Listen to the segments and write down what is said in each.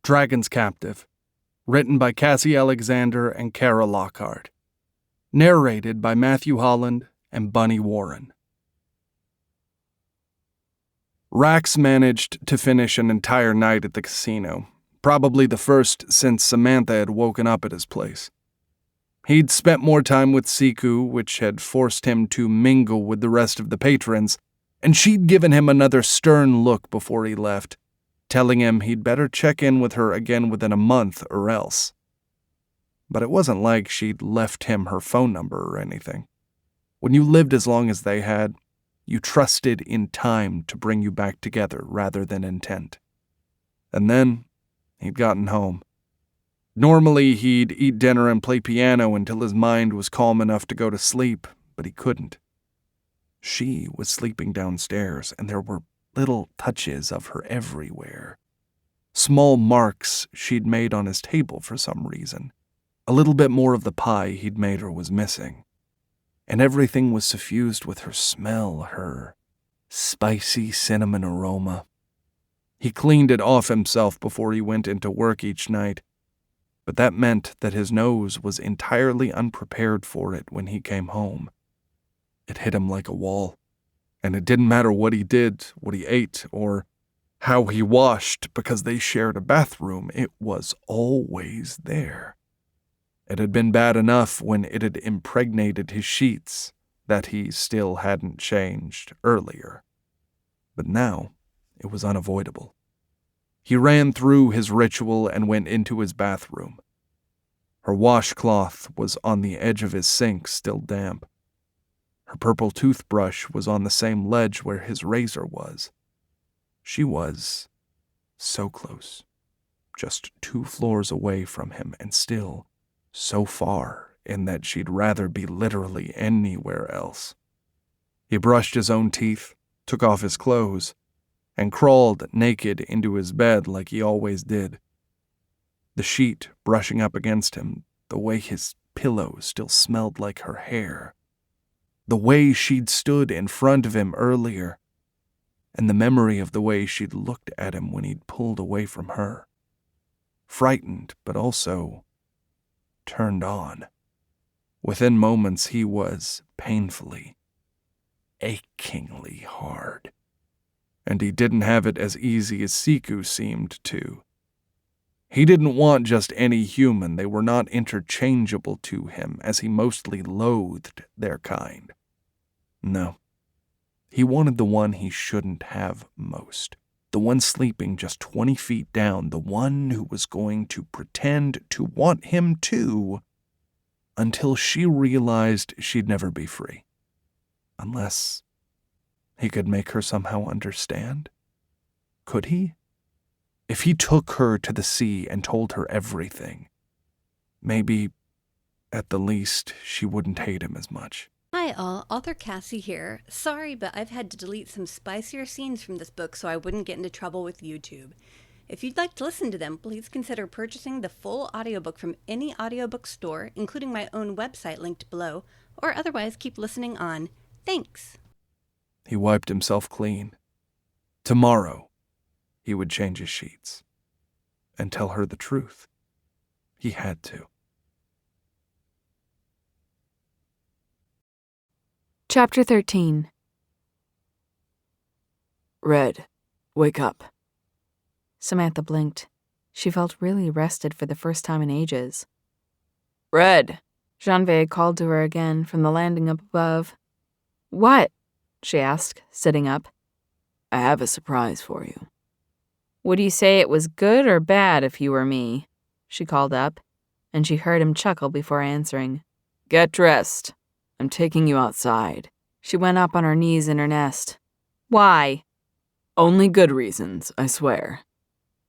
Dragon's Captive, written by Cassie Alexander and Kara Lockhart. Narrated by Matthew Holland and Bunny Warren. Rax managed to finish an entire night at the casino, probably the first since Samantha had woken up at his place. He'd spent more time with Siku, which had forced him to mingle with the rest of the patrons, and she'd given him another stern look before he left, telling him he'd better check in with her again within a month or else. But it wasn't like she'd left him her phone number or anything. When you lived as long as they had, you trusted in time to bring you back together rather than intent. And then, he'd gotten home. Normally, he'd eat dinner and play piano until his mind was calm enough to go to sleep, but he couldn't. She was sleeping downstairs, and there were little touches of her everywhere. Small marks she'd made on his table for some reason. A little bit more of the pie he'd made her was missing. And everything was suffused with her smell, her spicy cinnamon aroma. He cleaned it off himself before he went into work each night, but that meant that his nose was entirely unprepared for it when he came home. It hit him like a wall, and it didn't matter what he did, what he ate, or how he washed because they shared a bathroom. It was always there. It had been bad enough when it had impregnated his sheets that he still hadn't changed earlier. But now, it was unavoidable. He ran through his ritual and went into his bathroom. Her washcloth was on the edge of his sink, still damp. Her purple toothbrush was on the same ledge where his razor was. She was so close, just 2 floors away from him, and still so far in that she'd rather be literally anywhere else. He brushed his own teeth, took off his clothes, and crawled naked into his bed like he always did. The sheet brushing up against him, the way his pillow still smelled like her hair, the way she'd stood in front of him earlier, and the memory of the way she'd looked at him when he'd pulled away from her. Frightened, but also turned on. Within moments, he was painfully, achingly hard. And he didn't have it as easy as Siku seemed to. He didn't want just any human. They were not interchangeable to him, as he mostly loathed their kind. No. He wanted the one he shouldn't have most. The one sleeping just 20 feet down, the one who was going to pretend to want him too, until she realized she'd never be free. Unless he could make her somehow understand. Could he? If he took her to the sea and told her everything, maybe, at the least, she wouldn't hate him as much. Hi all, author Cassie here. Sorry, but I've had to delete some spicier scenes from this book so I wouldn't get into trouble with YouTube. If you'd like to listen to them, please consider purchasing the full audiobook from any audiobook store, including my own website linked below, or otherwise keep listening on. Thanks. He wiped himself clean. Tomorrow, he would change his sheets and tell her the truth. He had to. Chapter 13. Red, wake up. Samantha blinked. She felt really rested for the first time in ages. Red, Janvier called to her again from the landing up above. What? She asked, sitting up. I have a surprise for you. Would you say it was good or bad if you were me? She called up, and she heard him chuckle before answering. Get dressed. I'm taking you outside. She went up on her knees in her nest. Why? Only good reasons, I swear.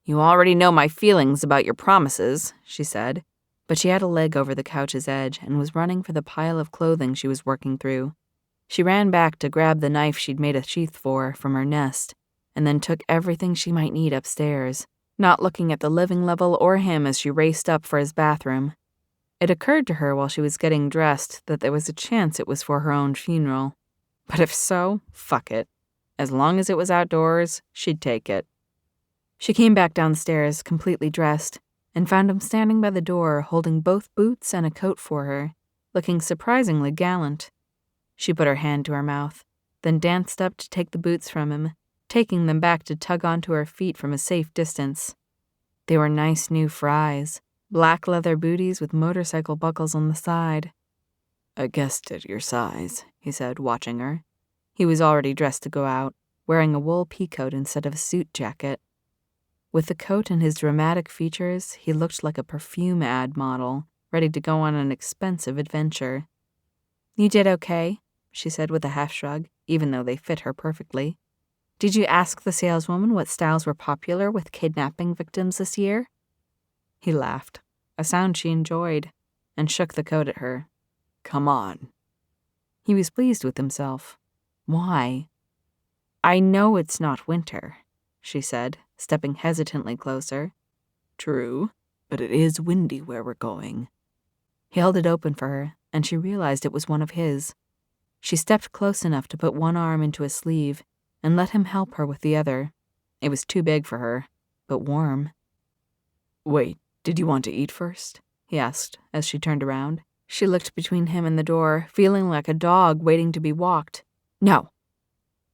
You already know my feelings about your promises, she said, but she had a leg over the couch's edge and was running for the pile of clothing she was working through. She ran back to grab the knife she'd made a sheath for from her nest, and then took everything she might need upstairs, not looking at the living level or him as she raced up for his bathroom. It occurred to her while she was getting dressed that there was a chance it was for her own funeral. But if so, fuck it. As long as it was outdoors, she'd take it. She came back downstairs, completely dressed, and found him standing by the door holding both boots and a coat for her, looking surprisingly gallant. She put her hand to her mouth, then danced up to take the boots from him, taking them back to tug onto her feet from a safe distance. They were nice new Fries, black leather booties with motorcycle buckles on the side. "I guessed at your size," he said, watching her. He was already dressed to go out, wearing a wool peacoat instead of a suit jacket. With the coat and his dramatic features, he looked like a perfume ad model, ready to go on an expensive adventure. "You did okay," she said with a half shrug, even though they fit her perfectly. "Did you ask the saleswoman what styles were popular with kidnapping victims this year?" He laughed, a sound she enjoyed, and shook the coat at her. "Come on." He was pleased with himself. Why? "I know it's not winter," she said, stepping hesitantly closer. "True, but it is windy where we're going." He held it open for her, and she realized it was one of his. She stepped close enough to put one arm into a sleeve and let him help her with the other. It was too big for her, but warm. "Wait, did you want to eat first?" he asked as she turned around. She looked between him and the door, feeling like a dog waiting to be walked. "No."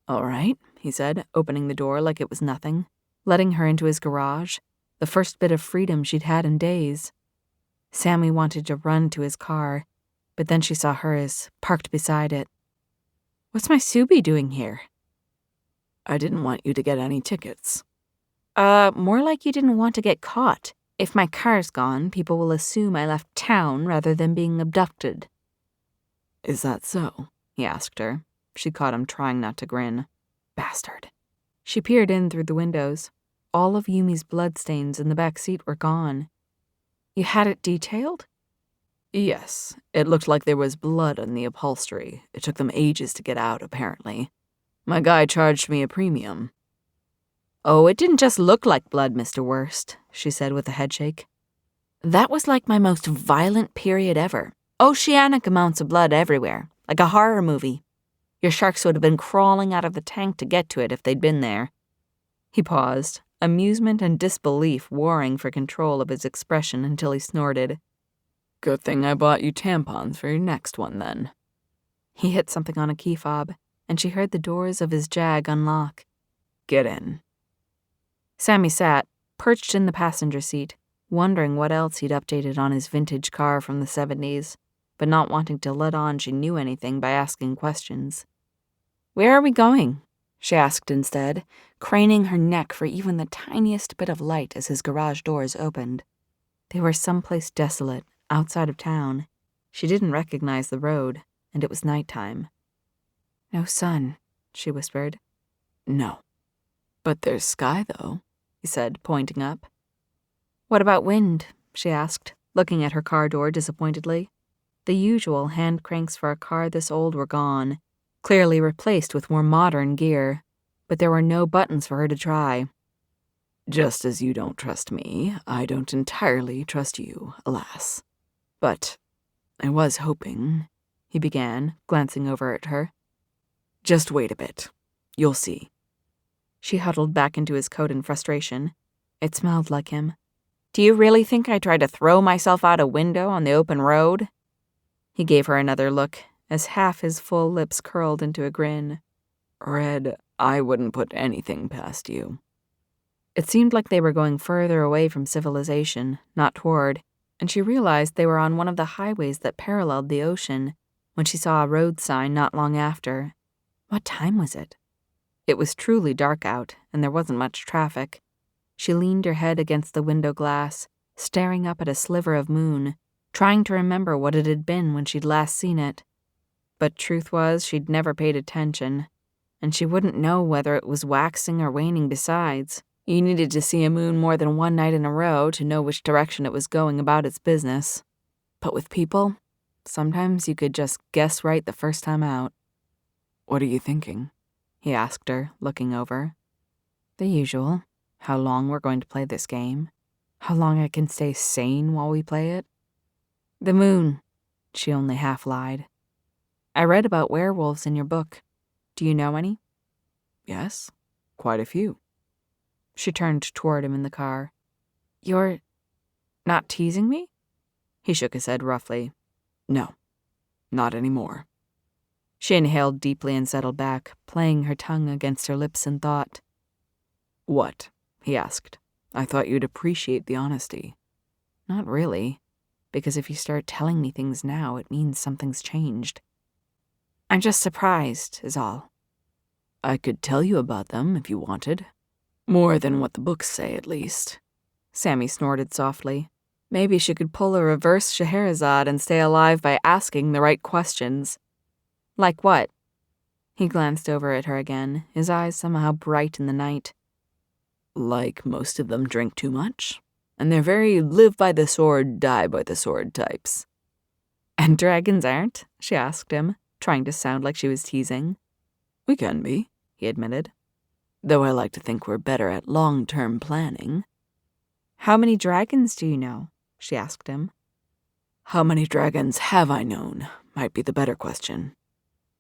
"All right," he said, opening the door like it was nothing, letting her into his garage, the first bit of freedom she'd had in days. Sammy wanted to run to his car, but then she saw hers, parked beside it. "What's my Subi doing here?" "I didn't want you to get any tickets." More like you didn't want to get caught. If my car's gone, people will assume I left town rather than being abducted." "Is that so?" he asked her. She caught him trying not to grin. Bastard. She peered in through the windows. All of Yumi's bloodstains in the back seat were gone. "You had it detailed?" "Yes. It looked like there was blood on the upholstery. It took them ages to get out, apparently. My guy charged me a premium." "Oh, it didn't just look like blood, Mr. Worst," she said with a headshake. "That was like my most violent period ever. Oceanic amounts of blood everywhere, like a horror movie. Your sharks would have been crawling out of the tank to get to it if they'd been there." He paused, amusement and disbelief warring for control of his expression until he snorted. "Good thing I bought you tampons for your next one, then." He hit something on a key fob, and she heard the doors of his Jag unlock. "Get in." Sammy sat, perched in the passenger seat, wondering what else he'd updated on his vintage car from the 70s, but not wanting to let on she knew anything by asking questions. "Where are we going?" she asked instead, craning her neck for even the tiniest bit of light as his garage doors opened. They were someplace desolate, outside of town. She didn't recognize the road, and it was nighttime. "No sun," she whispered. "No. But there's sky, though," he said, pointing up. "What about wind?" she asked, looking at her car door disappointedly. The usual hand cranks for a car this old were gone, clearly replaced with more modern gear, but there were no buttons for her to try. "Just as you don't trust me, I don't entirely trust you, alas. But I was hoping," he began, glancing over at her. "Just wait a bit. You'll see." She huddled back into his coat in frustration. It smelled like him. "Do you really think I tried to throw myself out a window on the open road?" He gave her another look, as half his full lips curled into a grin. "Red, I wouldn't put anything past you." It seemed like they were going further away from civilization, not toward, and she realized they were on one of the highways that paralleled the ocean when she saw a road sign not long after. What time was it? It was truly dark out, and there wasn't much traffic. She leaned her head against the window glass, staring up at a sliver of moon, trying to remember what it had been when she'd last seen it. But truth was, she'd never paid attention, and she wouldn't know whether it was waxing or waning besides. You needed to see a moon more than one night in a row to know which direction it was going about its business. But with people, sometimes you could just guess right the first time out. "What are you thinking?" he asked her, looking over. "The usual. How long we're going to play this game. How long I can stay sane while we play it." "The moon," she only half lied. "I read about werewolves in your book. Do you know any?" "Yes, quite a few." She turned toward him in the car. You're not teasing me? He shook his head roughly. No, not anymore. She inhaled deeply and settled back, playing her tongue against her lips in thought. What? He asked. I thought you'd appreciate the honesty. Not really, because if you start telling me things now, it means something's changed. I'm just surprised, is all. I could tell you about them if you wanted. More than what the books say, at least. Sammy snorted softly. Maybe she could pull a reverse Scheherazade and stay alive by asking the right questions. Like what? He glanced over at her again, his eyes somehow bright in the night. Like most of them drink too much, and they're very live by the sword, die by the sword types. And dragons aren't? She asked him, trying to sound like she was teasing. We can be, he admitted. Though I like to think we're better at long-term planning. How many dragons do you know? She asked him. How many dragons have I known, might be the better question.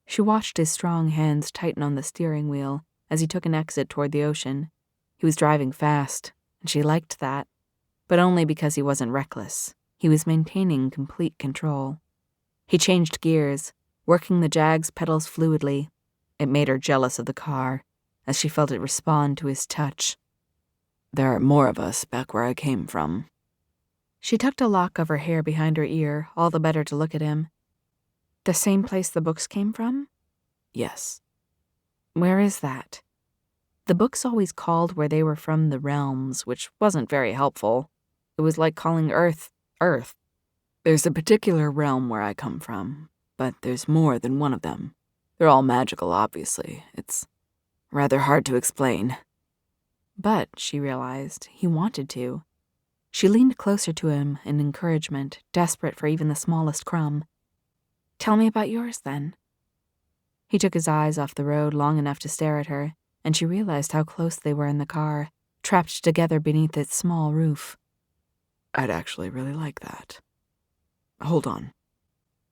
She watched his strong hands tighten on the steering wheel as he took an exit toward the ocean. He was driving fast, and she liked that, but only because he wasn't reckless. He was maintaining complete control. He changed gears, working the Jag's pedals fluidly. It made her jealous of the car, as she felt it respond to his touch. There are more of us back where I came from. She tucked a lock of her hair behind her ear, all the better to look at him. The same place the books came from? Yes. Where is that? The books always called where they were from the realms, which wasn't very helpful. It was like calling Earth, Earth. There's a particular realm where I come from, but there's more than one of them. They're all magical, obviously. It's rather hard to explain. But, she realized, he wanted to. She leaned closer to him in encouragement, desperate for even the smallest crumb. Tell me about yours, then. He took his eyes off the road long enough to stare at her, and she realized how close they were in the car, trapped together beneath its small roof. I'd actually really like that. Hold on.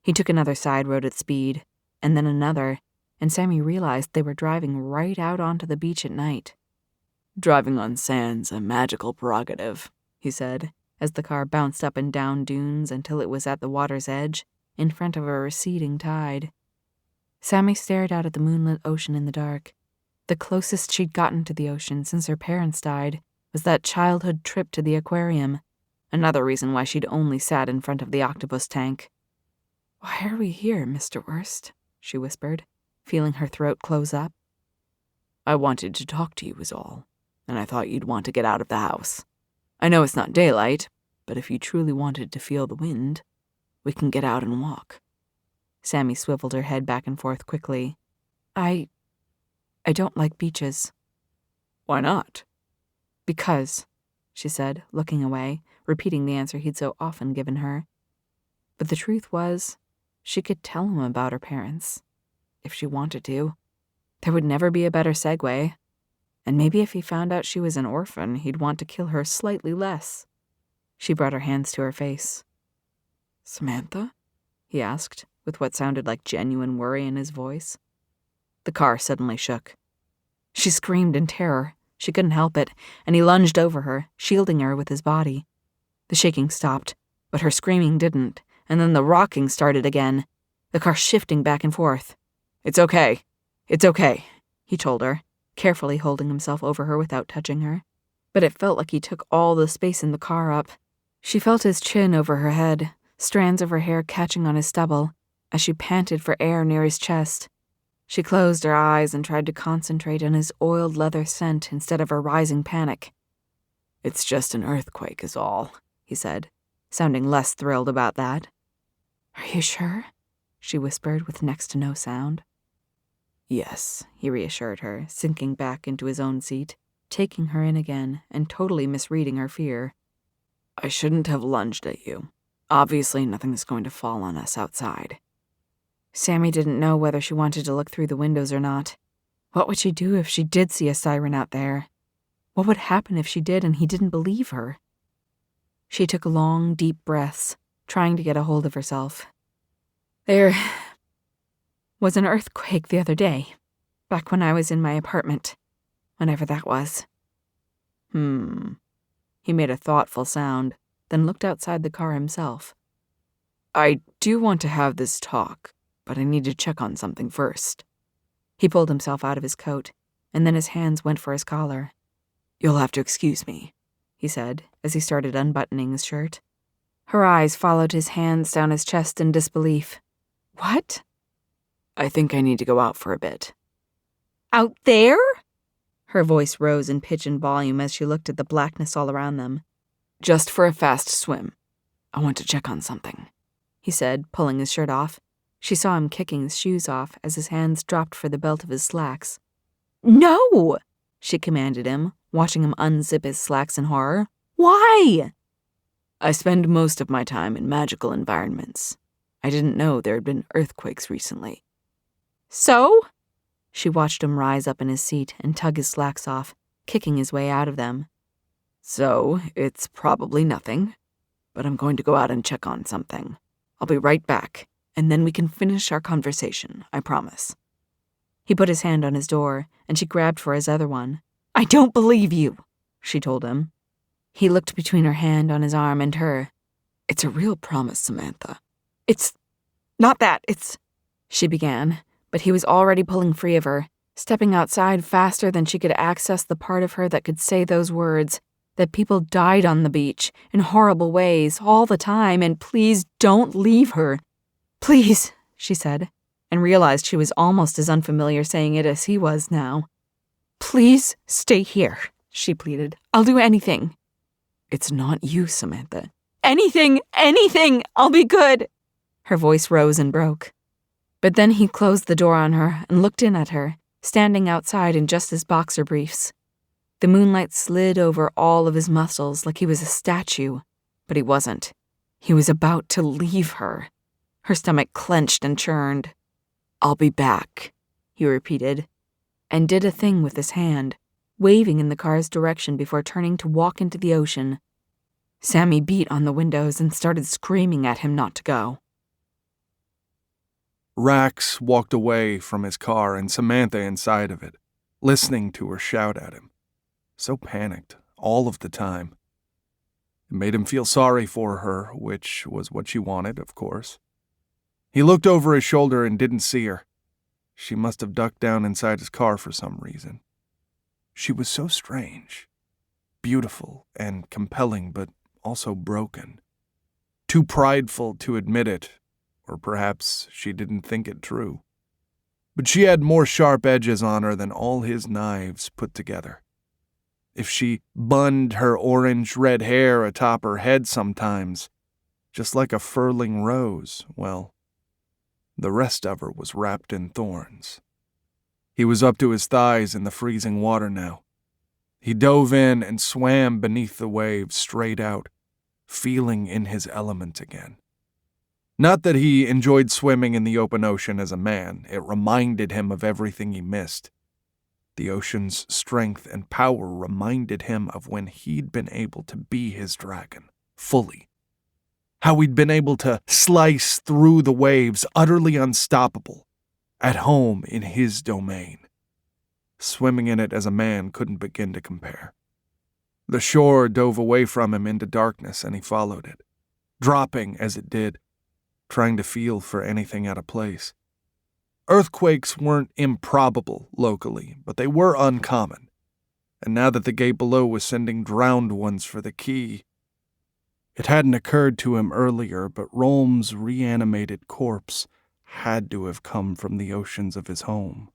He took another side road at speed, and then another, and Sammy realized they were driving right out onto the beach at night. Driving on sand's a magical prerogative, he said, as the car bounced up and down dunes until it was at the water's edge, in front of a receding tide. Sammy stared out at the moonlit ocean in the dark. The closest she'd gotten to the ocean since her parents died was that childhood trip to the aquarium, another reason why she'd only sat in front of the octopus tank. Why are we here, Mr. Worst? She whispered, feeling her throat close up. I wanted to talk to you is all, and I thought you'd want to get out of the house. I know it's not daylight, but if you truly wanted to feel the wind, we can get out and walk. Sammy swiveled her head back and forth quickly. I don't like beaches. Why not? Because, she said, looking away, repeating the answer he'd so often given her. But the truth was, she could tell him about her parents, if she wanted to. There would never be a better segue. And maybe if he found out she was an orphan, he'd want to kill her slightly less. She brought her hands to her face. Samantha? He asked, with what sounded like genuine worry in his voice. The car suddenly shook. She screamed in terror. She couldn't help it, and he lunged over her, shielding her with his body. The shaking stopped, but her screaming didn't, and then the rocking started again, the car shifting back and forth. It's okay, he told her, carefully holding himself over her without touching her. But it felt like he took all the space in the car up. She felt his chin over her head, strands of her hair catching on his stubble, as she panted for air near his chest. She closed her eyes and tried to concentrate on his oiled leather scent instead of her rising panic. It's just an earthquake is all, he said, sounding less thrilled about that. Are you sure? She whispered with next to no sound. Yes, he reassured her, sinking back into his own seat, taking her in again and totally misreading her fear. I shouldn't have lunged at you. Obviously nothing's going to fall on us outside. Sammy didn't know whether she wanted to look through the windows or not. What would she do if she did see a siren out there? What would happen if she did and he didn't believe her? She took long, deep breaths, trying to get a hold of herself. There was an earthquake the other day, back when I was in my apartment, whenever that was. He made a thoughtful sound, then looked outside the car himself. I do want to have this talk, but I need to check on something first. He pulled himself out of his coat, and then his hands went for his collar. You'll have to excuse me, he said, as he started unbuttoning his shirt. Her eyes followed his hands down his chest in disbelief. What? I think I need to go out for a bit. Out there? Her voice rose in pitch and volume as she looked at the blackness all around them. Just for a fast swim. I want to check on something, he said, pulling his shirt off. She saw him kicking his shoes off as his hands dropped for the belt of his slacks. No, she commanded him, watching him unzip his slacks in horror. Why? I spend most of my time in magical environments. I didn't know there had been earthquakes recently. So? She watched him rise up in his seat and tug his slacks off, kicking his way out of them. So, it's probably nothing, but I'm going to go out and check on something. I'll be right back, and then we can finish our conversation, I promise. He put his hand on his door, and she grabbed for his other one. I don't believe you, she told him. He looked between her hand on his arm and her. It's a real promise, Samantha. It's not that, it's... She began, but he was already pulling free of her, stepping outside faster than she could access the part of her that could say those words, that people died on the beach, in horrible ways, all the time, and please don't leave her. Please, she said, and realized she was almost as unfamiliar saying it as he was now. Please stay here, she pleaded. I'll do anything. It's not you, Samantha. Anything, I'll be good. Her voice rose and broke. But then he closed the door on her and looked in at her, standing outside in just his boxer briefs. The moonlight slid over all of his muscles like he was a statue, but he wasn't. He was about to leave her. Her stomach clenched and churned. I'll be back, he repeated, and did a thing with his hand, waving in the car's direction before turning to walk into the ocean. Sammy beat on the windows and started screaming at him not to go. Rax walked away from his car and Samantha inside of it, listening to her shout at him. So panicked, all of the time. It made him feel sorry for her, which was what she wanted, of course. He looked over his shoulder and didn't see her. She must have ducked down inside his car for some reason. She was so strange. Beautiful and compelling, but also broken. Too prideful to admit it, or perhaps she didn't think it true. But she had more sharp edges on her than all his knives put together. If she bunned her orange-red hair atop her head sometimes, just like a furling rose, well, the rest of her was wrapped in thorns. He was up to his thighs in the freezing water now. He dove in and swam beneath the waves straight out, feeling in his element again. Not that he enjoyed swimming in the open ocean as a man. It reminded him of everything he missed. The ocean's strength and power reminded him of when he'd been able to be his dragon, fully. How he'd been able to slice through the waves, utterly unstoppable, at home in his domain. Swimming in it as a man couldn't begin to compare. The shore dove away from him into darkness, and he followed it, dropping as it did, trying to feel for anything out of place. Earthquakes weren't improbable locally, but they were uncommon. And now that the gate below was sending drowned ones for the key, it hadn't occurred to him earlier, but Rolm's reanimated corpse had to have come from the oceans of his home.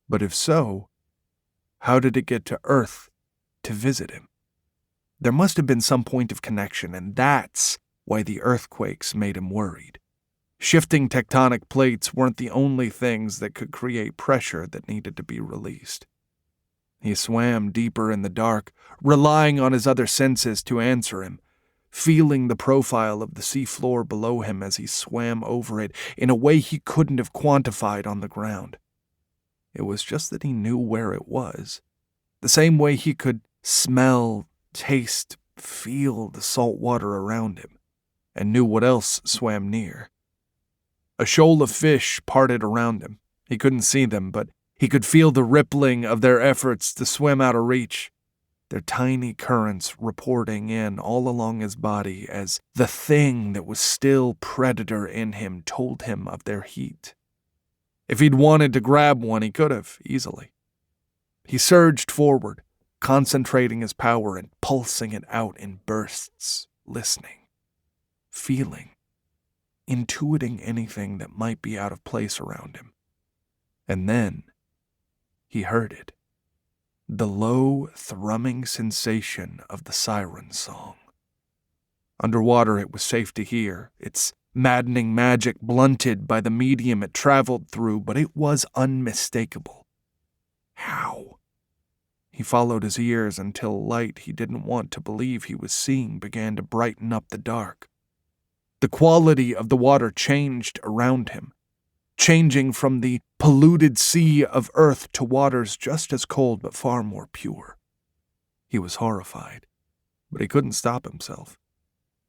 But if so, how did it get to Earth to visit him? There must have been some point of connection, and that's why the earthquakes made him worried. Shifting tectonic plates weren't the only things that could create pressure that needed to be released. He swam deeper in the dark, relying on his other senses to answer him, feeling the profile of the seafloor below him as he swam over it in a way he couldn't have quantified on the ground. It was just that he knew where it was, the same way he could smell, taste, feel the salt water around him, and knew what else swam near. A shoal of fish parted around him. He couldn't see them, but he could feel the rippling of their efforts to swim out of reach. their tiny currents reporting in all along his body as the thing that was still predator in him told him of their heat. If he'd wanted to grab one, he could have, easily. He surged forward, concentrating his power and pulsing it out in bursts, listening, feeling, intuiting anything that might be out of place around him. And then he heard it. The low, thrumming sensation of the siren song. Underwater it was safe to hear, its maddening magic blunted by the medium it traveled through, but it was unmistakable. How? He followed his ears until light he didn't want to believe he was seeing began to brighten up the dark. The quality of the water changed around him, changing from the polluted sea of earth to waters just as cold but far more pure. He was horrified, but he couldn't stop himself.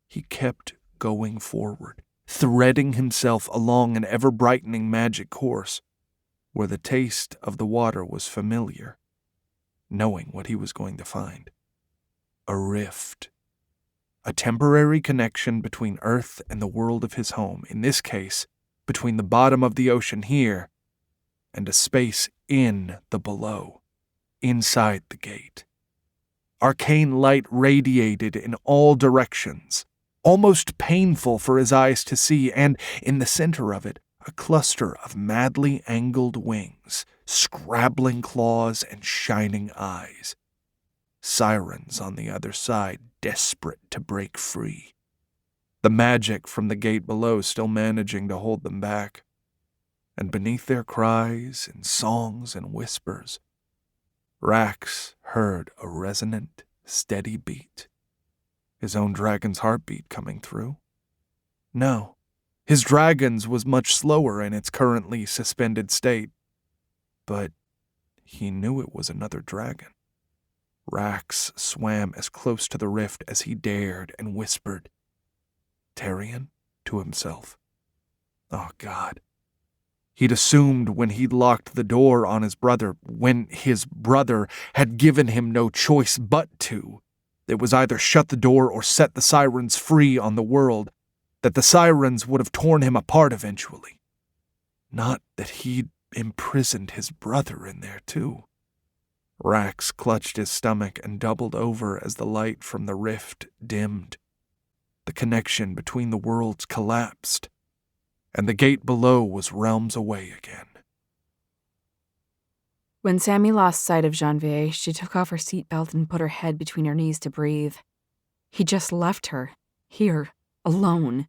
He kept going forward, threading himself along an ever-brightening magic course, where the taste of the water was familiar, knowing what he was going to find. A rift. A temporary connection between Earth and the world of his home, in this case, between the bottom of the ocean here and a space in the below, inside the gate. Arcane light radiated in all directions, almost painful for his eyes to see, and in the center of it, a cluster of madly angled wings, scrabbling claws and shining eyes. Sirens on the other side, desperate to break free. The magic from the gate below still managing to hold them back. And beneath their cries and songs and whispers, Rax heard a resonant, steady beat. His own dragon's heartbeat coming through? No, his dragon's was much slower in its currently suspended state. But he knew it was another dragon. Rax swam as close to the rift as he dared and whispered, "Tarian?" to himself. Oh, God. He'd assumed when he'd locked the door on his brother, when his brother had given him no choice but to, it was either shut the door or set the sirens free on the world, that the sirens would have torn him apart eventually. Not that he'd imprisoned his brother in there, too. Rax clutched his stomach and doubled over as the light from the rift dimmed. The connection between the worlds collapsed, and the gate below was realms away again. When Sammy lost sight of Janvier, she took off her seatbelt and put her head between her knees to breathe. He just left her, here, alone,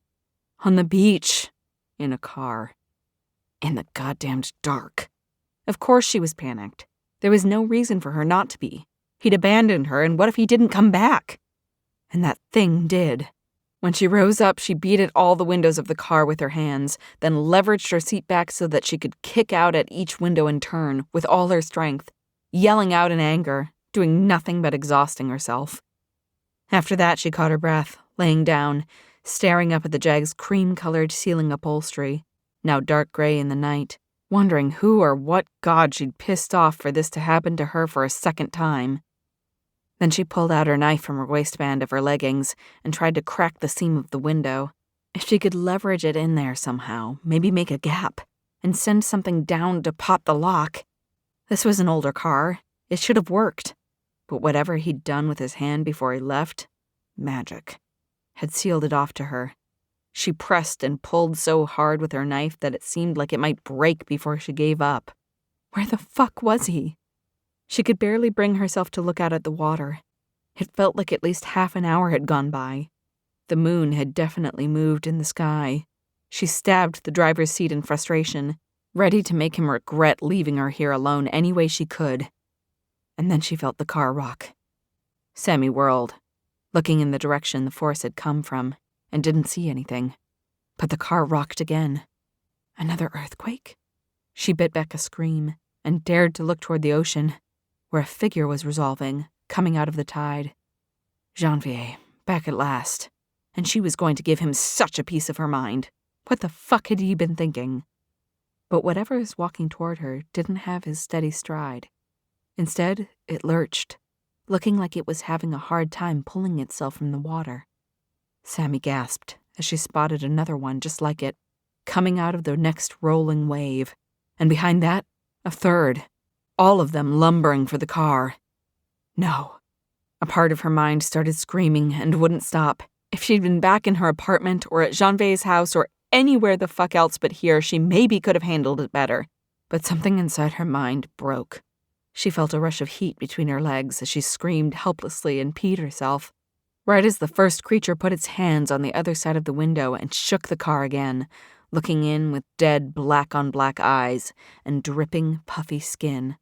on the beach, in a car, in the goddamned dark. Of course she was panicked. There was no reason for her not to be. He'd abandoned her, and what if he didn't come back? And that thing did. When she rose up, she beat at all the windows of the car with her hands, then leveraged her seat back so that she could kick out at each window in turn with all her strength, yelling out in anger, doing nothing but exhausting herself. After that, she caught her breath, laying down, staring up at the Jag's cream-colored ceiling upholstery, now dark gray in the night, wondering who or what god she'd pissed off for this to happen to her for a second time. Then she pulled out her knife from her waistband of her leggings and tried to crack the seam of the window. If she could leverage it in there somehow, maybe make a gap, and send something down to pop the lock. This was an older car. It should have worked. But whatever he'd done with his hand before he left, magic, had sealed it off to her. She pressed and pulled so hard with her knife that it seemed like it might break before she gave up. Where the fuck was he? She could barely bring herself to look out at the water. It felt like at least half an hour had gone by. The moon had definitely moved in the sky. She stabbed the driver's seat in frustration, ready to make him regret leaving her here alone any way she could. And then she felt the car rock. Sammy whirled, looking in the direction the force had come from, and didn't see anything. But the car rocked again. Another earthquake? She bit back a scream and dared to look toward the ocean, where a figure was resolving, coming out of the tide. Janvier, back at last. And she was going to give him such a piece of her mind. What the fuck had he been thinking? But whatever was walking toward her didn't have his steady stride. Instead, it lurched, looking like it was having a hard time pulling itself from the water. Sammy gasped as she spotted another one just like it, coming out of the next rolling wave, and behind that, a third, all of them lumbering for the car. No. A part of her mind started screaming and wouldn't stop. If she'd been back in her apartment or at Janvier's house or anywhere the fuck else but here, she maybe could have handled it better. But something inside her mind broke. She felt a rush of heat between her legs as she screamed helplessly and peed herself. Right as the first creature put its hands on the other side of the window and shook the car again, looking in with dead black-on-black eyes and dripping, puffy skin.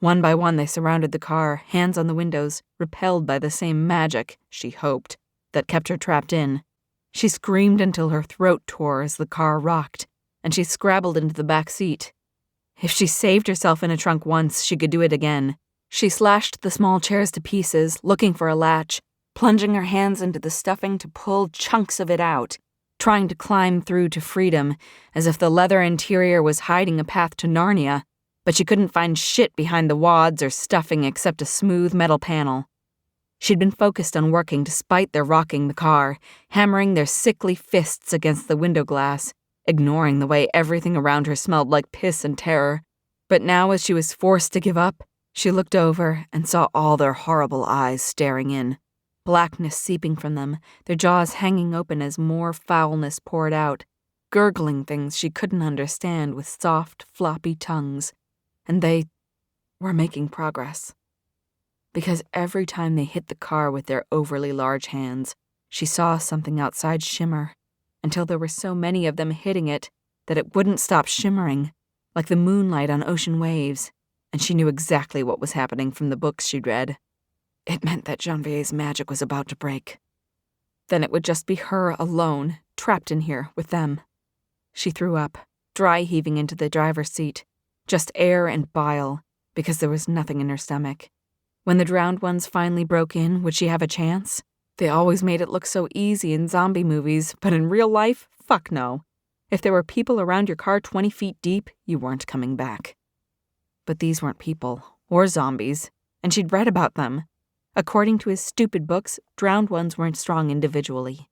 One by one they surrounded the car, hands on the windows, repelled by the same magic, she hoped, that kept her trapped in. She screamed until her throat tore as the car rocked, and she scrabbled into the back seat. If she saved herself in a trunk once, she could do it again. She slashed the small chairs to pieces, looking for a latch, plunging her hands into the stuffing to pull chunks of it out, trying to climb through to freedom, as if the leather interior was hiding a path to Narnia, but she couldn't find shit behind the wads or stuffing except a smooth metal panel. She'd been focused on working despite their rocking the car, hammering their sickly fists against the window glass, ignoring the way everything around her smelled like piss and terror. But now as she was forced to give up, she looked over and saw all their horrible eyes staring in, blackness seeping from them, their jaws hanging open as more foulness poured out, gurgling things she couldn't understand with soft, floppy tongues. And they were making progress. Because every time they hit the car with their overly large hands, she saw something outside shimmer, until there were so many of them hitting it that it wouldn't stop shimmering, like the moonlight on ocean waves, and she knew exactly what was happening from the books she'd read. It meant that Janvier's magic was about to break. Then it would just be her alone, trapped in here with them. She threw up, dry heaving into the driver's seat, just air and bile, because there was nothing in her stomach. When the drowned ones finally broke in, would she have a chance? They always made it look so easy in zombie movies, but in real life, fuck no. If there were people around your car 20 feet deep, you weren't coming back. But these weren't people, or zombies, and she'd read about them. According to his stupid books, drowned ones weren't strong individually.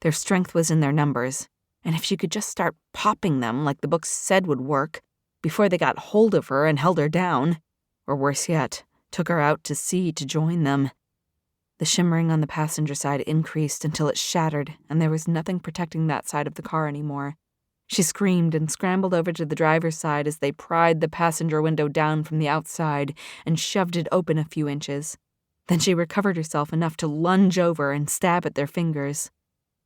Their strength was in their numbers, and if she could just start popping them like the books said would work, before they got hold of her and held her down, or worse yet, took her out to sea to join them. The shimmering on the passenger side increased until it shattered, and there was nothing protecting that side of the car anymore. She screamed and scrambled over to the driver's side as they pried the passenger window down from the outside and shoved it open a few inches. Then she recovered herself enough to lunge over and stab at their fingers.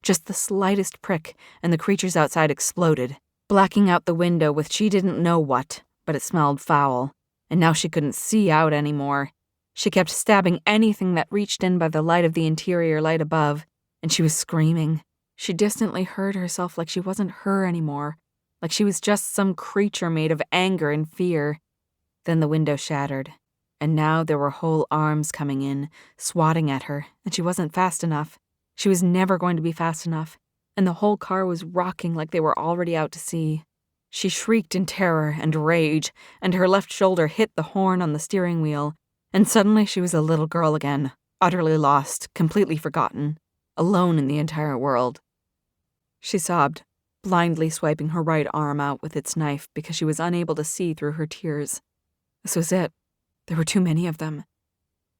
Just the slightest prick, and the creatures outside exploded, blacking out the window with she didn't know what, but it smelled foul, and now she couldn't see out anymore. She kept stabbing anything that reached in by the light of the interior light above, and she was screaming. She distantly heard herself like she wasn't her anymore, like she was just some creature made of anger and fear. Then the window shattered, and now there were whole arms coming in, swatting at her, and she wasn't fast enough. She was never going to be fast enough, and the whole car was rocking like they were already out to sea. She shrieked in terror and rage, and her left shoulder hit the horn on the steering wheel, and suddenly she was a little girl again, utterly lost, completely forgotten, alone in the entire world. She sobbed, blindly swiping her right arm out with its knife because she was unable to see through her tears. This was it. There were too many of them.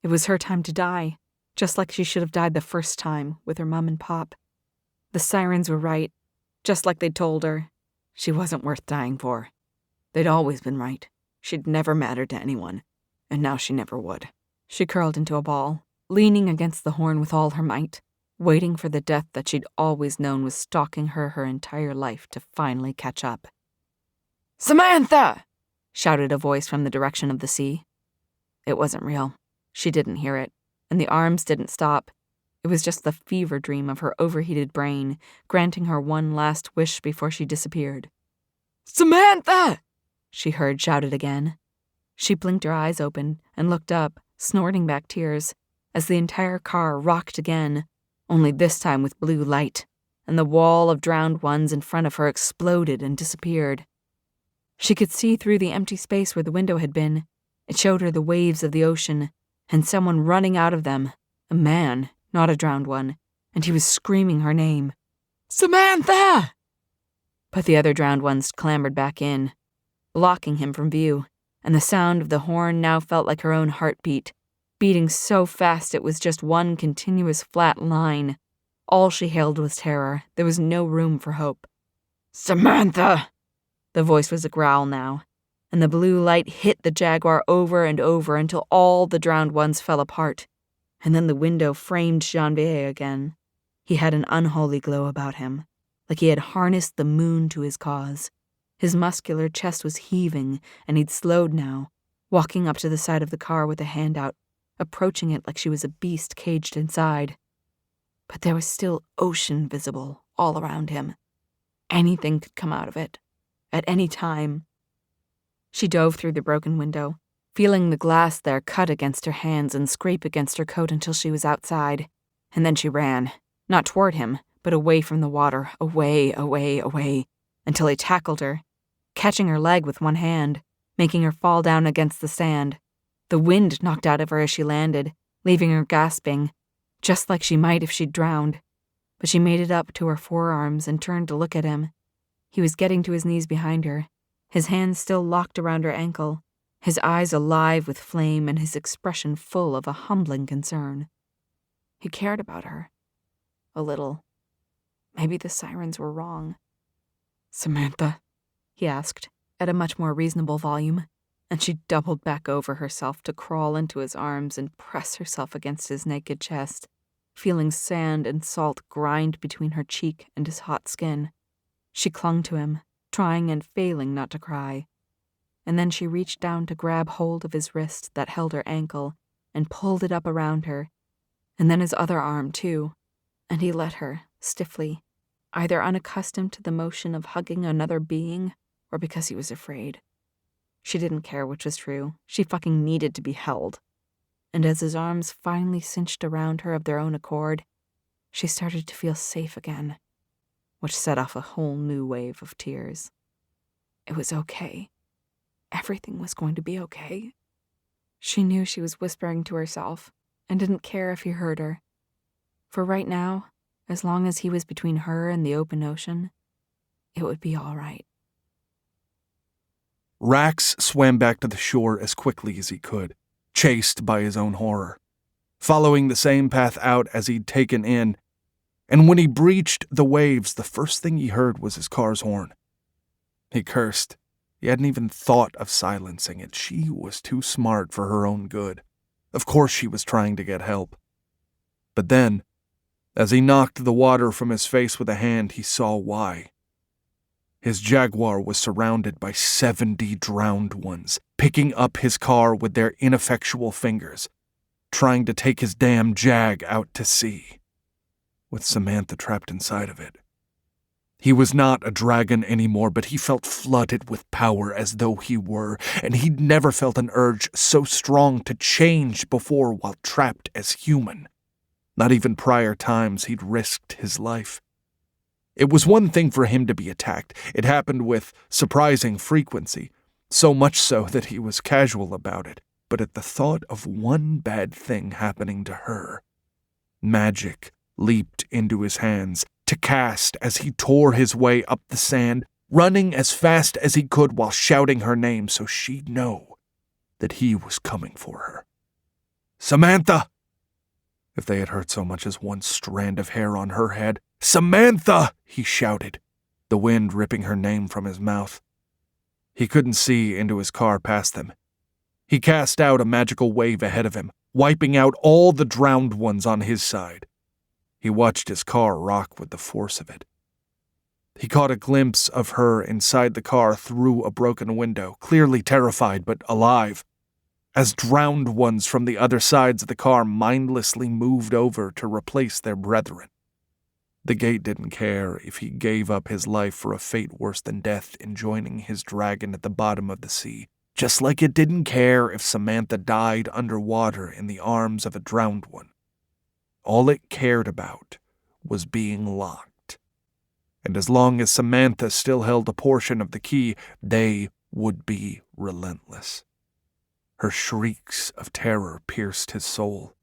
It was her time to die, just like she should have died the first time with her mom and pop. The sirens were right, just like they'd told her. She wasn't worth dying for. They'd always been right. She'd never mattered to anyone, and now she never would. She curled into a ball, leaning against the horn with all her might, waiting for the death that she'd always known was stalking her entire life to finally catch up. "Samantha!" shouted a voice from the direction of the sea. It wasn't real. She didn't hear it, and the arms didn't stop. It was just the fever dream of her overheated brain, granting her one last wish before she disappeared. "Samantha!" she heard shouted again. She blinked her eyes open and looked up, snorting back tears, as the entire car rocked again, only this time with blue light, and the wall of drowned ones in front of her exploded and disappeared. She could see through the empty space where the window had been. It showed her the waves of the ocean, and someone running out of them. A man, not a drowned one, and he was screaming her name. "Samantha!" But the other drowned ones clambered back in, blocking him from view, and the sound of the horn now felt like her own heartbeat, beating so fast it was just one continuous flat line. All she hailed was terror. There was no room for hope. "Samantha!" The voice was a growl now, and the blue light hit the jaguar over and over until all the drowned ones fell apart. And then the window framed Janvier again. He had an unholy glow about him, like he had harnessed the moon to his cause. His muscular chest was heaving, and he'd slowed now, walking up to the side of the car with a hand out, approaching it like she was a beast caged inside. But there was still ocean visible all around him. Anything could come out of it, at any time. She dove through the broken window, feeling the glass there cut against her hands and scrape against her coat until she was outside. And then she ran, not toward him, but away from the water, away, away, away, until he tackled her, catching her leg with one hand, making her fall down against the sand. The wind knocked out of her as she landed, leaving her gasping, just like she might if she'd drowned. But she made it up to her forearms and turned to look at him. He was getting to his knees behind her, his hands still locked around her ankle, his eyes alive with flame and his expression full of a humbling concern. He cared about her. A little. Maybe the sirens were wrong. "Samantha?" he asked, at a much more reasonable volume, and she doubled back over herself to crawl into his arms and press herself against his naked chest, feeling sand and salt grind between her cheek and his hot skin. She clung to him, trying and failing not to cry. And then she reached down to grab hold of his wrist that held her ankle and pulled it up around her, and then his other arm, too, and he let her, stiffly, either unaccustomed to the motion of hugging another being or because he was afraid. She didn't care which was true. She fucking needed to be held. And as his arms finally cinched around her of their own accord, she started to feel safe again, which set off a whole new wave of tears. It was okay. Everything was going to be okay. She knew she was whispering to herself and didn't care if he heard her. For right now, as long as he was between her and the open ocean, it would be all right. Rax swam back to the shore as quickly as he could, chased by his own horror, following the same path out as he'd taken in, and when he breached the waves, the first thing he heard was his car's horn. He cursed. He hadn't even thought of silencing it. She was too smart for her own good. Of course she was trying to get help. But then, as he knocked the water from his face with a hand, he saw why. His Jaguar was surrounded by 70 drowned ones, picking up his car with their ineffectual fingers, trying to take his damn Jag out to sea, with Samantha trapped inside of it. He was not a dragon anymore, but he felt flooded with power as though he were, and he'd never felt an urge so strong to change before while trapped as human. Not even prior times he'd risked his life. It was one thing for him to be attacked. It happened with surprising frequency, so much so that he was casual about it. But at the thought of one bad thing happening to her, magic leaped into his hands to cast as he tore his way up the sand, running as fast as he could while shouting her name so she'd know that he was coming for her. "Samantha!" If they had hurt so much as one strand of hair on her head. "Samantha!" he shouted, the wind ripping her name from his mouth. He couldn't see into his car past them. He cast out a magical wave ahead of him, wiping out all the drowned ones on his side. He watched his car rock with the force of it. He caught a glimpse of her inside the car through a broken window, clearly terrified but alive, as drowned ones from the other sides of the car mindlessly moved over to replace their brethren. The gate didn't care if he gave up his life for a fate worse than death in joining his dragon at the bottom of the sea, just like it didn't care if Samantha died underwater in the arms of a drowned one. All it cared about was being locked. And as long as Samantha still held a portion of the key, they would be relentless. Her shrieks of terror pierced his soul.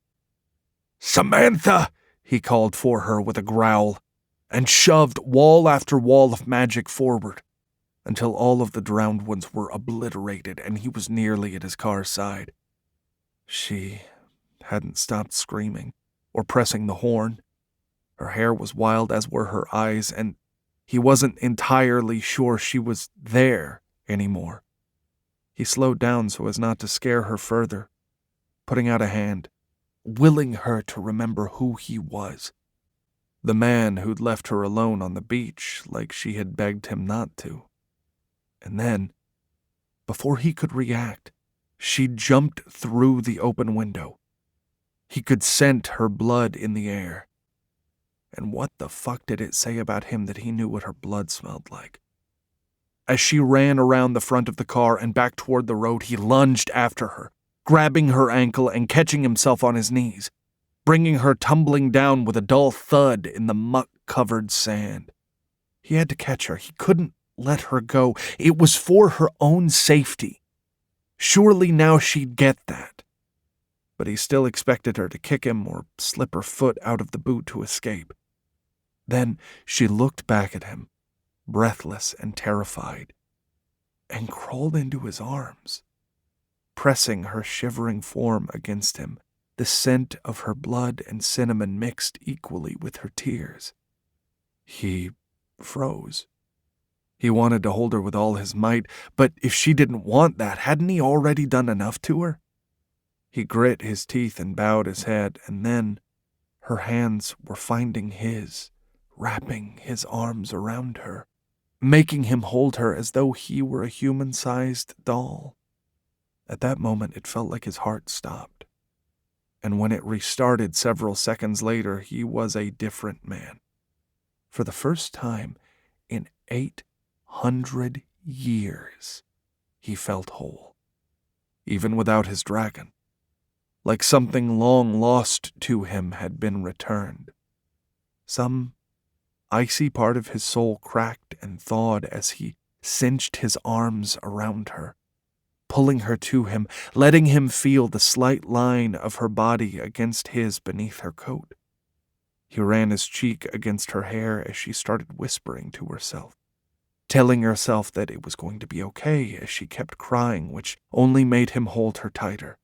"Samantha!" he called for her with a growl, and shoved wall after wall of magic forward, until all of the drowned ones were obliterated and he was nearly at his car's side. She hadn't stopped screaming or pressing the horn. Her hair was wild, as were her eyes, and he wasn't entirely sure she was there anymore. He slowed down so as not to scare her further, putting out a hand, willing her to remember who he was. The man who'd left her alone on the beach like she had begged him not to. And then, before he could react, she jumped through the open window. He could scent her blood in the air. And what the fuck did it say about him that he knew what her blood smelled like? As she ran around the front of the car and back toward the road, he lunged after her, grabbing her ankle and catching himself on his knees, bringing her tumbling down with a dull thud in the muck-covered sand. He had to catch her. He couldn't let her go. It was for her own safety. Surely now she'd get that. But he still expected her to kick him or slip her foot out of the boot to escape. Then she looked back at him, breathless and terrified, and crawled into his arms, pressing her shivering form against him, the scent of her blood and cinnamon mixed equally with her tears. He froze. He wanted to hold her with all his might, but if she didn't want that, hadn't he already done enough to her? He grit his teeth and bowed his head, and then her hands were finding his, wrapping his arms around her, making him hold her as though he were a human-sized doll. At that moment, it felt like his heart stopped. And when it restarted several seconds later, he was a different man. For the first time in 800 years, he felt whole, even without his dragon, like something long lost to him had been returned. Some icy part of his soul cracked and thawed as he cinched his arms around her, pulling her to him, letting him feel the slight line of her body against his beneath her coat. He ran his cheek against her hair as she started whispering to herself, telling herself that it was going to be okay as she kept crying, which only made him hold her tighter.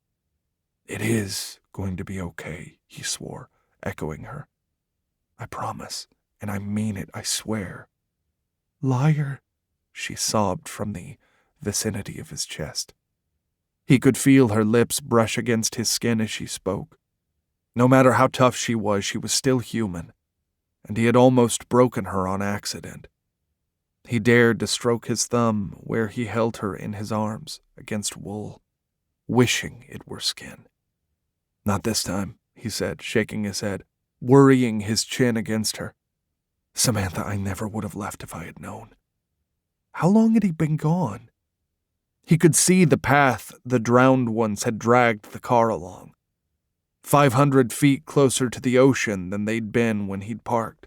"It is going to be okay," he swore, echoing her. "I promise, and I mean it, I swear." "Liar," she sobbed from the vicinity of his chest. He could feel her lips brush against his skin as she spoke. No matter how tough she was still human, and he had almost broken her on accident. He dared to stroke his thumb where he held her in his arms against wool, wishing it were skin. "Not this time," he said, shaking his head, worrying his chin against her. "Samantha, I never would have left if I had known." How long had he been gone? He could see the path the drowned ones had dragged the car along, 500 feet closer to the ocean than they'd been when he'd parked.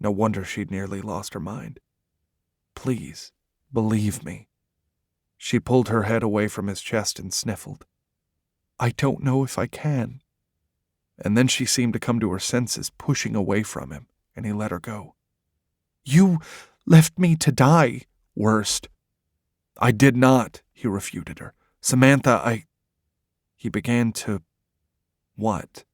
No wonder she'd nearly lost her mind. "Please, believe me." She pulled her head away from his chest and sniffled. "I don't know if I can." And then she seemed to come to her senses, pushing away from him, and he let her go. "You left me to die, worst." "I did not," he refuted her. "Samantha, He began to... what?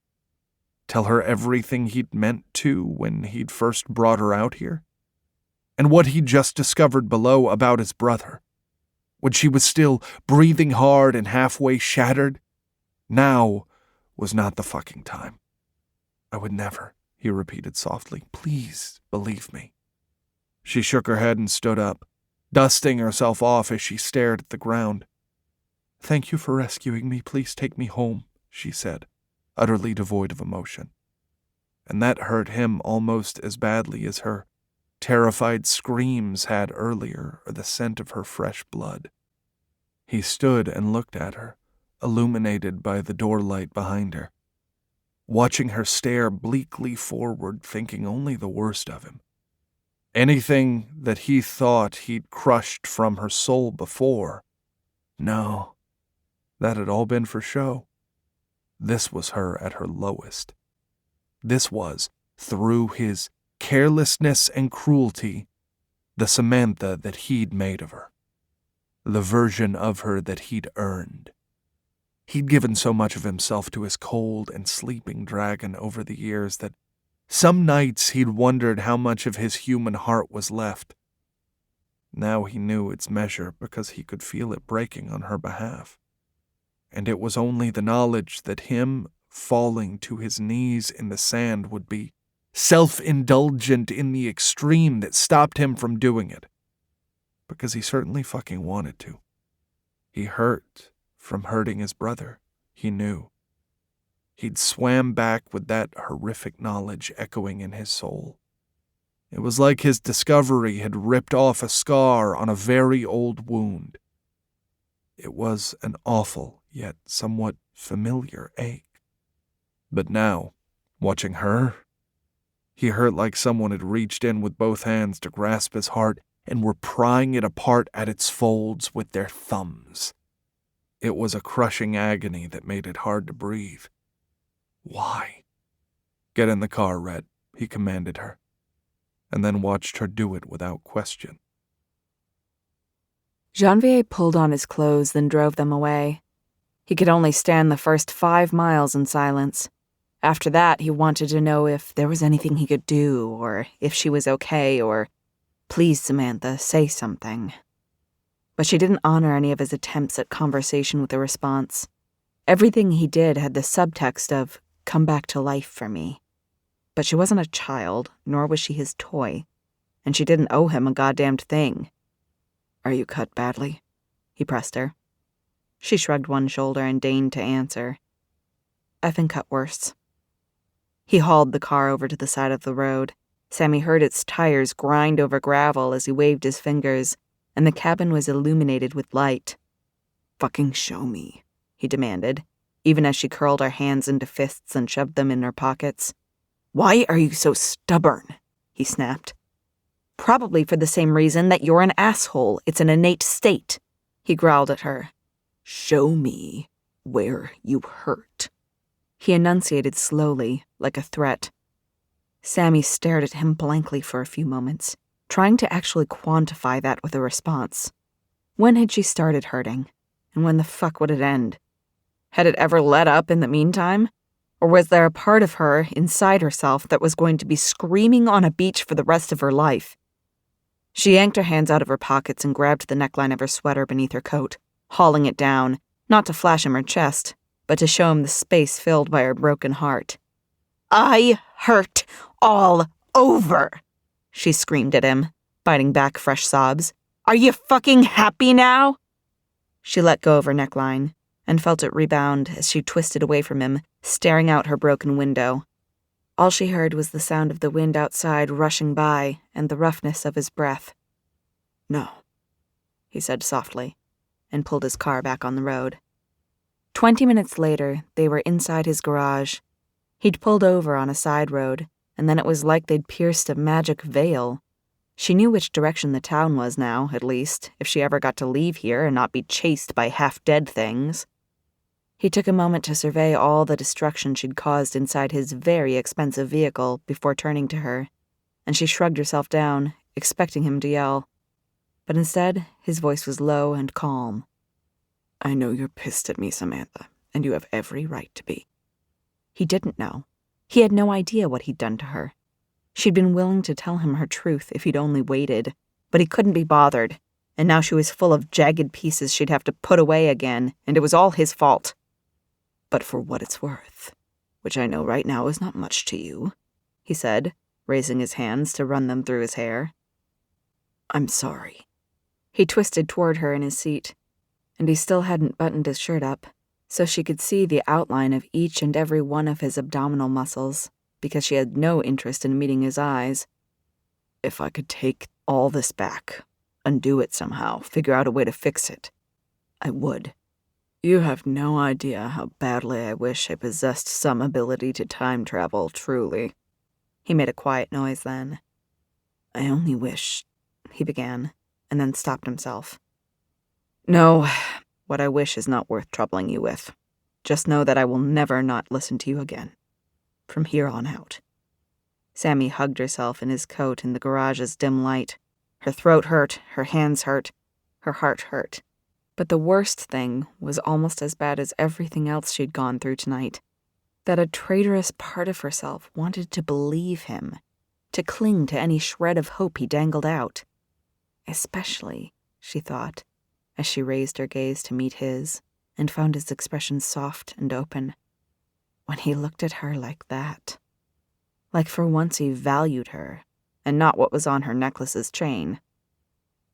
Tell her everything he'd meant to when he'd first brought her out here? And what he'd just discovered below about his brother? When she was still breathing hard and halfway shattered? Now was not the fucking time. "I would never," he repeated softly. "Please believe me." She shook her head and stood up, dusting herself off as she stared at the ground. "Thank you for rescuing me. Please take me home," she said, utterly devoid of emotion. And that hurt him almost as badly as her terrified screams had earlier, or the scent of her fresh blood. He stood and looked at her, illuminated by the door light behind her, watching her stare bleakly forward, thinking only the worst of him. Anything that he thought he'd crushed from her soul before. No. That had all been for show. This was her at her lowest. This was, through his carelessness and cruelty, the Samantha that he'd made of her. The version of her that he'd earned. He'd given so much of himself to his cold and sleeping dragon over the years that some nights he'd wondered how much of his human heart was left. Now he knew its measure because he could feel it breaking on her behalf. And it was only the knowledge that him falling to his knees in the sand would be self-indulgent in the extreme that stopped him from doing it. Because he certainly fucking wanted to. He hurt from hurting his brother, he knew. He'd swam back with that horrific knowledge echoing in his soul. It was like his discovery had ripped off a scar on a very old wound. It was an awful, yet somewhat familiar ache. But now, watching her, he hurt like someone had reached in with both hands to grasp his heart and were prying it apart at its folds with their thumbs. It was a crushing agony that made it hard to breathe. Why? Get in the car, Red, he commanded her, and then watched her do it without question. Janvier pulled on his clothes, then drove them away. He could only stand the first 5 miles in silence. After that, he wanted to know if there was anything he could do, or if she was okay, or, "Please, Samantha, say something." But she didn't honor any of his attempts at conversation with a response. Everything he did had the subtext of, "Come back to life for me." But she wasn't a child, nor was she his toy, and she didn't owe him a goddamned thing. "Are you cut badly?" he pressed her. She shrugged one shoulder and deigned to answer. "I've been cut worse." He hauled the car over to the side of the road. Sammy heard its tires grind over gravel as he waved his fingers, and the cabin was illuminated with light. "Fucking show me," he demanded, even as she curled her hands into fists and shoved them in her pockets. "Why are you so stubborn?" he snapped. "Probably for the same reason that you're an asshole. It's an innate state," he growled at her. "Show me where you hurt." He enunciated slowly, like a threat. Sammy stared at him blankly for a few moments, trying to actually quantify that with a response. When had she started hurting? And when the fuck would it end? Had it ever let up in the meantime? Or was there a part of her, inside herself, that was going to be screaming on a beach for the rest of her life? She yanked her hands out of her pockets and grabbed the neckline of her sweater beneath her coat, hauling it down, not to flash him her chest, but to show him the space filled by her broken heart. "I hurt all over," she screamed at him, biting back fresh sobs. "Are you fucking happy now?" She let go of her neckline and felt it rebound as she twisted away from him, staring out her broken window. All she heard was the sound of the wind outside rushing by and the roughness of his breath. "No," he said softly, and pulled his car back on the road. 20 minutes later, they were inside his garage. He'd pulled over on a side road, and then it was like they'd pierced a magic veil. She knew which direction the town was now, at least, if she ever got to leave here and not be chased by half-dead things. He took a moment to survey all the destruction she'd caused inside his very expensive vehicle before turning to her, and she shrugged herself down, expecting him to yell. But instead, his voice was low and calm. "I know you're pissed at me, Samantha, and you have every right to be." He didn't know. He had no idea what he'd done to her. She'd been willing to tell him her truth if he'd only waited, but he couldn't be bothered, and now she was full of jagged pieces she'd have to put away again, and it was all his fault. "But for what it's worth, which I know right now is not much to you," he said, raising his hands to run them through his hair. "I'm sorry." He twisted toward her in his seat, and he still hadn't buttoned his shirt up, so she could see the outline of each and every one of his abdominal muscles, because she had no interest in meeting his eyes. "If I could take all this back, undo it somehow, figure out a way to fix it, I would. You have no idea how badly I wish I possessed some ability to time travel, truly." He made a quiet noise then. "I only wish," he began, and then stopped himself. "No, what I wish is not worth troubling you with. Just know that I will never not listen to you again. From here on out." Sammy hugged herself in his coat in the garage's dim light. Her throat hurt, her hands hurt, her heart hurt. But the worst thing was almost as bad as everything else she'd gone through tonight. That a traitorous part of herself wanted to believe him, to cling to any shred of hope he dangled out. Especially, she thought, as she raised her gaze to meet his and found his expression soft and open, when he looked at her like that. Like for once he valued her, and not what was on her necklace's chain.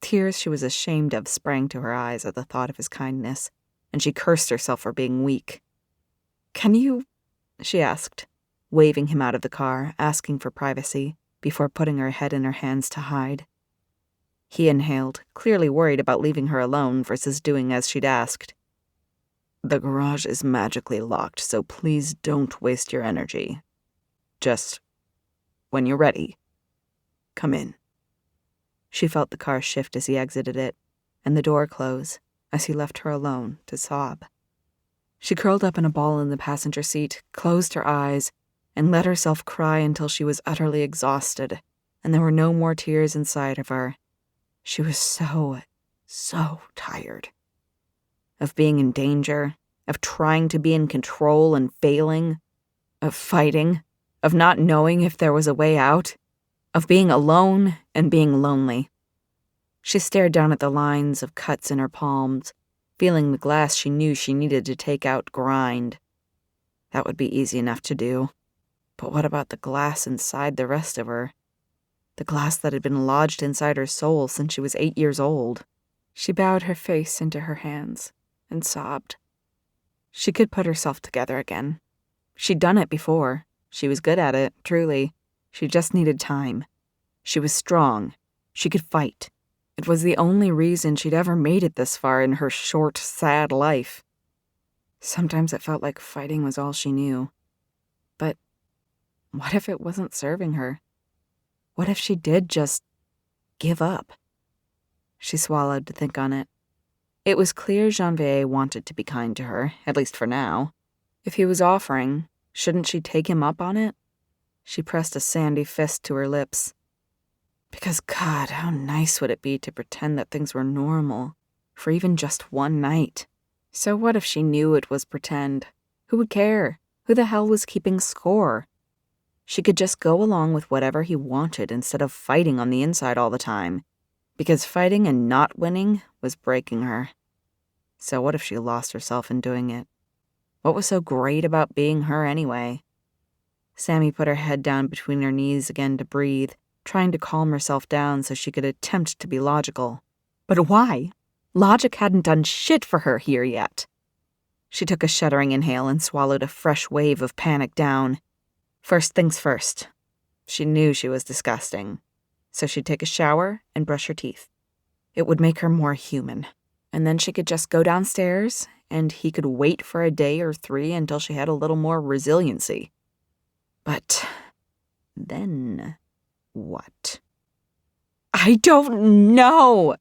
Tears she was ashamed of sprang to her eyes at the thought of his kindness, and she cursed herself for being weak. "Can you?" she asked, waving him out of the car, asking for privacy, before putting her head in her hands to hide. He inhaled, clearly worried about leaving her alone versus doing as she'd asked. "The garage is magically locked, so please don't waste your energy. Just, when you're ready, come in." She felt the car shift as he exited it, and the door close as he left her alone to sob. She curled up in a ball in the passenger seat, closed her eyes, and let herself cry until she was utterly exhausted, and there were no more tears inside of her. She was so tired. Of being in danger, of trying to be in control and failing, of fighting, of not knowing if there was a way out, of being alone and being lonely. She stared down at the lines of cuts in her palms, feeling the glass she knew she needed to take out grind. That would be easy enough to do. But what about the glass inside the rest of her? The glass that had been lodged inside her soul since she was 8 years old. She bowed her face into her hands and sobbed. She could put herself together again. She'd done it before. She was good at it, truly. She just needed time. She was strong. She could fight. It was the only reason she'd ever made it this far in her short, sad life. Sometimes it felt like fighting was all she knew. But what if it wasn't serving her? What if she did just give up? She swallowed to think on it. It was clear Janvier wanted to be kind to her, at least for now. If he was offering, shouldn't she take him up on it? She pressed a sandy fist to her lips. Because, God, how nice would it be to pretend that things were normal, for even just one night? So what if she knew it was pretend? Who would care? Who the hell was keeping score? She could just go along with whatever he wanted instead of fighting on the inside all the time, because fighting and not winning was breaking her. So what if she lost herself in doing it? What was so great about being her anyway? Sammy put her head down between her knees again to breathe, trying to calm herself down so she could attempt to be logical. But why? Logic hadn't done shit for her here yet. She took a shuddering inhale and swallowed a fresh wave of panic down. First things first. She knew she was disgusting, so she'd take a shower and brush her teeth. It would make her more human, and then she could just go downstairs, and he could wait for a day or 3 until she had a little more resiliency. But then what? "I don't know,"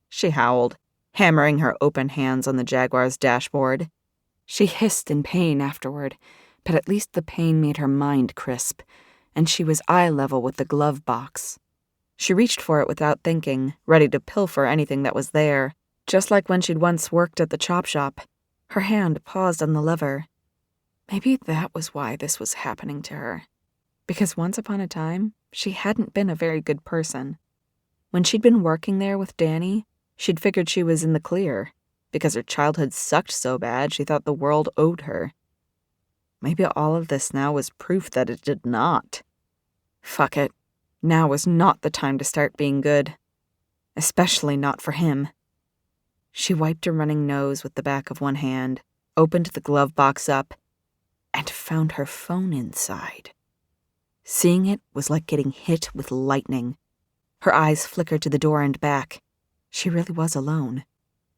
she howled, hammering her open hands on the Jaguar's dashboard. She hissed in pain afterward, but at least the pain made her mind crisp, and she was eye level with the glove box. She reached for it without thinking, ready to pilfer anything that was there, just like when she'd once worked at the chop shop. Her hand paused on the lever. Maybe that was why this was happening to her. Because once upon a time, she hadn't been a very good person. When she'd been working there with Danny, she'd figured she was in the clear, because her childhood sucked so bad she thought the world owed her. Maybe all of this now was proof that it did not. Fuck it. Now was not the time to start being good. Especially not for him. She wiped her running nose with the back of one hand, opened the glove box up, and found her phone inside. Seeing it was like getting hit with lightning. Her eyes flickered to the door and back. She really was alone.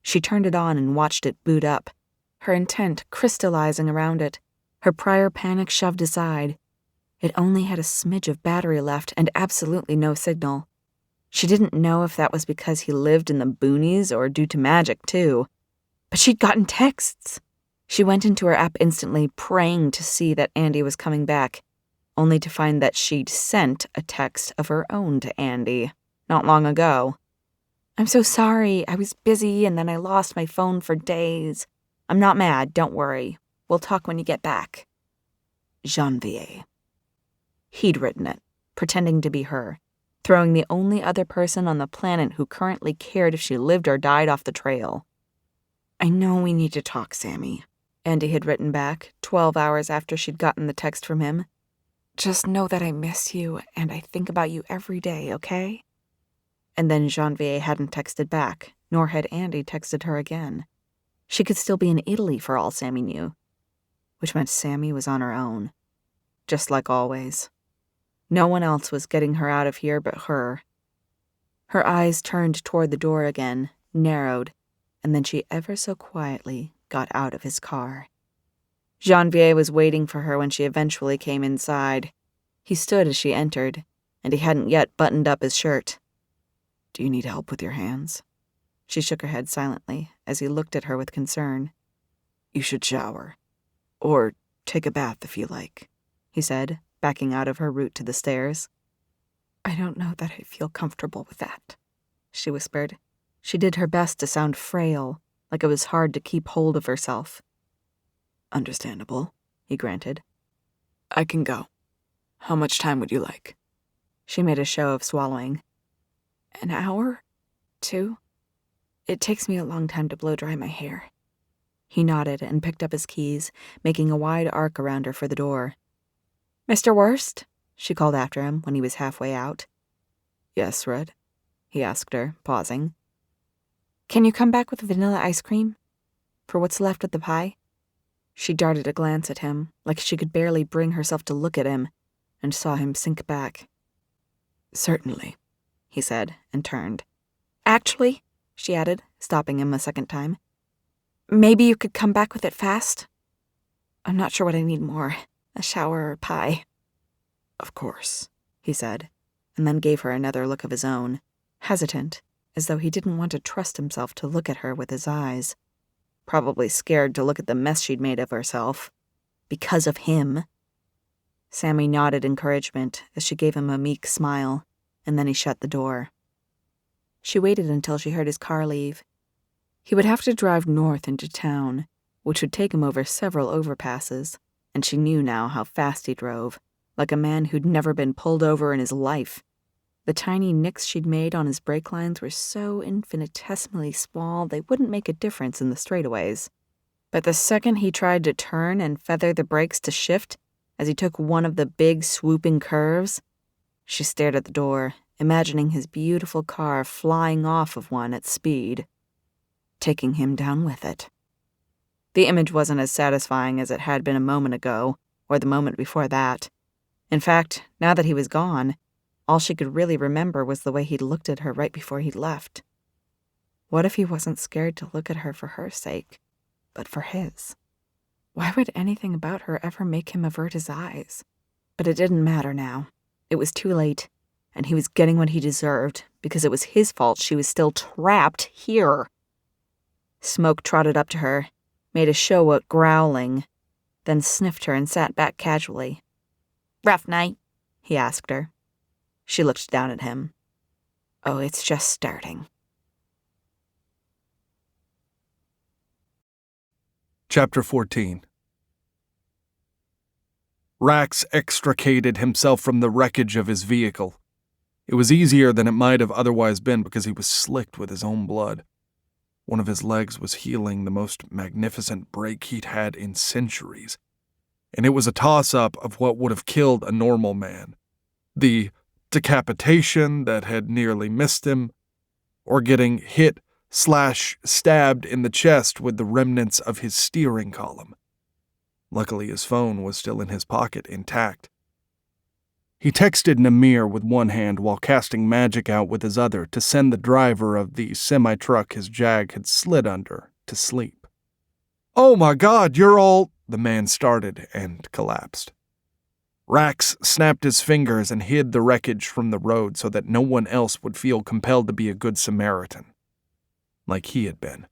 She turned it on and watched it boot up, her intent crystallizing around it, her prior panic shoved aside. It only had a smidge of battery left and absolutely no signal. She didn't know if that was because he lived in the boonies or due to magic, too. But she'd gotten texts. She went into her app instantly, praying to see that Andy was coming back, only to find that she'd sent a text of her own to Andy not long ago. "I'm so sorry. I was busy and then I lost my phone for days. I'm not mad, don't worry. We'll talk when you get back. Janvier." He'd written it, pretending to be her, throwing the only other person on the planet who currently cared if she lived or died off the trail. "I know we need to talk, Sammy," Andy had written back, 12 hours after she'd gotten the text from him. "Just know that I miss you and I think about you every day, okay?" And then Janvier hadn't texted back, nor had Andy texted her again. She could still be in Italy for all Sammy knew, which meant Sammy was on her own. Just like always. No one else was getting her out of here but her. Her eyes turned toward the door again, narrowed, and then she ever so quietly got out of his car. Janvier was waiting for her when she eventually came inside. He stood as she entered, and he hadn't yet buttoned up his shirt. "Do you need help with your hands?" She shook her head silently as he looked at her with concern. "You should shower. Or take a bath if you like," he said, backing out of her route to the stairs. "I don't know that I feel comfortable with that," she whispered. She did her best to sound frail, like it was hard to keep hold of herself. "Understandable," he granted. "I can go. How much time would you like?" She made a show of swallowing. "An hour? 2? It takes me a long time to blow dry my hair." He nodded and picked up his keys, making a wide arc around her for the door. "Mr. Worst?" she called after him when he was halfway out. "Yes, Red?" he asked her, pausing. "Can you come back with vanilla ice cream? For what's left of the pie?" She darted a glance at him, like she could barely bring herself to look at him, and saw him sink back. "Certainly," he said, and turned. "Actually," she added, stopping him a second time, "maybe you could come back with it fast? I'm not sure what I need more, a shower or pie." "Of course," he said, and then gave her another look of his own, hesitant, as though he didn't want to trust himself to look at her with his eyes. Probably scared to look at the mess she'd made of herself. Because of him. Sammy nodded encouragement as she gave him a meek smile, and then he shut the door. She waited until she heard his car leave. He would have to drive north into town, which would take him over several overpasses, and she knew now how fast he drove, like a man who'd never been pulled over in his life. The tiny nicks she'd made on his brake lines were so infinitesimally small they wouldn't make a difference in the straightaways. But the second he tried to turn and feather the brakes to shift, as he took one of the big swooping curves, she stared at the door, imagining his beautiful car flying off of one at speed, taking him down with it. The image wasn't as satisfying as it had been a moment ago, or the moment before that. In fact, now that he was gone, all she could really remember was the way he'd looked at her right before he'd left. What if he wasn't scared to look at her for her sake, but for his? Why would anything about her ever make him avert his eyes? But it didn't matter now. It was too late, and he was getting what he deserved because it was his fault she was still trapped here. Smoke trotted up to her, made a show at growling, then sniffed her and sat back casually. "Rough night?" he asked her. She looked down at him. "Oh, it's just starting." Chapter 14. Rax extricated himself from the wreckage of his vehicle. It was easier than it might have otherwise been because he was slicked with his own blood. One of his legs was healing the most magnificent break he'd had in centuries, and it was a toss-up of what would have killed a normal man. The decapitation that had nearly missed him, or getting hit/stabbed in the chest with the remnants of his steering column. Luckily, his phone was still in his pocket, intact. He texted Namir with one hand while casting magic out with his other to send the driver of the semi-truck his Jag had slid under to sleep. "Oh my God, you're all—" the man started and collapsed. Rax snapped his fingers and hid the wreckage from the road so that no one else would feel compelled to be a good Samaritan, like he had been.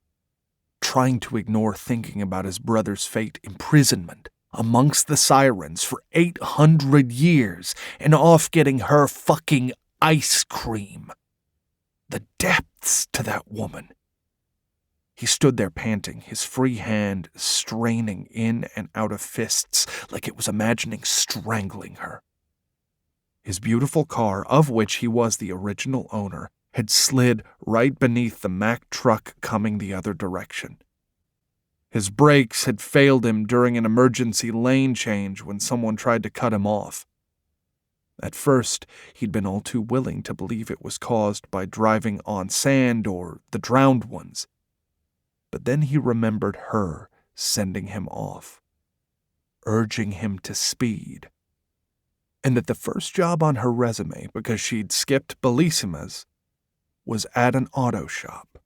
trying to ignore thinking about his brother's fate, imprisonment amongst the sirens for 800 years and off getting her fucking ice cream. The depths to that woman. He stood there panting, his free hand straining in and out of fists like it was imagining strangling her. His beautiful car, of which he was the original owner, had slid right beneath the Mack truck coming the other direction. His brakes had failed him during an emergency lane change when someone tried to cut him off. At first, he'd been all too willing to believe it was caused by driving on sand or the drowned ones. But then he remembered her sending him off, urging him to speed, and that the first job on her resume, because she'd skipped Bellissimas, was at an auto shop.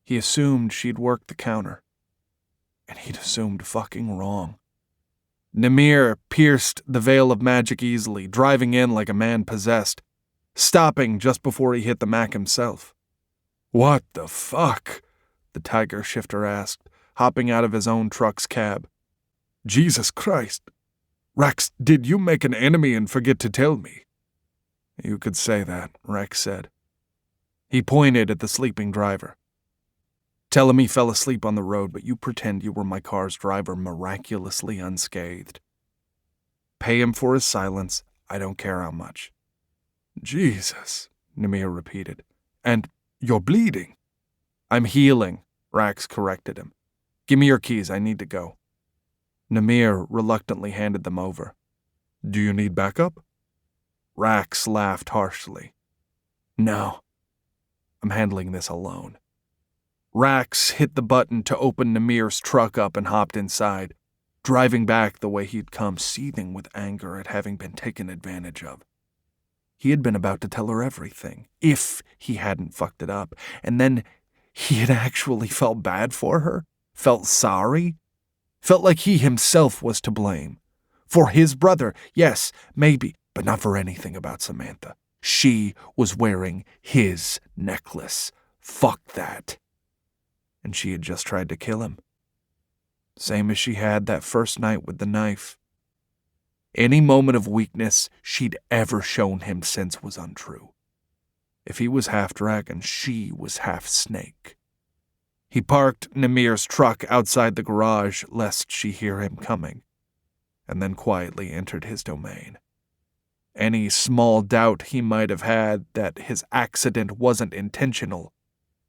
He assumed she'd worked the counter, and he'd assumed fucking wrong. Namir pierced the veil of magic easily, driving in like a man possessed, stopping just before he hit the Mac himself. "What the fuck?" the tiger shifter asked, hopping out of his own truck's cab. "Jesus Christ. Rax, did you make an enemy and forget to tell me?" "You could say that," Rex said. He pointed at the sleeping driver. "Tell him he fell asleep on the road, but you pretend you were my car's driver miraculously unscathed. Pay him for his silence, I don't care how much." "Jesus," Namir repeated. "And you're bleeding." "I'm healing," Rax corrected him. "Give me your keys, I need to go." Namir reluctantly handed them over. "Do you need backup?" Rax laughed harshly. "No. I'm handling this alone." Rax hit the button to open Namir's truck up and hopped inside, driving back the way he'd come, seething with anger at having been taken advantage of. He had been about to tell her everything, if he hadn't fucked it up, and then he had actually felt bad for her, felt sorry, felt like he himself was to blame. For his brother, yes, maybe, but not for anything about Samantha. She was wearing his necklace. Fuck that. And she had just tried to kill him. Same as she had that first night with the knife. Any moment of weakness she'd ever shown him since was untrue. If he was half dragon, she was half snake. He parked Namir's truck outside the garage lest she hear him coming, and then quietly entered his domain. Any small doubt he might have had that his accident wasn't intentional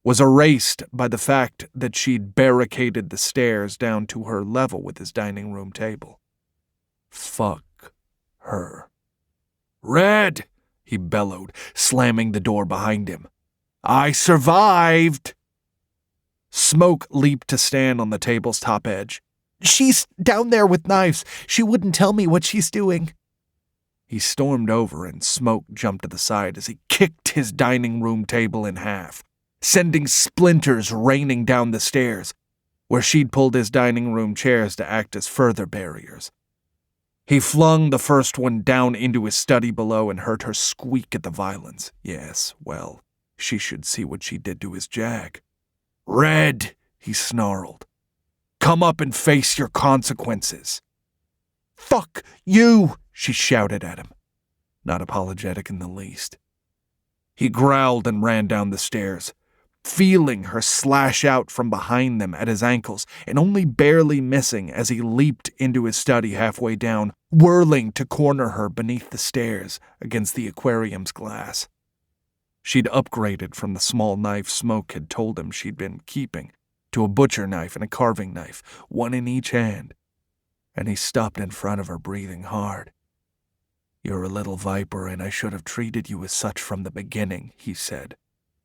was erased by the fact that she'd barricaded the stairs down to her level with his dining room table. Fuck her. "Red!" he bellowed, slamming the door behind him. "I survived!" Smoke leaped to stand on the table's top edge. "She's down there with knives. She wouldn't tell me what she's doing." He stormed over and Smoke jumped to the side as he kicked his dining room table in half, sending splinters raining down the stairs, where she'd pulled his dining room chairs to act as further barriers. He flung the first one down into his study below and heard her squeak at the violence. Yes, well, she should see what she did to his jag. "Red," he snarled. "Come up and face your consequences." "Fuck you," she shouted at him, not apologetic in the least. He growled and ran down the stairs, feeling her slash out from behind them at his ankles and only barely missing as he leaped into his study halfway down, whirling to corner her beneath the stairs against the aquarium's glass. She'd upgraded from the small knife Smoke had told him she'd been keeping to a butcher knife and a carving knife, one in each hand, and he stopped in front of her, breathing hard. "You're a little viper, and I should have treated you as such from the beginning," he said,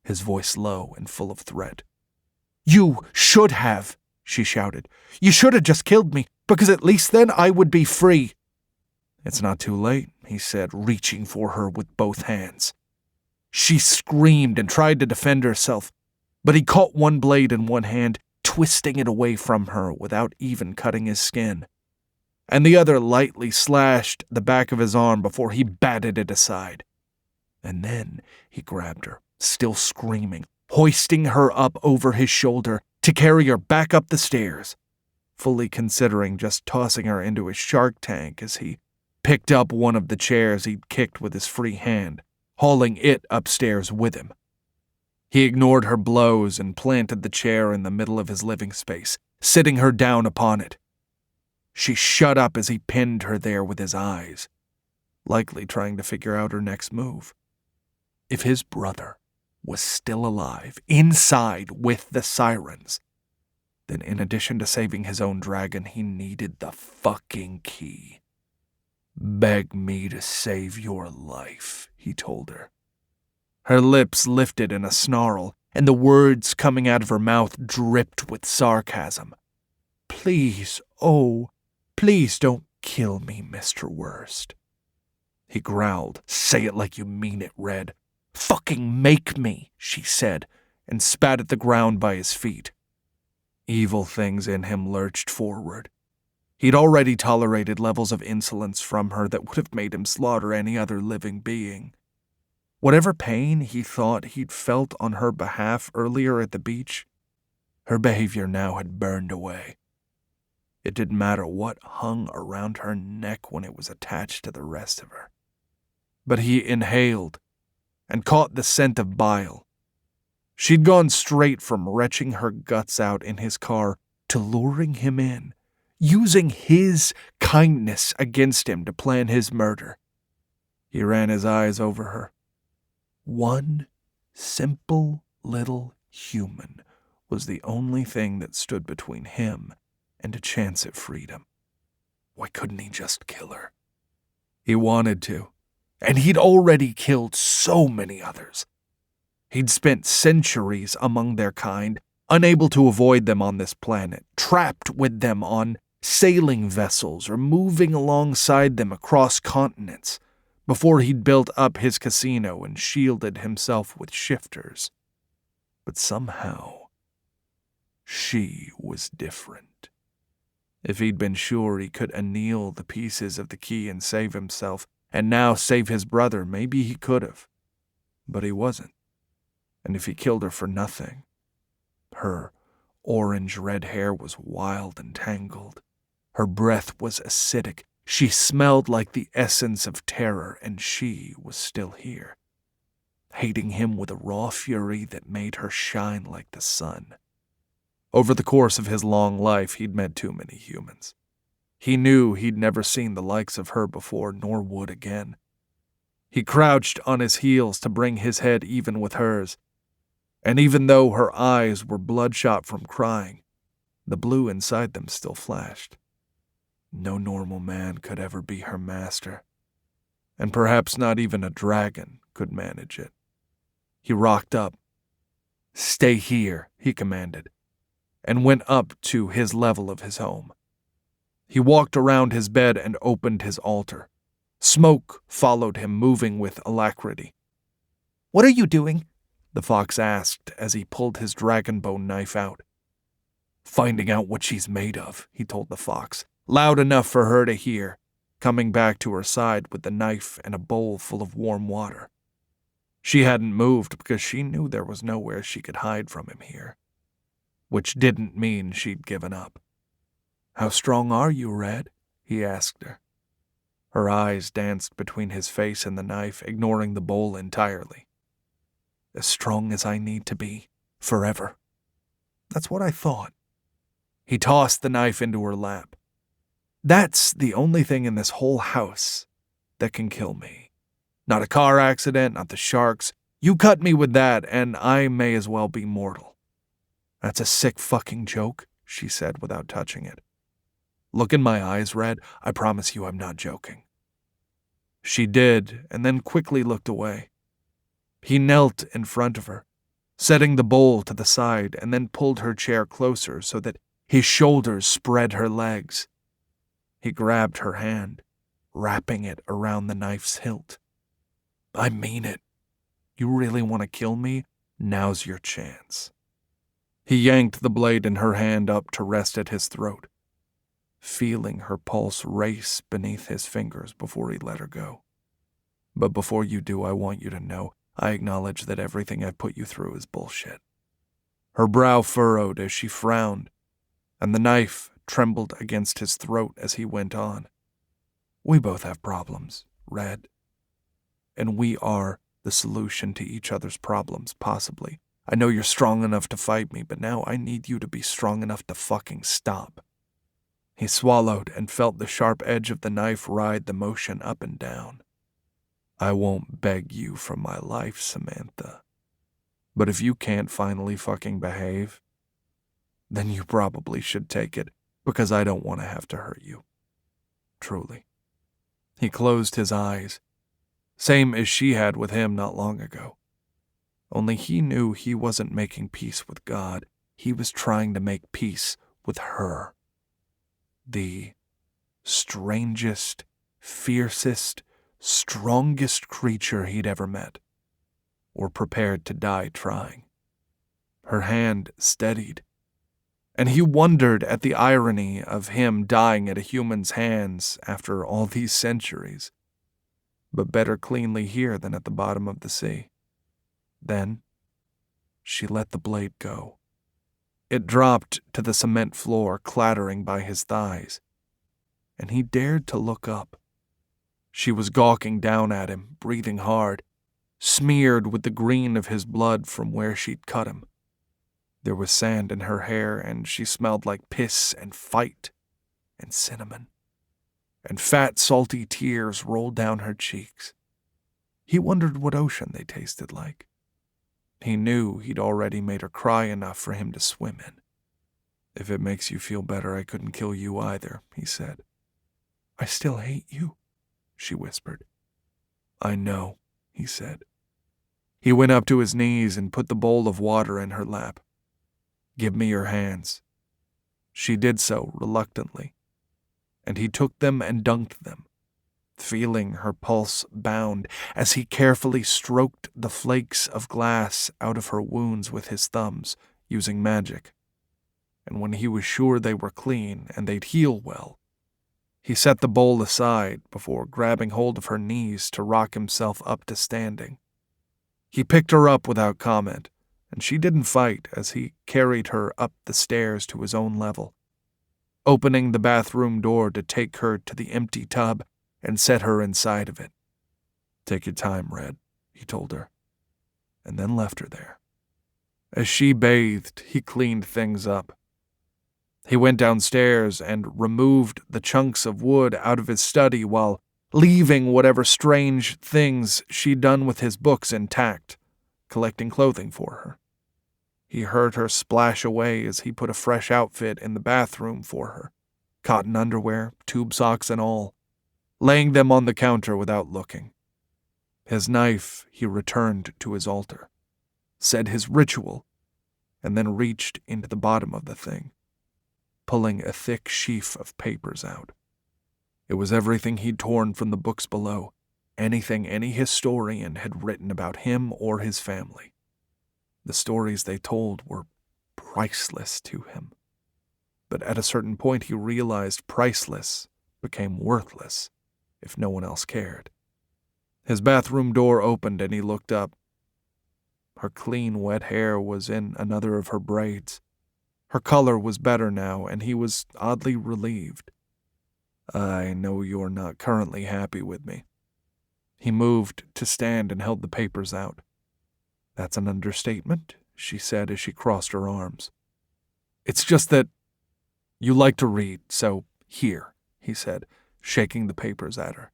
his voice low and full of threat. "You should have," she shouted. "You should have just killed me, because at least then I would be free." "It's not too late," he said, reaching for her with both hands. She screamed and tried to defend herself, but he caught one blade in one hand, twisting it away from her without even cutting his skin, and the other lightly slashed the back of his arm before he batted it aside. And then he grabbed her, still screaming, hoisting her up over his shoulder, to carry her back up the stairs, fully considering just tossing her into his shark tank as he picked up one of the chairs he'd kicked with his free hand, hauling it upstairs with him. He ignored her blows and planted the chair in the middle of his living space, sitting her down upon it. She shut up as he pinned her there with his eyes, likely trying to figure out her next move. If his brother was still alive, inside with the sirens, then in addition to saving his own dragon, he needed the fucking key. "Beg me to save your life," he told her. Her lips lifted in a snarl, and the words coming out of her mouth dripped with sarcasm. "Please, oh, please don't kill me, Mr. Worst." He growled, "Say it like you mean it, Red." "Fucking make me," she said, and spat at the ground by his feet. Evil things in him lurched forward. He'd already tolerated levels of insolence from her that would have made him slaughter any other living being. Whatever pain he thought he'd felt on her behalf earlier at the beach, her behavior now had burned away. It didn't matter what hung around her neck when it was attached to the rest of her. But he inhaled and caught the scent of bile. She'd gone straight from retching her guts out in his car to luring him in, using his kindness against him to plan his murder. He ran his eyes over her. One simple little human was the only thing that stood between him and a chance at freedom. Why couldn't he just kill her? He wanted to, and he'd already killed so many others. He'd spent centuries among their kind, unable to avoid them on this planet, trapped with them on sailing vessels or moving alongside them across continents, before he'd built up his casino and shielded himself with shifters. But somehow, she was different. If he'd been sure he could anneal the pieces of the key and save himself, and now save his brother, maybe he could have. But he wasn't. And if he killed her for nothing, her orange-red hair was wild and tangled. Her breath was acidic. She smelled like the essence of terror, and she was still here, hating him with a raw fury that made her shine like the sun. Over the course of his long life, he'd met too many humans. He knew he'd never seen the likes of her before, nor would again. He crouched on his heels to bring his head even with hers, and even though her eyes were bloodshot from crying, the blue inside them still flashed. No normal man could ever be her master, and perhaps not even a dragon could manage it. He rocked up. "Stay here," he commanded, and went up to his level of his home. He walked around his bed and opened his altar. Smoke followed him, moving with alacrity. "What are you doing?" the fox asked as he pulled his dragonbone knife out. "Finding out what she's made of," he told the fox, loud enough for her to hear, coming back to her side with the knife and a bowl full of warm water. She hadn't moved because she knew there was nowhere she could hide from him here, which didn't mean she'd given up. "How strong are you, Red?" he asked her. Her eyes danced between his face and the knife, ignoring the bowl entirely. "As strong as I need to be, forever." "That's what I thought." He tossed the knife into her lap. "That's the only thing in this whole house that can kill me. Not a car accident, not the sharks. You cut me with that, and I may as well be mortal." "That's a sick fucking joke," she said without touching it. "Look in my eyes, Red. I promise you I'm not joking." She did, and then quickly looked away. He knelt in front of her, setting the bowl to the side, and then pulled her chair closer so that his shoulders spread her legs. He grabbed her hand, wrapping it around the knife's hilt. "I mean it. You really want to kill me? Now's your chance." He yanked the blade in her hand up to rest at his throat, feeling her pulse race beneath his fingers before he let her go. "But before you do, I want you to know I acknowledge that everything I've put you through is bullshit. Her brow furrowed as she frowned, and the knife trembled against his throat as he went on. We both have problems, Red. And we are the solution to each other's problems, possibly. I know you're strong enough to fight me, but now I need you to be strong enough to fucking stop. He swallowed and felt the sharp edge of the knife ride the motion up and down. I won't beg you for my life, Samantha. But if you can't finally fucking behave, then you probably should take it, because I don't want to have to hurt you. Truly. He closed his eyes, same as she had with him not long ago. Only he knew he wasn't making peace with God. He was trying to make peace with her. The strangest, fiercest, strongest creature he'd ever met, or prepared to die trying. Her hand steadied, and he wondered at the irony of him dying at a human's hands after all these centuries. But better cleanly here than at the bottom of the sea. Then, she let the blade go. It dropped to the cement floor, clattering by his thighs, and he dared to look up. She was gawking down at him, breathing hard, smeared with the green of his blood from where she'd cut him. There was sand in her hair, and she smelled like piss and fight and cinnamon. And fat, salty tears rolled down her cheeks. He wondered what ocean they tasted like. He knew he'd already made her cry enough for him to swim in. If it makes you feel better, I couldn't kill you either, he said. I still hate you, she whispered. I know, he said. He went up to his knees and put the bowl of water in her lap. Give me your hands. She did so reluctantly, and he took them and dunked them, feeling her pulse bound as he carefully stroked the flakes of glass out of her wounds with his thumbs, using magic. And when he was sure they were clean and they'd heal well, he set the bowl aside before grabbing hold of her knees to rock himself up to standing. He picked her up without comment, and she didn't fight as he carried her up the stairs to his own level, opening the bathroom door to take her to the empty tub and set her inside of it. Take your time, Red, he told her, and then left her there. As she bathed, he cleaned things up. He went downstairs and removed the chunks of wood out of his study while leaving whatever strange things she'd done with his books intact, collecting clothing for her. He heard her splash away as he put a fresh outfit in the bathroom for her, cotton underwear, tube socks and all, laying them on the counter without looking. His knife he returned to his altar, said his ritual, and then reached into the bottom of the thing, pulling a thick sheaf of papers out. It was everything he'd torn from the books below, anything any historian had written about him or his family. The stories they told were priceless to him. But at a certain point he realized priceless became worthless if no one else cared. His bathroom door opened and he looked up. Her clean, wet hair was in another of her braids. Her color was better now, and he was oddly relieved. I know you're not currently happy with me. He moved to stand and held the papers out. That's an understatement, she said as she crossed her arms. It's just that you like to read, so here, he said, shaking the papers at her.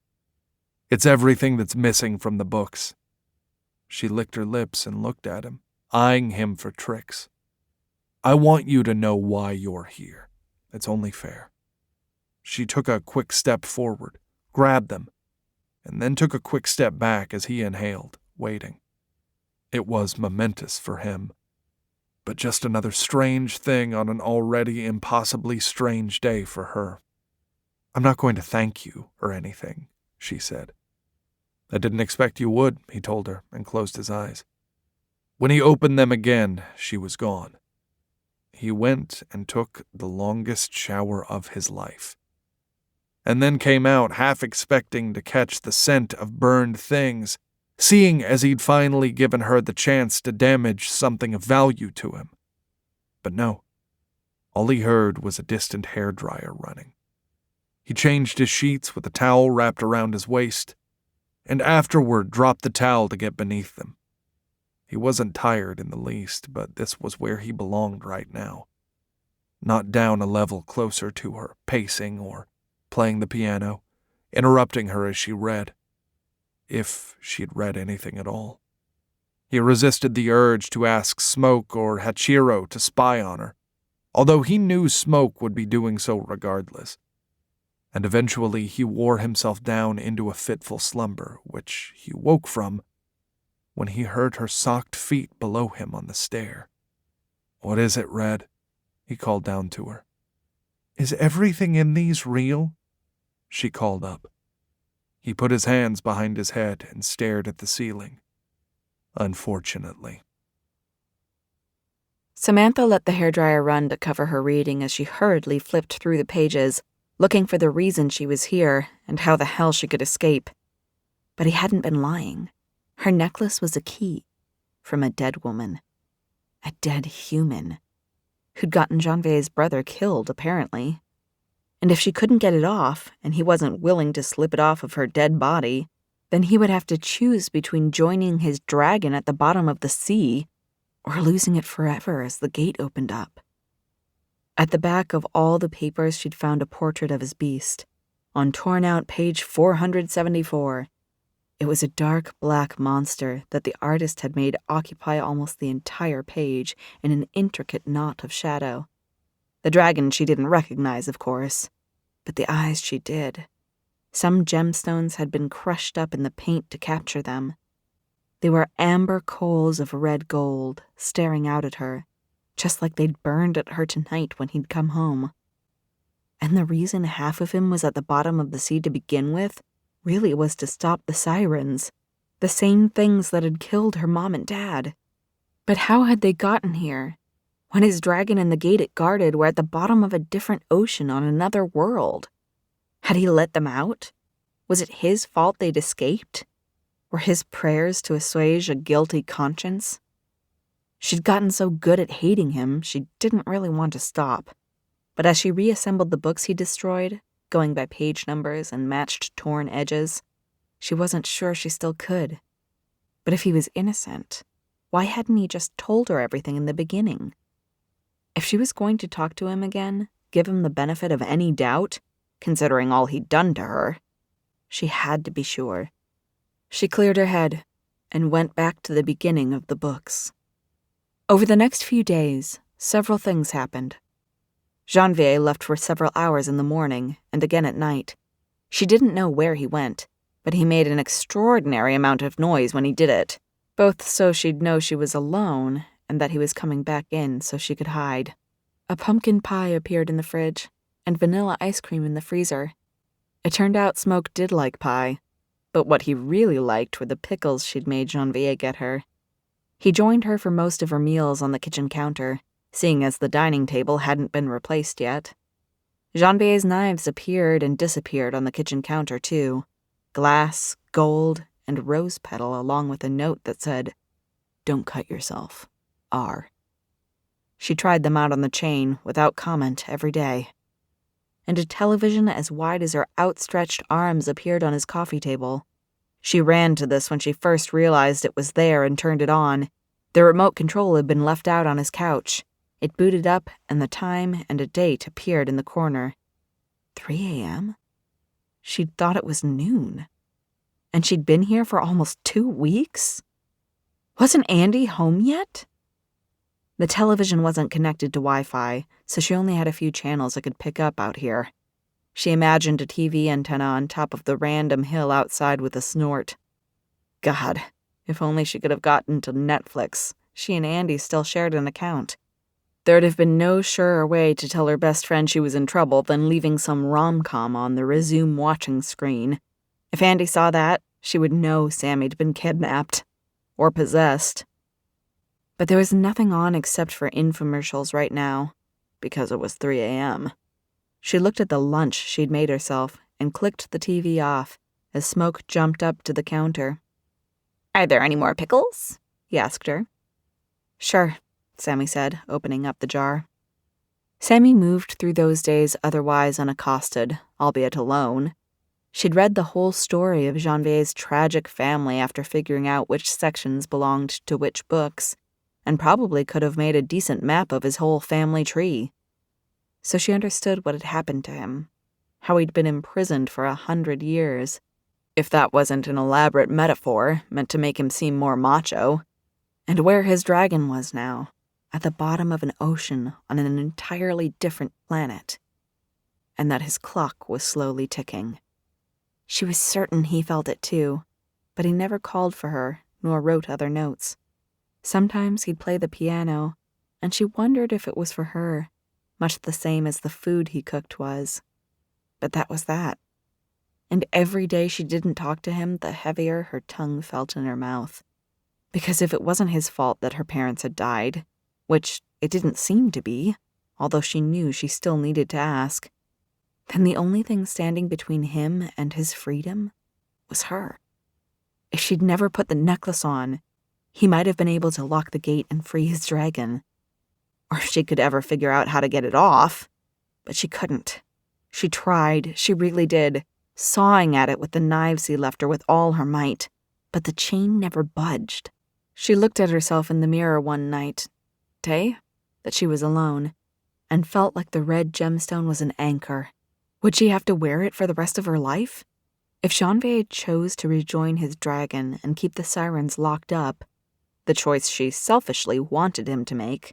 It's everything that's missing from the books. She licked her lips and looked at him, eyeing him for tricks. I want you to know why you're here. It's only fair. She took a quick step forward, grabbed them, and then took a quick step back as he inhaled, waiting. It was momentous for him, but just another strange thing on an already impossibly strange day for her. I'm not going to thank you or anything, she said. I didn't expect you would, he told her, and closed his eyes. When he opened them again, she was gone. He went and took the longest shower of his life, and then came out half expecting to catch the scent of burned things, seeing as he'd finally given her the chance to damage something of value to him. But no, all he heard was a distant hairdryer running. He changed his sheets with a towel wrapped around his waist, and afterward dropped the towel to get beneath them. He wasn't tired in the least, but this was where he belonged right now. Not down a level closer to her, pacing or playing the piano, interrupting her as she read. If she'd read anything at all. He resisted the urge to ask Smoke or Hachiro to spy on her, although he knew Smoke would be doing so regardless. And eventually he wore himself down into a fitful slumber, which he woke from when he heard her socked feet below him on the stair. "What is it, Red?" he called down to her. "Is everything in these real?" she called up. He put his hands behind his head and stared at the ceiling. Unfortunately. Samantha let the hairdryer run to cover her reading as she hurriedly flipped through the pages, looking for the reason she was here and how the hell she could escape. But he hadn't been lying. Her necklace was a key from a dead woman. A dead human who'd gotten Janvier's brother killed, apparently. And if she couldn't get it off, and he wasn't willing to slip it off of her dead body, then he would have to choose between joining his dragon at the bottom of the sea or losing it forever as the gate opened up. At the back of all the papers, she'd found a portrait of his beast. On torn-out page 474, it was a dark black monster that the artist had made occupy almost the entire page in an intricate knot of shadow. The dragon she didn't recognize, of course, but the eyes she did. Some gemstones had been crushed up in the paint to capture them. They were amber coals of red gold, staring out at her, just like they'd burned at her tonight when he'd come home. And the reason half of him was at the bottom of the sea to begin with really was to stop the sirens, the same things that had killed her mom and dad. But how had they gotten here, when his dragon and the gate it guarded were at the bottom of a different ocean on another world? Had he let them out? Was it his fault they'd escaped? Were his prayers to assuage a guilty conscience? She'd gotten so good at hating him, she didn't really want to stop. But as she reassembled the books he destroyed, going by page numbers and matched torn edges, she wasn't sure she still could. But if he was innocent, why hadn't he just told her everything in the beginning? If she was going to talk to him again, give him the benefit of any doubt, considering all he'd done to her, she had to be sure. She cleared her head and went back to the beginning of the books. Over the next few days, several things happened. Janvier left for several hours in the morning and again at night. She didn't know where he went, but he made an extraordinary amount of noise when he did it, both so she'd know she was alone and that he was coming back in so she could hide. A pumpkin pie appeared in the fridge, and vanilla ice cream in the freezer. It turned out Smoke did like pie, but what he really liked were the pickles she'd made Janvier get her. He joined her for most of her meals on the kitchen counter, seeing as the dining table hadn't been replaced yet. Janvier's knives appeared and disappeared on the kitchen counter, too. Glass, gold, and rose petal along with a note that said, "Don't cut yourself. R." She tried them out on the chain without comment every day. And a television as wide as her outstretched arms appeared on his coffee table. She ran to this when she first realized it was there and turned it on. The remote control had been left out on his couch. It booted up and the time and a date appeared in the corner. 3 a.m.? She'd thought it was noon. And she'd been here for almost 2 weeks? Wasn't Andy home yet? The television wasn't connected to Wi-Fi, so she only had a few channels it could pick up out here. She imagined a TV antenna on top of the random hill outside with a snort. God, if only she could have gotten to Netflix. She and Andy still shared an account. There'd have been no surer way to tell her best friend she was in trouble than leaving some rom-com on the resume watching screen. If Andy saw that, she would know Sammy'd been kidnapped. Or possessed. But there was nothing on except for infomercials right now, because it was 3 a.m. She looked at the lunch she'd made herself and clicked the TV off as Smoke jumped up to the counter. "Are there any more pickles?" he asked her. "Sure. Sammy said, opening up the jar. Sammy moved through those days otherwise unaccosted, albeit alone. She'd read the whole story of Janvier's tragic family after figuring out which sections belonged to which books, and probably could have made a decent map of his whole family tree. So she understood what had happened to him, how he'd been imprisoned for 100 years, if that wasn't an elaborate metaphor meant to make him seem more macho, and where his dragon was now, at the bottom of an ocean on an entirely different planet, and that his clock was slowly ticking. She was certain he felt it too, but he never called for her nor wrote other notes. Sometimes he'd play the piano, and she wondered if it was for her, much the same as the food he cooked was. But that was that. And every day she didn't talk to him, the heavier her tongue felt in her mouth. Because if it wasn't his fault that her parents had died, which it didn't seem to be, although she knew she still needed to ask, then the only thing standing between him and his freedom was her. If she'd never put the necklace on, he might have been able to lock the gate and free his dragon. Or if she could ever figure out how to get it off. But she couldn't. She tried, she really did, sawing at it with the knives he left her with all her might. But the chain never budged. She looked at herself in the mirror one night, that she was alone, and felt like the red gemstone was an anchor. Would she have to wear it for the rest of her life? If Janvier chose to rejoin his dragon and keep the sirens locked up, the choice she selfishly wanted him to make,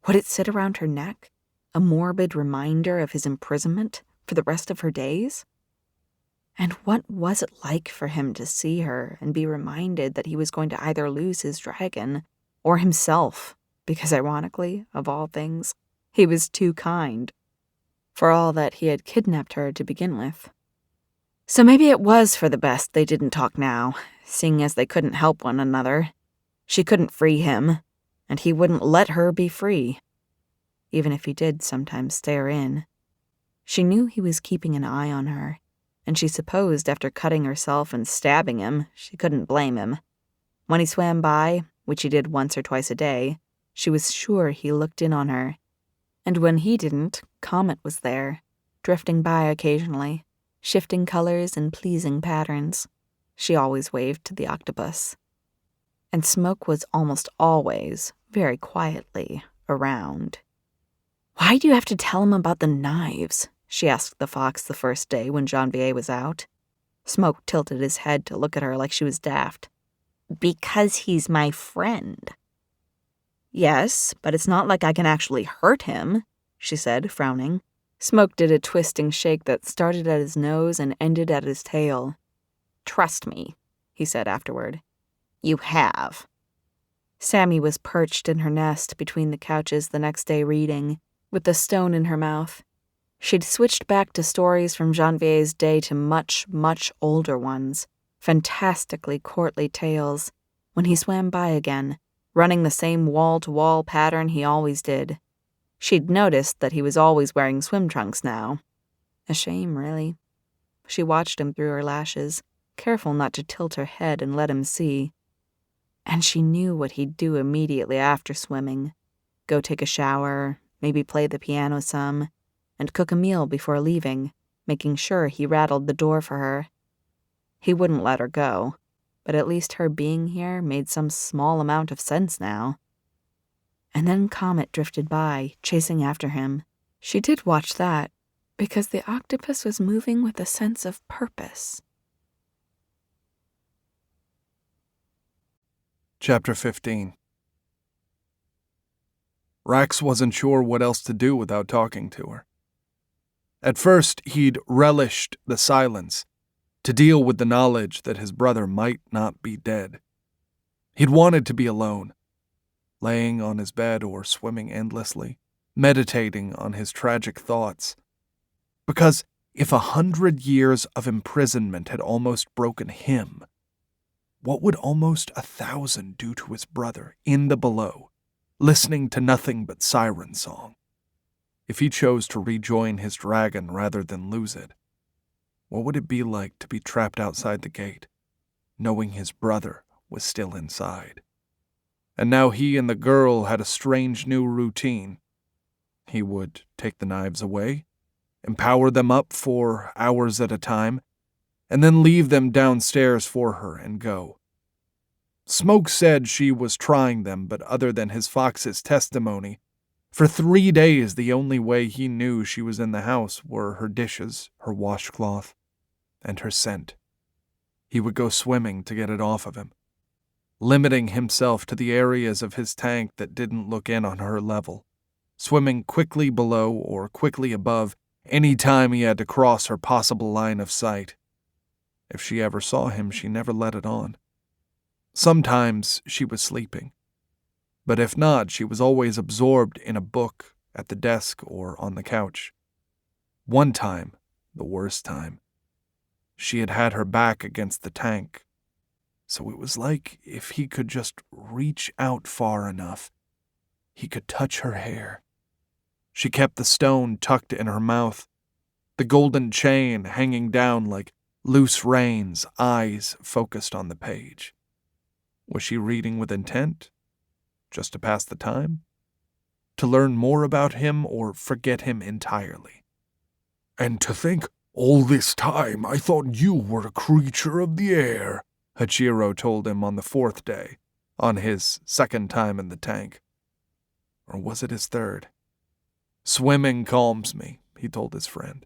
would it sit around her neck, a morbid reminder of his imprisonment for the rest of her days? And what was it like for him to see her and be reminded that he was going to either lose his dragon or himself, because ironically, of all things, he was too kind, for all that he had kidnapped her to begin with. So maybe it was for the best they didn't talk now, seeing as they couldn't help one another. She couldn't free him, and he wouldn't let her be free, even if he did sometimes stare in. She knew he was keeping an eye on her, and she supposed after cutting herself and stabbing him, she couldn't blame him. When he swam by, which he did once or twice a day, she was sure he looked in on her. And when he didn't, Comet was there, drifting by occasionally, shifting colors and pleasing patterns. She always waved to the octopus. And Smoke was almost always, very quietly, around. "Why do you have to tell him about the knives?" she asked the fox the first day when Janvier was out. Smoke tilted his head to look at her like she was daft. "Because he's my friend." "Yes, but it's not like I can actually hurt him," she said, frowning. Smoke did a twisting shake that started at his nose and ended at his tail. "Trust me," he said afterward. "You have." Sammy was perched in her nest between the couches the next day reading, with the stone in her mouth. She'd switched back to stories from Janvier's day to much, much older ones, fantastically courtly tales, when he swam by again, running the same wall-to-wall pattern he always did. She'd noticed that he was always wearing swim trunks now. A shame, really. She watched him through her lashes, careful not to tilt her head and let him see. And she knew what he'd do immediately after swimming. Go take a shower, maybe play the piano some, and cook a meal before leaving, making sure he rattled the door for her. He wouldn't let her go, but at least her being here made some small amount of sense now. And then Comet drifted by, chasing after him. She did watch that, because the octopus was moving with a sense of purpose. Chapter 15. Rax wasn't sure what else to do without talking to her. At first, he'd relished the silence, to deal with the knowledge that his brother might not be dead. He'd wanted to be alone, laying on his bed or swimming endlessly, meditating on his tragic thoughts. Because if 100 years of imprisonment had almost broken him, what would almost 1,000 do to his brother in the below, listening to nothing but siren song? If he chose to rejoin his dragon rather than lose it, what would it be like to be trapped outside the gate, knowing his brother was still inside? And now he and the girl had a strange new routine. He would take the knives away, empower them up for hours at a time, and then leave them downstairs for her and go. Smoke said she was trying them, but other than his fox's testimony, for 3 days the only way he knew she was in the house were her dishes, her washcloth, and her scent. He would go swimming to get it off of him, limiting himself to the areas of his tank that didn't look in on her level, swimming quickly below or quickly above any time he had to cross her possible line of sight. If she ever saw him, she never let it on. Sometimes she was sleeping, but if not, she was always absorbed in a book at the desk or on the couch. One time, the worst time, she had had her back against the tank, so it was like if he could just reach out far enough, he could touch her hair. She kept the stone tucked in her mouth, the golden chain hanging down like loose reins, eyes focused on the page. Was she reading with intent? Just to pass the time? To learn more about him or forget him entirely? And to think, all this time I thought you were a creature of the air, Hachiro told him on the 4th day, on his 2nd time in the tank. Or was it his 3rd? Swimming calms me, he told his friend.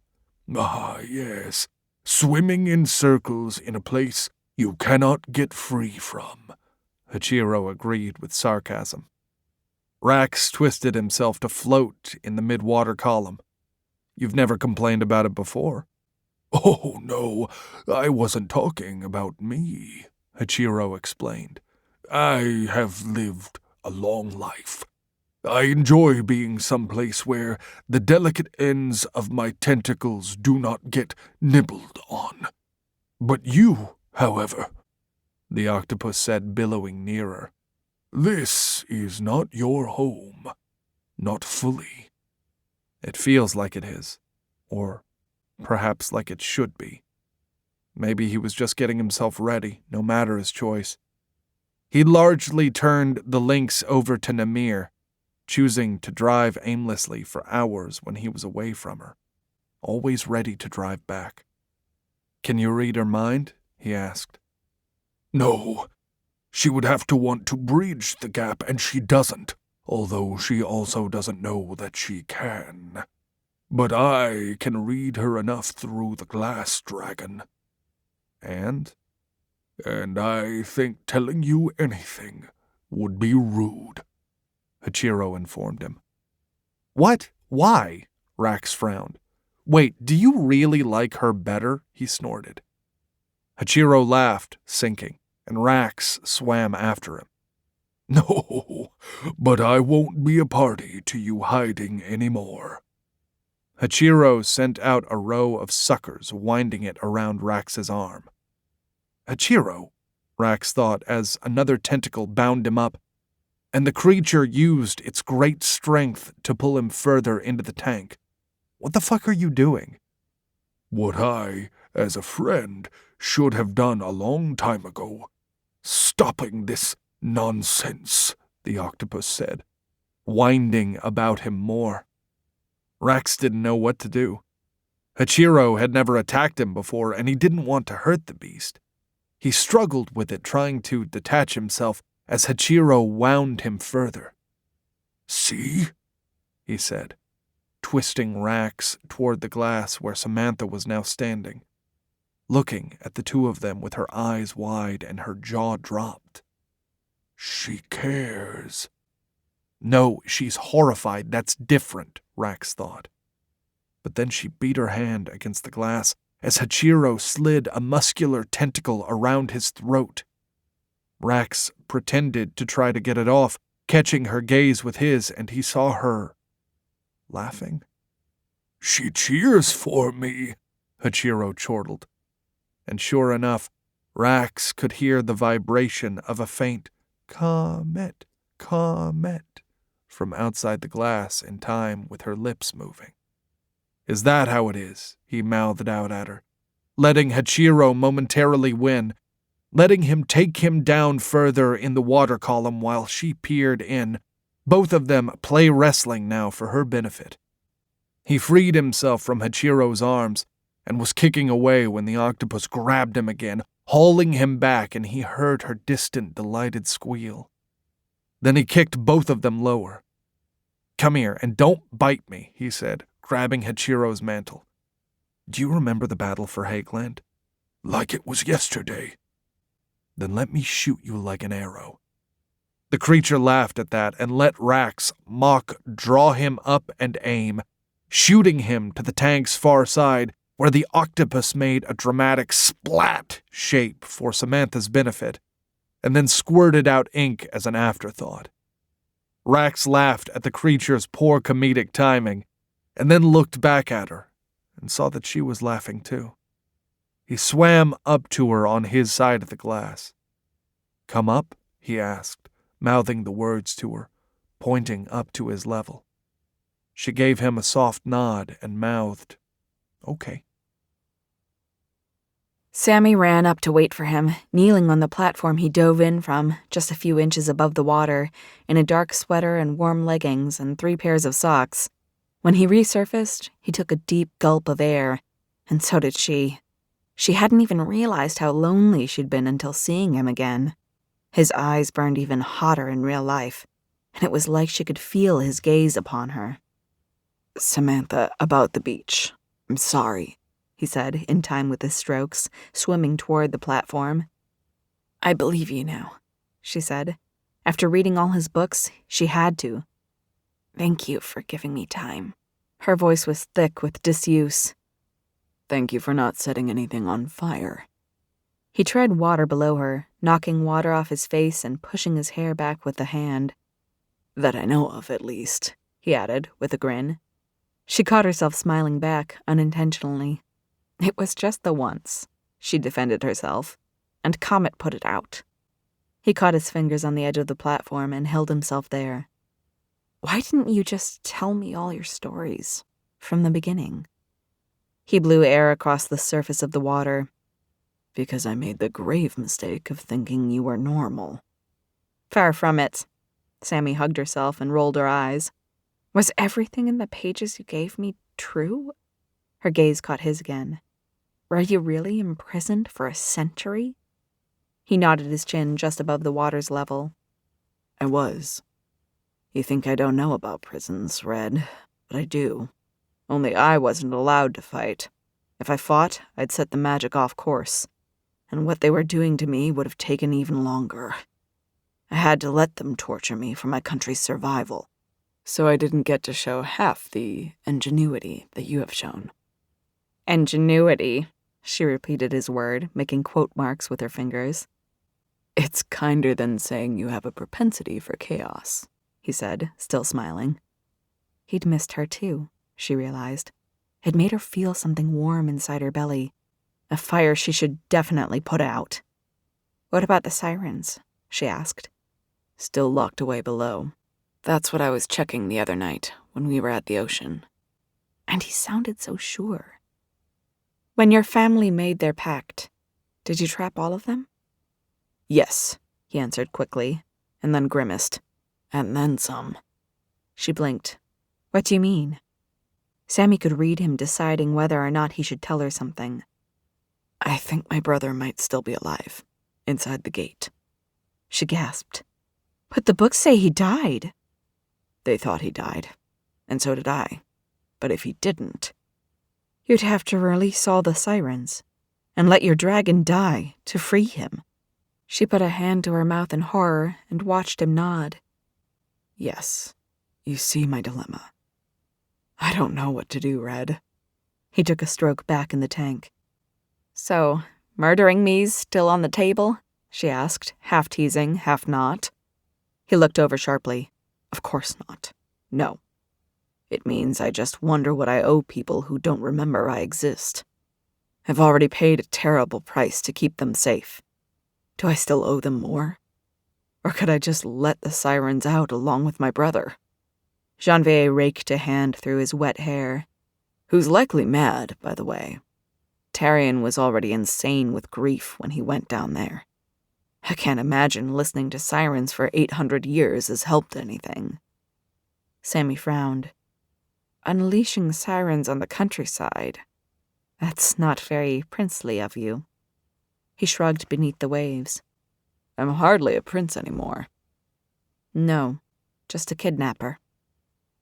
Ah, yes. Swimming in circles in a place you cannot get free from, Hachiro agreed with sarcasm. Rax twisted himself to float in the mid-water column. You've never complained about it before. Oh, no, I wasn't talking about me, Hachiro explained. I have lived a long life. I enjoy being someplace where the delicate ends of my tentacles do not get nibbled on. But you, however, the octopus said, billowing nearer, this is not your home. Not fully. It feels like it is. Or perhaps like it should be. Maybe he was just getting himself ready, no matter his choice. He largely turned the lynx over to Namir, choosing to drive aimlessly for hours when he was away from her, always ready to drive back. Can you read her mind? He asked. No. She would have to want to bridge the gap, and she doesn't, although she also doesn't know that she can. But I can read her enough through the glass dragon. And I think telling you anything would be rude, Hachiro informed him. What? Why? Rax frowned. Wait, do you really like her better? He snorted. Hachiro laughed, sinking, and Rax swam after him. No, but I won't be a party to you hiding anymore. Hachiro sent out a row of suckers, winding it around Rax's arm. Hachiro, Rax thought as another tentacle bound him up, and the creature used its great strength to pull him further into the tank. What the fuck are you doing? What I, as a friend, should have done a long time ago. Stopping this nonsense, the octopus said, winding about him more. Rax didn't know what to do. Hachiro had never attacked him before, and he didn't want to hurt the beast. He struggled with it, trying to detach himself as Hachiro wound him further. See? He said, twisting Rax toward the glass where Samantha was now standing, looking at the two of them with her eyes wide and her jaw dropped. She cares. No, she's horrified. That's different, Rax thought. But then she beat her hand against the glass as Hachiro slid a muscular tentacle around his throat. Rax pretended to try to get it off, catching her gaze with his, and he saw her laughing. She cheers for me, Hachiro chortled. And sure enough, Rax could hear the vibration of a faint comet, comet from outside the glass in time with her lips moving. Is that how it is? He mouthed out at her, letting Hachiro momentarily win, letting him take him down further in the water column while she peered in, both of them play wrestling now for her benefit. He freed himself from Hachiro's arms and was kicking away when the octopus grabbed him again, hauling him back, and he heard her distant, delighted squeal. Then he kicked both of them lower. "Come here, and don't bite me," he said, grabbing Hachiro's mantle. "Do you remember the battle for Hageland?" Like it was yesterday. "Then let me shoot you like an arrow." The creature laughed at that and let Rax draw him up and aim, shooting him to the tank's far side, where the octopus made a dramatic splat shape for Samantha's benefit, and then squirted out ink as an afterthought. Rax laughed at the creature's poor comedic timing, and then looked back at her and saw that she was laughing too. He swam up to her on his side of the glass. "Come up?" he asked, mouthing the words to her, pointing up to his level. She gave him a soft nod and mouthed, "Okay." Sammy ran up to wait for him, kneeling on the platform he dove in from, just a few inches above the water, in a dark sweater and warm leggings and 3 pairs of socks. When he resurfaced, he took a deep gulp of air, and so did she. She hadn't even realized how lonely she'd been until seeing him again. His eyes burned even hotter in real life, and it was like she could feel his gaze upon her. "Samantha, about the beach. I'm sorry," he said, in time with his strokes, swimming toward the platform. "I believe you now," she said. After reading all his books, she had to. "Thank you for giving me time." Her voice was thick with disuse. "Thank you for not setting anything on fire." He tread water below her, knocking water off his face and pushing his hair back with a hand. "That I know of, at least," he added, with a grin. She caught herself smiling back, unintentionally. It was just the once, she defended herself, and Comet put it out. He caught his fingers on the edge of the platform and held himself there. "Why didn't you just tell me all your stories from the beginning?" He blew air across the surface of the water. "Because I made the grave mistake of thinking you were normal." "Far from it." Sammy hugged herself and rolled her eyes. "Was everything in the pages you gave me true?" Her gaze caught his again. "Were you really imprisoned for a century?" He nodded his chin just above the water's level. "I was. You think I don't know about prisons, Red, but I do. Only I wasn't allowed to fight. If I fought, I'd set the magic off course, and what they were doing to me would have taken even longer. I had to let them torture me for my country's survival, so I didn't get to show half the ingenuity that you have shown." "Ingenuity," she repeated his word, making quote marks with her fingers. "It's kinder than saying you have a propensity for chaos," he said, still smiling. He'd missed her too, she realized. It made her feel something warm inside her belly, a fire she should definitely put out. "What about the sirens?" she asked. "Still locked away below. That's what I was checking the other night when we were at the ocean." And he sounded so sure. "When your family made their pact, did you trap all of them?" "Yes," he answered quickly, and then grimaced. "And then some." She blinked. "What do you mean?" Sammy could read him deciding whether or not he should tell her something. "I think my brother might still be alive, inside the gate." She gasped. "But the books say he died." "They thought he died, and so did I. But if he didn't..." "You'd have to release all the sirens, and let your dragon die to free him." She put a hand to her mouth in horror and watched him nod. "Yes, you see my dilemma. I don't know what to do, Red." He took a stroke back in the tank. "So, murdering me's still on the table?" she asked, half teasing, half not. He looked over sharply. "Of course not. No. It means I just wonder what I owe people who don't remember I exist. I've already paid a terrible price to keep them safe. Do I still owe them more? Or could I just let the sirens out along with my brother?" Janvier raked a hand through his wet hair. "Who's likely mad, by the way. Tarion was already insane with grief when he went down there. I can't imagine listening to sirens for 800 years has helped anything. Sammy frowned. Unleashing sirens on the countryside. That's not very princely of you. He shrugged beneath the waves. I'm hardly a prince anymore. No, just a kidnapper.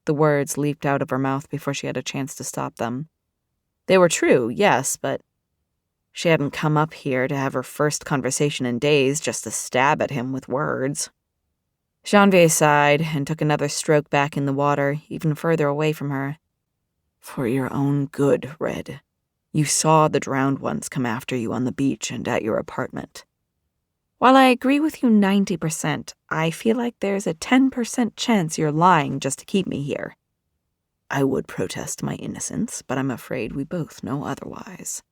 The words leaped out of her mouth before she had a chance to stop them. They were true, yes, but she hadn't come up here to have her first conversation in days just to stab at him with words. Janvier sighed and took another stroke back in the water, even further away from her. For your own good, Red. You saw the drowned ones come after you on the beach and at your apartment. While I agree with you 90%, I feel like there's a 10% chance you're lying just to keep me here. I would protest my innocence, but I'm afraid we both know otherwise.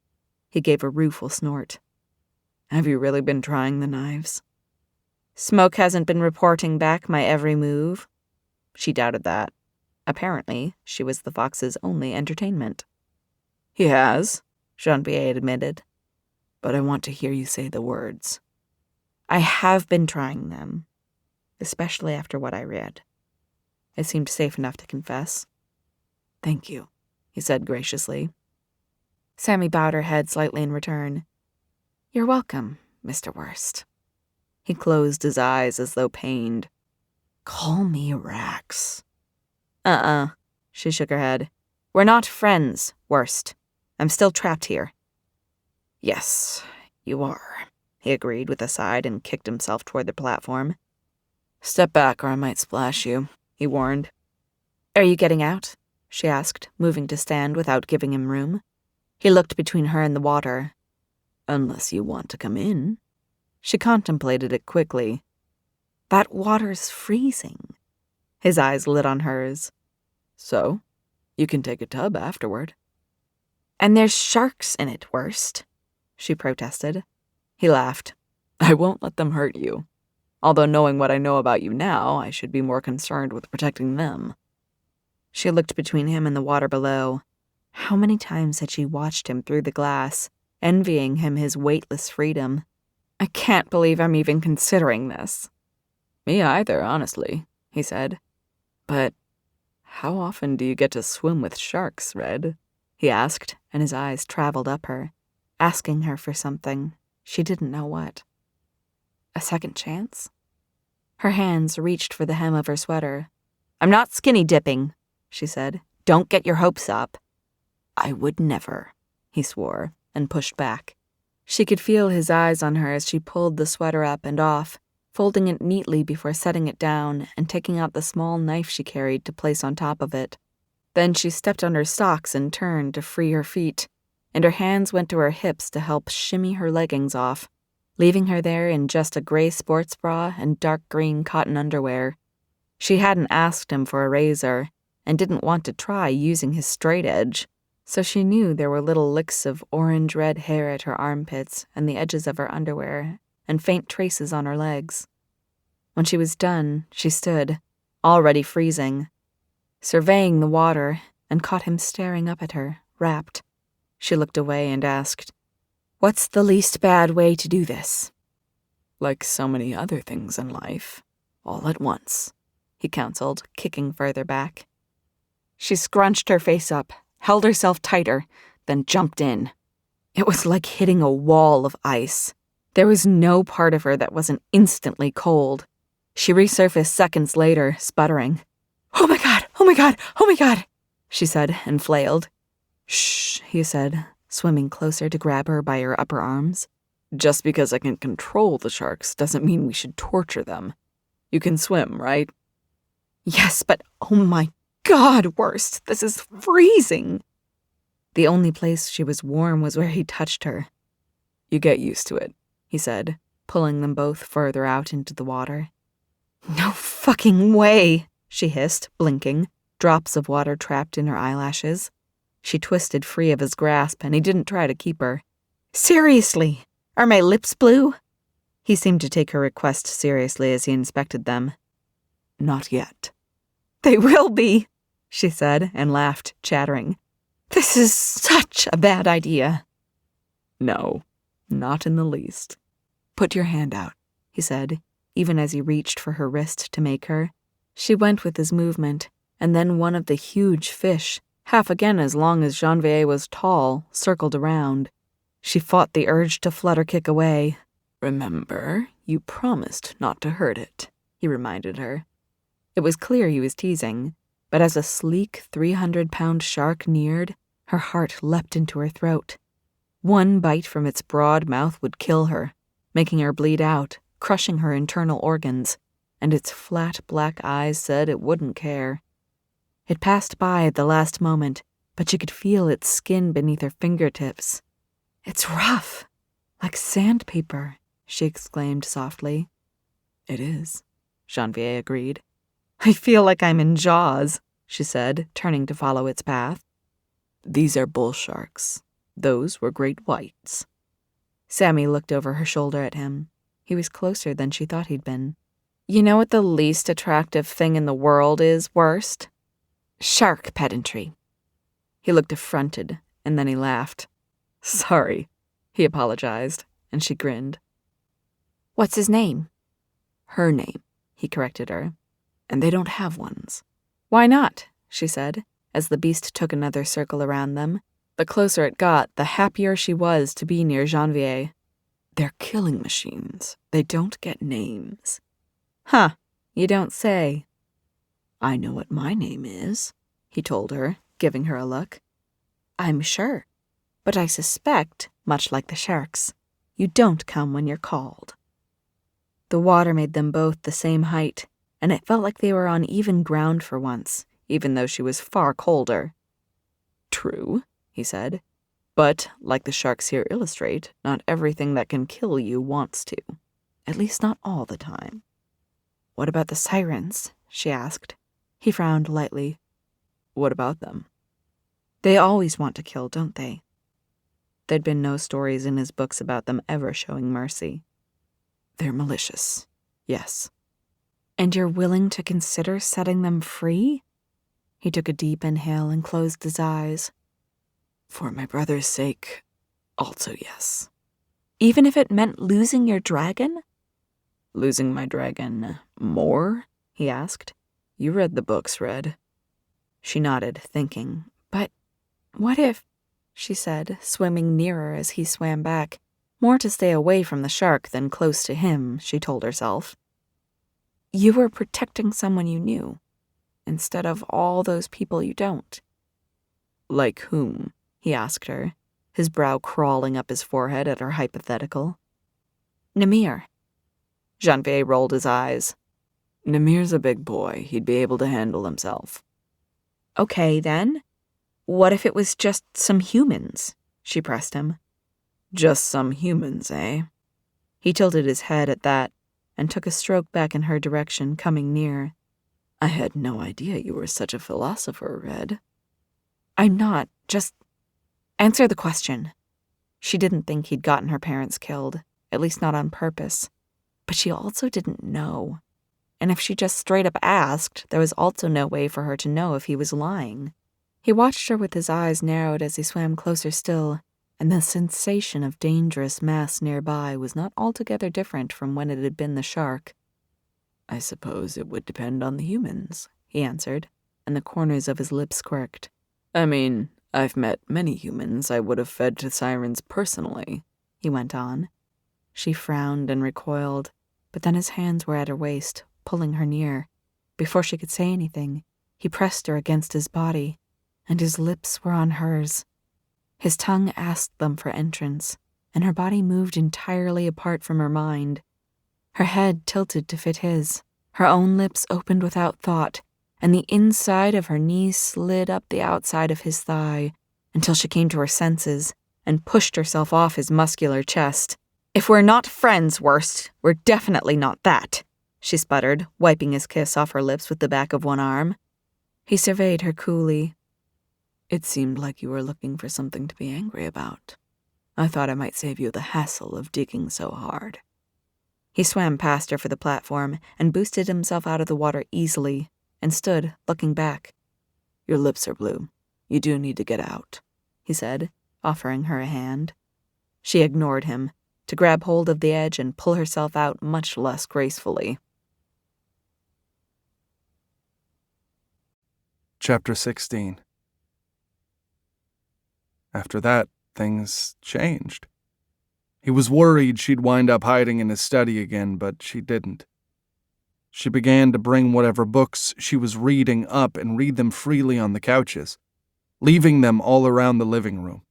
He gave a rueful snort. Have you really been trying the knives? Smoke hasn't been reporting back my every move. She doubted that. Apparently, she was the fox's only entertainment. He has, Janvier admitted. But I want to hear you say the words. I have been trying them, especially after what I read. It seemed safe enough to confess. Thank you, he said graciously. Sammy bowed her head slightly in return. You're welcome, Mr. Worst. He closed his eyes as though pained. Call me Rax. She shook her head. We're not friends, Worst. I'm still trapped here. Yes, you are, he agreed with a sigh and kicked himself toward the platform. Step back or I might splash you, he warned. Are you getting out? She asked, moving to stand without giving him room. He looked between her and the water. Unless you want to come in. She contemplated it quickly. That water's freezing. His eyes lit on hers. So, you can take a tub afterward. And there's sharks in it, Worst, she protested. He laughed. I won't let them hurt you. Although knowing what I know about you now, I should be more concerned with protecting them. She looked between him and the water below. How many times had she watched him through the glass, envying him his weightless freedom? I can't believe I'm even considering this. Me either, honestly, he said. But how often do you get to swim with sharks, Red? He asked, and his eyes traveled up her, asking her for something. She didn't know what. A second chance? Her hands reached for the hem of her sweater. I'm not skinny dipping, she said. Don't get your hopes up. I would never, he swore, and pushed back. She could feel his eyes on her as she pulled the sweater up and off, folding it neatly before setting it down and taking out the small knife she carried to place on top of it. Then she stepped on her socks and turned to free her feet, and her hands went to her hips to help shimmy her leggings off, leaving her there in just a gray sports bra and dark green cotton underwear. She hadn't asked him for a razor, and didn't want to try using his straight edge, so she knew there were little licks of orange-red hair at her armpits and the edges of her underwear, and faint traces on her legs. When she was done, she stood, already freezing, surveying the water, and caught him staring up at her, rapt. She looked away and asked, What's the least bad way to do this? Like so many other things in life, all at once, he counseled, kicking further back. She scrunched her face up, held herself tighter, then jumped in. It was like hitting a wall of ice. There was no part of her that wasn't instantly cold. She resurfaced seconds later, sputtering. Oh my God, oh my God, oh my God, she said and flailed. Shh, he said, swimming closer to grab her by her upper arms. Just because I can control the sharks doesn't mean we should torture them. You can swim, right? Yes, but oh my God, Worst, this is freezing. The only place she was warm was where he touched her. You get used to it, he said, pulling them both further out into the water. No fucking way, she hissed, blinking, drops of water trapped in her eyelashes. She twisted free of his grasp, and he didn't try to keep her. Seriously, are my lips blue? He seemed to take her request seriously as he inspected them. Not yet. They will be, she said, and laughed, chattering. This is such a bad idea. No, not in the least. Put your hand out, he said, even as he reached for her wrist to make her. She went with his movement, and then one of the huge fish, half again as long as Janvier was tall, circled around. She fought the urge to flutter kick away. "Remember, you promised not to hurt it," he reminded her. It was clear he was teasing, but as a sleek 300-pound shark neared, her heart leapt into her throat. One bite from its broad mouth would kill her, making her bleed out, crushing her internal organs, and its flat black eyes said it wouldn't care. It passed by at the last moment, but she could feel its skin beneath her fingertips. "It's rough, like sandpaper," she exclaimed softly. "It is," Janvier agreed. "I feel like I'm in Jaws," she said, turning to follow its path. "These are bull sharks. Those were great whites." Sammy looked over her shoulder at him. He was closer than she thought he'd been. "You know what the least attractive thing in the world is worst? Shark pedantry." He looked affronted, and then he laughed. "Sorry," he apologized, and she grinned. "What's his name?" "Her name," he corrected her. "And they don't have ones." "Why not?" she said, as the beast took another circle around them. The closer it got, the happier she was to be near Janvier. "They're killing machines. They don't get names." "Huh, you don't say." "I know what my name is," he told her, giving her a look. "I'm sure. But I suspect, much like the sharks, you don't come when you're called." The water made them both the same height, and it felt like they were on even ground for once, even though she was far colder. "True," he said. "But, like the sharks here illustrate, not everything that can kill you wants to. At least not all the time." "What about the sirens?" she asked. He frowned lightly. "What about them?" "They always want to kill, don't they?" There'd been no stories in his books about them ever showing mercy. "They're malicious, yes." "And you're willing to consider setting them free?" He took a deep inhale and closed his eyes. "For my brother's sake, also yes." "Even if it meant losing your dragon?" "Losing my dragon more?" he asked. "You read the books, Red." She nodded, thinking. "But what if," she said, swimming nearer as he swam back, more to stay away from the shark than close to him, she told herself. "You were protecting someone you knew, instead of all those people you don't." "Like whom?" he asked her, his brow crawling up his forehead at her hypothetical. "Namir." Janvier rolled his eyes. "Namir's a big boy. He'd be able to handle himself." "Okay, then. What if it was just some humans?" she pressed him. "Just some humans, eh?" He tilted his head at that and took a stroke back in her direction, coming near. "I had no idea you were such a philosopher, Red." "I'm not. Just answer the question." She didn't think he'd gotten her parents killed, at least not on purpose. But she also didn't know. And if she just straight up asked, there was also no way for her to know if he was lying. He watched her with his eyes narrowed as he swam closer still, and the sensation of dangerous mass nearby was not altogether different from when it had been the shark. "I suppose it would depend on the humans," he answered, and the corners of his lips quirked. "I mean, I've met many humans I would have fed to sirens personally," he went on. She frowned and recoiled, but then his hands were at her waist, pulling her near. Before she could say anything, he pressed her against his body, and his lips were on hers. His tongue asked them for entrance, and her body moved entirely apart from her mind. Her head tilted to fit his, her own lips opened without thought, and the inside of her knee slid up the outside of his thigh until she came to her senses and pushed herself off his muscular chest. "If we're not friends, Worst, we're definitely not that," she sputtered, wiping his kiss off her lips with the back of one arm. He surveyed her coolly. "It seemed like you were looking for something to be angry about. I thought I might save you the hassle of digging so hard." He swam past her for the platform and boosted himself out of the water easily and stood, looking back. "Your lips are blue. You do need to get out," he said, offering her a hand. She ignored him, to grab hold of the edge and pull herself out much less gracefully. Chapter 16. After that, things changed. He was worried she'd wind up hiding in his study again, but she didn't. She began to bring whatever books she was reading up and read them freely on the couches, leaving them all around the living room.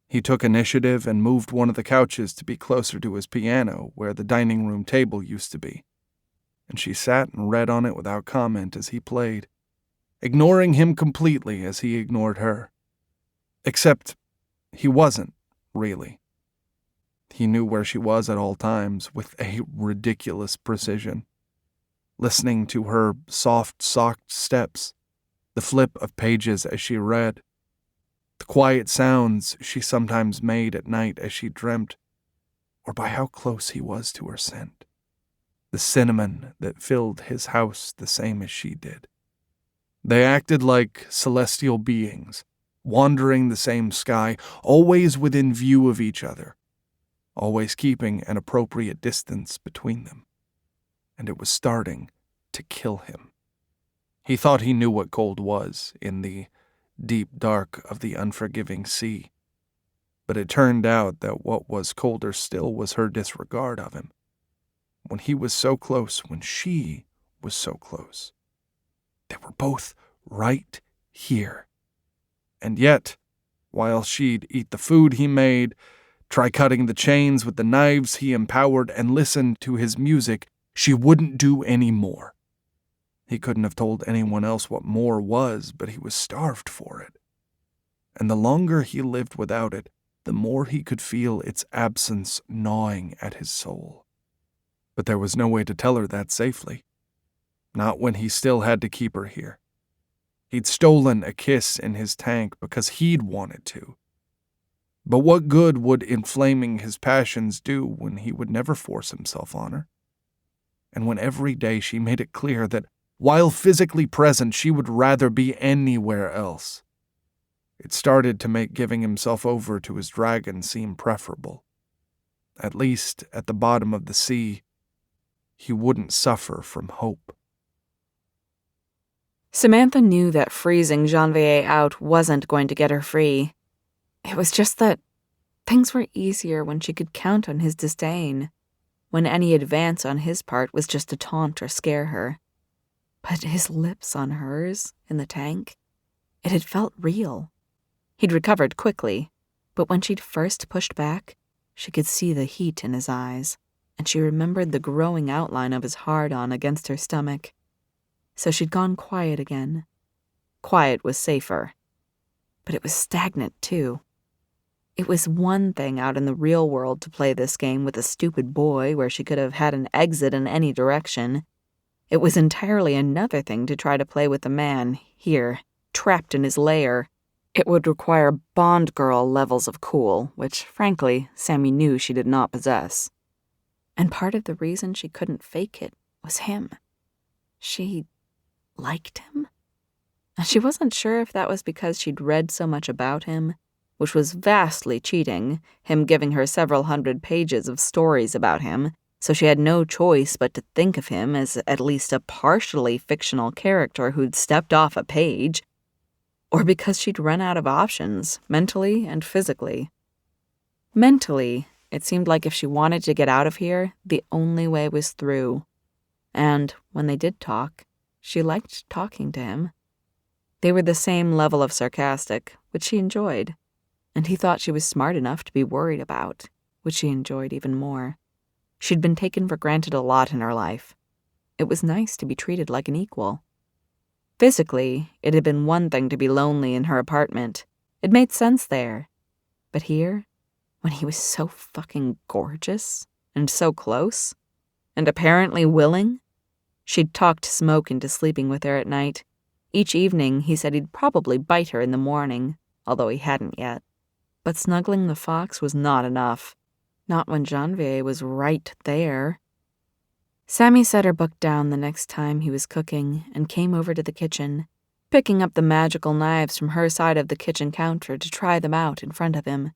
He took initiative and moved one of the couches to be closer to his piano, where the dining room table used to be, and she sat and read on it without comment as he played, ignoring him completely as he ignored her. Except he wasn't, really. He knew where she was at all times with a ridiculous precision, listening to her soft-socked steps, the flip of pages as she read, the quiet sounds she sometimes made at night as she dreamt, or by how close he was to her scent, the cinnamon that filled his house the same as she did. They acted like celestial beings, wandering the same sky, always within view of each other, always keeping an appropriate distance between them. And it was starting to kill him. He thought he knew what cold was in the deep dark of the unforgiving sea, but it turned out that what was colder still was her disregard of him. When he was so close, when she was so close. They were both right here. And yet, while she'd eat the food he made, try cutting the chains with the knives he empowered, and listen to his music, she wouldn't do any more. He couldn't have told anyone else what more was, but he was starved for it. And the longer he lived without it, the more he could feel its absence gnawing at his soul. But there was no way to tell her that safely. Not when he still had to keep her here. He'd stolen a kiss in his tank because he'd wanted to. But what good would inflaming his passions do when he would never force himself on her? And when every day she made it clear that while physically present, she would rather be anywhere else. It started to make giving himself over to his dragon seem preferable. At least, at the bottom of the sea, he wouldn't suffer from hope. Samantha knew that freezing Janvier out wasn't going to get her free. It was just that things were easier when she could count on his disdain, when any advance on his part was just to taunt or scare her. But his lips on hers, in the tank, it had felt real. He'd recovered quickly, but when she'd first pushed back, she could see the heat in his eyes, and she remembered the growing outline of his hard-on against her stomach. So she'd gone quiet again. Quiet was safer. But it was stagnant, too. It was one thing out in the real world to play this game with a stupid boy where she could have had an exit in any direction. It was entirely another thing to try to play with a man, here, trapped in his lair. It would require Bond girl levels of cool, which, frankly, Sammy knew she did not possess. And part of the reason she couldn't fake it was him. She liked him? And she wasn't sure if that was because she'd read so much about him, which was vastly cheating, him giving her several hundred pages of stories about him, so she had no choice but to think of him as at least a partially fictional character who'd stepped off a page, or because she'd run out of options, mentally and physically. Mentally, it seemed like if she wanted to get out of here, the only way was through. And when they did talk, she liked talking to him. They were the same level of sarcastic, which she enjoyed, and he thought she was smart enough to be worried about, which she enjoyed even more. She'd been taken for granted a lot in her life. It was nice to be treated like an equal. Physically, it had been one thing to be lonely in her apartment. It made sense there. But here, when he was so fucking gorgeous, and so close, and apparently willing, she'd talked Smoke into sleeping with her at night. Each evening, he said he'd probably bite her in the morning, although he hadn't yet. But snuggling the fox was not enough. Not when Janvier was right there. Sammy set her book down the next time he was cooking and came over to the kitchen, picking up the magical knives from her side of the kitchen counter to try them out in front of him.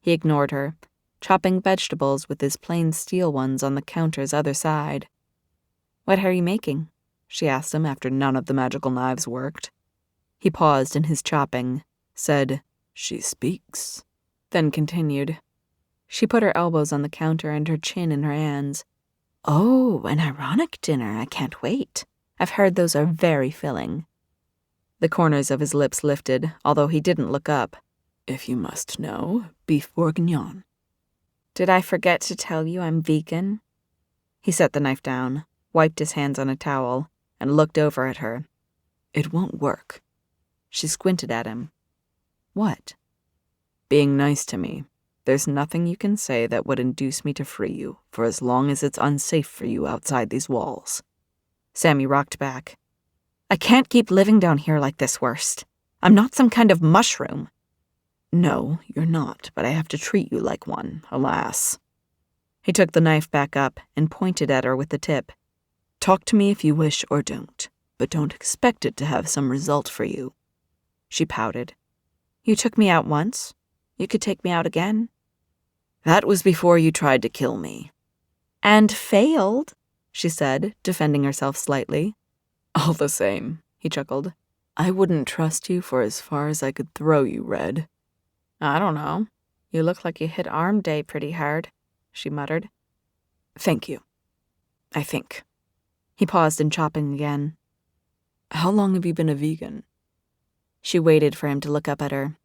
He ignored her, chopping vegetables with his plain steel ones on the counter's other side. "What are you making?" she asked him after none of the magical knives worked. He paused in his chopping, said, "She speaks," then continued. She put her elbows on the counter and her chin in her hands. "Oh, an ironic dinner. I can't wait. I've heard those are very filling." The corners of his lips lifted, although he didn't look up. "If you must know, beef bourguignon." "Did I forget to tell you I'm vegan?" He set the knife down, wiped his hands on a towel, and looked over at her. "It won't work." She squinted at him. "What?" "Being nice to me. There's nothing you can say that would induce me to free you, for as long as it's unsafe for you outside these walls." Sammy rocked back. "I can't keep living down here like this, Worst. I'm not some kind of mushroom." "No, you're not, but I have to treat you like one, alas." He took the knife back up and pointed at her with the tip. "Talk to me if you wish or don't, but don't expect it to have some result for you." She pouted. "You took me out once. You could take me out again." "That was before you tried to kill me." "And failed," she said, defending herself slightly. "All the same," he chuckled. "I wouldn't trust you for as far as I could throw you, Red." "I don't know. You look like you hit arm day pretty hard," she muttered. "Thank you. I think." He paused in chopping again. "How long have you been a vegan?" She waited for him to look up at her.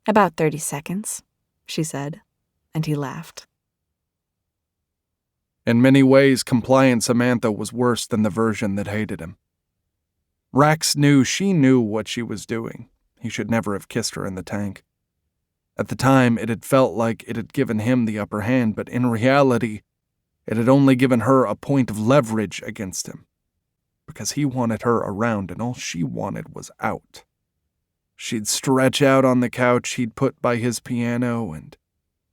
"About 30 seconds, she said, and he laughed. In many ways, compliant Samantha was worse than the version that hated him. Rax knew she knew what she was doing. He should never have kissed her in the tank. At the time, it had felt like it had given him the upper hand, but in reality, it had only given her a point of leverage against him. Because he wanted her around, and all she wanted was out. She'd stretch out on the couch he'd put by his piano and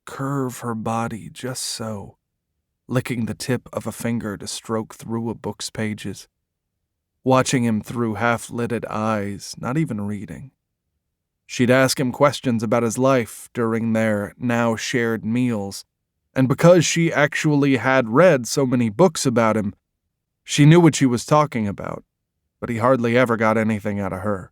curve her body just so, licking the tip of a finger to stroke through a book's pages, watching him through half-lidded eyes, not even reading. She'd ask him questions about his life during their now-shared meals, and because she actually had read so many books about him, she knew what she was talking about, but he hardly ever got anything out of her.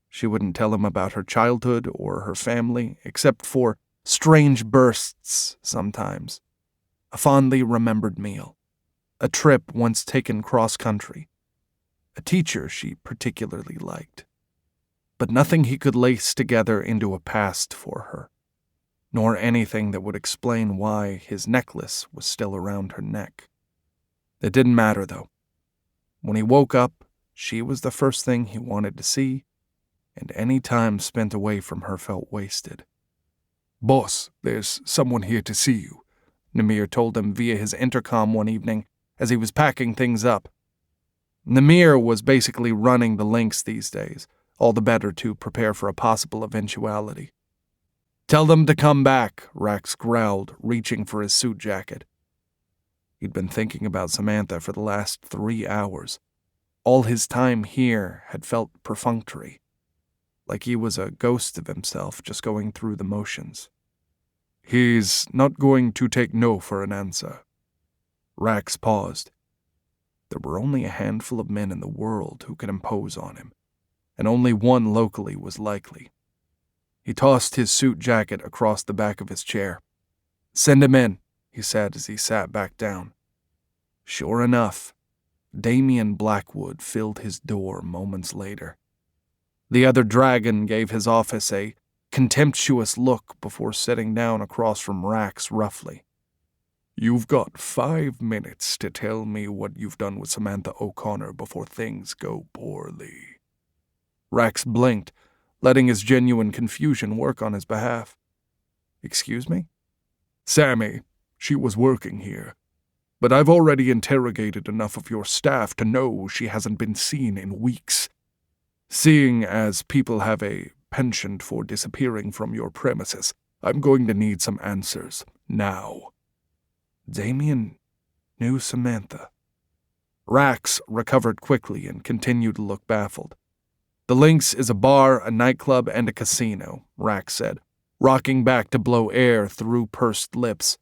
She wouldn't tell him about her childhood or her family, except for strange bursts sometimes. A fondly remembered meal, a trip once taken cross-country, a teacher she particularly liked. But nothing he could lace together into a past for her, nor anything that would explain why his necklace was still around her neck. It didn't matter, though. When he woke up, she was the first thing he wanted to see, and any time spent away from her felt wasted. "Boss, there's someone here to see you," Namir told him via his intercom one evening as he was packing things up. Namir was basically running the links these days, all the better to prepare for a possible eventuality. "Tell them to come back," Rax growled, reaching for his suit jacket. He'd been thinking about Samantha for the last 3 hours. All his time here had felt perfunctory, like he was a ghost of himself just going through the motions. "He's not going to take no for an answer." Rax paused. There were only a handful of men in the world who could impose on him, and only one locally was likely. He tossed his suit jacket across the back of his chair. "Send him in," he said as he sat back down. Sure enough, Damien Blackwood filled his door moments later. The other dragon gave his office a contemptuous look before sitting down across from Rax roughly. "You've got 5 minutes to tell me what you've done with Samantha O'Connor before things go poorly." Rax blinked, letting his genuine confusion work on his behalf. "Excuse me?" "Sammy, she was working here, but I've already interrogated enough of your staff to know she hasn't been seen in weeks. Seeing as people have a penchant for disappearing from your premises, I'm going to need some answers, now." Damien knew Samantha. Rax recovered quickly and continued to look baffled. "The Lynx is a bar, a nightclub, and a casino," Rax said. rocking back to blow air through pursed lips.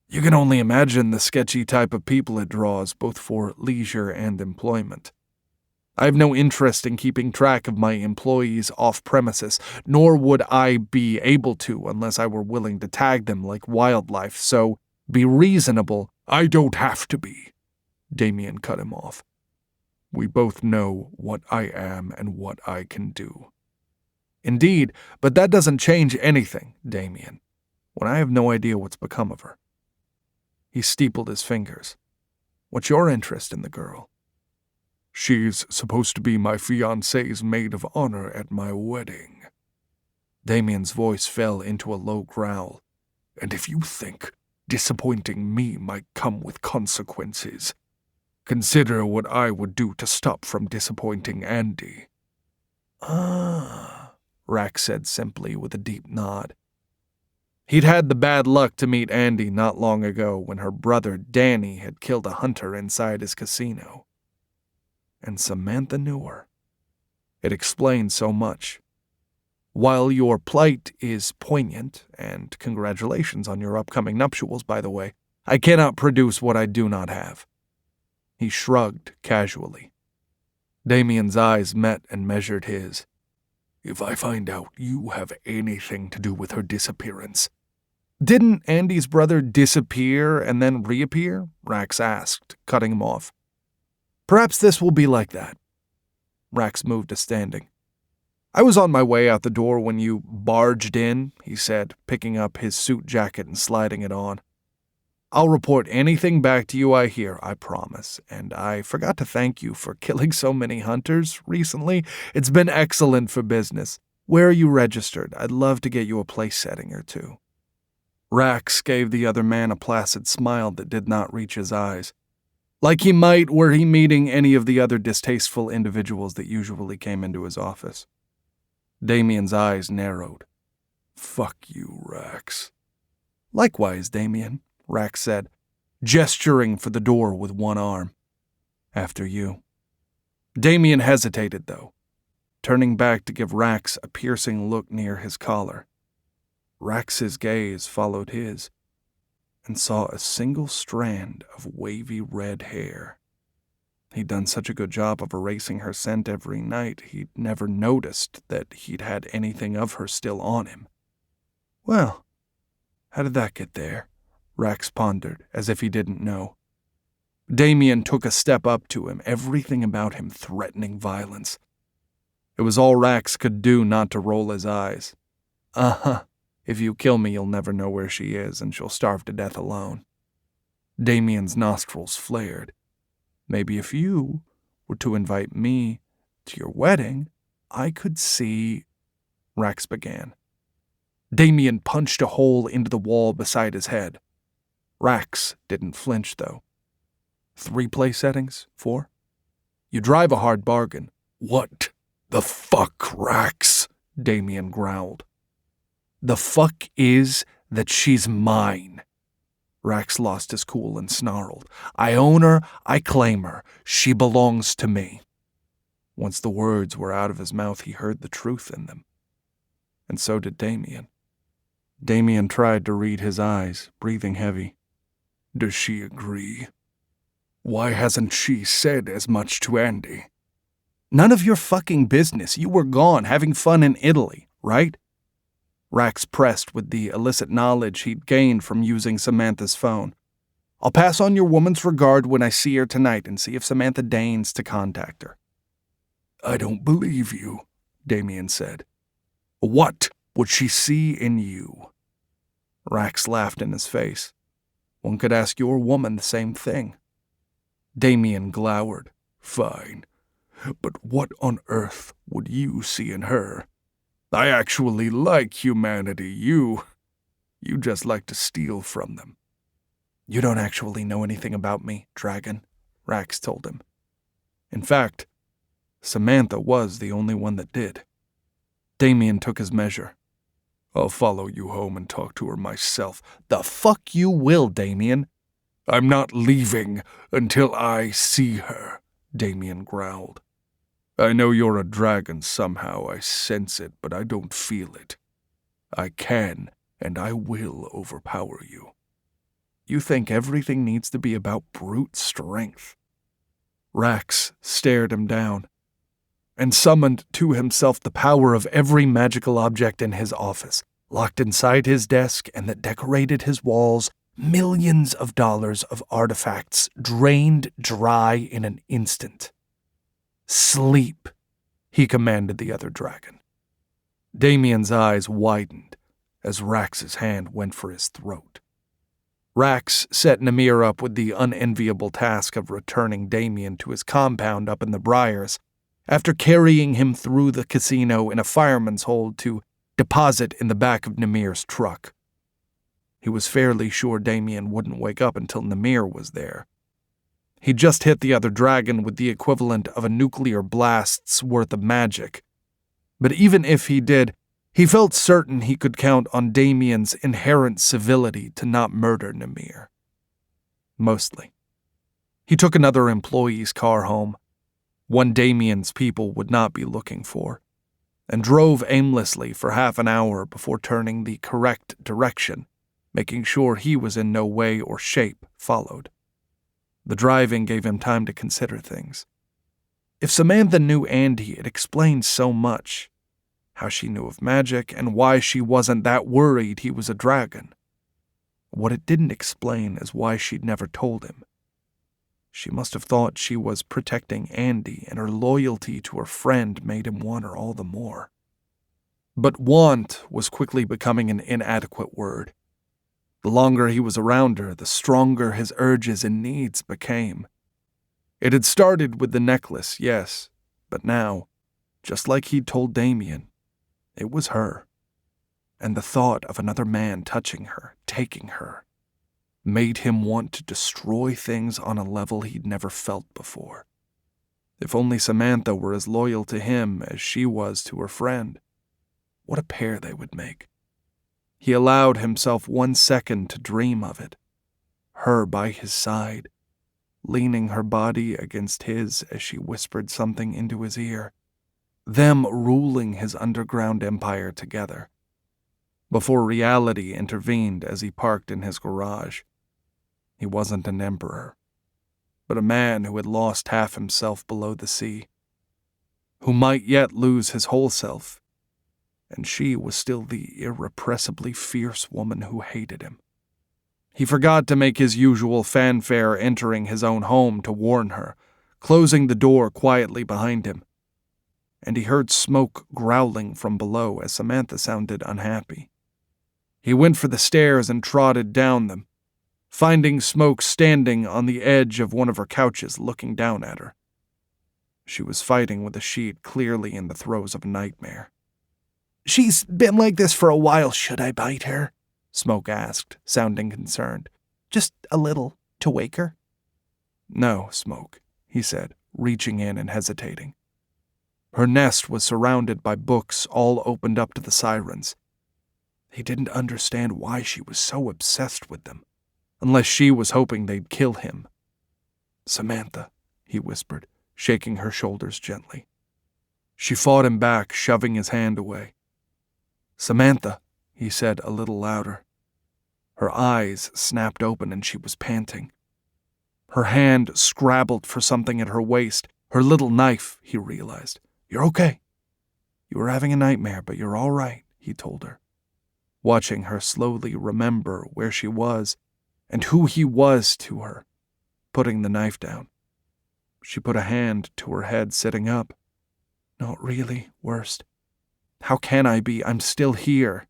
You can only imagine the sketchy type of people it draws, both for leisure and employment. I have no interest in keeping track of my employees off premises, nor would I be able to unless I were willing to tag them like wildlife, so be reasonable. I don't have to be, Damien cut him off. We both know what I am and what I can do. Indeed, but that doesn't change anything, Damien, when I have no idea what's become of her. He steepled his fingers. What's your interest in the girl? She's supposed to be my fiancée's maid of honor at my wedding. Damien's voice fell into a low growl. And if you think disappointing me might come with consequences, consider what I would do to stop from disappointing Andy. Ah, Rax said simply with a deep nod. He'd had the bad luck to meet Andy not long ago when her brother Danny had killed a hunter inside his casino. And Samantha knew her. It explained so much. While your plight is poignant, and congratulations on your upcoming nuptials, by the way, I cannot produce what I do not have. He shrugged casually. Damien's eyes met and measured his. If I find out you have anything to do with her disappearance. Didn't Andy's brother disappear and then reappear? Rax asked, cutting him off. Perhaps this will be like that. Rax moved to standing. I was on my way out the door when you barged in, he said, picking up his suit jacket and sliding it on. I'll report anything back to you I hear, I promise. And I forgot to thank you for killing so many hunters recently. It's been excellent for business. Where are you registered? I'd love to get you a place setting or two. Rax gave the other man a placid smile that did not reach his eyes. Like he might were he meeting any of the other distasteful individuals that usually came into his office. Damien's eyes narrowed. Fuck you, Rax. Likewise, Damien, Rax said, gesturing for the door with one arm. After you. Damien hesitated, though, turning back to give Rax a piercing look near his collar. Rax's gaze followed his, and saw a single strand of wavy red hair. He'd done such a good job of erasing her scent every night, he'd never noticed that he'd had anything of her still on him. Well, how did that get there? Rax pondered, as if he didn't know. Damien took a step up to him, everything about him threatening violence. It was all Rax could do not to roll his eyes. Uh-huh. If you kill me, you'll never know where she is, and she'll starve to death alone. Damien's nostrils flared. Maybe if you were to invite me to your wedding, I could see... Rax began. Damien punched a hole into the wall beside his head. Rax didn't flinch, though. 3 place settings? 4? You drive a hard bargain. What the fuck, Rax? Damien growled. The fuck is that she's mine. Rax lost his cool and snarled. I own her, I claim her. She belongs to me. Once the words were out of his mouth, he heard the truth in them. And so did Damien. Damien tried to read his eyes, breathing heavy. Does she agree? Why hasn't she said as much to Andy? None of your fucking business. You were gone, having fun in Italy, right? Rax pressed with the illicit knowledge he'd gained from using Samantha's phone. I'll pass on your woman's regard when I see her tonight and see if Samantha deigns to contact her. I don't believe you, Damien said. What would she see in you? Rax laughed in his face. One could ask your woman the same thing. Damien glowered. Fine. But what on earth would you see in her? I actually like humanity. You just like to steal from them. You don't actually know anything about me, Dragon, Rax told him. In fact, Samantha was the only one that did. Damien took his measure. I'll follow you home and talk to her myself. The fuck you will, Damien. I'm not leaving until I see her, Damien growled. I know you're a dragon somehow, I sense it, but I don't feel it. I can and I will overpower you. You think everything needs to be about brute strength? Rax stared him down and summoned to himself the power of every magical object in his office, locked inside his desk and that decorated his walls, millions of dollars of artifacts drained dry in an instant. Sleep, he commanded the other dragon. Damien's eyes widened as Rax's hand went for his throat. Rax set Namir up with the unenviable task of returning Damien to his compound up in the Briars, after carrying him through the casino in a fireman's hold to deposit in the back of Namir's truck. He was fairly sure Damien wouldn't wake up until Namir was there. He just hit the other dragon with the equivalent of a nuclear blast's worth of magic. But even if he did, he felt certain he could count on Damien's inherent civility to not murder Namir. Mostly. He took another employee's car home, one Damien's people would not be looking for, and drove aimlessly for half an hour before turning the correct direction, making sure he was in no way or shape followed. The driving gave him time to consider things. If Samantha knew Andy, it explained so much. How she knew of magic and why she wasn't that worried he was a dragon. What it didn't explain is why she'd never told him. She must have thought she was protecting Andy, and her loyalty to her friend made him want her all the more. But want was quickly becoming an inadequate word. The longer he was around her, the stronger his urges and needs became. It had started with the necklace, yes, but now, just like he'd told Damien, it was her. And the thought of another man touching her, taking her, made him want to destroy things on a level he'd never felt before. If only Samantha were as loyal to him as she was to her friend. What a pair they would make. He allowed himself 1 second to dream of it. Her by his side, leaning her body against his as she whispered something into his ear. Them ruling his underground empire together. Before reality intervened as he parked in his garage. He wasn't an emperor, but a man who had lost half himself below the sea, who might yet lose his whole self, and she was still the irrepressibly fierce woman who hated him. He forgot to make his usual fanfare entering his own home to warn her, closing the door quietly behind him. And he heard Smoke growling from below as Samantha sounded unhappy. He went for the stairs and trotted down them, finding Smoke standing on the edge of one of her couches looking down at her. She was fighting with a sheet clearly in the throes of a nightmare. "She's been like this for a while. Should I bite her?" Smoke asked, sounding concerned. "Just a little, to wake her?" "No, Smoke," he said, reaching in and hesitating. Her nest was surrounded by books all opened up to the sirens. He didn't understand why she was so obsessed with them, unless she was hoping they'd kill him. "Samantha," he whispered, shaking her shoulders gently. She fought him back, shoving his hand away. "Samantha," he said a little louder. Her eyes snapped open and she was panting. Her hand scrabbled for something at her waist, her little knife, he realized. "You're okay. You were having a nightmare, but you're all right," he told her, watching her slowly remember where she was and who he was to her, putting the knife down. She put a hand to her head, sitting up. "Not really, worst. How can I be? I'm still here."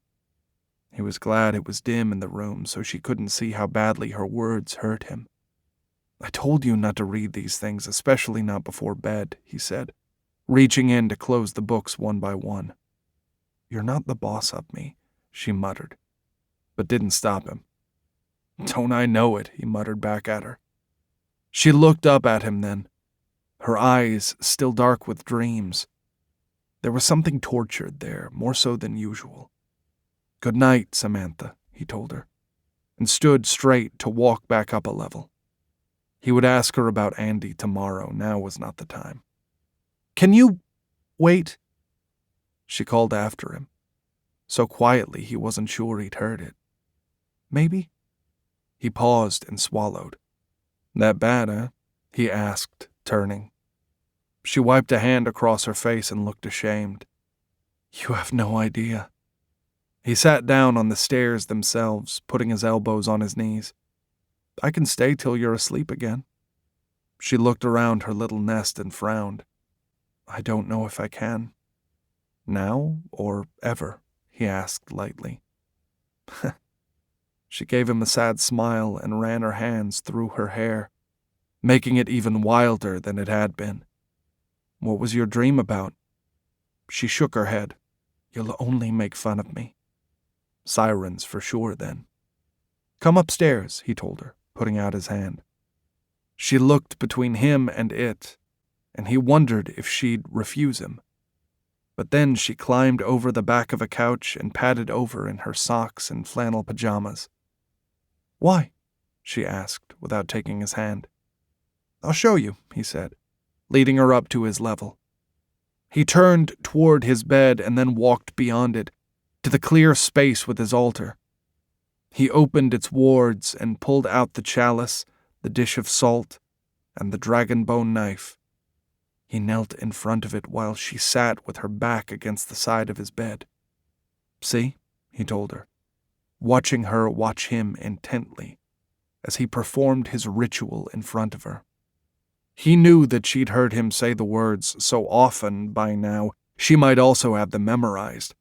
He was glad it was dim in the room so she couldn't see how badly her words hurt him. "I told you not to read these things, especially not before bed," he said, reaching in to close the books one by one. "You're not the boss of me," she muttered, but didn't stop him. "Don't I know it," he muttered back at her. She looked up at him then, her eyes still dark with dreams. There was something tortured there, more so than usual. "Good night, Samantha," he told her, and stood straight to walk back up a level. He would ask her about Andy tomorrow. Now was not the time. "Can you wait?" She called after him. so quietly he wasn't sure he'd heard it. Maybe? He paused and swallowed. That bad, eh? He asked, turning. She wiped a hand across her face and looked ashamed. You have no idea. He sat down on the stairs themselves, putting his elbows on his knees. I can stay till you're asleep again. She looked around her little nest and frowned. I don't know if I can. Now or ever? He asked lightly. She gave him a sad smile and ran her hands through her hair, making it even wilder than it had been. What was your dream about? She shook her head. You'll only make fun of me. Sirens for sure, then. Come upstairs, he told her, putting out his hand. She looked between him and it, and he wondered if she'd refuse him. But then she climbed over the back of a couch and padded over in her socks and flannel pajamas. Why? She asked, without taking his hand. I'll show you, he said, leading her up to his level. He turned toward his bed and then walked beyond it, to the clear space with his altar. He opened its wards and pulled out the chalice, the dish of salt, and the dragon bone knife. He knelt in front of it while she sat with her back against the side of his bed. See, he told her, watching her watch him intently as he performed his ritual in front of her. He knew that she'd heard him say the words so often by now she might also have them memorized.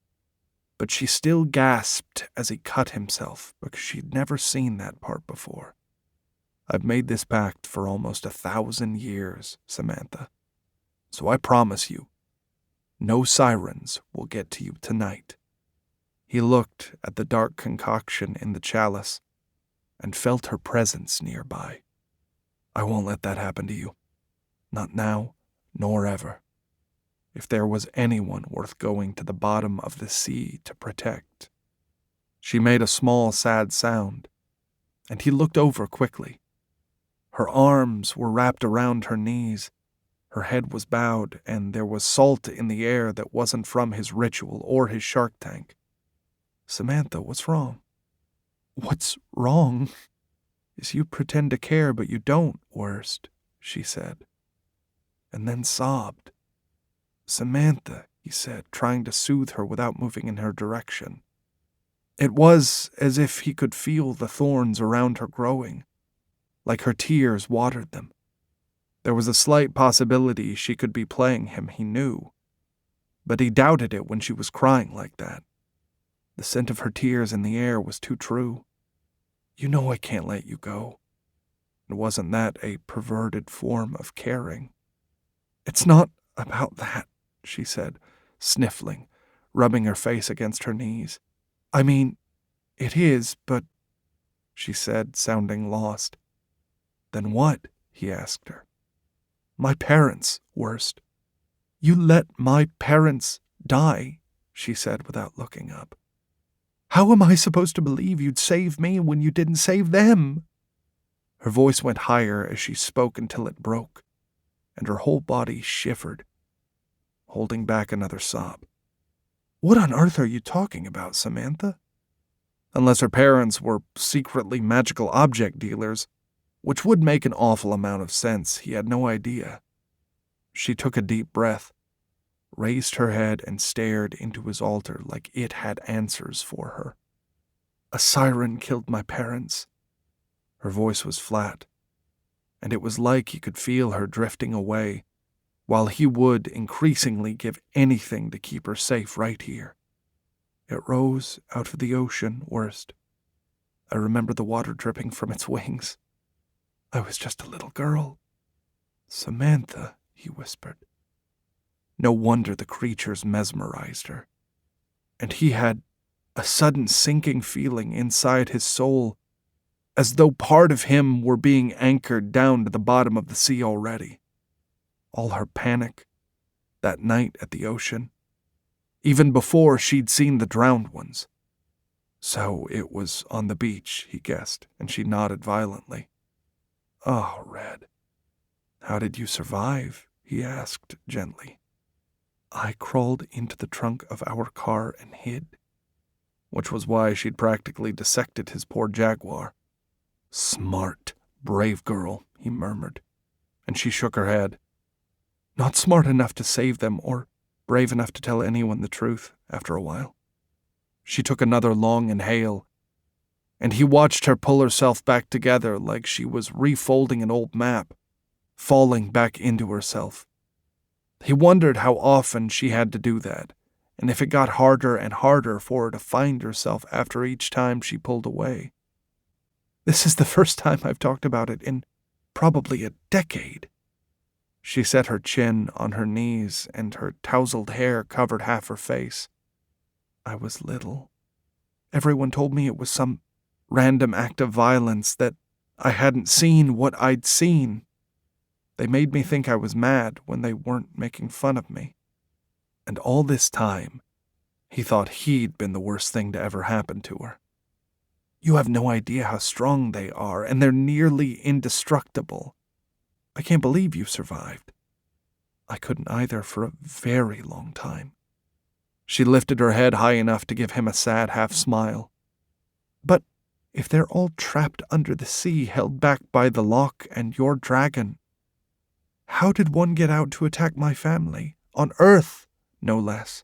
But she still gasped as he cut himself because she'd never seen that part before. I've made this pact for almost 1,000 years, Samantha. So I promise you, no sirens will get to you tonight. He looked at the dark concoction in the chalice and felt her presence nearby. I won't let that happen to you. Not now, nor ever. If there was anyone worth going to the bottom of the sea to protect. She made a small, sad sound, and he looked over quickly. Her arms were wrapped around her knees. Her head was bowed, and there was salt in the air that wasn't from his ritual or his shark tank. Samantha, what's wrong? What's wrong is you pretend to care, but you don't, worst, she said, and then sobbed. Samantha, he said, trying to soothe her without moving in her direction. It was as if he could feel the thorns around her growing, like her tears watered them. There was a slight possibility she could be playing him, he knew, but he doubted it when she was crying like that. The scent of her tears in the air was too true. You know I can't let you go. And wasn't that a perverted form of caring? It's not about that, she said, sniffling, rubbing her face against her knees. I mean, it is, but, she said, sounding lost. Then what? He asked her. My parents, worst. You let my parents die, she said without looking up. How am I supposed to believe you'd save me when you didn't save them? Her voice went higher as she spoke until it broke, and her whole body shivered, holding back another sob. What on earth are you talking about, Samantha? Unless her parents were secretly magical object dealers, which would make an awful amount of sense, he had no idea. She took a deep breath, raised her head and stared into his altar like it had answers for her. A siren killed my parents. Her voice was flat, and it was like he could feel her drifting away, while he would increasingly give anything to keep her safe right here. It rose out of the ocean, worst. I remember the water dripping from its wings. I was just a little girl. Samantha, he whispered. No wonder the creatures mesmerized her. And he had a sudden sinking feeling inside his soul, as though part of him were being anchored down to the bottom of the sea already. All her panic, that night at the ocean, even before she'd seen the drowned ones. So it was on the beach, he guessed, and she nodded violently. Oh, Red, how did you survive? He asked gently. I crawled into the trunk of our car and hid, which was why she'd practically dissected his poor jaguar. "Smart, brave girl," he murmured, and she shook her head. "Not smart enough to save them, or brave enough to tell anyone the truth after a while." She took another long inhale, and he watched her pull herself back together like she was refolding an old map, falling back into herself. He wondered how often she had to do that, and if it got harder and harder for her to find herself after each time she pulled away. "This is the first time I've talked about it in probably a decade." She set her chin on her knees, and her tousled hair covered half her face. "I was little. Everyone told me it was some random act of violence, that I hadn't seen what I'd seen. They made me think I was mad when they weren't making fun of me. And all this time, he thought he'd been the worst thing to ever happen to her. You have no idea how strong they are, and they're nearly indestructible. I can't believe you survived. I couldn't either for a very long time." She lifted her head high enough to give him a sad half-smile. "But if they're all trapped under the sea, held back by the lock and your dragon, how did one get out to attack my family? On Earth, no less."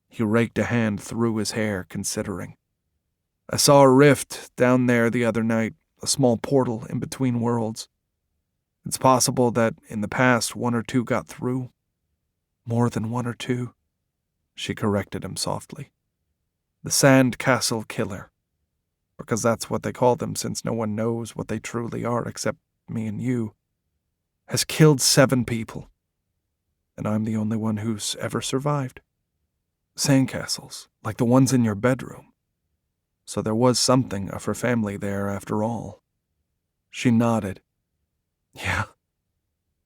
He raked a hand through his hair, considering. "I saw a rift down there the other night, a small portal in between worlds. It's possible that in the past 1 or 2 got through. More than 1 or 2. She corrected him softly. "The Sand Castle Killer. Because that's what they call them, since no one knows what they truly are except me and you. Has killed 7 people. And I'm the only one who's ever survived. Sandcastles, like the ones in your bedroom. So there was something of her family there after all." She nodded. "Yeah.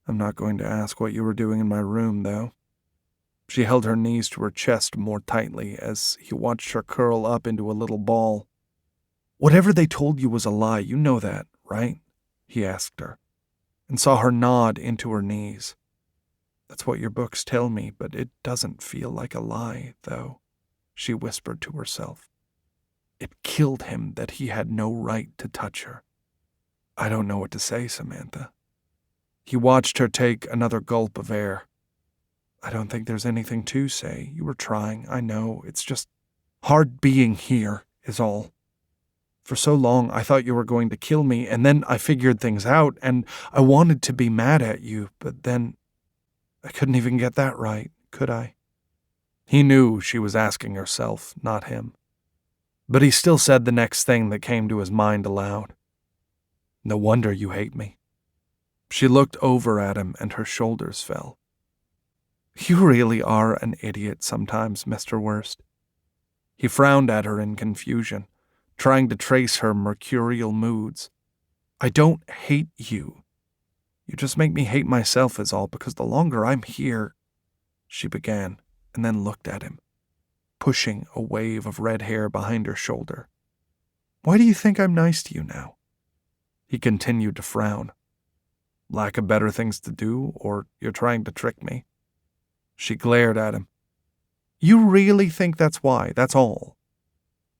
I'm not going to ask what you were doing in my room, though." She held her knees to her chest more tightly as he watched her curl up into a little ball. "Whatever they told you was a lie, you know that, right?" he asked her, and saw her nod into her knees. "That's what your books tell me, but it doesn't feel like a lie, though," she whispered to herself. It killed him that he had no right to touch her. "I don't know what to say, Samantha." He watched her take another gulp of air. "I don't think there's anything to say. You were trying, I know. It's just hard being here, is all. For so long, I thought you were going to kill me, and then I figured things out, and I wanted to be mad at you, but then I couldn't even get that right, could I?" He knew she was asking herself, not him. But he still said the next thing that came to his mind aloud. "No wonder you hate me." She looked over at him, and her shoulders fell. "You really are an idiot sometimes, Mr. Worst." He frowned at her in confusion, trying to trace her mercurial moods. "I don't hate you. You just make me hate myself is all, because the longer I'm here," she began, and then looked at him, pushing a wave of red hair behind her shoulder. "Why do you think I'm nice to you now?" He continued to frown. "Lack of better things to do, or you're trying to trick me?" She glared at him. "You really think that's why, that's all?"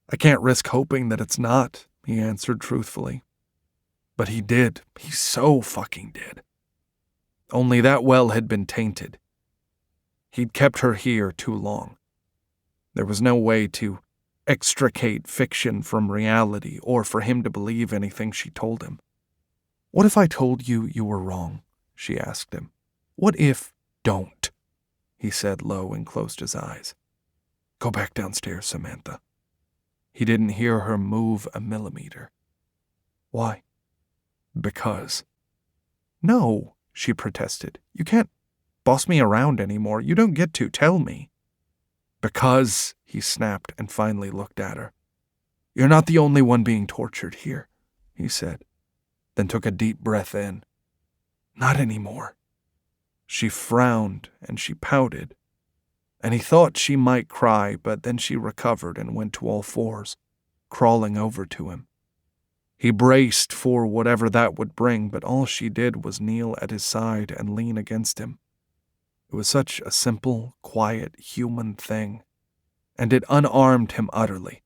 "I can't risk hoping that it's not," he answered truthfully. But he did. He so fucking did. Only that well had been tainted. He'd kept her here too long. There was no way to extricate fiction from reality or for him to believe anything she told him. "What if I told you you were wrong?" she asked him. "What if—" "Don't," he said low and closed his eyes. "Go back downstairs, Samantha." He didn't hear her move a millimeter. "Why?" "Because." "No," she protested. "You can't boss me around anymore. You don't get to. Tell me." "Because," he snapped and finally looked at her. "You're not the only one being tortured here," he said, then took a deep breath in. "Not anymore." She frowned and she pouted, and he thought she might cry, but then she recovered and went to all fours, crawling over to him. He braced for whatever that would bring, but all she did was kneel at his side and lean against him. It was such a simple, quiet, human thing, and it unarmed him utterly.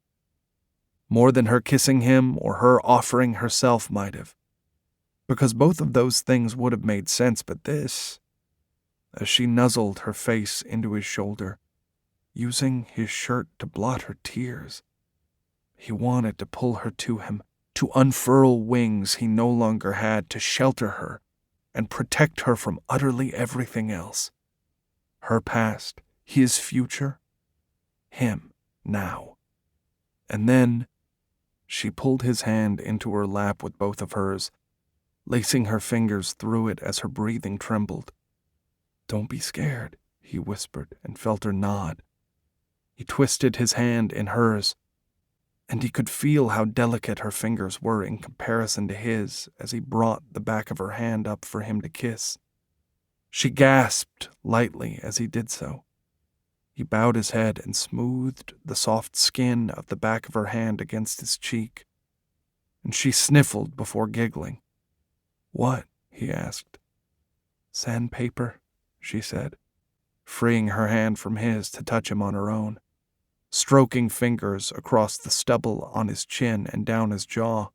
more than her kissing him or her offering herself might have. Because both of those things would have made sense, but this, as she nuzzled her face into his shoulder, using his shirt to blot her tears, he wanted to pull her to him, to unfurl wings he no longer had, to shelter her and protect her from utterly everything else. Her past, his future, him now. And then she pulled his hand into her lap with both of hers, lacing her fingers through it as her breathing trembled. "Don't be scared," he whispered, and felt her nod. He twisted his hand in hers, and he could feel how delicate her fingers were in comparison to his as he brought the back of her hand up for him to kiss. She gasped lightly as he did so. He bowed his head and smoothed the soft skin of the back of her hand against his cheek, and she sniffled before giggling. "What?" he asked. "Sandpaper," she said, freeing her hand from his to touch him on her own, stroking fingers across the stubble on his chin and down his jaw.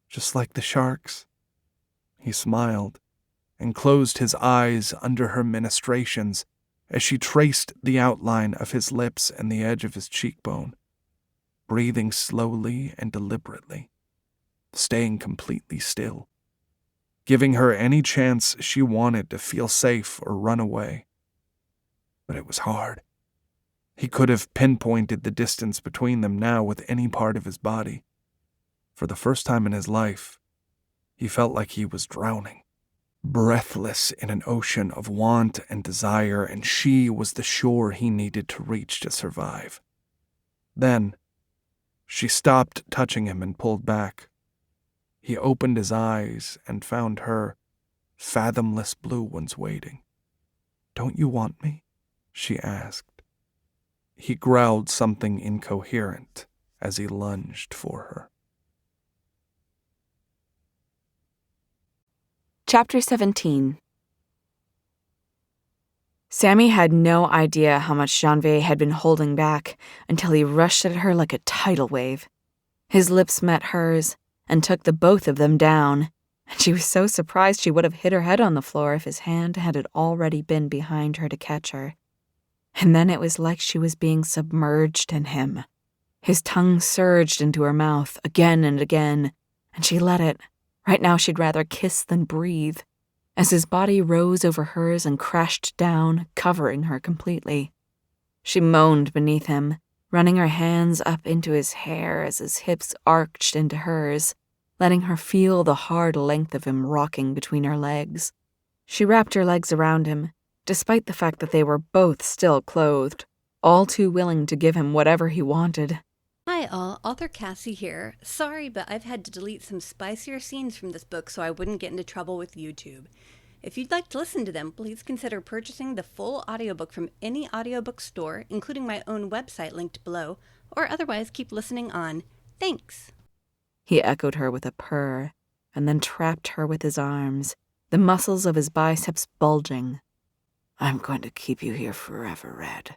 "Just like the sharks." He smiled and closed his eyes under her ministrations as she traced the outline of his lips and the edge of his cheekbone, breathing slowly and deliberately, staying completely still, giving her any chance she wanted to feel safe or run away. But it was hard. He could have pinpointed the distance between them now with any part of his body. For the first time in his life, he felt like he was drowning, breathless in an ocean of want and desire, and she was the shore he needed to reach to survive. Then, she stopped touching him and pulled back. He opened his eyes and found her fathomless blue ones waiting. "Don't you want me?" she asked. He growled something incoherent as he lunged for her. Chapter 17. Sammy had no idea how much Janvier had been holding back until he rushed at her like a tidal wave. His lips met hers and took the both of them down, and she was so surprised she would have hit her head on the floor if his hand had already been behind her to catch her. And then it was like she was being submerged in him. His tongue surged into her mouth again and again, and she let it. Right now she'd rather kiss than breathe, as his body rose over hers and crashed down, covering her completely. She moaned beneath him, running her hands up into his hair as his hips arched into hers, letting her feel the hard length of him rocking between her legs. She wrapped her legs around him, despite the fact that they were both still clothed, all too willing to give him whatever he wanted. Hi all, author Cassie here. Sorry, but I've had to delete some spicier scenes from this book so I wouldn't get into trouble with YouTube. If you'd like to listen to them, please consider purchasing the full audiobook from any audiobook store, including my own website linked below, or otherwise keep listening on. Thanks. He echoed her with a purr, and then trapped her with his arms, the muscles of his biceps bulging. "I'm going to keep you here forever, Red,"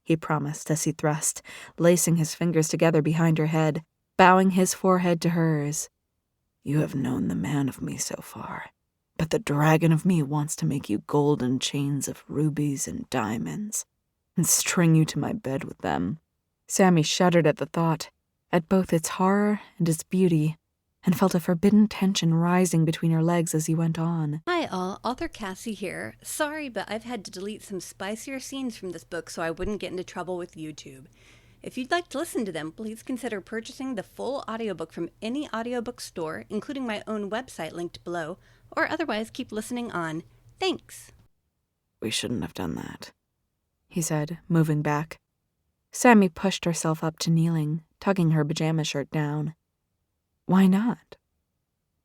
he promised as he thrust, lacing his fingers together behind her head, bowing his forehead to hers. "You have known the man of me so far, but the dragon of me wants to make you golden chains of rubies and diamonds, and string you to my bed with them." Sammy shuddered at the thought, at both its horror and its beauty, and felt a forbidden tension rising between her legs as he went on. Hi all, author Cassie here. Sorry, but I've had to delete some spicier scenes from this book so I wouldn't get into trouble with YouTube. If you'd like to listen to them, please consider purchasing the full audiobook from any audiobook store, including my own website linked below, or otherwise keep listening on. Thanks. "We shouldn't have done that," he said, moving back. Sammy pushed herself up to kneeling, tugging her pajama shirt down. Why not?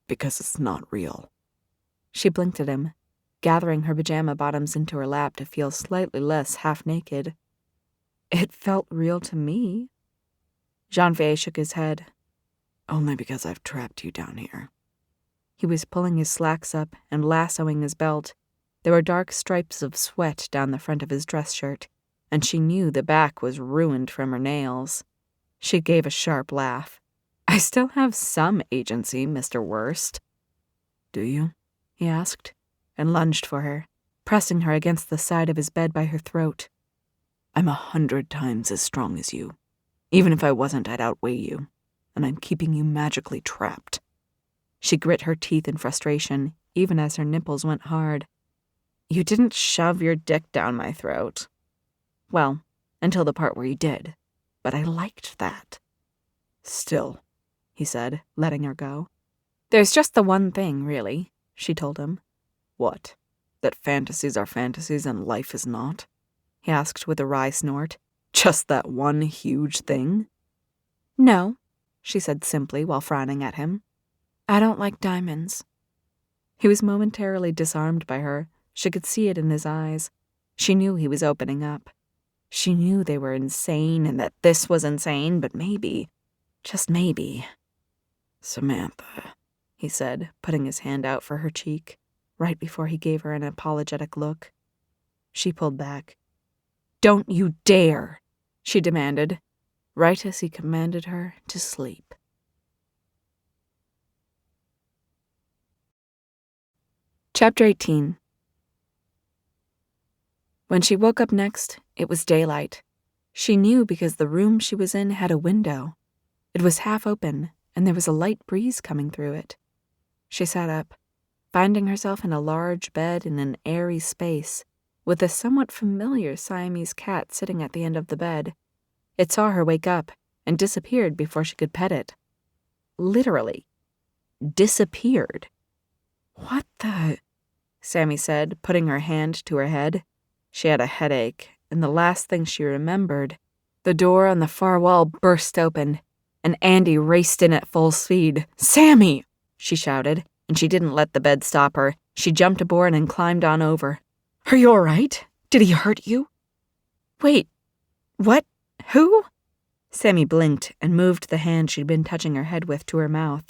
"Because it's not real." She blinked at him, gathering her pajama bottoms into her lap to feel slightly less half-naked. It felt real to me. Janvier shook his head. "Only because I've trapped you down here." He was pulling his slacks up and lassoing his belt. There were dark stripes of sweat down the front of his dress shirt, and she knew the back was ruined from her nails. She gave a sharp laugh. I still have some agency, Mr. Worst. Do you? He asked, and lunged for her, pressing her against the side of his bed by her throat. I'm 100 times as strong as you. Even if I wasn't, I'd outweigh you, and I'm keeping you magically trapped. She grit her teeth in frustration, even as her nipples went hard. You didn't shove your dick down my throat. Well, until the part where you did, but I liked that. Still, he said, letting her go. There's just the one thing, really, she told him. What? That fantasies are fantasies and life is not? He asked with a wry snort. Just that one huge thing? No, she said simply while frowning at him. I don't like diamonds. He was momentarily disarmed by her. She could see it in his eyes. She knew he was opening up. She knew they were insane and that this was insane, but maybe, just maybe. Samantha, he said, putting his hand out for her cheek, right before he gave her an apologetic look. She pulled back. Don't you dare, she demanded, right as he commanded her to sleep. Chapter 18. When she woke up next, it was daylight. She knew because the room she was in had a window. It was half open, and there was a light breeze coming through it. She sat up, finding herself in a large bed in an airy space, with a somewhat familiar Siamese cat sitting at the end of the bed. It saw her wake up and disappeared before she could pet it. Literally. Disappeared. What the? Sammy said, putting her hand to her head. She had a headache, and the last thing she remembered, the door on the far wall burst open, and Andy raced in at full speed. "Sammy!" she shouted, and she didn't let the bed stop her. She jumped aboard and climbed on over. "Are you all right? Did he hurt you?" "Wait, what? Who?" Sammy blinked and moved the hand she'd been touching her head with to her mouth.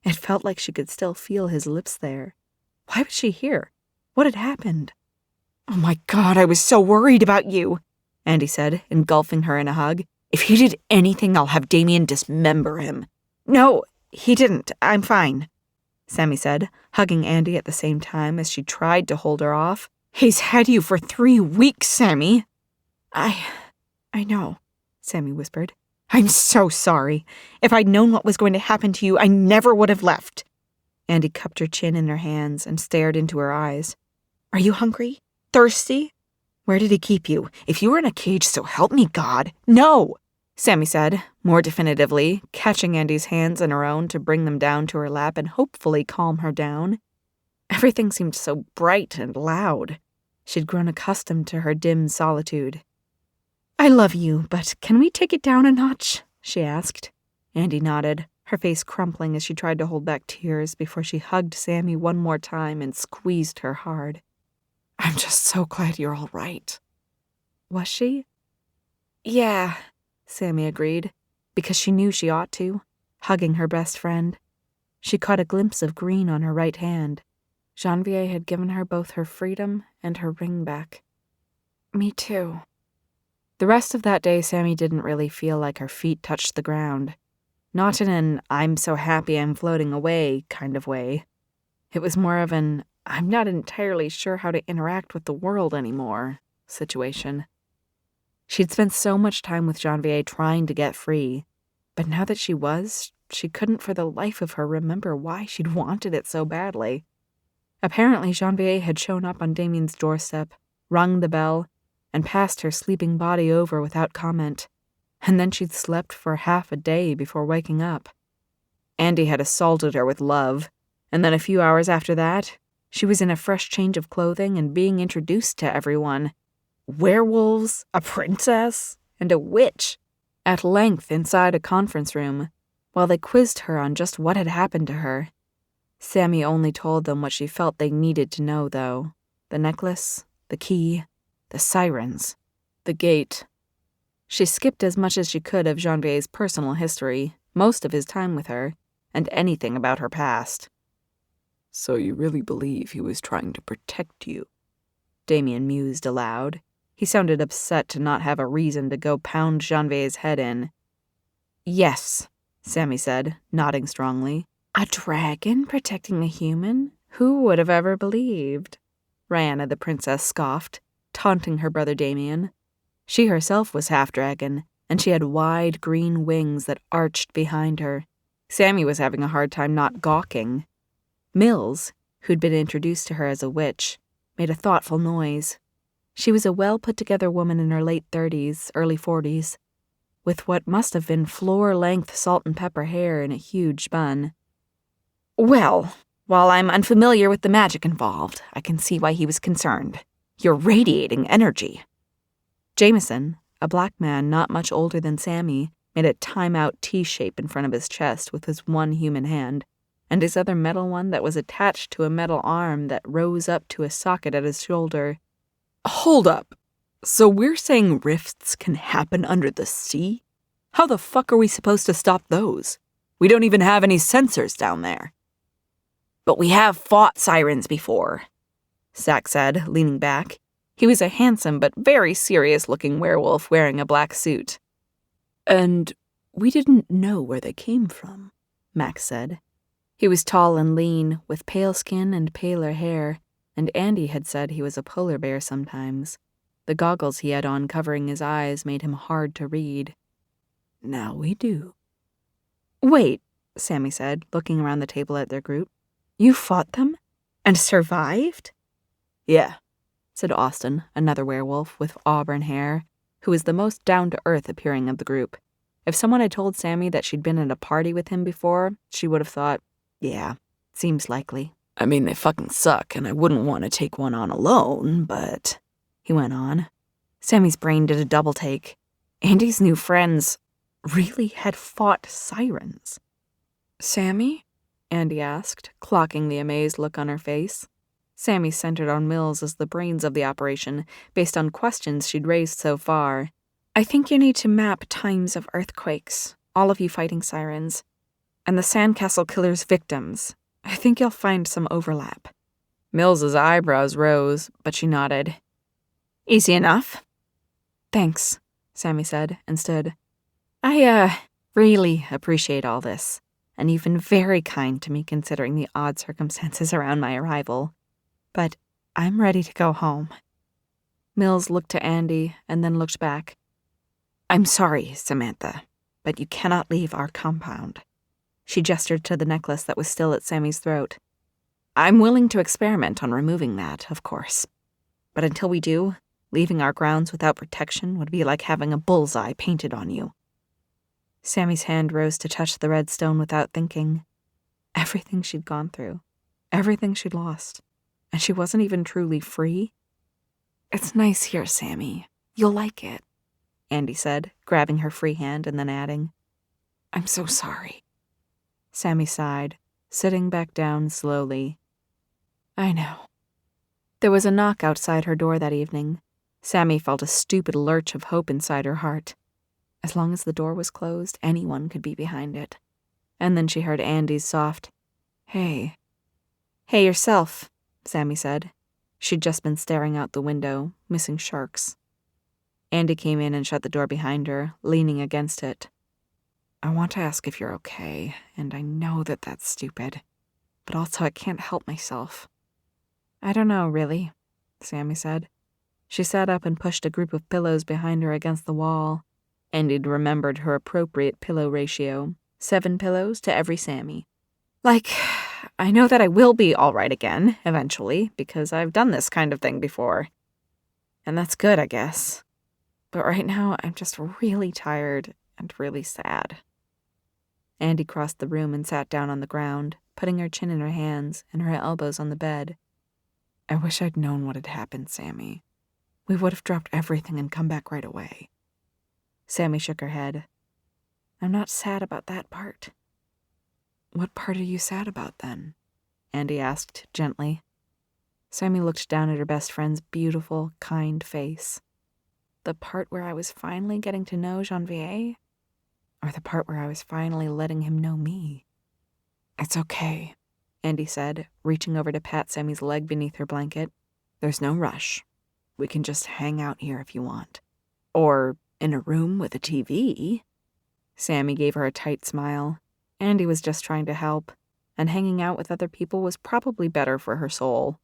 It felt like she could still feel his lips there. Why was she here? What had happened? "Oh my God, I was so worried about you," Andy said, engulfing her in a hug. "If he did anything, I'll have Damien dismember him." "No, he didn't. I'm fine," Sammy said, hugging Andy at the same time as she tried to hold her off. "He's had you for 3 weeks, Sammy." I know," Sammy whispered. "I'm so sorry. If I'd known what was going to happen to you, I never would have left." Andy cupped her chin in her hands and stared into her eyes. "Are you hungry? Thirsty? Where did he keep you? If you were in a cage, so help me God." "No," Sammy said, more definitively, catching Andy's hands in her own to bring them down to her lap and hopefully calm her down. Everything seemed so bright and loud. She'd grown accustomed to her dim solitude. "I love you, but can we take it down a notch?" she asked. Andy nodded, her face crumpling as she tried to hold back tears before she hugged Sammy one more time and squeezed her hard. "I'm just so glad you're all right." Was she? "Yeah," Sammy agreed, because she knew she ought to, hugging her best friend. She caught a glimpse of green on her right hand. Janvier had given her both her freedom and her ring back. "Me too." The rest of that day, Sammy didn't really feel like her feet touched the ground. Not in an "I'm so happy I'm floating away" kind of way. It was more of an "I'm not entirely sure how to interact with the world anymore" situation. She'd spent so much time with Janvier trying to get free, but now that she was, she couldn't for the life of her remember why she'd wanted it so badly. Apparently, Janvier had shown up on Damien's doorstep, rung the bell, and passed her sleeping body over without comment, and then she'd slept for half a day before waking up. Andy had assaulted her with love, and then a few hours after that, she was in a fresh change of clothing and being introduced to everyone. Werewolves, a princess, and a witch, at length inside a conference room, while they quizzed her on just what had happened to her. Sammy only told them what she felt they needed to know, though. The necklace, the key, the sirens, the gate. She skipped as much as she could of Janvier's personal history, most of his time with her, and anything about her past. "So you really believe he was trying to protect you?" Damien mused aloud. He sounded upset to not have a reason to go pound Janvier's head in. Yes, Sammy said, nodding strongly. A dragon protecting a human? Who would have ever believed? Rihanna the princess scoffed, taunting her brother Damien. She herself was half-dragon, and she had wide green wings that arched behind her. Sammy was having a hard time not gawking. Mills, who'd been introduced to her as a witch, made a thoughtful noise. She was a well-put-together woman in her late 30s, early 40s, with what must have been floor-length salt and pepper hair in a huge bun. Well, while I'm unfamiliar with the magic involved, I can see why he was concerned. You're radiating energy. Jameson, a black man not much older than Sammy, made a time-out T-shape in front of his chest with his one human hand, and his other metal one that was attached to a metal arm that rose up to a socket at his shoulder. Hold up. So we're saying rifts can happen under the sea? How the fuck are we supposed to stop those? We don't even have any sensors down there. But we have fought sirens before, Sack said, leaning back. He was a handsome but very serious-looking werewolf wearing a black suit. And we didn't know where they came from, Max said. He was tall and lean, with pale skin and paler hair, and Andy had said he was a polar bear sometimes. The goggles he had on covering his eyes made him hard to read. Now we do. Wait, Sammy said, looking around the table at their group. You fought them? And survived? Yeah, said Austin, another werewolf with auburn hair, who was the most down-to-earth appearing of the group. If someone had told Sammy that she'd been at a party with him before, she would have thought, yeah, seems likely. I mean, they fucking suck, and I wouldn't want to take one on alone, but... He went on. Sammy's brain did a double take. Andy's new friends really had fought sirens. Sammy? Andy asked, clocking the amazed look on her face. Sammy centered on Mills as the brains of the operation, based on questions she'd raised so far. I think you need to map times of earthquakes, all of you fighting sirens, and the Sandcastle Killer's victims. I think you'll find some overlap. Mills's eyebrows rose, but she nodded. Easy enough. Thanks, Sammy said, and stood. I, really appreciate all this, and you've been very kind to me considering the odd circumstances around my arrival. But I'm ready to go home. Mills looked to Andy and then looked back. I'm sorry, Samantha, but you cannot leave our compound. She gestured to the necklace that was still at Sammy's throat. I'm willing to experiment on removing that, of course. But until we do, leaving our grounds without protection would be like having a bullseye painted on you. Sammy's hand rose to touch the red stone without thinking. Everything she'd gone through, everything she'd lost, and she wasn't even truly free. It's nice here, Sammy. You'll like it, Andy said, grabbing her free hand and then adding, I'm so sorry. Sammy sighed, sitting back down slowly. I know. There was a knock outside her door that evening. Sammy felt a stupid lurch of hope inside her heart. As long as the door was closed, anyone could be behind it. And then she heard Andy's soft, Hey. Hey yourself, Sammy said. She'd just been staring out the window, missing sharks. Andy came in and shut the door behind her, leaning against it. I want to ask if you're okay, and I know that that's stupid, but also I can't help myself. I don't know, really, Sammy said. She sat up and pushed a group of pillows behind her against the wall. Andy'd remembered her appropriate pillow ratio, 7 pillows to every Sammy. Like, I know that I will be all right again, eventually, because I've done this kind of thing before. And that's good, I guess. But right now, I'm just really tired and really sad. Andy crossed the room and sat down on the ground, putting her chin in her hands and her elbows on the bed. I wish I'd known what had happened, Sammy. We would have dropped everything and come back right away. Sammy shook her head. I'm not sad about that part. What part are you sad about, then? Andy asked gently. Sammy looked down at her best friend's beautiful, kind face. The part where I was finally getting to know Janvier? Or the part where I was finally letting him know me? It's okay, Andy said, reaching over to pat Sammy's leg beneath her blanket. There's no rush. We can just hang out here if you want. Or in a room with a TV. Sammy gave her a tight smile. Andy was just trying to help, and hanging out with other people was probably better for her soul,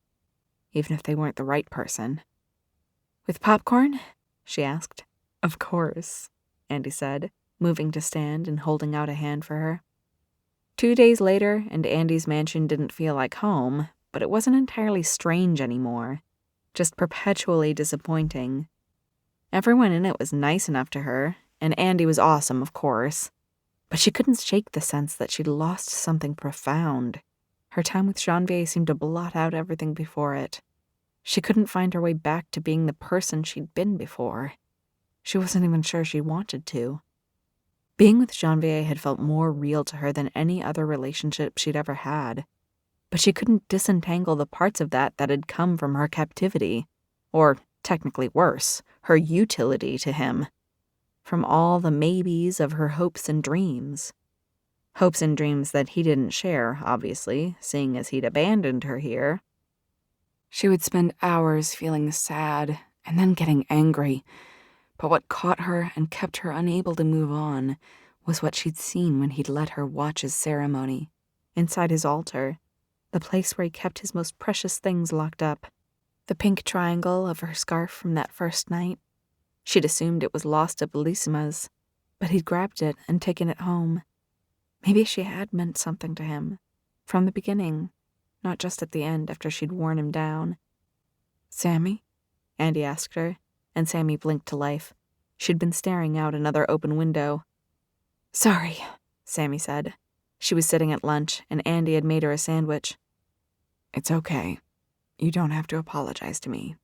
even if they weren't the right person. "With popcorn?" she asked. "Of course," Andy said, moving to stand and holding out a hand for her. 2 days later, and Andy's mansion didn't feel like home, but it wasn't entirely strange anymore, just perpetually disappointing. Everyone in it was nice enough to her, and Andy was awesome, of course, but she couldn't shake the sense that she'd lost something profound. Her time with Janvier seemed to blot out everything before it. She couldn't find her way back to being the person she'd been before. She wasn't even sure she wanted to. Being with Janvier had felt more real to her than any other relationship she'd ever had, but she couldn't disentangle the parts of that had come from her captivity, or, technically worse, her utility to him, from all the maybes of her hopes and dreams. Hopes and dreams that he didn't share, obviously, seeing as he'd abandoned her here. She would spend hours feeling sad and then getting angry, but what caught her and kept her unable to move on was what she'd seen when he'd let her watch his ceremony, inside his altar, the place where he kept his most precious things locked up. The pink triangle of her scarf from that first night. She'd assumed it was lost at Bellissima's, but he'd grabbed it and taken it home. Maybe she had meant something to him, from the beginning, not just at the end after she'd worn him down. "Sammy?" Andy asked her, and Sammy blinked to life. She'd been staring out another open window. "Sorry," Sammy said. She was sitting at lunch, and Andy had made her a sandwich. "It's okay. You don't have to apologize to me.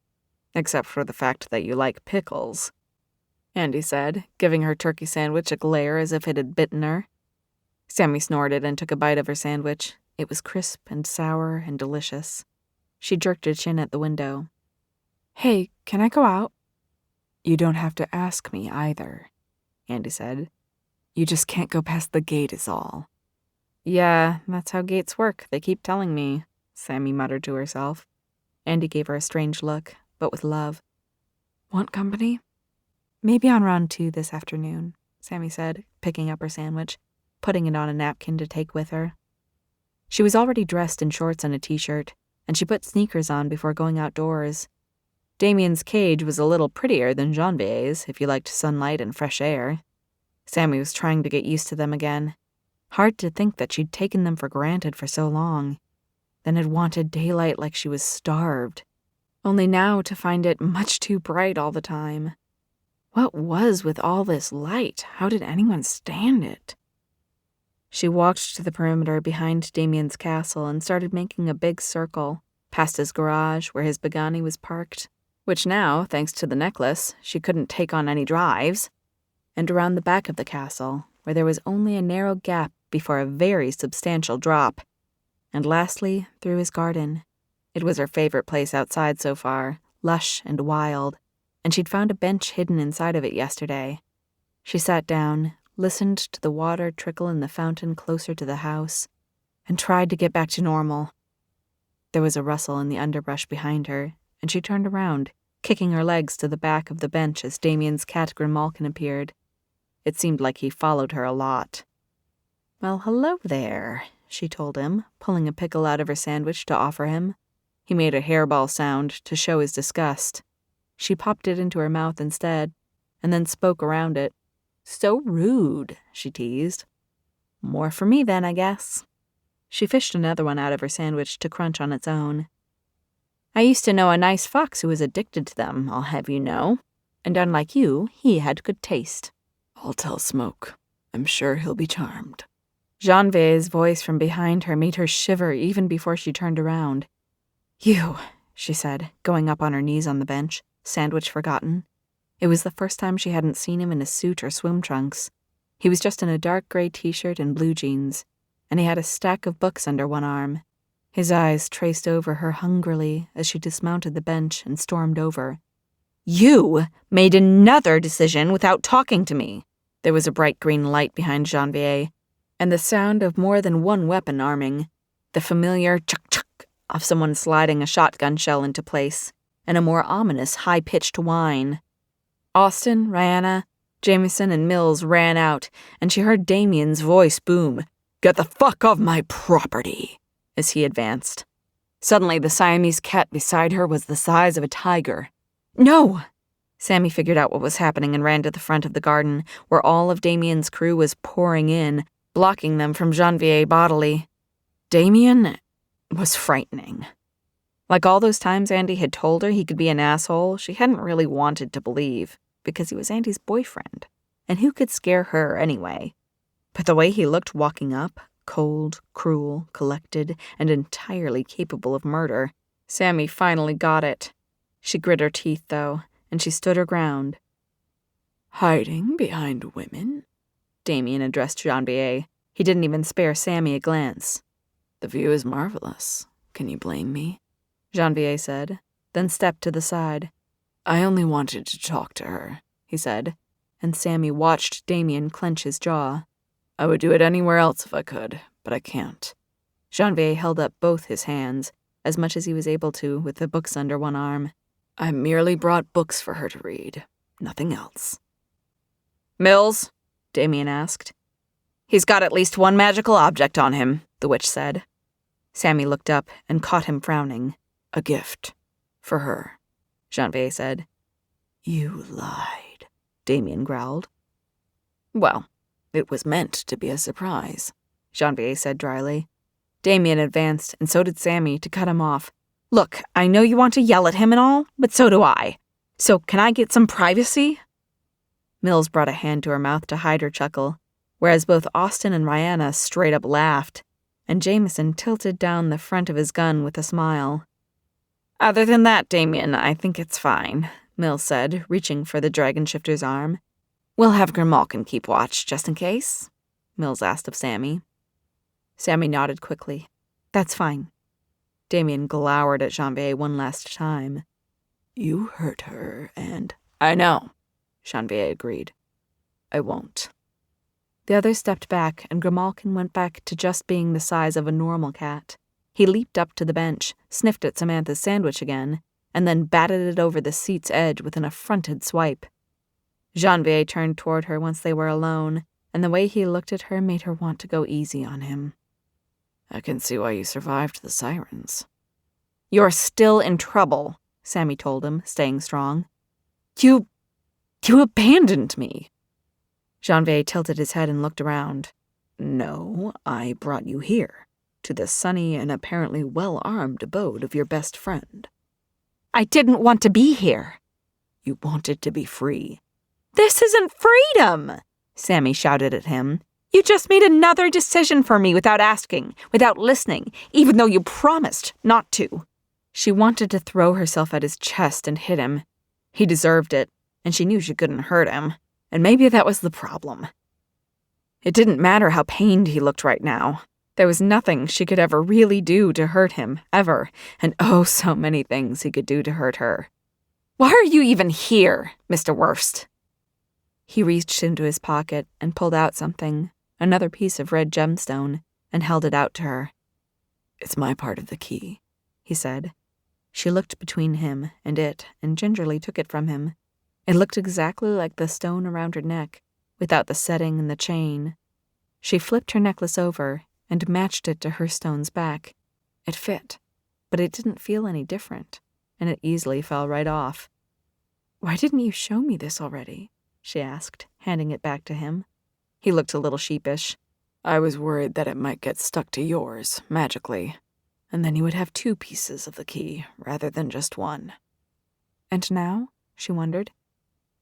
Except for the fact that you like pickles," Andy said, giving her turkey sandwich a glare as if it had bitten her. Sammy snorted and took a bite of her sandwich. It was crisp and sour and delicious. She jerked her chin at the window. "Hey, can I go out?" "You don't have to ask me either," Andy said. "You just can't go past the gate is all." "Yeah, that's how gates work, they keep telling me," Sammy muttered to herself. Andy gave her a strange look, but with love. "Want company?" "Maybe on round 2 this afternoon," Sammy said, picking up her sandwich, putting it on a napkin to take with her. She was already dressed in shorts and a t-shirt, and she put sneakers on before going outdoors. Damien's cage was a little prettier than Janvier's, if you liked sunlight and fresh air. Sammy was trying to get used to them again. Hard to think that she'd taken them for granted for so long, then had wanted daylight like she was starved, only now to find it much too bright all the time. What was with all this light? How did anyone stand it? She walked to the perimeter behind Damien's castle and started making a big circle, past his garage where his Pagani was parked, which now, thanks to the necklace, she couldn't take on any drives, and around the back of the castle, where there was only a narrow gap before a very substantial drop, and lastly, through his garden. It was her favorite place outside so far, lush and wild, and she'd found a bench hidden inside of it yesterday. She sat down, listened to the water trickle in the fountain closer to the house, and tried to get back to normal. There was a rustle in the underbrush behind her, and she turned around, kicking her legs to the back of the bench as Damien's cat Grimalkin appeared. It seemed like he followed her a lot. "Well, hello there," she told him, pulling a pickle out of her sandwich to offer him. He made a hairball sound to show his disgust. She popped it into her mouth instead, and then spoke around it. "So rude," she teased. "More for me then, I guess." She fished another one out of her sandwich to crunch on its own. "I used to know a nice fox who was addicted to them, I'll have you know. And unlike you, he had good taste." "I'll tell Smoke. I'm sure he'll be charmed." Janvier's voice from behind her made her shiver even before she turned around. "You," she said, going up on her knees on the bench, sandwich forgotten. It was the first time she hadn't seen him in a suit or swim trunks. He was just in a dark gray t-shirt and blue jeans, and he had a stack of books under one arm. His eyes traced over her hungrily as she dismounted the bench and stormed over. "You made another decision without talking to me." There was a bright green light behind Janvier, and the sound of more than one weapon arming, the familiar chuck-chuck of someone sliding a shotgun shell into place, and a more ominous high-pitched whine. "Austin, Rihanna, Jameson and Mills ran out, and she heard Damien's voice boom, "Get the fuck off my property," as he advanced. Suddenly, the Siamese cat beside her was the size of a tiger. "No!" Sammy figured out what was happening and ran to the front of the garden, where all of Damien's crew was pouring in, blocking them from Janvier bodily. Damien was frightening. Like all those times Andy had told her he could be an asshole, she hadn't really wanted to believe, because he was Andy's boyfriend, and who could scare her anyway? But the way he looked walking up, cold, cruel, collected, and entirely capable of murder, Sammy finally got it. She grit her teeth, though, and she stood her ground. "Hiding behind women?" Damien addressed Janvier. He didn't even spare Sammy a glance. "The view is marvelous. Can you blame me?" Janvier said, then stepped to the side. "I only wanted to talk to her," he said, and Sammy watched Damien clench his jaw. "I would do it anywhere else if I could, but I can't." Janvier held up both his hands, as much as he was able to with the books under one arm. "I merely brought books for her to read, nothing else." "Mills?" Damien asked. "He's got at least one magical object on him," the witch said. Sammy looked up and caught him frowning. "A gift. For her," Janvier said. "You lied," Damien growled. "Well, it was meant to be a surprise," Janvier said dryly. Damien advanced, and so did Sammy, to cut him off. "Look, I know you want to yell at him and all, but so do I. So can I get some privacy?" Mills brought a hand to her mouth to hide her chuckle, whereas both Austin and Rihanna straight up laughed, and Jameson tilted down the front of his gun with a smile. "Other than that, Damien, I think it's fine," Mills said, reaching for the dragon shifter's arm. "We'll have Grimalkin keep watch, just in case?" Mills asked of Sammy. Sammy nodded quickly. "That's fine." Damien glowered at Janvier one last time. "You hurt her, and—" "I know," Janvier agreed. "I won't." The others stepped back, and Grimalkin went back to just being the size of a normal cat. He leaped up to the bench, sniffed at Samantha's sandwich again, and then batted it over the seat's edge with an affronted swipe. Janvier turned toward her once they were alone, and the way he looked at her made her want to go easy on him. "I can see why you survived the sirens." "You're still in trouble," Sammy told him, staying strong. You abandoned me." Janvier tilted his head and looked around. "No, I brought you here, to the sunny and apparently well-armed abode of your best friend." "I didn't want to be here." "You wanted to be free." "This isn't freedom!" Sammy shouted at him. "You just made another decision for me without asking, without listening, even though you promised not to." She wanted to throw herself at his chest and hit him. He deserved it, and she knew she couldn't hurt him, and maybe that was the problem. It didn't matter how pained he looked right now. There was nothing she could ever really do to hurt him, ever, and oh, so many things he could do to hurt her. "Why are you even here, Mr. Worst?" He reached into his pocket and pulled out something, another piece of red gemstone, and held it out to her. "It's my part of the key," he said. She looked between him and it and gingerly took it from him. It looked exactly like the stone around her neck, without the setting and the chain. She flipped her necklace over and matched it to her stone's back. It fit, but it didn't feel any different, and it easily fell right off. "Why didn't you show me this already?" she asked, handing it back to him. He looked a little sheepish. "I was worried that it might get stuck to yours, magically, and then you would have 2 pieces of the key rather than just one." "And now?" she wondered.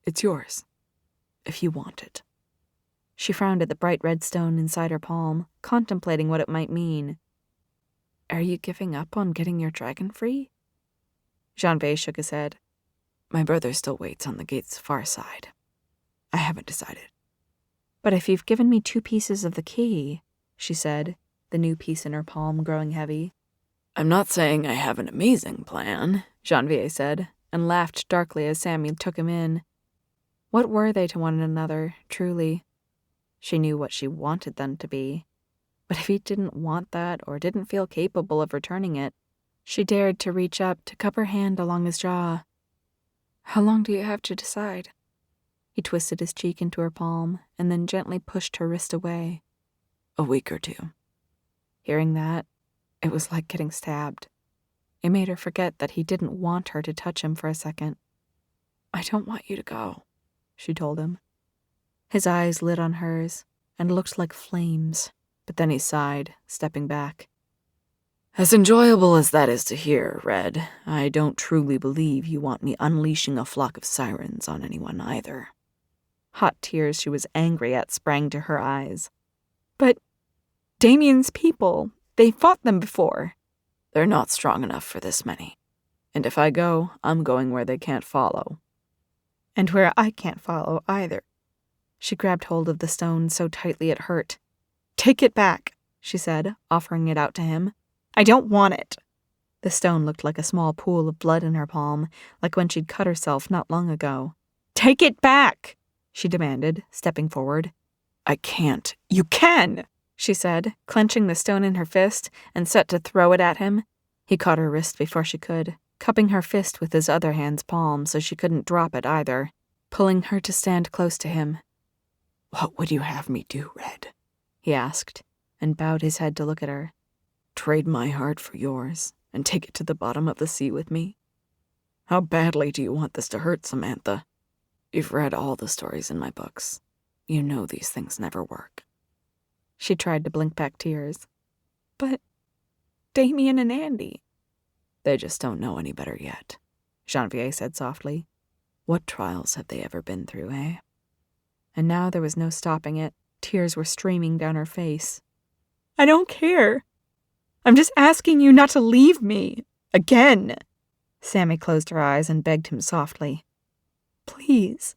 "It's yours, if you want it." She frowned at the bright red stone inside her palm, contemplating what it might mean. "Are you giving up on getting your dragon free?" Janvier shook his head. "My brother still waits on the gate's far side. I haven't decided." "But if you've given me 2 pieces of the key," she said, the new piece in her palm growing heavy. "I'm not saying I have an amazing plan," Janvier said, and laughed darkly as Sammy took him in. What were they to one another, truly? She knew what she wanted them to be. But if he didn't want that or didn't feel capable of returning it, she dared to reach up to cup her hand along his jaw. "How long do you have to decide?" He twisted his cheek into her palm and then gently pushed her wrist away. A week or two. Hearing that, it was like getting stabbed. It made her forget that he didn't want her to touch him for a second. I don't want you to go, she told him. His eyes lit on hers and looked like flames, but then he sighed, stepping back. As enjoyable as that is to hear, Red, I don't truly believe you want me unleashing a flock of sirens on anyone either. Hot tears she was angry at sprang to her eyes. But Damien's people, they fought them before. They're not strong enough for this many. And if I go, I'm going where they can't follow. And where I can't follow either. She grabbed hold of the stone so tightly it hurt. Take it back, she said, offering it out to him. I don't want it. The stone looked like a small pool of blood in her palm, like when she'd cut herself not long ago. Take it back, she demanded, stepping forward. I can't. You can, she said, clenching the stone in her fist and set to throw it at him. He caught her wrist before she could, cupping her fist with his other hand's palm so she couldn't drop it either, pulling her to stand close to him. What would you have me do, Red? He asked, and bowed his head to look at her. Trade my heart for yours and take it to the bottom of the sea with me? How badly do you want this to hurt, Samantha? You've read all the stories in my books. You know these things never work. She tried to blink back tears. But Damien and Andy. They just don't know any better yet, Janvier said softly. What trials have they ever been through, eh? And now there was no stopping it. Tears were streaming down her face. I don't care. I'm just asking you not to leave me. Again. Sammy closed her eyes and begged him softly. Please.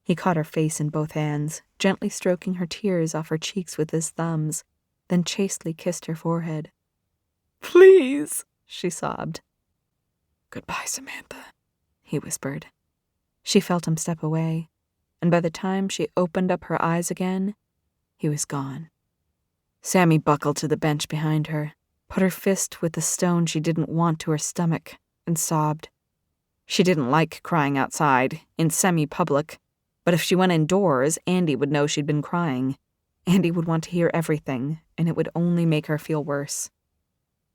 He caught her face in both hands, gently stroking her tears off her cheeks with his thumbs, then chastely kissed her forehead. Please, she sobbed. Goodbye, Samantha, he whispered. She felt him step away, and by the time she opened up her eyes again, he was gone. Sammy buckled to the bench behind her, put her fist with the stone she didn't want to her stomach, and sobbed. She didn't like crying outside, in semi-public, but if she went indoors, Andy would know she'd been crying. Andy would want to hear everything, and it would only make her feel worse.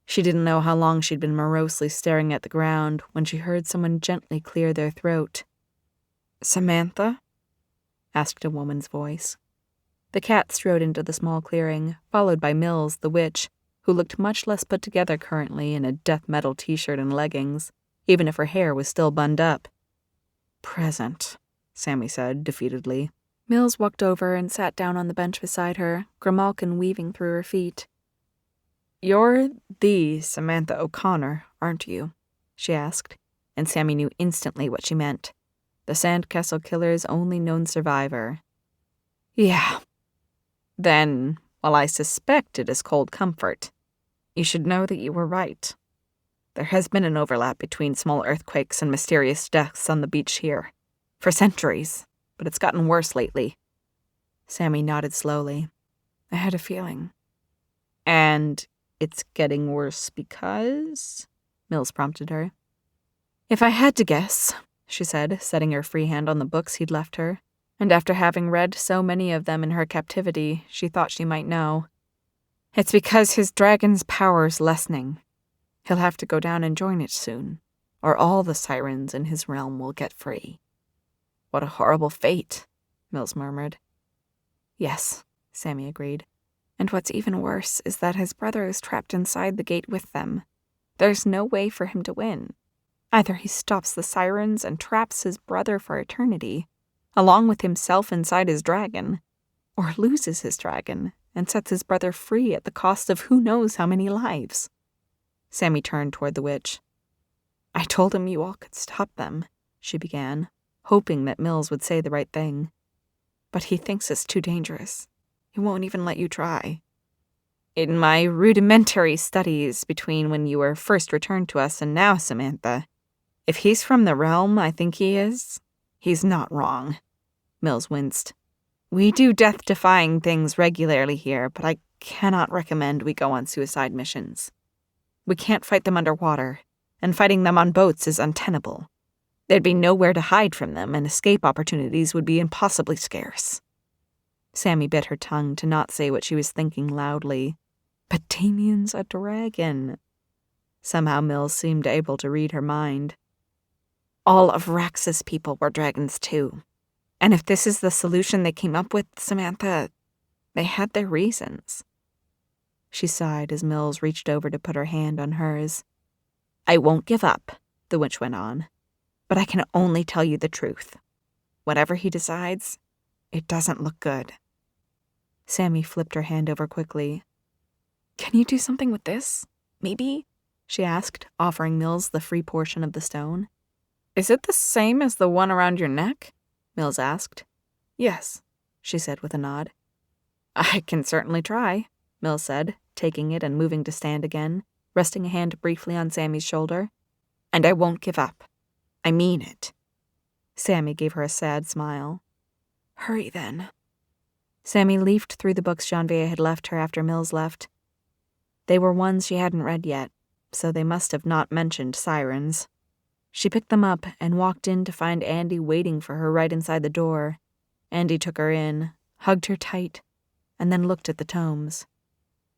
She didn't know how long she'd been morosely staring at the ground when she heard someone gently clear their throat. Samantha? Asked a woman's voice. The cat strode into the small clearing, followed by Mills, the witch, who looked much less put together currently in a death metal t-shirt and leggings, even if her hair was still bunned up. Present, Sammy said, defeatedly. Mills walked over and sat down on the bench beside her, grimalkin weaving through her feet. You're the Samantha O'Connor, aren't you? She asked, and Sammy knew instantly what she meant. The Sandcastle Killer's only known survivor. Yeah. Then, while I suspect it is cold comfort, you should know that you were right. There has been an overlap between small earthquakes and mysterious deaths on the beach here. For centuries, but it's gotten worse lately. Sammy nodded slowly. I had a feeling. And it's getting worse because? Mills prompted her. If I had to guess, she said, setting her free hand on the books he'd left her, and after having read so many of them in her captivity, she thought she might know. It's because his dragon's power's lessening. He'll have to go down and join it soon, or all the sirens in his realm will get free. What a horrible fate, Mills murmured. Yes, Sammy agreed. And what's even worse is that his brother is trapped inside the gate with them. There's no way for him to win. Either he stops the sirens and traps his brother for eternity, along with himself inside his dragon, or loses his dragon and sets his brother free at the cost of who knows how many lives. Sammy turned toward the witch. I told him you all could stop them, she began, hoping that Mills would say the right thing. But he thinks it's too dangerous. He won't even let you try. In my rudimentary studies between when you were first returned to us and now, Samantha, if he's from the realm I think he is, he's not wrong. Mills winced. We do death-defying things regularly here, but I cannot recommend we go on suicide missions. We can't fight them underwater, and fighting them on boats is untenable. There'd be nowhere to hide from them, and escape opportunities would be impossibly scarce. Sammy bit her tongue to not say what she was thinking loudly. But Damien's a dragon. Somehow Mills seemed able to read her mind. All of Rax's people were dragons too. And if this is the solution they came up with, Samantha, they had their reasons. She sighed as Mills reached over to put her hand on hers. I won't give up, the witch went on. But I can only tell you the truth. Whatever he decides, it doesn't look good. Sammy flipped her hand over quickly. Can you do something with this? Maybe? She asked, offering Mills the free portion of the stone. Is it the same as the one around your neck? Mills asked. Yes, she said with a nod. I can certainly try, Mills said, taking it and moving to stand again, resting a hand briefly on Sammy's shoulder. And I won't give up. I mean it. Sammy gave her a sad smile. Hurry then. Sammy leafed through the books Janvier had left her after Mills left. They were ones she hadn't read yet, so they must have not mentioned sirens. She picked them up and walked in to find Andy waiting for her right inside the door. Andy took her in, hugged her tight, and then looked at the tomes.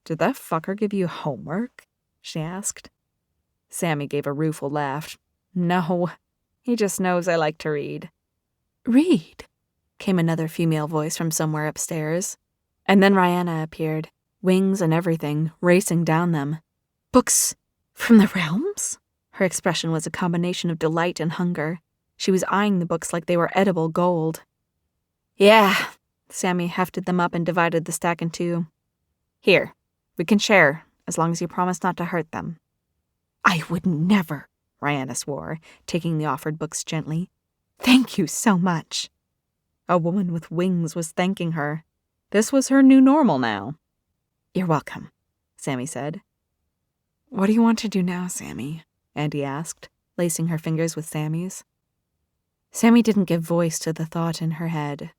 Did that fucker give you homework? She asked. Sammy gave a rueful laugh. No, he just knows I like to read. Read? Came another female voice from somewhere upstairs. And then Rihanna appeared, wings and everything, racing down them. Books from the realms? Her expression was a combination of delight and hunger. She was eyeing the books like they were edible gold. Yeah, Sammy hefted them up and divided the stack in two. Here, we can share, as long as you promise not to hurt them. I would never, Rihanna swore, taking the offered books gently. Thank you so much. A woman with wings was thanking her. This was her new normal now. You're welcome, Sammy said. What do you want to do now, Sammy? Andy asked, lacing her fingers with Sammy's. Sammy didn't give voice to the thought in her head.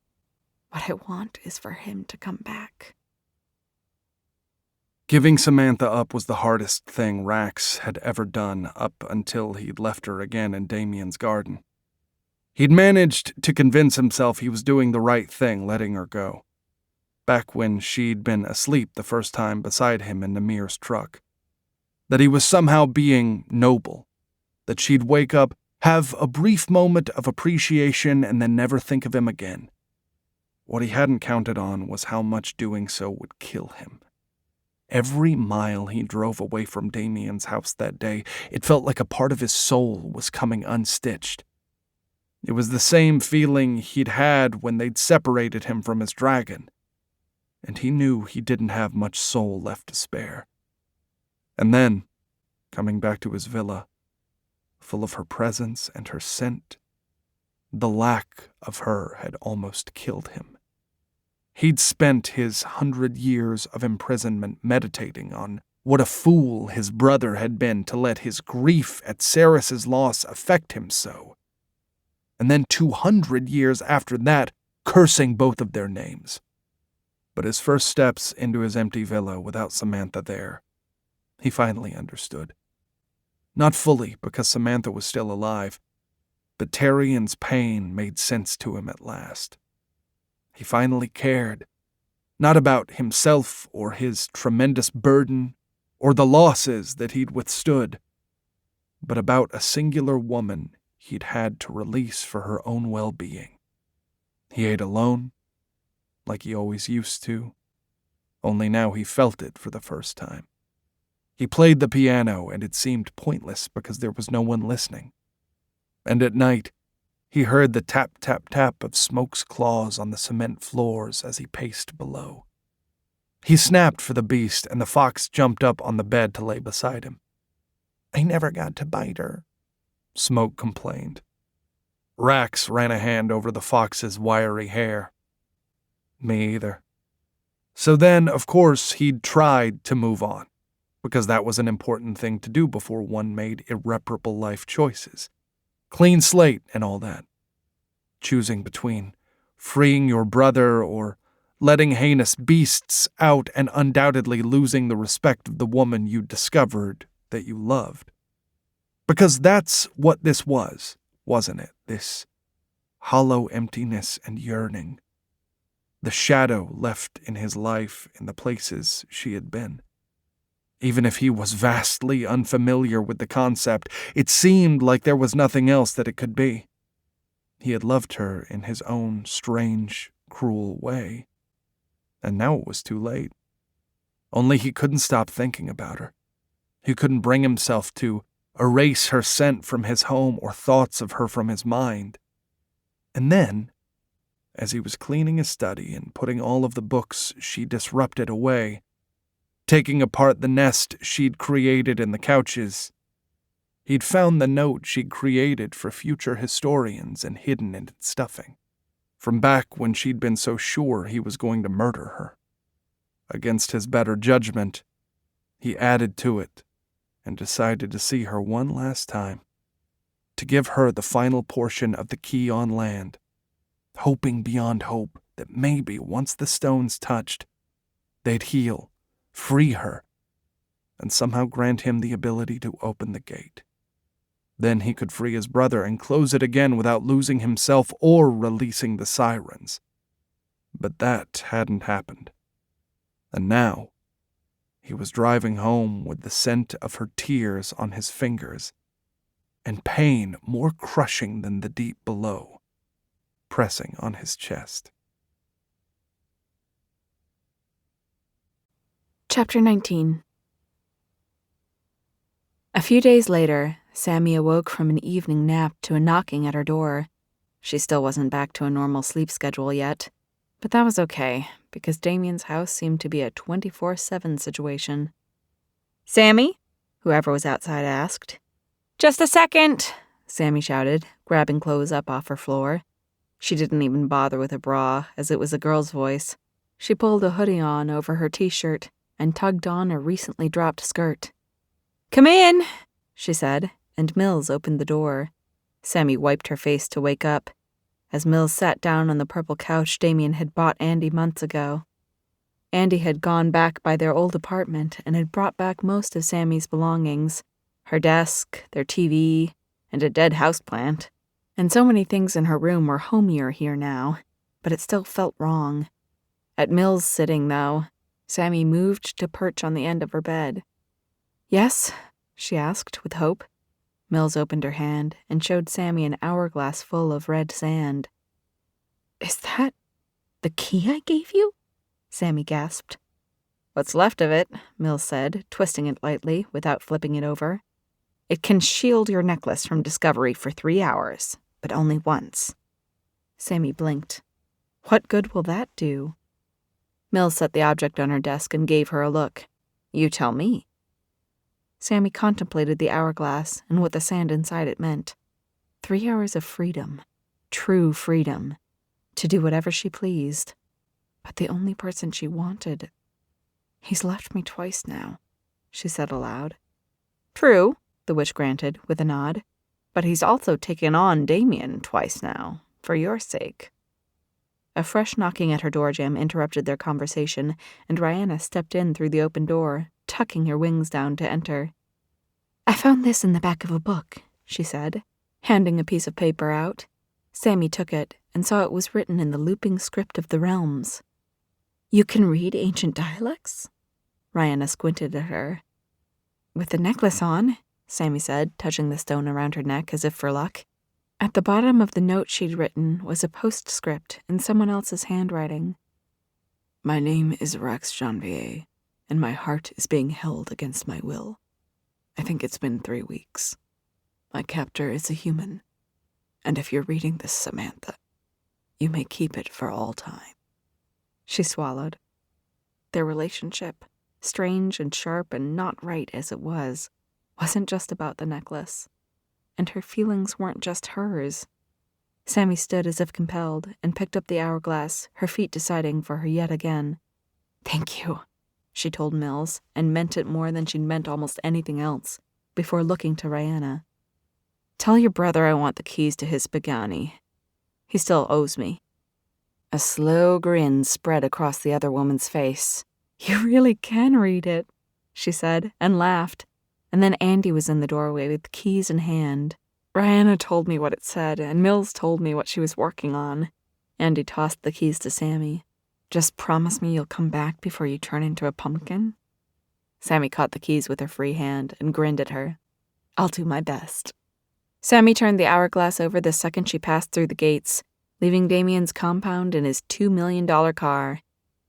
What I want is for him to come back. Giving Samantha up was the hardest thing Rax had ever done up until he'd left her again in Damien's garden. He'd managed to convince himself he was doing the right thing letting her go, back when she'd been asleep the first time beside him in Namir's truck. That he was somehow being noble, that she'd wake up, have a brief moment of appreciation, and then never think of him again. What he hadn't counted on was how much doing so would kill him. Every mile he drove away from Damien's house that day, it felt like a part of his soul was coming unstitched. It was the same feeling he'd had when they'd separated him from his dragon, and he knew he didn't have much soul left to spare. And then, coming back to his villa, full of her presence and her scent, the lack of her had almost killed him. He'd spent his 100 years of imprisonment meditating on what a fool his brother had been to let his grief at Ceres's loss affect him so. And then 200 years after that, cursing both of their names. But his first steps into his empty villa without Samantha there, he finally understood. Not fully, because Samantha was still alive, but Tarian's pain made sense to him at last. He finally cared, not about himself or his tremendous burden or the losses that he'd withstood, but about a singular woman he'd had to release for her own well-being. He ate alone, like he always used to, only now he felt it for the first time. He played the piano, and it seemed pointless because there was no one listening. And at night, he heard the tap-tap-tap of Smoke's claws on the cement floors as he paced below. He snapped for the beast, and the fox jumped up on the bed to lay beside him. I never got to bite her, Smoke complained. Rax ran a hand over the fox's wiry hair. Me either. So then, of course, he'd tried to move on, because that was an important thing to do before one made irreparable life choices. Clean slate and all that. Choosing between freeing your brother or letting heinous beasts out and undoubtedly losing the respect of the woman you discovered that you loved. Because that's what this was, wasn't it? This hollow emptiness and yearning. The shadow left in his life in the places she had been. Even if he was vastly unfamiliar with the concept, it seemed like there was nothing else that it could be. He had loved her in his own strange, cruel way. And now it was too late. Only he couldn't stop thinking about her. He couldn't bring himself to erase her scent from his home or thoughts of her from his mind. And then, as he was cleaning his study and putting all of the books she disrupted away, taking apart the nest she'd created in the couches, he'd found the note she'd created for future historians and hidden in its stuffing, from back when she'd been so sure he was going to murder her. Against his better judgment, he added to it and decided to see her one last time, to give her the final portion of the key on land, hoping beyond hope that maybe once the stones touched, they'd heal, free her, and somehow grant him the ability to open the gate. Then he could free his brother and close it again without losing himself or releasing the sirens. But that hadn't happened. And now, he was driving home with the scent of her tears on his fingers, and pain more crushing than the deep below, pressing on his chest. Chapter 19. A few days later, Sammy awoke from an evening nap to a knocking at her door. She still wasn't back to a normal sleep schedule yet, but that was okay, because Damien's house seemed to be a 24/7 situation. "Sammy?" whoever was outside asked. "Just a second," Sammy shouted, grabbing clothes up off her floor. She didn't even bother with a bra, as it was a girl's voice. She pulled a hoodie on over her t-shirt and tugged on a recently dropped skirt. "Come in," she said, and Mills opened the door. Sammy wiped her face to wake up, as Mills sat down on the purple couch Damien had bought Andy months ago. Andy had gone back by their old apartment and had brought back most of Sammy's belongings, her desk, their TV, and a dead houseplant. And so many things in her room were homier here now, but it still felt wrong. At Mills' sitting, though, Sammy moved to perch on the end of her bed. "Yes?" she asked, with hope. Mills opened her hand and showed Sammy an hourglass full of red sand. "Is that the key I gave you?" Sammy gasped. "What's left of it," Mills said, twisting it lightly without flipping it over. "It can shield your necklace from discovery for 3 hours, but only once." Sammy blinked. "What good will that do?" Mills set the object on her desk and gave her a look. "You tell me." Sammy contemplated the hourglass and what the sand inside it meant. 3 hours of freedom. True freedom. To do whatever she pleased. But the only person she wanted... "He's left me twice now," she said aloud. "True," the witch granted, with a nod. "But he's also taken on Damien twice now, for your sake." A fresh knocking at her door jamb interrupted their conversation, and Rihanna stepped in through the open door, tucking her wings down to enter. "I found this in the back of a book," she said, handing a piece of paper out. Sammy took it and saw it was written in the looping script of the realms. "You can read ancient dialects?" Rihanna squinted at her. "With the necklace on," Sammy said, touching the stone around her neck as if for luck. At the bottom of the note she'd written was a postscript in someone else's handwriting. "My name is Rax Janvier, and my heart is being held against my will. I think it's been 3 weeks. My captor is a human, and if you're reading this, Samantha, you may keep it for all time." She swallowed. Their relationship, strange and sharp and not right as it was, wasn't just about the necklace. And her feelings weren't just hers. Sammy stood as if compelled and picked up the hourglass, her feet deciding for her yet again. "Thank you," she told Mills, and meant it more than she'd meant almost anything else, before looking to Rihanna. "Tell your brother I want the keys to his Pagani. He still owes me." A slow grin spread across the other woman's face. "You really can read it," she said, and laughed. And then Andy was in the doorway with keys in hand. Rihanna told me what it said, and Mills told me what she was working on. Andy tossed the keys to Sammy. Just promise me you'll come back before you turn into a pumpkin? Sammy caught the keys with her free hand and grinned at her. I'll do my best. Sammy turned the hourglass over the second she passed through the gates, leaving Damien's compound in his $2 million car.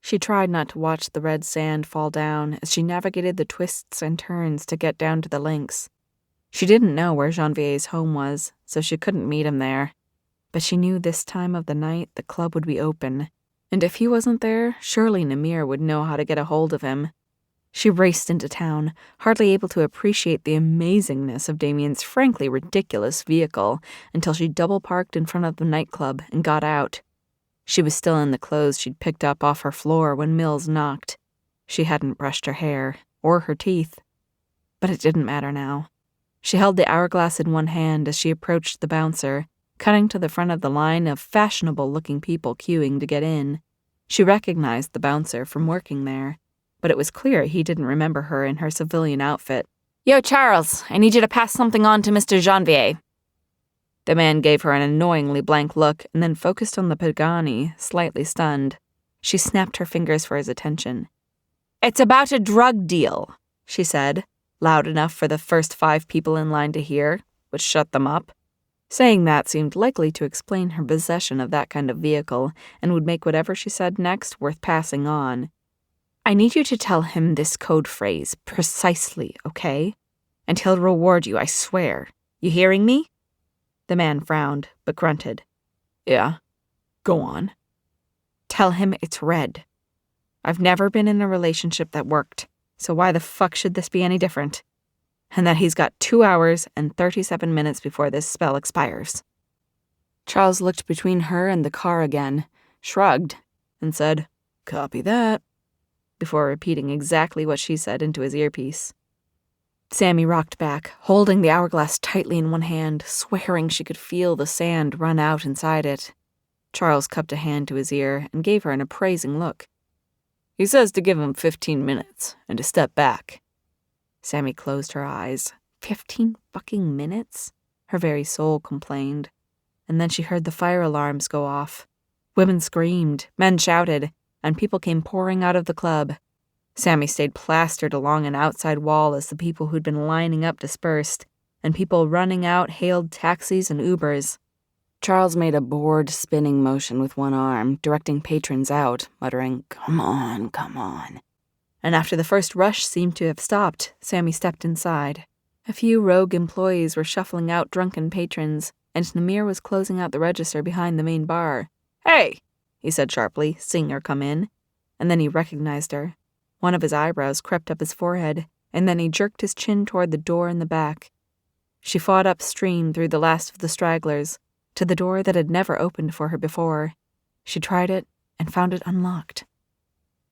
She tried not to watch the red sand fall down as she navigated the twists and turns to get down to the links. She didn't know where Janvier's home was, so she couldn't meet him there. But she knew this time of the night the club would be open, and if he wasn't there, surely Namir would know how to get a hold of him. She raced into town, hardly able to appreciate the amazingness of Damien's frankly ridiculous vehicle until she double-parked in front of the nightclub and got out. She was still in the clothes she'd picked up off her floor when Mills knocked. She hadn't brushed her hair, or her teeth. But it didn't matter now. She held the hourglass in one hand as she approached the bouncer, cutting to the front of the line of fashionable-looking people queuing to get in. She recognized the bouncer from working there, but it was clear he didn't remember her in her civilian outfit. Yo, Charles, I need you to pass something on to Mr. Janvier. The man gave her an annoyingly blank look and then focused on the Pagani, slightly stunned. She snapped her fingers for his attention. It's about a drug deal, she said, loud enough for the first 5 people in line to hear, which shut them up. Saying that seemed likely to explain her possession of that kind of vehicle and would make whatever she said next worth passing on. I need you to tell him this code phrase precisely, okay? And he'll reward you, I swear. You hearing me? The man frowned, but grunted. Yeah, go on. Tell him it's red. I've never been in a relationship that worked, so why the fuck should this be any different? And that he's got 2 hours and 37 minutes before this spell expires. Charles looked between her and the car again, shrugged, and said, Copy that, before repeating exactly what she said into his earpiece. Sammy rocked back, holding the hourglass tightly in one hand, swearing she could feel the sand run out inside it. Charles cupped a hand to his ear and gave her an appraising look. He says to give him 15 minutes and to step back. Sammy closed her eyes. 15 fucking minutes? Her very soul complained. And then she heard the fire alarms go off. Women screamed, men shouted, and people came pouring out of the club. Sammy stayed plastered along an outside wall as the people who'd been lining up dispersed, and people running out hailed taxis and Ubers. Charles made a bored, spinning motion with one arm, directing patrons out, muttering, Come on, come on. And after the first rush seemed to have stopped, Sammy stepped inside. A few rogue employees were shuffling out drunken patrons, and Namir was closing out the register behind the main bar. Hey, he said sharply, seeing her come in. And then he recognized her. One of his eyebrows crept up his forehead, and then he jerked his chin toward the door in the back. She fought upstream through the last of the stragglers, to the door that had never opened for her before. She tried it and found it unlocked.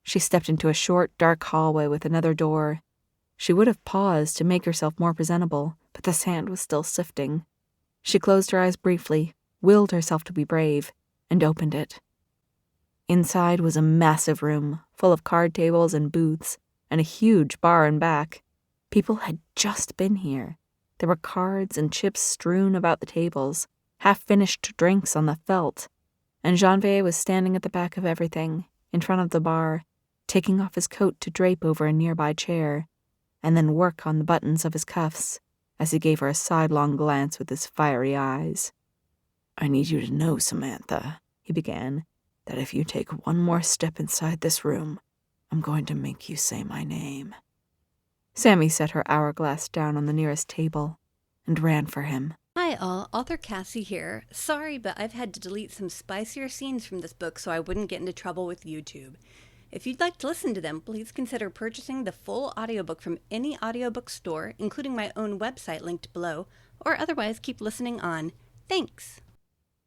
She stepped into a short, dark hallway with another door. She would have paused to make herself more presentable, but the sand was still sifting. She closed her eyes briefly, willed herself to be brave, and opened it. Inside was a massive room, full of card tables and booths, and a huge bar in back. People had just been here. There were cards and chips strewn about the tables, half-finished drinks on the felt, and Janvier was standing at the back of everything, in front of the bar, taking off his coat to drape over a nearby chair, and then work on the buttons of his cuffs, as he gave her a sidelong glance with his fiery eyes. I need you to know, Samantha, he began, that if you take one more step inside this room, I'm going to make you say my name. Sammy set her hourglass down on the nearest table and ran for him. Hi all, author Cassie here. Sorry, but I've had to delete some spicier scenes from this book so I wouldn't get into trouble with YouTube. If you'd like to listen to them, please consider purchasing the full audiobook from any audiobook store, including my own website linked below, or otherwise keep listening on. Thanks.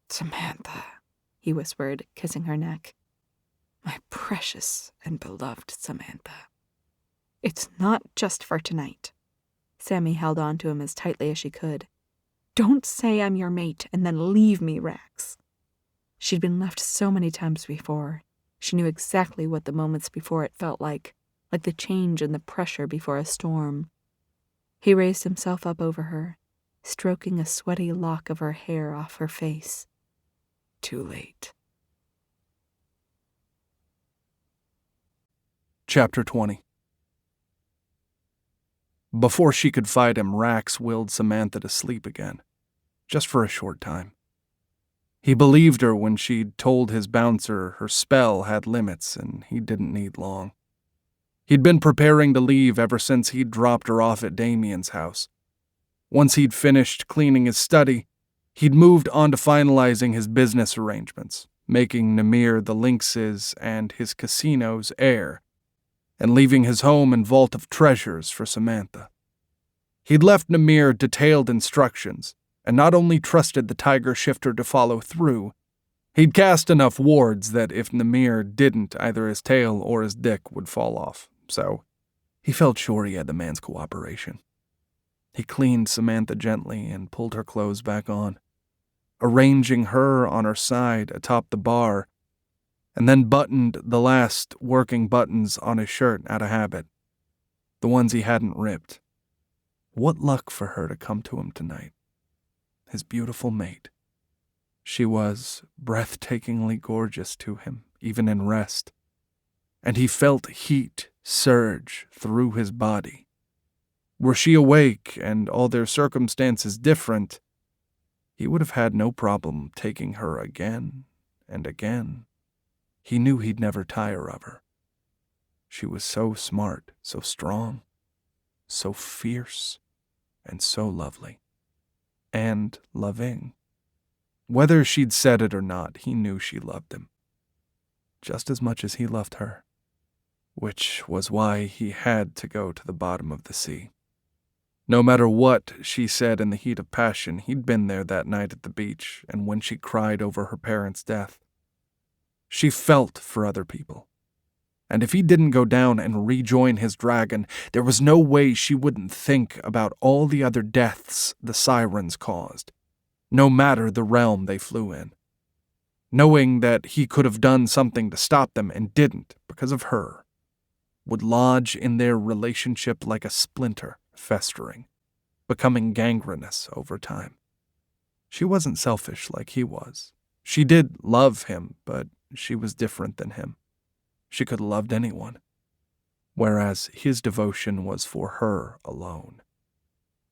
Samantha, he whispered, kissing her neck. My precious and beloved Samantha. It's not just for tonight. Sammy held on to him as tightly as she could. Don't say I'm your mate and then leave me, Rax. She'd been left so many times before. She knew exactly what the moments before it felt like the change and the pressure before a storm. He raised himself up over her, stroking a sweaty lock of her hair off her face. Too late. Chapter 20. Before she could fight him, Rax willed Samantha to sleep again, just for a short time. He believed her when she'd told his bouncer her spell had limits and he didn't need long. He'd been preparing to leave ever since he'd dropped her off at Damien's house. Once he'd finished cleaning his study, he'd moved on to finalizing his business arrangements, making Namir the Lynx's and his casino's heir, and leaving his home and vault of treasures for Samantha. He'd left Namir detailed instructions, and not only trusted the tiger shifter to follow through, he'd cast enough wards that if Namir didn't, either his tail or his dick would fall off, so he felt sure he had the man's cooperation. He cleaned Samantha gently and pulled her clothes back on, arranging her on her side atop the bar, and then buttoned the last working buttons on his shirt out of habit, the ones he hadn't ripped. What luck for her to come to him tonight. His beautiful mate. She was breathtakingly gorgeous to him, even in rest, and he felt heat surge through his body. Were she awake and all their circumstances different, he would have had no problem taking her again and again. He knew he'd never tire of her. She was so smart, so strong, so fierce, and so lovely. And loving. Whether she'd said it or not, he knew she loved him. Just as much as he loved her. Which was why he had to go to the bottom of the sea. No matter what she said in the heat of passion, he'd been there that night at the beach, and when she cried over her parents' death. She felt for other people. And if he didn't go down and rejoin his dragon, there was no way she wouldn't think about all the other deaths the sirens caused, no matter the realm they flew in. Knowing that he could have done something to stop them and didn't because of her, would lodge in their relationship like a splinter festering, becoming gangrenous over time. She wasn't selfish like he was. She did love him, but she was different than him. She could have loved anyone, whereas his devotion was for her alone.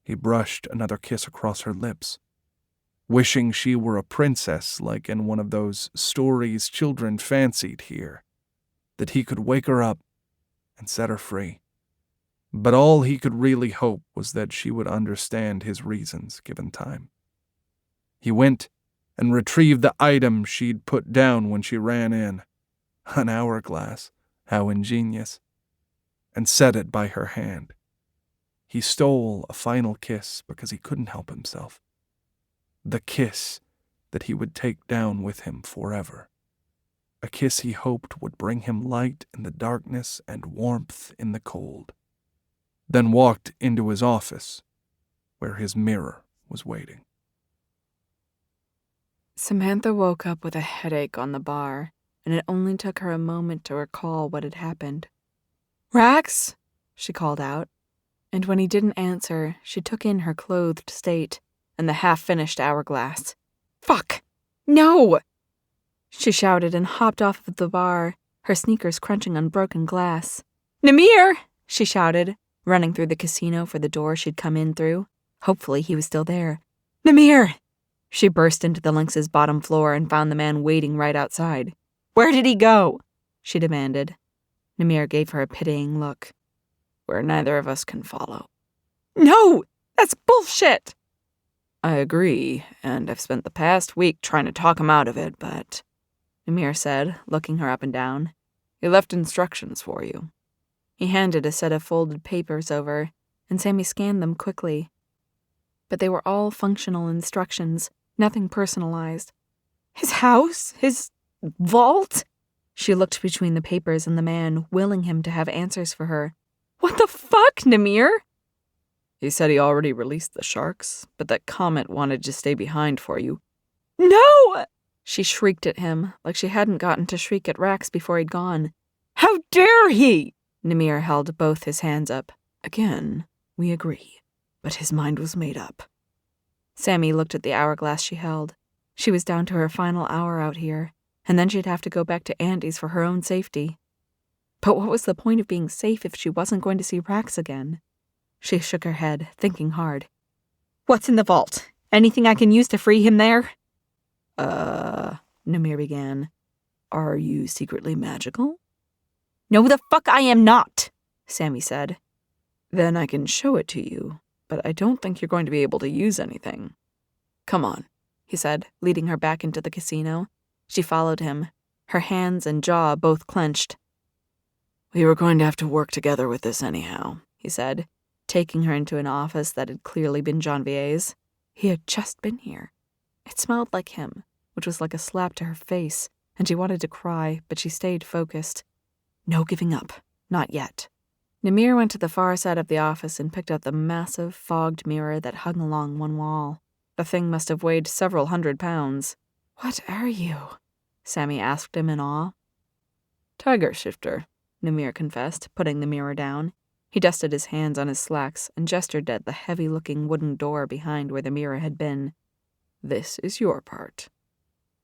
He brushed another kiss across her lips, wishing she were a princess like in one of those stories children fancied here, that he could wake her up and set her free. But all he could really hope was that she would understand his reasons given time. He went and retrieved the item she'd put down when she ran in. An hourglass, how ingenious, and set it by her hand. He stole a final kiss because he couldn't help himself. The kiss that he would take down with him forever. A kiss he hoped would bring him light in the darkness and warmth in the cold. Then walked into his office, where his mirror was waiting. Samantha woke up with a headache on the bar, and it only took her a moment to recall what had happened. "Rax!" she called out, and when he didn't answer, she took in her clothed state and the half-finished hourglass. "Fuck! No!" she shouted and hopped off of the bar, her sneakers crunching on broken glass. "Namir!" she shouted, running through the casino for the door she'd come in through. Hopefully he was still there. "Namir!" She burst into the Lynx's bottom floor and found the man waiting right outside. "Where did he go?" she demanded. Namir gave her a pitying look. "Where neither of us can follow." "No! That's bullshit!" "I agree, and I've spent the past week trying to talk him out of it, but," Namir said, looking her up and down, "he left instructions for you." He handed a set of folded papers over, and Sammy scanned them quickly. But they were all functional instructions, nothing personalized. His house? His vault? She looked between the papers and the man, willing him to have answers for her. "What the fuck, Namir?" "He said he already released the sharks, but that Comet wanted to stay behind for you." "No!" She shrieked at him, like she hadn't gotten to shriek at Rax before he'd gone. "How dare he!" Namir held both his hands up. "Again, we agree, but his mind was made up. Sammy looked at the hourglass she held. She was down to her final hour out here, and then she'd have to go back to Andy's for her own safety. But what was the point of being safe if she wasn't going to see Rax again? She shook her head, thinking hard. "What's in the vault? Anything I can use to free him there?" Namir began. "Are you secretly magical?" "No, the fuck I am not," Sammy said. "Then I can show it to you, but I don't think you're going to be able to use anything. Come on," he said, leading her back into the casino. She followed him, her hands and jaw both clenched. "We were going to have to work together with this anyhow," he said, taking her into an office that had clearly been Janvier's. He had just been here. It smelled like him, which was like a slap to her face, and she wanted to cry, but she stayed focused. No giving up. Not yet. Namir went to the far side of the office and picked up the massive, fogged mirror that hung along one wall. The thing must have weighed several 100 pounds. "What are you?" Sammy asked him in awe. "Tiger shifter," Namir confessed, putting the mirror down. He dusted his hands on his slacks and gestured at the heavy-looking wooden door behind where the mirror had been. "This is your part."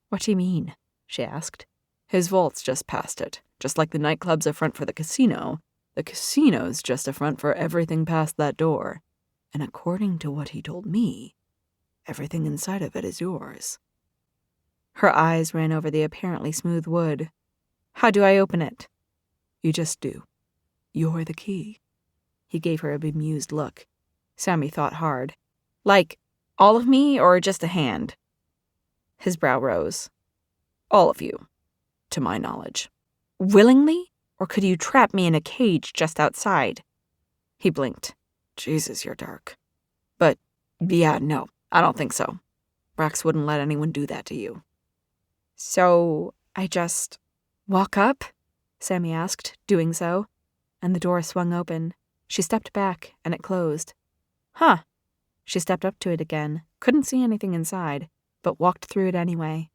"What do you mean?" she asked. "His vault's just past it. Just like the nightclub's a front for the casino, the casino's just a front for everything past that door. And according to what he told me, everything inside of it is yours." Her eyes ran over the apparently smooth wood. "How do I open it?" "You just do. You're the key." He gave her a bemused look. Sammy thought hard. "Like, all of me or just a hand?" His brow rose. "All of you, to my knowledge." "Willingly? Or could you trap me in a cage just outside?" He blinked. "Jesus, you're dark. But, yeah, no, I don't think so. Rax wouldn't let anyone do that to you." "So, I just walk up?" Sammy asked, doing so, and the door swung open. She stepped back, and it closed. "Huh." She stepped up to it again, couldn't see anything inside, but walked through it anyway.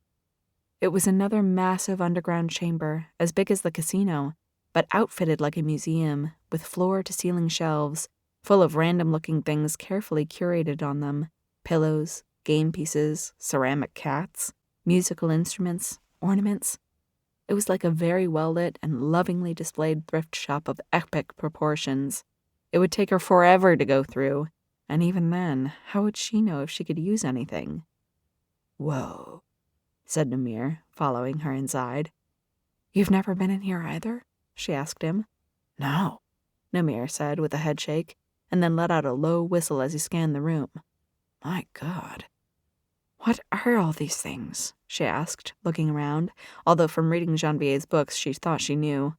It was another massive underground chamber, as big as the casino, but outfitted like a museum, with floor-to-ceiling shelves, full of random-looking things carefully curated on them. Pillows, game pieces, ceramic cats, musical instruments, ornaments. It was like a very well-lit and lovingly displayed thrift shop of epic proportions. It would take her forever to go through, and even then, how would she know if she could use anything? "Whoa," said Namir, following her inside. "You've never been in here either?" she asked him. "No," Namir said with a headshake, and then let out a low whistle as he scanned the room. "My God." "What are all these things?" she asked, looking around, although from reading Janvier's books she thought she knew.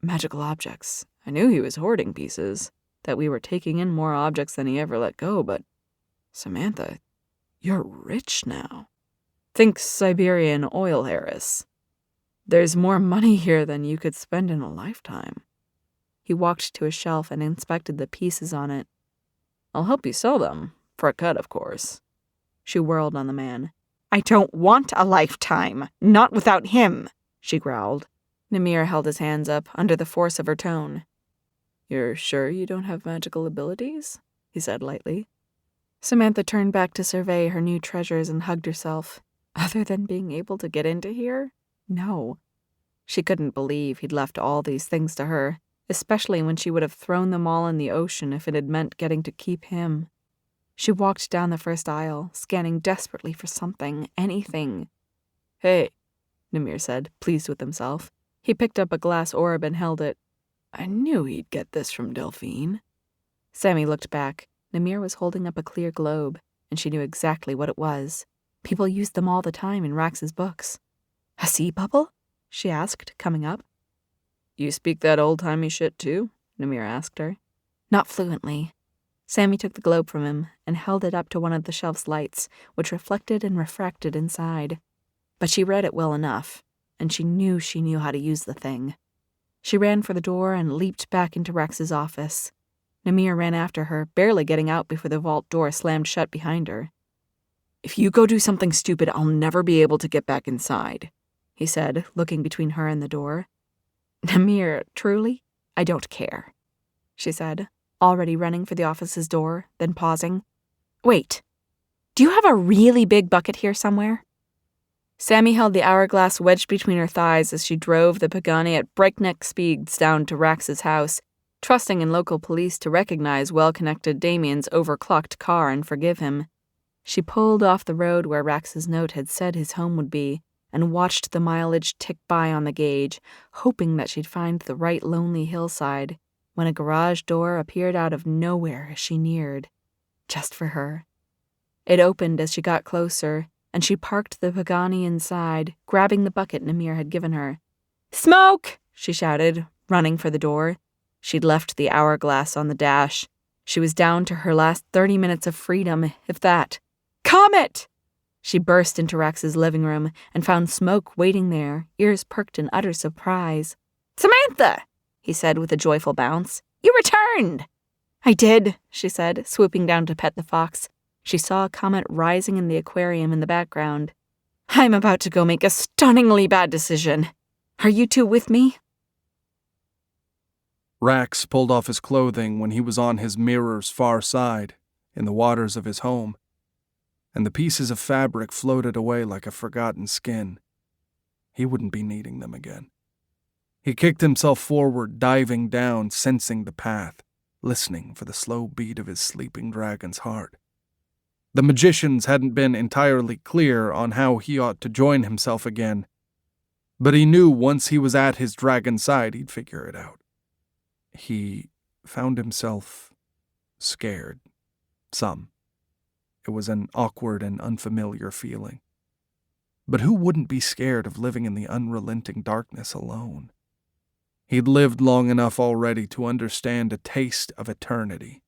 "Magical objects. I knew he was hoarding pieces, that we were taking in more objects than he ever let go, but Samantha, you're rich now. Think Siberian oil heiress. There's more money here than you could spend in a lifetime." He walked to a shelf and inspected the pieces on it. "I'll help you sell them, for a cut, of course." She whirled on the man. "I don't want a lifetime. Not without him," she growled. Namir held his hands up under the force of her tone. "You're sure you don't have magical abilities?" he said lightly. Samantha turned back to survey her new treasures and hugged herself. Other than being able to get into here? No. She couldn't believe he'd left all these things to her, especially when she would have thrown them all in the ocean if it had meant getting to keep him. She walked down the first aisle, scanning desperately for something, anything. "Hey," Namir said, pleased with himself. He picked up a glass orb and held it. "I knew he'd get this from Delphine." Sammy looked back. Namir was holding up a clear globe, and she knew exactly what it was. People used them all the time in Rax's books. "A sea bubble?" she asked, coming up. "You speak that old-timey shit too?" Namir asked her. Not fluently. Sammy took the globe from him and held it up to one of the shelf's lights, which reflected and refracted inside. But she read it well enough, and she knew how to use the thing. She ran for the door and leaped back into Rax's office. Namir ran after her, barely getting out before the vault door slammed shut behind her. "If you go do something stupid, I'll never be able to get back inside," he said, looking between her and the door. "Namir, truly? I don't care," she said, already running for the office's door, then pausing. "Wait." Do you have a really big bucket here somewhere? Sammy held the hourglass wedged between her thighs as she drove the Pagani at breakneck speeds down to Rax's house, trusting in local police to recognize well-connected Damien's overclocked car and forgive him. She pulled off the road where Rax's note had said his home would be and watched the mileage tick by on the gauge, hoping that she'd find the right lonely hillside, when a garage door appeared out of nowhere as she neared, just for her. It opened as she got closer, and she parked the Pagani inside, grabbing the bucket Namir had given her. "Smoke!" she shouted, running for the door. She'd left the hourglass on the dash. She was down to her last 30 minutes of freedom, if that. "Comet!" She burst into Rax's living room and found Smoke waiting there, ears perked in utter surprise. "Samantha!" he said with a joyful bounce. "You returned!" "I did," she said, swooping down to pet the fox. She saw Comet rising in the aquarium in the background. "I'm about to go make a stunningly bad decision. Are you two with me?" Rax pulled off his clothing when he was on his mirror's far side, in the waters of his home, and the pieces of fabric floated away like a forgotten skin. He wouldn't be needing them again. He kicked himself forward, diving down, sensing the path, listening for the slow beat of his sleeping dragon's heart. The magicians hadn't been entirely clear on how he ought to join himself again, but he knew once he was at his dragon's side he'd figure it out. He found himself scared. Some. It was an awkward and unfamiliar feeling. But who wouldn't be scared of living in the unrelenting darkness alone? He'd lived long enough already to understand a taste of eternity.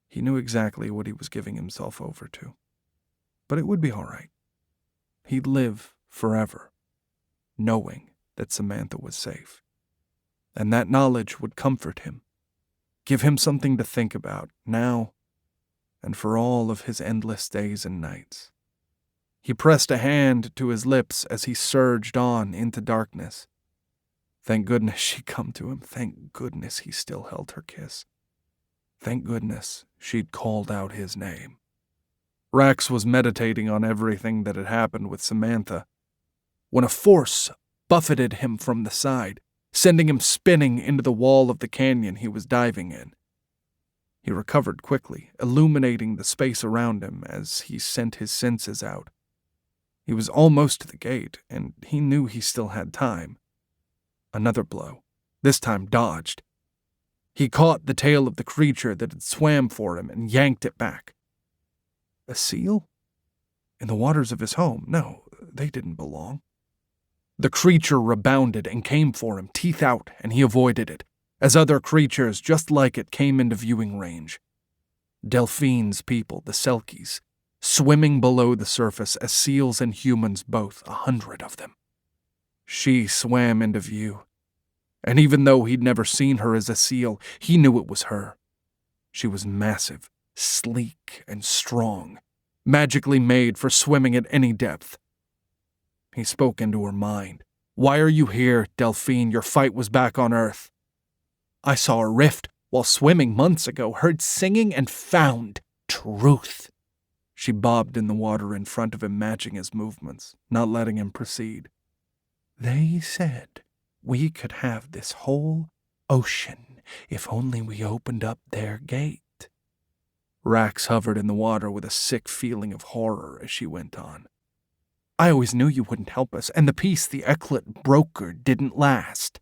He knew exactly what he was giving himself over to. But it would be all right. He'd live forever, knowing that Samantha was safe. And that knowledge would comfort him, give him something to think about now and for all of his endless days and nights. He pressed a hand to his lips as he surged on into darkness. Thank goodness she'd come to him. Thank goodness he still held her kiss. Thank goodness she'd called out his name. Rax was meditating on everything that had happened with Samantha when a force buffeted him from the side, sending him spinning into the wall of the canyon he was diving in. He recovered quickly, illuminating the space around him as he sent his senses out. He was almost to the gate, and he knew he still had time. Another blow, this time dodged. He caught the tail of the creature that had swam for him and yanked it back. A seal? In the waters of his home? No, they didn't belong. The creature rebounded and came for him, teeth out, and he avoided it, as other creatures just like it came into viewing range. Delphine's people, the Selkies, swimming below the surface as seals and humans both, 100 of them. She swam into view, and even though he'd never seen her as a seal, he knew it was her. She was massive, sleek, and strong, magically made for swimming at any depth. He spoke into her mind. "Why are you here, Delphine? Your fight was back on Earth." "I saw a rift while swimming months ago, heard singing, and found truth." She bobbed in the water in front of him, matching his movements, not letting him proceed. "They said we could have this whole ocean if only we opened up their gate." Rax hovered in the water with a sick feeling of horror as she went on. "I always knew you wouldn't help us, and the peace the Eclat brokered didn't last."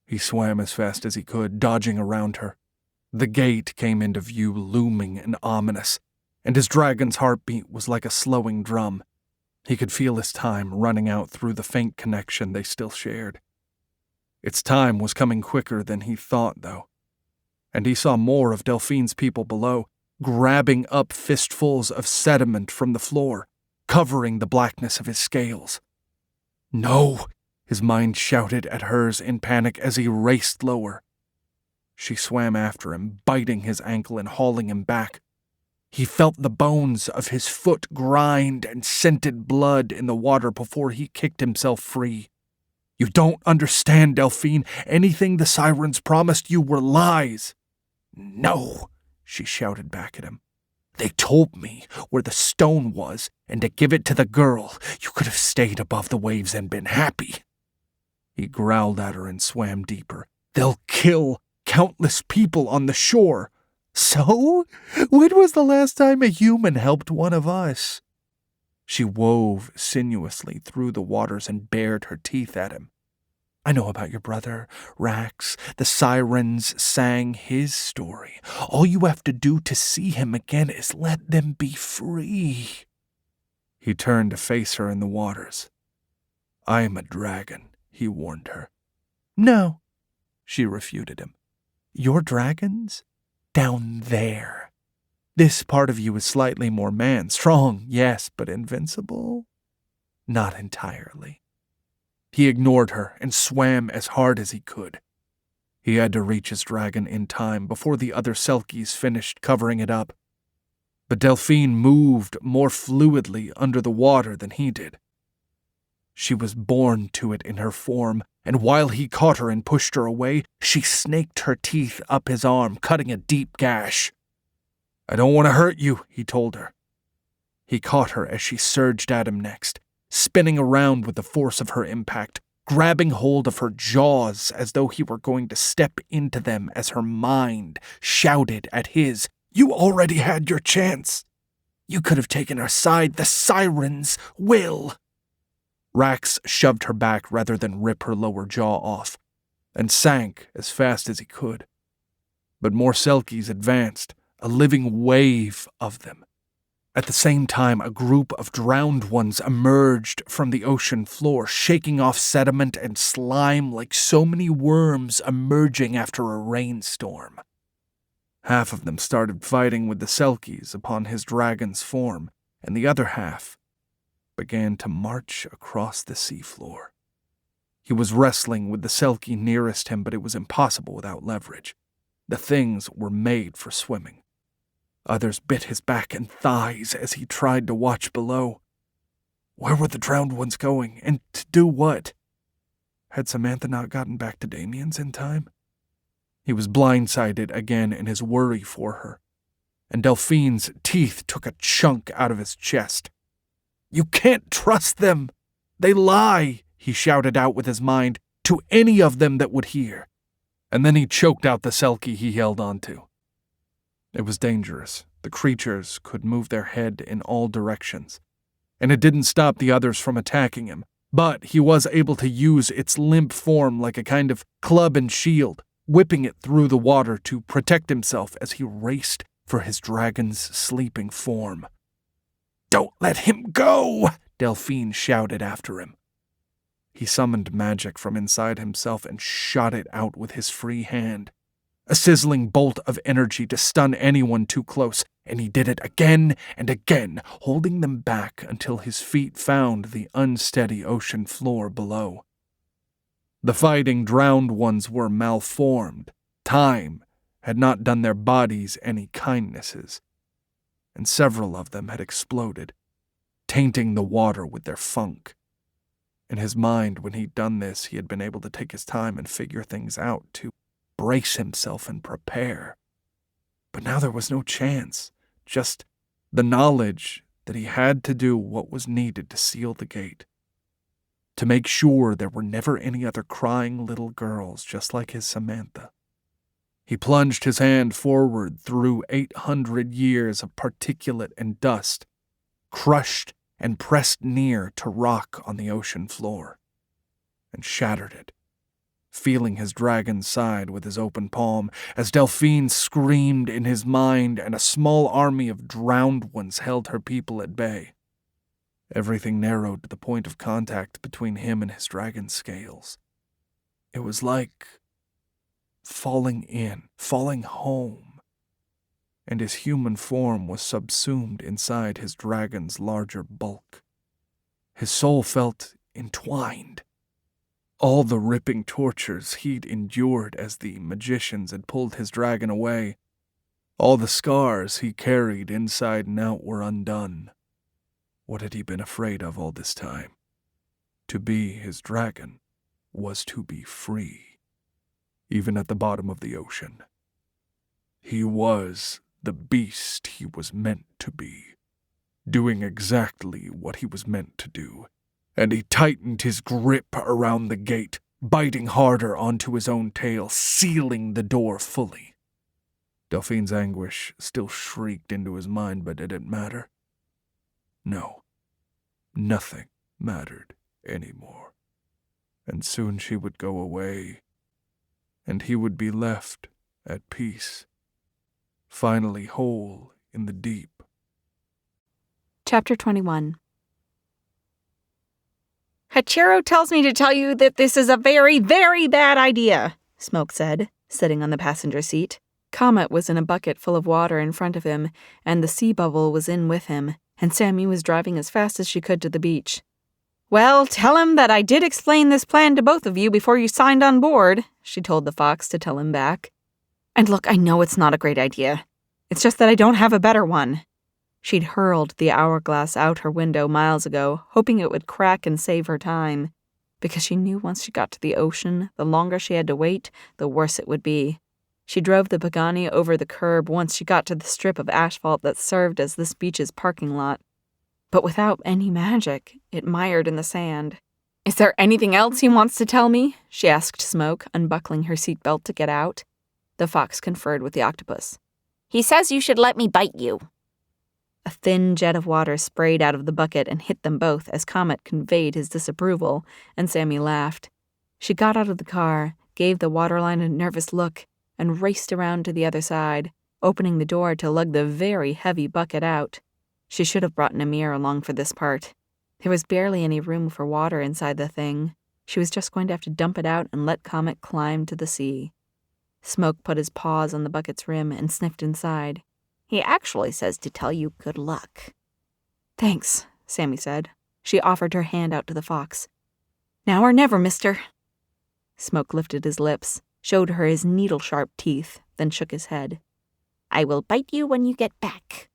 He swam as fast as he could, dodging around her. The gate came into view, looming and ominous, and his dragon's heartbeat was like a slowing drum. He could feel his time running out through the faint connection they still shared. Its time was coming quicker than he thought, though, and he saw more of Delphine's people below, grabbing up fistfuls of sediment from the floor, covering the blackness of his scales. "No!" his mind shouted at hers in panic as he raced lower. She swam after him, biting his ankle and hauling him back. He felt the bones of his foot grind and scented blood in the water before he kicked himself free. "You don't understand, Delphine. Anything the sirens promised you were lies." "No," she shouted back at him. They told me where the stone was and to give it to the girl. You could have stayed above the waves and been happy." He growled at her and swam deeper. "They'll kill countless people on the shore." "So? When was the last time a human helped one of us?" She wove sinuously through the waters and bared her teeth at him. "I know about your brother, Rax. The sirens sang his story. All you have to do to see him again is let them be free." He turned to face her in the waters. "I am a dragon," he warned her. "No," she refuted him. "Your dragons? Down there. This part of you is slightly more man. Strong, yes, but invincible? Not entirely." He ignored her and swam as hard as he could. He had to reach his dragon in time before the other Selkies finished covering it up. But Delphine moved more fluidly under the water than he did. She was born to it in her form, and while he caught her and pushed her away, she snaked her teeth up his arm, cutting a deep gash. "I don't want to hurt you," he told her. He caught her as she surged at him next, spinning around with the force of her impact, grabbing hold of her jaws as though he were going to step into them as her mind shouted at his, "You already had your chance. You could have taken our side. The sirens will." Rax shoved her back rather than rip her lower jaw off, and sank as fast as he could. But more Selkies advanced, a living wave of them. At the same time, a group of drowned ones emerged from the ocean floor, shaking off sediment and slime like so many worms emerging after a rainstorm. Half of them started fighting with the Selkies upon his dragon's form, and the other half began to march across the seafloor. He was wrestling with the Selkie nearest him, but it was impossible without leverage. The things were made for swimming. Others bit his back and thighs as he tried to watch below. Where were the drowned ones going, and to do what? Had Samantha not gotten back to Damien's in time? He was blindsided again in his worry for her, and Delphine's teeth took a chunk out of his chest. "You can't trust them! They lie!" he shouted out with his mind to any of them that would hear. And then he choked out the Selkie he held onto. It was dangerous. The creatures could move their head in all directions, and it didn't stop the others from attacking him, but he was able to use its limp form like a kind of club and shield, whipping it through the water to protect himself as he raced for his dragon's sleeping form. "Don't let him go!" Delphine shouted after him. He summoned magic from inside himself and shot it out with his free hand. A sizzling bolt of energy to stun anyone too close, and he did it again and again, holding them back until his feet found the unsteady ocean floor below. The fighting drowned ones were malformed. Time had not done their bodies any kindnesses, and several of them had exploded, tainting the water with their funk. In his mind, when he'd done this, he had been able to take his time and figure things out, to brace himself and prepare. But now there was no chance, just the knowledge that he had to do what was needed to seal the gate, to make sure there were never any other crying little girls just like his Samantha. He plunged his hand forward through 800 years of particulate and dust, crushed and pressed near to rock on the ocean floor, and shattered it, feeling his dragon's side with his open palm as Delphine screamed in his mind and a small army of drowned ones held her people at bay. Everything narrowed to the point of contact between him and his dragon's scales. It was like falling home, and his human form was subsumed inside his dragon's larger bulk. His soul felt entwined. All the ripping tortures he'd endured as the magicians had pulled his dragon away, all the scars he carried inside and out were undone. What had he been afraid of all this time? To be his dragon was to be free, even at the bottom of the ocean. He was the beast he was meant to be, doing exactly what he was meant to do, and he tightened his grip around the gate, biting harder onto his own tail, sealing the door fully. Delphine's anguish still shrieked into his mind, but did it matter? No, nothing mattered anymore. And soon she would go away, and he would be left at peace, finally whole in the deep. Chapter 21. Hachiro tells me to tell you that this is a very, very bad idea, Smoke said, sitting on the passenger seat. Comet was in a bucket full of water in front of him, and the sea bubble was in with him, and Sammy was driving as fast as she could to the beach. Well, tell him that I did explain this plan to both of you before you signed on board, she told the fox to tell him back. And look, I know it's not a great idea. It's just that I don't have a better one. She'd hurled the hourglass out her window miles ago, hoping it would crack and save her time, because she knew once she got to the ocean, the longer she had to wait, the worse it would be. She drove the Pagani over the curb once she got to the strip of asphalt that served as this beach's parking lot. But without any magic, it mired in the sand. Is there anything else he wants to tell me? She asked Smoke, unbuckling her seatbelt to get out. The fox conferred with the octopus. He says you should let me bite you. A thin jet of water sprayed out of the bucket and hit them both as Comet conveyed his disapproval, and Sammy laughed. She got out of the car, gave the waterline a nervous look, and raced around to the other side, opening the door to lug the very heavy bucket out. She should have brought Namir along for this part. There was barely any room for water inside the thing. She was just going to have to dump it out and let Comet climb to the sea. Smoke put his paws on the bucket's rim and sniffed inside. He actually says to tell you good luck. Thanks, Sammy said. She offered her hand out to the fox. Now or never, mister. Smoke lifted his lips, showed her his needle-sharp teeth, then shook his head. I will bite you when you get back.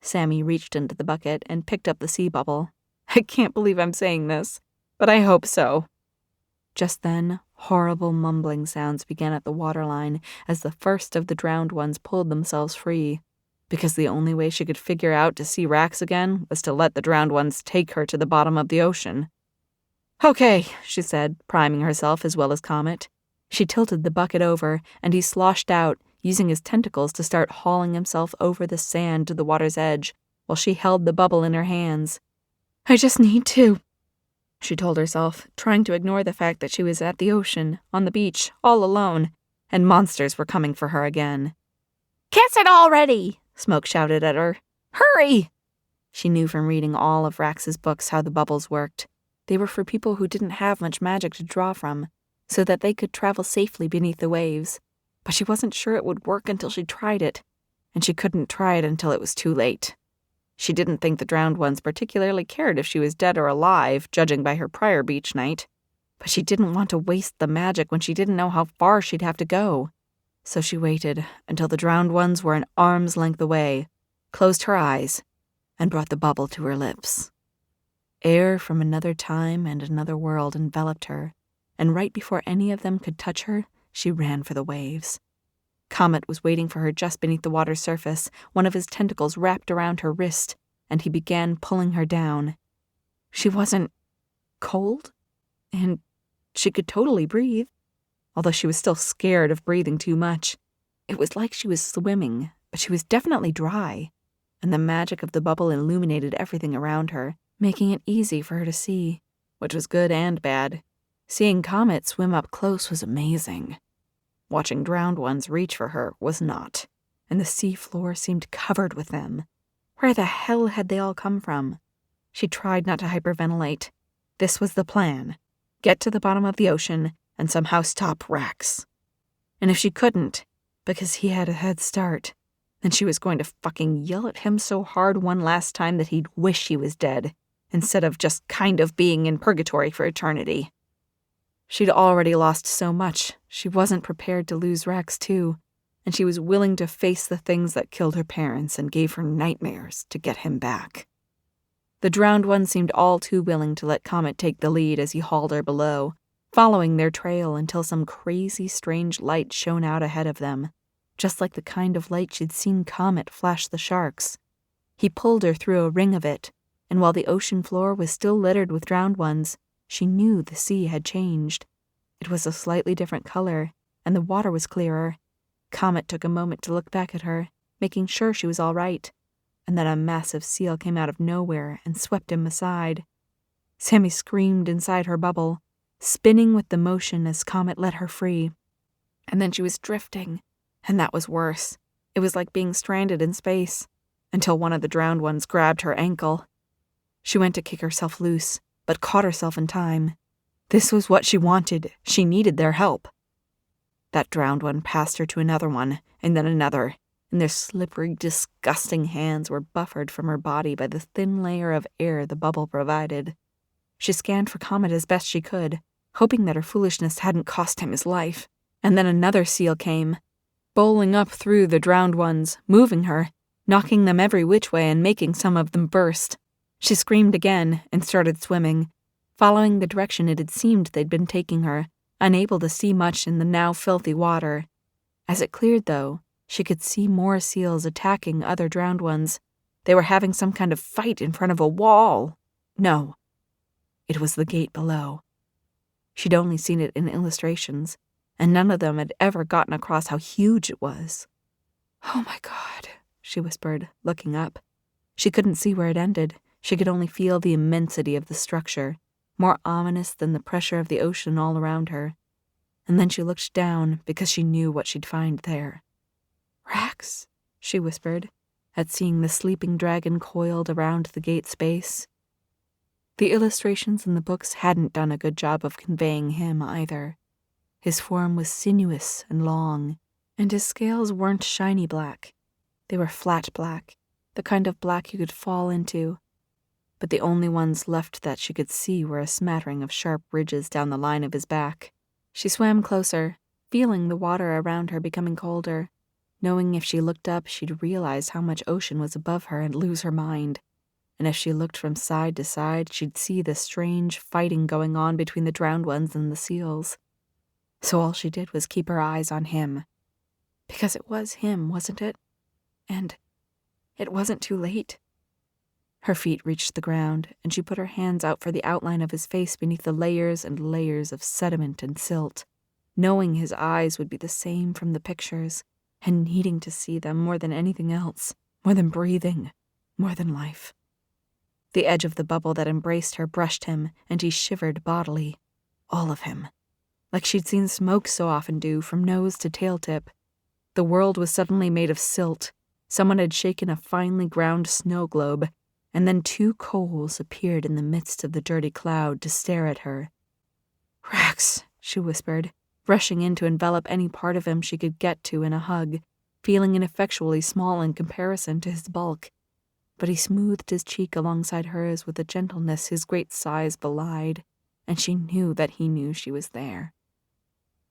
Sammy reached into the bucket and picked up the sea bubble. I can't believe I'm saying this, but I hope so. Just then, horrible mumbling sounds began at the waterline as the first of the drowned ones pulled themselves free, because the only way she could figure out to see Rax again was to let the drowned ones take her to the bottom of the ocean. Okay, she said, priming herself as well as Comet. She tilted the bucket over, and he sloshed out, using his tentacles to start hauling himself over the sand to the water's edge, while she held the bubble in her hands. I just need to, she told herself, trying to ignore the fact that she was at the ocean, on the beach, all alone, and monsters were coming for her again. Kiss it already, Smoke shouted at her. Hurry! She knew from reading all of Rax's books how the bubbles worked. They were for people who didn't have much magic to draw from, so that they could travel safely beneath the waves. But she wasn't sure it would work until she tried it, and she couldn't try it until it was too late. She didn't think the drowned ones particularly cared if she was dead or alive, judging by her prior beach night. But she didn't want to waste the magic when she didn't know how far she'd have to go. So she waited until the drowned ones were an arm's length away, closed her eyes, and brought the bubble to her lips. Air from another time and another world enveloped her, and right before any of them could touch her, she ran for the waves. Comet was waiting for her just beneath the water's surface, one of his tentacles wrapped around her wrist, and he began pulling her down. She wasn't cold, and she could totally breathe, although she was still scared of breathing too much. It was like she was swimming, but she was definitely dry, and the magic of the bubble illuminated everything around her, making it easy for her to see, which was good and bad. Seeing Comet swim up close was amazing. Watching drowned ones reach for her was not, and the sea floor seemed covered with them. Where the hell had they all come from? She tried not to hyperventilate. This was the plan. Get to the bottom of the ocean and somehow stop Rax. And if she couldn't, because he had a head start, then she was going to fucking yell at him so hard one last time that he'd wish he was dead, instead of just kind of being in purgatory for eternity. She'd already lost so much, she wasn't prepared to lose Rax too, and she was willing to face the things that killed her parents and gave her nightmares to get him back. The drowned one seemed all too willing to let Comet take the lead as he hauled her below, following their trail until some crazy, strange light shone out ahead of them. just like the kind of light she'd seen Comet flash the sharks. He pulled her through a ring of it, and while the ocean floor was still littered with drowned ones, she knew the sea had changed. It was a slightly different color, and the water was clearer. Comet took a moment to look back at her, making sure she was all right, and then a massive seal came out of nowhere and swept him aside. Sammy screamed inside her bubble, spinning with the motion as Comet let her free. And then she was drifting, and that was worse. It was like being stranded in space, until one of the drowned ones grabbed her ankle. She went to kick herself loose, but caught herself in time. This was what she wanted. She needed their help. That drowned one passed her to another one, and then another, and their slippery, disgusting hands were buffered from her body by the thin layer of air the bubble provided. She scanned for Comet as best she could, hoping that her foolishness hadn't cost him his life. And then another seal came, bowling up through the drowned ones, moving her, knocking them every which way and making some of them burst. She screamed again and started swimming, following the direction it had seemed they'd been taking her, unable to see much in the now filthy water. As it cleared, though, she could see more seals attacking other drowned ones. They were having some kind of fight in front of a wall. No, it was the gate below. She'd only seen it in illustrations, and none of them had ever gotten across how huge it was. "Oh my God," she whispered, looking up. She couldn't see where it ended. She could only feel the immensity of the structure, more ominous than the pressure of the ocean all around her. And then she looked down because she knew what she'd find there. "Rax," she whispered, at seeing the sleeping dragon coiled around the gate's base. The illustrations in the books hadn't done a good job of conveying him either. His form was sinuous and long, and his scales weren't shiny black. They were flat black, the kind of black you could fall into. But the only ones left that she could see were a smattering of sharp ridges down the line of his back. She swam closer, feeling the water around her becoming colder, knowing if she looked up she'd realize how much ocean was above her and lose her mind. And if she looked from side to side, she'd see the strange fighting going on between the drowned ones and the seals. So all she did was keep her eyes on him. Because it was him, wasn't it? And it wasn't too late. Her feet reached the ground, and she put her hands out for the outline of his face beneath the layers and layers of sediment and silt, knowing his eyes would be the same from the pictures, and needing to see them more than anything else, more than breathing, more than life. The edge of the bubble that embraced her brushed him, and he shivered bodily. All of him. Like she'd seen smoke so often do, from nose to tail tip. The world was suddenly made of silt. Someone had shaken a finely ground snow globe, and then two coals appeared in the midst of the dirty cloud to stare at her. "Rax," she whispered, rushing in to envelop any part of him she could get to in a hug, feeling ineffectually small in comparison to his bulk. But he smoothed his cheek alongside hers with a gentleness his great size belied, and she knew that he knew she was there.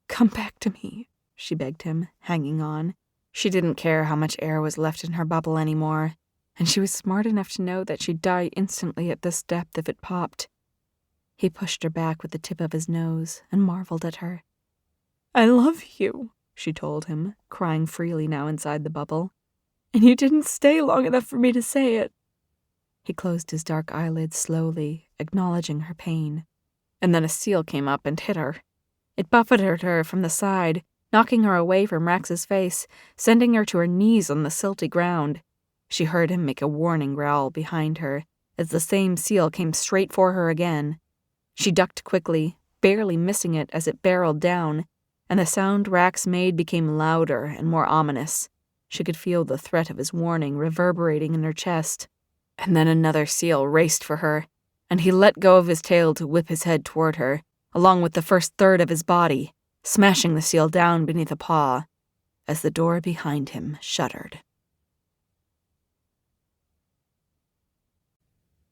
"Come back to me," she begged him, hanging on. She didn't care how much air was left in her bubble anymore, and she was smart enough to know that she'd die instantly at this depth if it popped. He pushed her back with the tip of his nose and marveled at her. "I love you," she told him, crying freely now inside the bubble. "And you didn't stay long enough for me to say it." He closed his dark eyelids slowly, acknowledging her pain. And then a seal came up and hit her. It buffeted her from the side, knocking her away from Rax's face, sending her to her knees on the silty ground. She heard him make a warning growl behind her, as the same seal came straight for her again. She ducked quickly, barely missing it as it barreled down, and the sound Rax made became louder and more ominous. She could feel the threat of his warning reverberating in her chest. And then another seal raced for her, and he let go of his tail to whip his head toward her, along with the first third of his body, smashing the seal down beneath a paw, as the door behind him shuddered.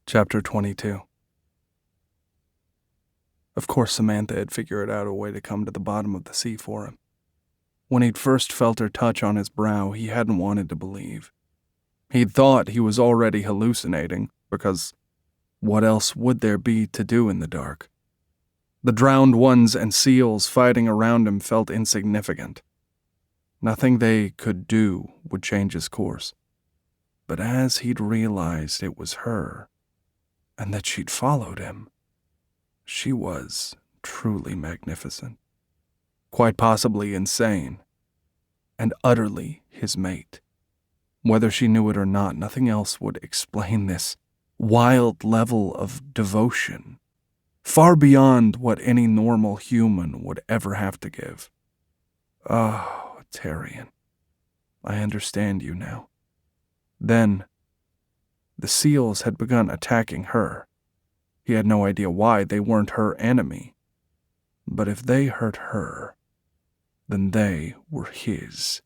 Chapter 22. Of course, Samantha had figured out a way to come to the bottom of the sea for him. When he'd first felt her touch on his brow, he hadn't wanted to believe. He'd thought he was already hallucinating, because what else would there be to do in the dark? The drowned ones and seals fighting around him felt insignificant. Nothing they could do would change his course. But as he'd realized it was her, and that she'd followed him, she was truly magnificent. Quite possibly insane, and utterly his mate. Whether she knew it or not, nothing else would explain this wild level of devotion, far beyond what any normal human would ever have to give. Oh, Tarian, I understand you now. Then, the seals had begun attacking her. He had no idea why. They weren't her enemy. But if they hurt her, then they were his.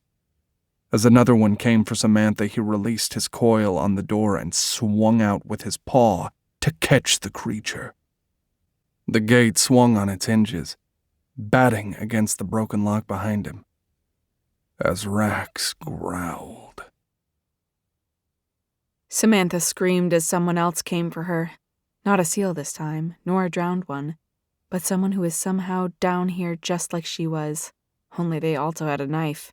As another one came for Samantha, he released his coil on the door and swung out with his paw to catch the creature. The gate swung on its hinges, batting against the broken lock behind him, as Rax growled. Samantha screamed as someone else came for her. Not a seal this time, nor a drowned one, but someone who was somehow down here just like she was, only they also had a knife.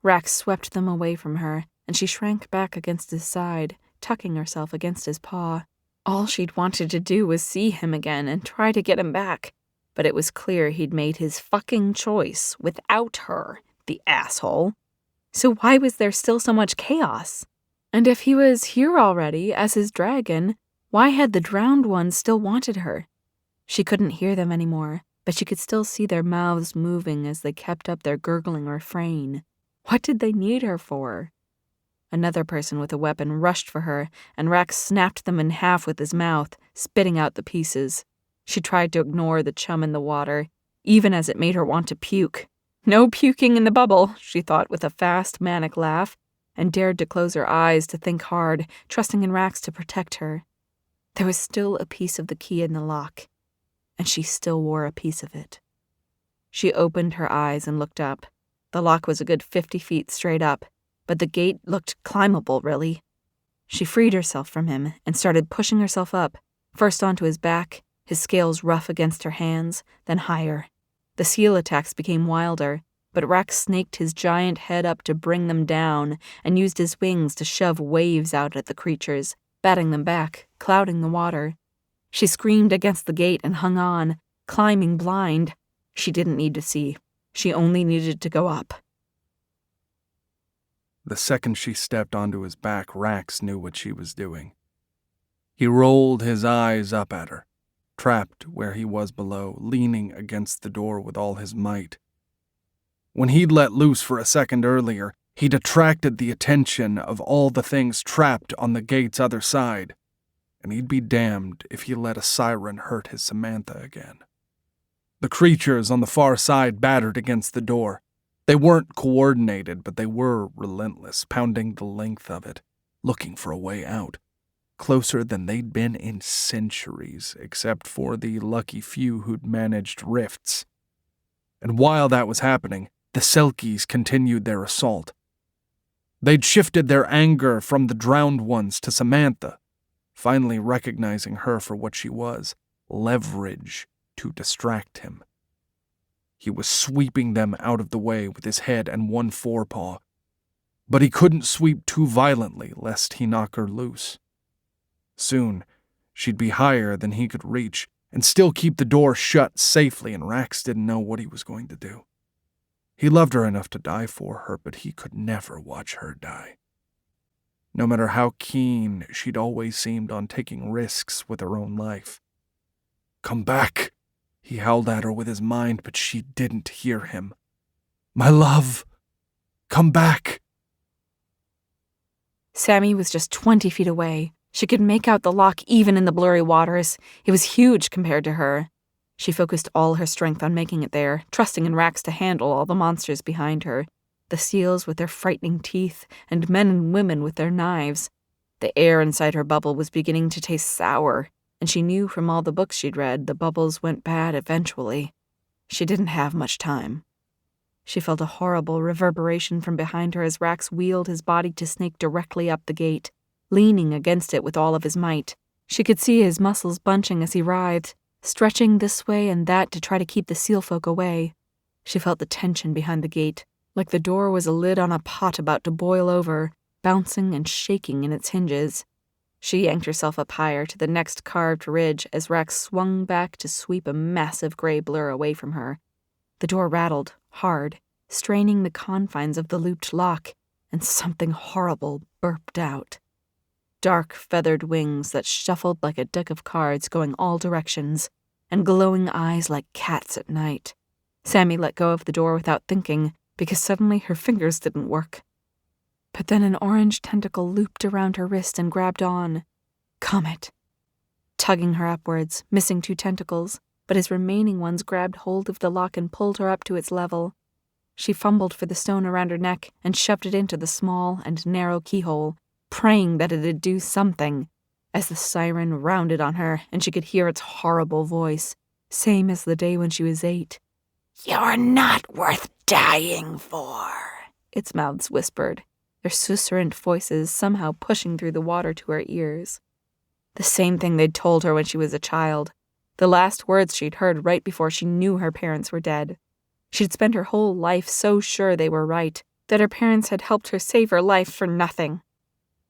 Rax swept them away from her, and she shrank back against his side, tucking herself against his paw. All she'd wanted to do was see him again and try to get him back, but it was clear he'd made his fucking choice without her, the asshole. So why was there still so much chaos? And if he was here already as his dragon, why had the drowned ones still wanted her? She couldn't hear them anymore, but she could still see their mouths moving as they kept up their gurgling refrain. What did they need her for? Another person with a weapon rushed for her, and Rax snapped them in half with his mouth, spitting out the pieces. She tried to ignore the chum in the water, even as it made her want to puke. No puking in the bubble, she thought with a fast, manic laugh, and dared to close her eyes to think hard, trusting in Rax to protect her. There was still a piece of the key in the lock, and she still wore a piece of it. She opened her eyes and looked up. The lock was a good 50 feet straight up, but the gate looked climbable, really. She freed herself from him and started pushing herself up, first onto his back, his scales rough against her hands, then higher. The seal attacks became wilder, but Rax snaked his giant head up to bring them down and used his wings to shove waves out at the creatures, batting them back, clouding the water. She screamed against the gate and hung on, climbing blind. She didn't need to see. She only needed to go up. The second she stepped onto his back, Rax knew what she was doing. He rolled his eyes up at her, trapped where he was below, leaning against the door with all his might. When he'd let loose for a second earlier, he'd attracted the attention of all the things trapped on the gate's other side, and he'd be damned if he let a siren hurt his Samantha again. The creatures on the far side battered against the door. They weren't coordinated, but they were relentless, pounding the length of it, looking for a way out, closer than they'd been in centuries, except for the lucky few who'd managed rifts. And while that was happening, the Selkies continued their assault. They'd shifted their anger from the drowned ones to Samantha, finally recognizing her for what she was, leverage to distract him. He was sweeping them out of the way with his head and one forepaw, but he couldn't sweep too violently lest he knock her loose. Soon, she'd be higher than he could reach and still keep the door shut safely, and Rax didn't know what he was going to do. He loved her enough to die for her, but he could never watch her die. No matter how keen, she'd always seemed on taking risks with her own life. "Come back," he howled at her with his mind, but she didn't hear him. "My love, come back." Sammy was just 20 feet away. She could make out the lock even in the blurry waters. It was huge compared to her. She focused all her strength on making it there, trusting in Rax to handle all the monsters behind her. The seals with their frightening teeth, and men and women with their knives. The air inside her bubble was beginning to taste sour, and she knew from all the books she'd read the bubbles went bad eventually. She didn't have much time. She felt a horrible reverberation from behind her as Rax wheeled his body to snake directly up the gate, leaning against it with all of his might. She could see his muscles bunching as he writhed, stretching this way and that to try to keep the seal folk away. She felt the tension behind the gate, like the door was a lid on a pot about to boil over, bouncing and shaking in its hinges. She yanked herself up higher to the next carved ridge as Rax swung back to sweep a massive gray blur away from her. The door rattled, hard, straining the confines of the looped lock, and something horrible burped out. Dark, feathered wings that shuffled like a deck of cards going all directions, and glowing eyes like cats at night. Sammy let go of the door without thinking, because suddenly her fingers didn't work. But then an orange tentacle looped around her wrist and grabbed on. Comet. Tugging her upwards, missing 2 tentacles, but his remaining ones grabbed hold of the lock and pulled her up to its level. She fumbled for the stone around her neck and shoved it into the small and narrow keyhole, praying that it'd do something, as the siren rounded on her and she could hear its horrible voice, same as the day when she was 8. "You're not worth dying for," its mouths whispered, their susurrant voices somehow pushing through the water to her ears. The same thing they'd told her when she was a child, the last words she'd heard right before she knew her parents were dead. She'd spent her whole life so sure they were right, that her parents had helped her save her life for nothing.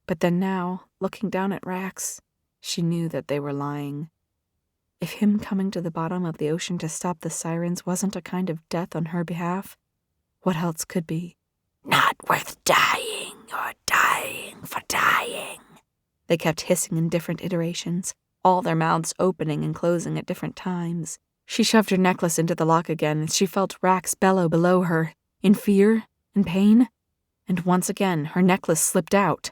But then now, looking down at Rax, she knew that they were lying. If him coming to the bottom of the ocean to stop the sirens wasn't a kind of death on her behalf, what else could be? "Not worth dying, or dying for dying," they kept hissing in different iterations, all their mouths opening and closing at different times. She shoved her necklace into the lock again as she felt Rax bellow below her, in fear and pain, and once again her necklace slipped out.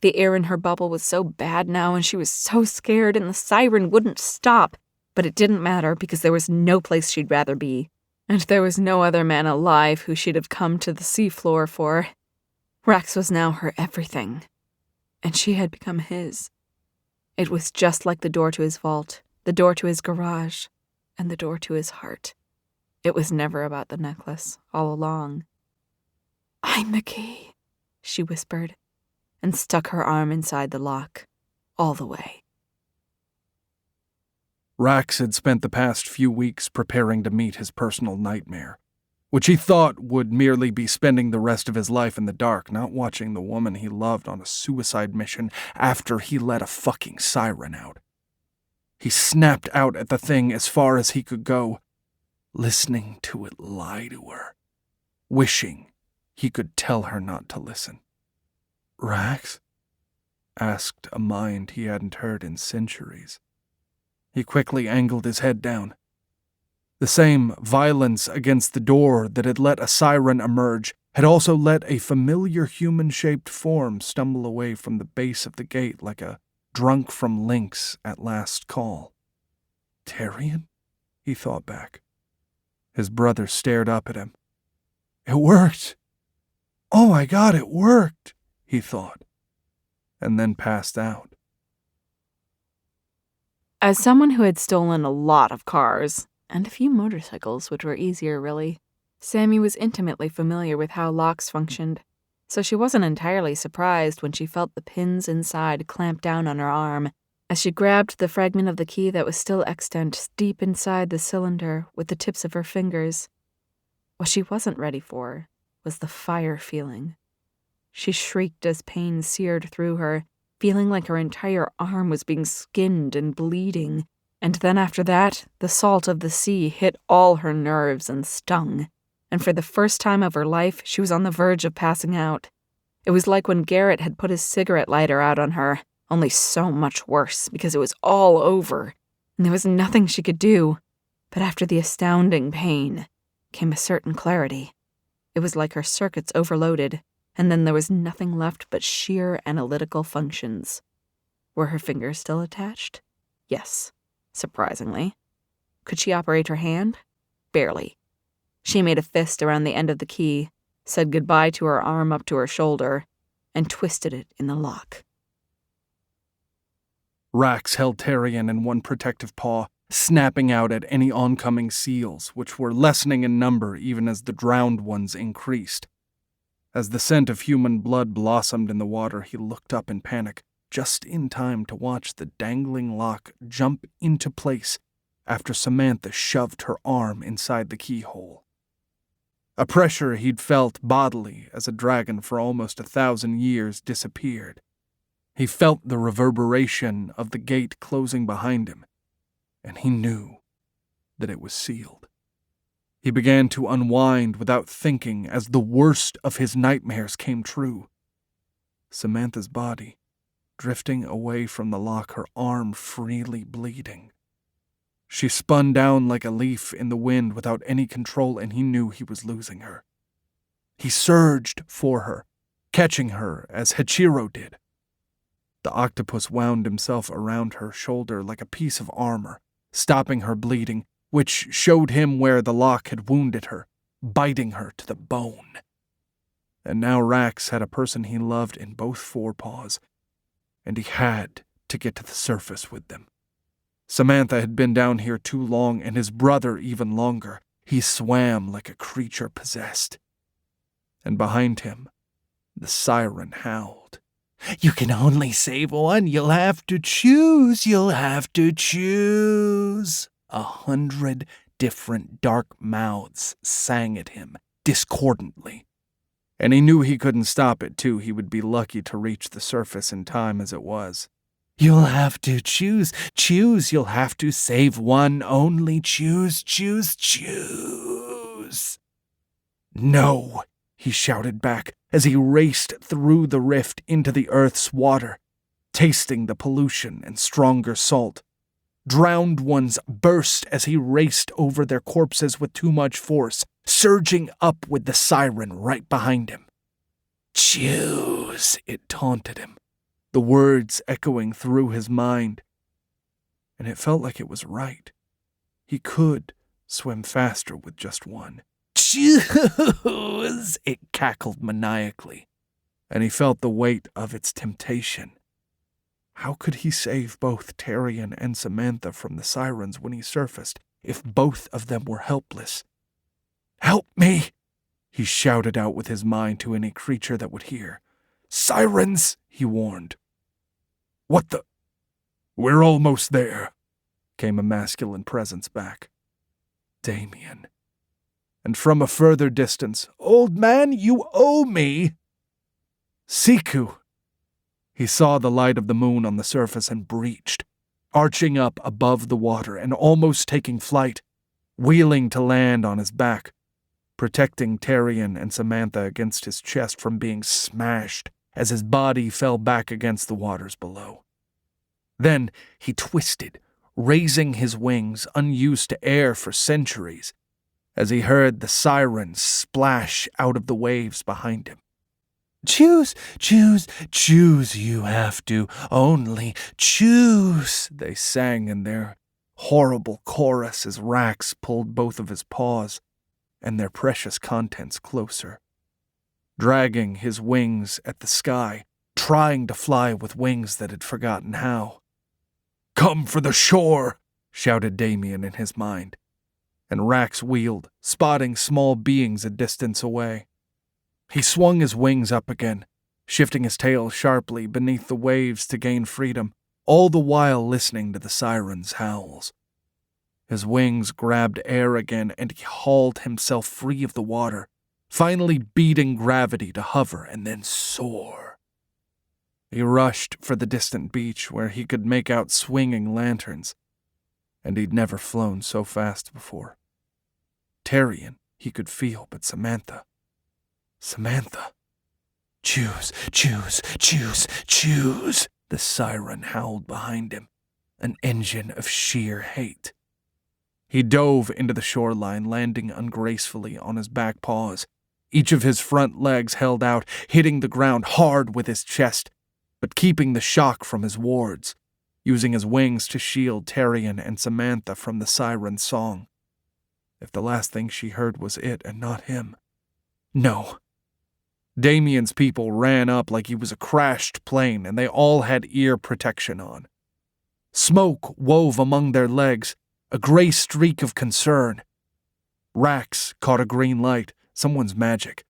The air in her bubble was so bad now, and she was so scared, and the siren wouldn't stop. But it didn't matter, because there was no place she'd rather be. And there was no other man alive who she'd have come to the seafloor for. Rax was now her everything. And she had become his. It was just like the door to his vault, the door to his garage, and the door to his heart. It was never about the necklace, all along. "I'm the key," she whispered, and stuck her arm inside the lock, all the way. Rax had spent the past few weeks preparing to meet his personal nightmare, which he thought would merely be spending the rest of his life in the dark, not watching the woman he loved on a suicide mission after he let a fucking siren out. He snapped out at the thing as far as he could go, listening to it lie to her, wishing he could tell her not to listen. "Rax?" asked a mind he hadn't heard in centuries. He quickly angled his head down. The same violence against the door that had let a siren emerge had also let a familiar human-shaped form stumble away from the base of the gate like a drunk from Lynx at last call. "Tarion?" he thought back. His brother stared up at him. "It worked! Oh my God, it worked!" he thought, and then passed out. As someone who had stolen a lot of cars, and a few motorcycles, which were easier really, Sammy was intimately familiar with how locks functioned, so she wasn't entirely surprised when she felt the pins inside clamp down on her arm as she grabbed the fragment of the key that was still extant deep inside the cylinder with the tips of her fingers. What she wasn't ready for was the fire feeling. She shrieked as pain seared through her, feeling like her entire arm was being skinned and bleeding, and then after that, the salt of the sea hit all her nerves and stung, and for the first time of her life, she was on the verge of passing out. It was like when Garrett had put his cigarette lighter out on her, only so much worse because it was all over, and there was nothing she could do. But after the astounding pain came a certain clarity. It was like her circuits overloaded, and then there was nothing left but sheer analytical functions. Were her fingers still attached? Yes, surprisingly. Could she operate her hand? Barely. She made a fist around the end of the key, said goodbye to her arm up to her shoulder, and twisted it in the lock. Rax held Tarion in one protective paw, snapping out at any oncoming seals, which were lessening in number even as the drowned ones increased. As the scent of human blood blossomed in the water, he looked up in panic, just in time to watch the dangling lock jump into place after Samantha shoved her arm inside the keyhole. a pressure he'd felt bodily as a dragon for almost 1,000 years disappeared. He felt the reverberation of the gate closing behind him, and he knew that it was sealed. He began to unwind without thinking as the worst of his nightmares came true. Samantha's body, drifting away from the lock, her arm freely bleeding. She spun down like a leaf in the wind without any control, and he knew he was losing her. He surged for her, catching her as Hachiro did. The octopus wound himself around her shoulder like a piece of armor, stopping her bleeding, which showed him where the lock had wounded her, biting her to the bone. And now Rax had a person he loved in both forepaws, and he had to get to the surface with them. Samantha had been down here too long, and his brother even longer. He swam like a creature possessed. And behind him, the siren howled. "You can only save one. You'll have to choose. You'll have to choose." 100 different dark mouths sang at him, discordantly. And he knew he couldn't stop it, too. He would be lucky to reach the surface in time as it was. "You'll have to choose. Choose. You'll have to save one. Only choose, choose, choose." "No," he shouted back as he raced through the rift into the earth's water, tasting the pollution and stronger salt. Drowned ones burst as he raced over their corpses with too much force, surging up with the siren right behind him. "Choose," it taunted him, the words echoing through his mind. And it felt like it was right. He could swim faster with just one. "Choose," it cackled maniacally, and he felt the weight of its temptation. How could he save both Tarion and Samantha from the sirens when he surfaced if both of them were helpless? "Help me!" he shouted out with his mind to any creature that would hear. "Sirens!" he warned. "What the—" "We're almost there," came a masculine presence back. Damien. And from a further distance, "Old man, you owe me!" Siku. He saw the light of the moon on the surface and breached, arching up above the water and almost taking flight, wheeling to land on his back, protecting Tarion and Samantha against his chest from being smashed as his body fell back against the waters below. Then he twisted, raising his wings, unused to air for centuries, as he heard the sirens splash out of the waves behind him. "Choose, choose, choose, you have to, only choose," they sang in their horrible chorus as Rax pulled both of his paws and their precious contents closer, dragging his wings at the sky, trying to fly with wings that had forgotten how. "Come for the shore," shouted Damien in his mind, and Rax wheeled, spotting small beings a distance away. He swung his wings up again, shifting his tail sharply beneath the waves to gain freedom, all the while listening to the sirens' howls. His wings grabbed air again, and he hauled himself free of the water, finally beating gravity to hover and then soar. He rushed for the distant beach where he could make out swinging lanterns, and he'd never flown so fast before. Tarion he could feel, but Samantha. "Choose, choose, choose, choose," the siren howled behind him, an engine of sheer hate. He dove into the shoreline, landing ungracefully on his back paws, each of his front legs held out, hitting the ground hard with his chest, but keeping the shock from his wards, using his wings to shield Tarion and Samantha from the siren's song. If the last thing she heard was it and not him. No. Damien's people ran up like he was a crashed plane, and they all had ear protection on. Smoke wove among their legs, a gray streak of concern. Rax caught a green light, someone's magic,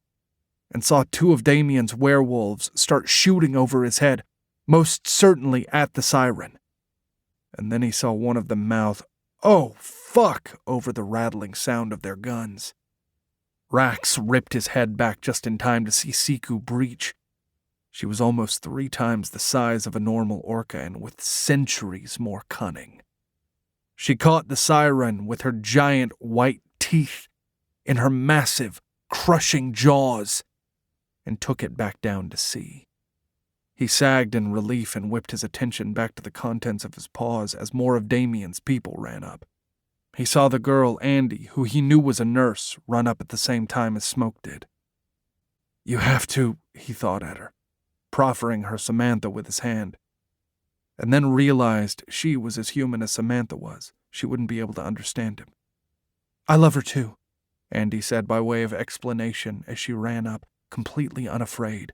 and saw two of Damien's werewolves start shooting over his head, most certainly at the siren. And then he saw one of them mouth, "Oh, fuck," over the rattling sound of their guns. Rax ripped his head back just in time to see Siku breach. She was almost 3 times the size of a normal orca and with centuries more cunning. She caught the siren with her giant white teeth in her massive, crushing jaws and took it back down to sea. He sagged in relief and whipped his attention back to the contents of his paws as more of Damien's people ran up. He saw the girl, Andy, who he knew was a nurse, run up at the same time as Smoke did. "You have to," he thought at her, proffering her Samantha with his hand, and then realized she was as human as Samantha was. She wouldn't be able to understand him. "I love her too," Andy said by way of explanation as she ran up, completely unafraid,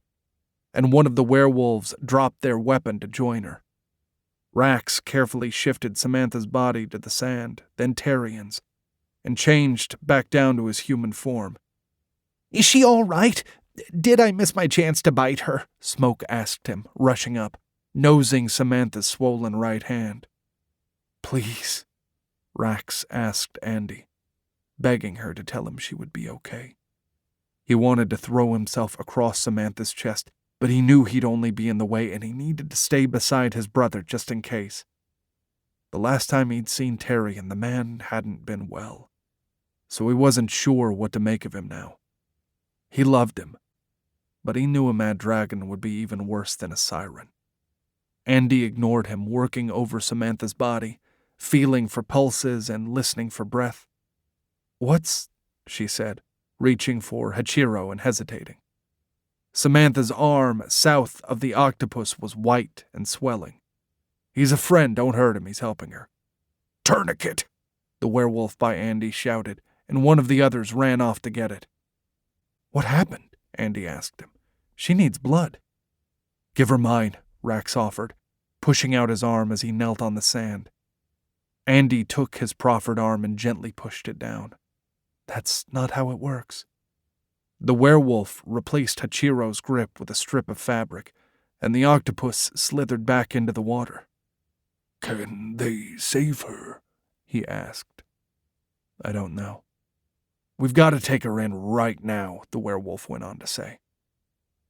and one of the werewolves dropped their weapon to join her. Rax carefully shifted Samantha's body to the sand, then Terrian's, and changed back down to his human form. "Is she all right? Did I miss my chance to bite her?" Smoke asked him, rushing up, nosing Samantha's swollen right hand. "Please," Rax asked Andy, begging her to tell him she would be okay. He wanted to throw himself across Samantha's chest, but he knew he'd only be in the way and he needed to stay beside his brother just in case. The last time he'd seen Terrian, the man hadn't been well, so he wasn't sure what to make of him now. He loved him, but he knew a mad dragon would be even worse than a siren. Andy ignored him, working over Samantha's body, feeling for pulses and listening for breath. "What's," she said, reaching for Hachiro and hesitating. Samantha's arm south of the octopus was white and swelling. "He's a friend, don't hurt him, he's helping her." "Tourniquet!" the werewolf by Andy shouted, and one of the others ran off to get it. "What happened?" Andy asked him. "She needs blood." "Give her mine," Rax offered, pushing out his arm as he knelt on the sand. Andy took his proffered arm and gently pushed it down. "That's not how it works." The werewolf replaced Hachiro's grip with a strip of fabric, and the octopus slithered back into the water. "Can they save her?" he asked. "I don't know. We've got to take her in right now," the werewolf went on to say.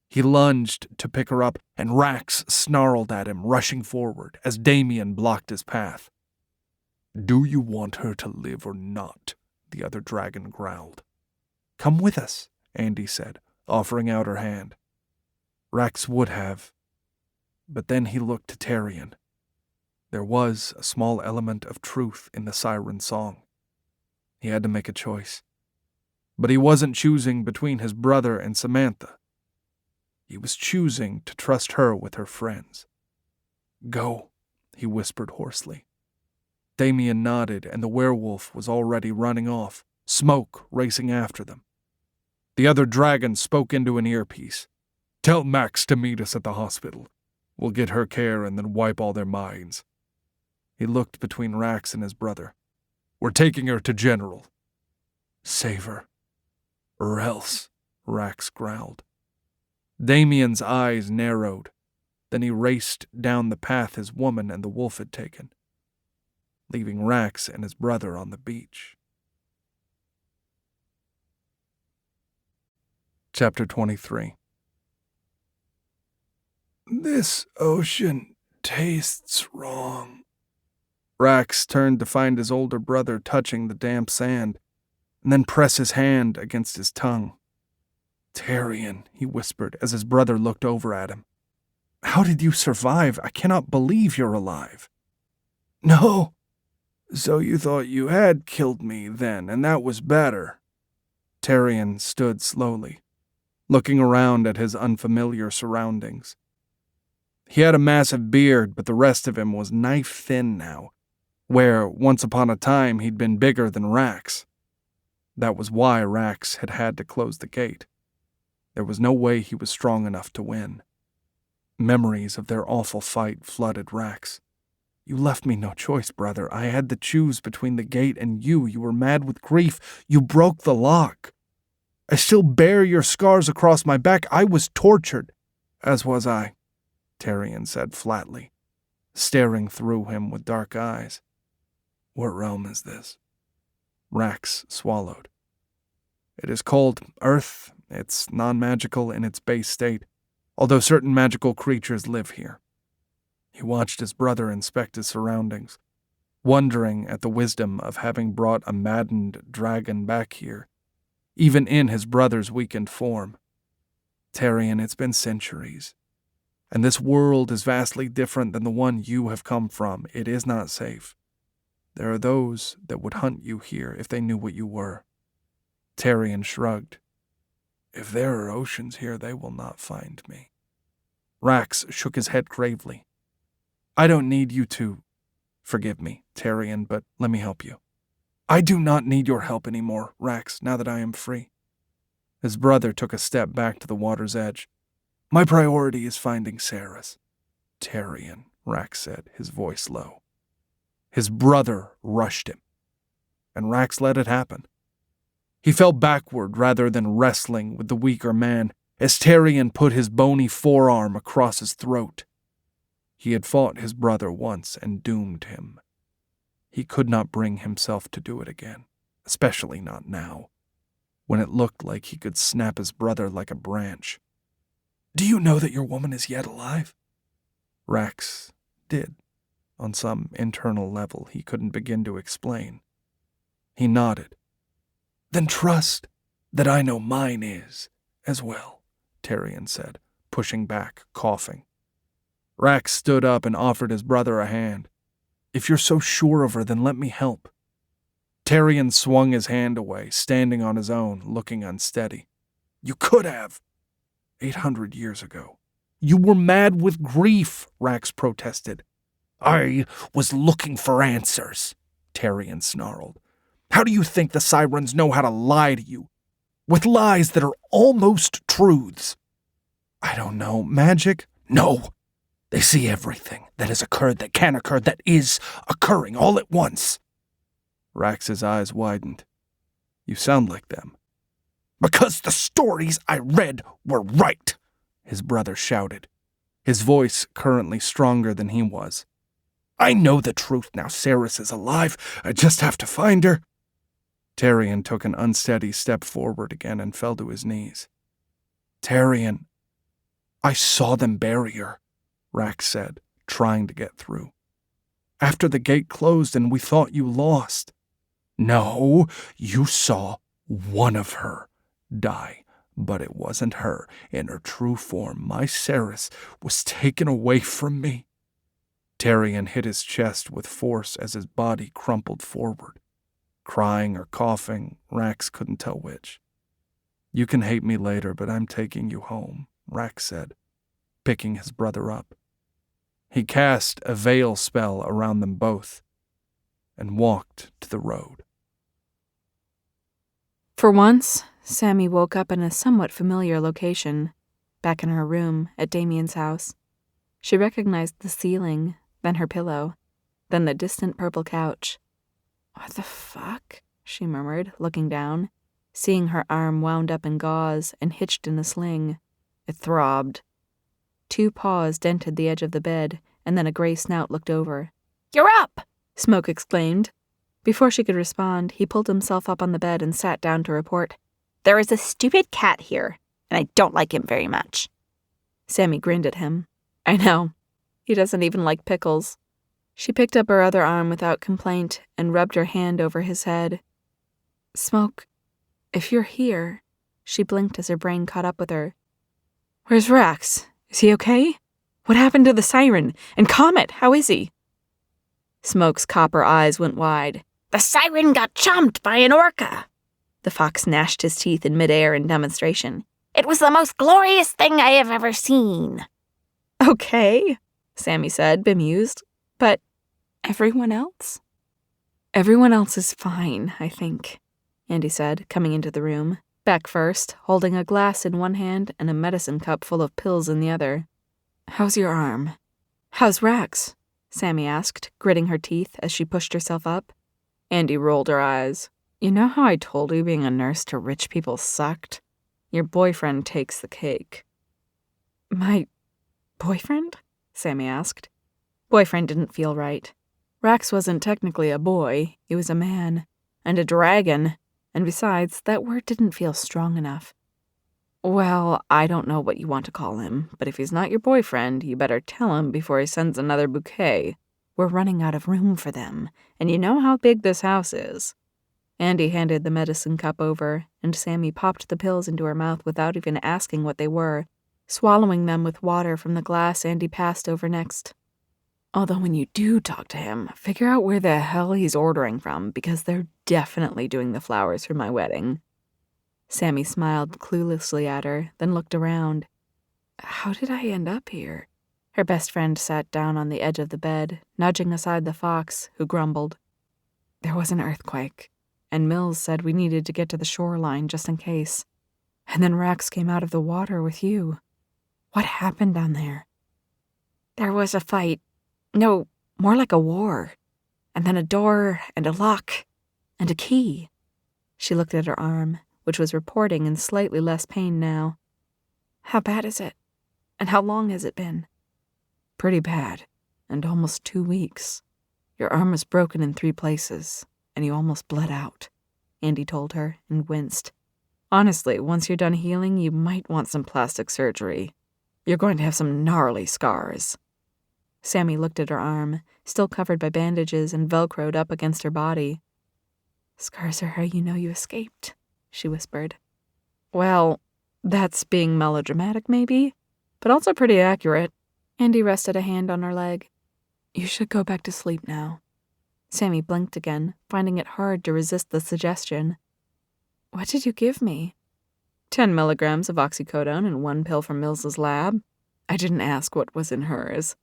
He lunged to pick her up, and Rax snarled at him, rushing forward as Damien blocked his path. "Do you want her to live or not?" the other dragon growled. "Come with us," Andy said, offering out her hand. Rax would have, but then he looked to Terrian. There was a small element of truth in the siren song. He had to make a choice. But he wasn't choosing between his brother and Samantha. He was choosing to trust her with her friends. "Go," he whispered hoarsely. Damien nodded, and the werewolf was already running off, Smoke racing after them. The other dragon spoke into an earpiece. "Tell Max to meet us at the hospital. We'll get her care and then wipe all their minds." He looked between Rax and his brother. "We're taking her to General." "Save her. Or else," Rax growled. Damien's eyes narrowed. Then he raced down the path his woman and the wolf had taken, leaving Rax and his brother on the beach. Chapter 23. "This ocean tastes wrong." Rax turned to find his older brother touching the damp sand, and then press his hand against his tongue. "Terrian," he whispered as his brother looked over at him. "How did you survive? I cannot believe you're alive." "No. So you thought you had killed me then, and that was better." Terrian stood slowly, looking around at his unfamiliar surroundings. He had a massive beard, but the rest of him was knife-thin now, where once upon a time he'd been bigger than Rax. That was why Rax had had to close the gate. There was no way he was strong enough to win. Memories of their awful fight flooded Rax. "You left me no choice, brother. I had to choose between the gate and you. You were mad with grief. You broke the lock. I still bear your scars across my back. I was tortured." "As was I," Terrian said flatly, staring through him with dark eyes. "What realm is this?" Rax swallowed. It is called Earth. It's non-magical in its base state, although certain magical creatures live here. He watched his brother inspect his surroundings, wondering at the wisdom of having brought a maddened dragon back here, even in his brother's weakened form. Tarion, it's been centuries, and this world is vastly different than the one you have come from. It is not safe. There are those that would hunt you here if they knew what you were. Tarion shrugged. If there are oceans here, they will not find me. Rax shook his head gravely. I don't need you to... Forgive me, Tarion, but let me help you. I do not need your help anymore, Rax, now that I am free. His brother took a step back to the water's edge. My priority is finding Sarah's. Tarion, Rax said, his voice low. His brother rushed him, and Rax let it happen. He fell backward rather than wrestling with the weaker man as Tarion put his bony forearm across his throat. He had fought his brother once and doomed him. He could not bring himself to do it again, especially not now, when it looked like he could snap his brother like a branch. Do you know that your woman is yet alive? Rax did, on some internal level he couldn't begin to explain. He nodded. Then trust that I know mine is, as well, Tarion said, pushing back, coughing. Rax stood up and offered his brother a hand. If you're so sure of her, then let me help. Tarion swung his hand away, standing on his own, looking unsteady. You could have. 800 years ago. You were mad with grief, Rax protested. I was looking for answers, Tarion snarled. How do you think the sirens know how to lie to you? With lies that are almost truths. I don't know. Magic? No. They see everything that has occurred, that can occur, that is occurring all at once. Rax's eyes widened. You sound like them. Because the stories I read were right, his brother shouted, his voice currently stronger than he was. I know the truth now. Saris is alive. I just have to find her. Tarion took an unsteady step forward again and fell to his knees. Tarion, I saw them bury her, Rax said, trying to get through. After the gate closed and we thought you lost. No, you saw one of her die, but it wasn't her in her true form. My Saris was taken away from me. Tarion hit his chest with force as his body crumpled forward. Crying or coughing, Rax couldn't tell which. You can hate me later, but I'm taking you home, Rax said, picking his brother up. He cast a veil spell around them both and walked to the road. For once, Sammy woke up in a somewhat familiar location, back in her room at Damien's house. She recognized the ceiling, then her pillow, then the distant purple couch. What the fuck? She murmured, looking down, seeing her arm wound up in gauze and hitched in a sling. It throbbed. 2 paws dented the edge of the bed, and then a gray snout looked over. You're up! Smoke exclaimed. Before she could respond, he pulled himself up on the bed and sat down to report. There is a stupid cat here, and I don't like him very much. Sammy grinned at him. I know. He doesn't even like pickles. She picked up her other arm without complaint and rubbed her hand over his head. Smoke, if you're here... She blinked as her brain caught up with her. Where's Rax? Is he okay? What happened to the siren? And Comet, how is he? Smoke's copper eyes went wide. The siren got chomped by an orca. The fox gnashed his teeth in midair in demonstration. It was the most glorious thing I have ever seen. Okay, Sammy said, bemused. But everyone else? Everyone else is fine, I think, Andy said, coming into the room, back first, holding a glass in one hand and a medicine cup full of pills in the other. How's your arm? How's Rax? Sammy asked, gritting her teeth as she pushed herself up. Andy rolled her eyes. You know how I told you being a nurse to rich people sucked? Your boyfriend takes the cake. My boyfriend? Sammy asked. Boyfriend didn't feel right. Rax wasn't technically a boy, he was a man. And a dragon. And besides, that word didn't feel strong enough. Well, I don't know what you want to call him, but if he's not your boyfriend, you better tell him before he sends another bouquet. We're running out of room for them, and you know how big this house is. Andy handed the medicine cup over, and Sammy popped the pills into her mouth without even asking what they were, swallowing them with water from the glass Andy passed over next. Although when you do talk to him, figure out where the hell he's ordering from, because they're definitely doing the flowers for my wedding. Sammy smiled cluelessly at her, then looked around. How did I end up here? Her best friend sat down on the edge of the bed, nudging aside the fox, who grumbled. There was an earthquake, and Mills said we needed to get to the shoreline just in case. And then Rax came out of the water with you. What happened down there? There was a fight. No, more like a war. And then a door, and a lock, and a key. She looked at her arm, which was reporting in slightly less pain now. How bad is it? And how long has it been? Pretty bad, and almost 2 weeks. Your arm was broken in 3 places, and you almost bled out, Andy told her, and winced. Honestly, once you're done healing, you might want some plastic surgery. You're going to have some gnarly scars. Sammy looked at her arm, still covered by bandages and velcroed up against her body. Scars are how you know you escaped, she whispered. Well, that's being melodramatic, maybe, but also pretty accurate. Andy rested a hand on her leg. You should go back to sleep now. Sammy blinked again, finding it hard to resist the suggestion. What did you give me? 10 milligrams of oxycodone and 1 pill from Mills's lab. I didn't ask what was in hers.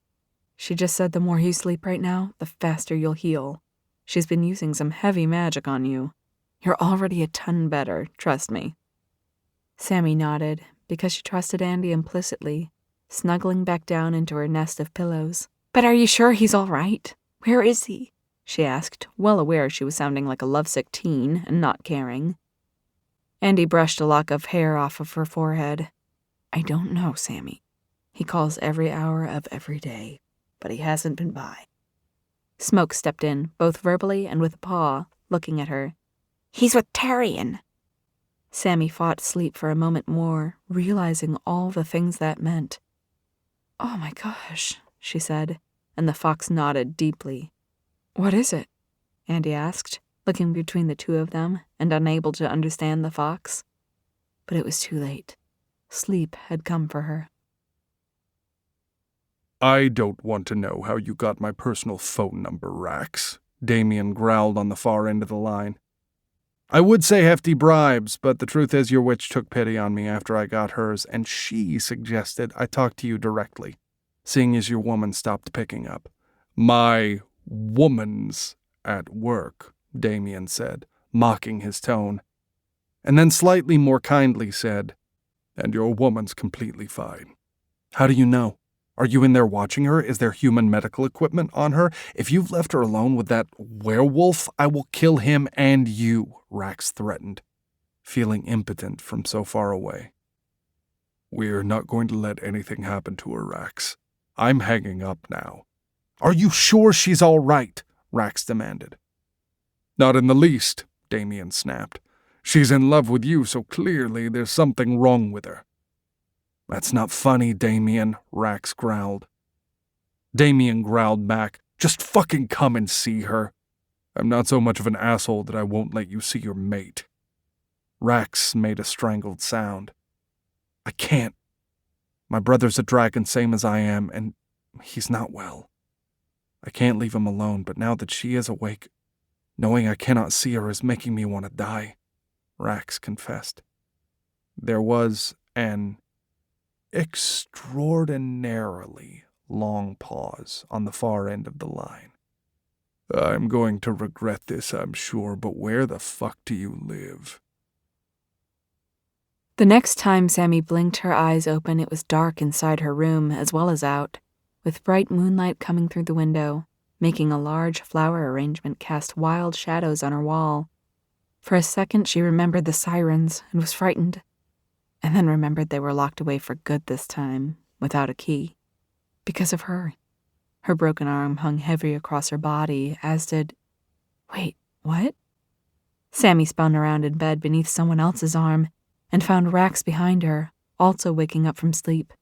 She just said the more you sleep right now, the faster you'll heal. She's been using some heavy magic on you. You're already a ton better, trust me. Sammy nodded, because she trusted Andy implicitly, snuggling back down into her nest of pillows. But are you sure he's all right? Where is he? She asked, well aware she was sounding like a lovesick teen and not caring. Andy brushed a lock of hair off of her forehead. I don't know, Sammy. He calls every hour of every day, but he hasn't been by. Smoke stepped in, both verbally and with a paw, looking at her. He's with Tarian. Sammy fought sleep for a moment more, realizing all the things that meant. Oh my gosh, she said, and the fox nodded deeply. What is it? Andy asked, looking between the two of them and unable to understand the fox. But it was too late. Sleep had come for her. I don't want to know how you got my personal phone number, Rax, Damien growled on the far end of the line. I would say hefty bribes, but the truth is your witch took pity on me after I got hers, and she suggested I talk to you directly, seeing as your woman stopped picking up. My woman's at work, Damien said, mocking his tone, and then slightly more kindly said, and your woman's completely fine. How do you know? Are you in there watching her? Is there human medical equipment on her? If you've left her alone with that werewolf, I will kill him and you, Rax threatened, feeling impotent from so far away. We're not going to let anything happen to her, Rax. I'm hanging up now. Are you sure she's all right? Rax demanded. Not in the least, Damien snapped. She's in love with you, so clearly there's something wrong with her. That's not funny, Damien, Rax growled. Damien growled back, just fucking come and see her. I'm not so much of an asshole that I won't let you see your mate. Rax made a strangled sound. I can't. My brother's a dragon same as I am, and he's not well. I can't leave him alone, but now that she is awake, knowing I cannot see her is making me want to die, Rax confessed. There was an extraordinarily long pause on the far end of the line. I'm going to regret this, I'm sure, but where the fuck do you live? The next time Sammy blinked her eyes open, it was dark inside her room as well as out, with bright moonlight coming through the window, making a large flower arrangement cast wild shadows on her wall. For a second she remembered the sirens and was frightened, and then remembered they were locked away for good this time, without a key. Because of her. Her broken arm hung heavy across her body, as did... Wait, what? Sammy spun around in bed beneath someone else's arm and found Rax behind her, also waking up from sleep.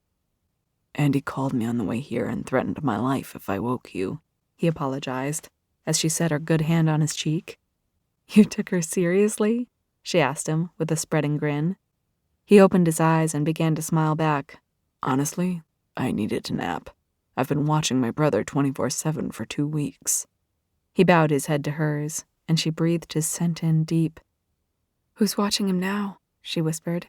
Andy called me on the way here and threatened my life if I woke you, he apologized, as she set her good hand on his cheek. You took her seriously? She asked him with a spreading grin. He opened his eyes and began to smile back. Honestly, I needed a nap. I've been watching my brother 24/7 for 2 weeks. He bowed his head to hers, and she breathed his scent in deep. Who's watching him now? She whispered.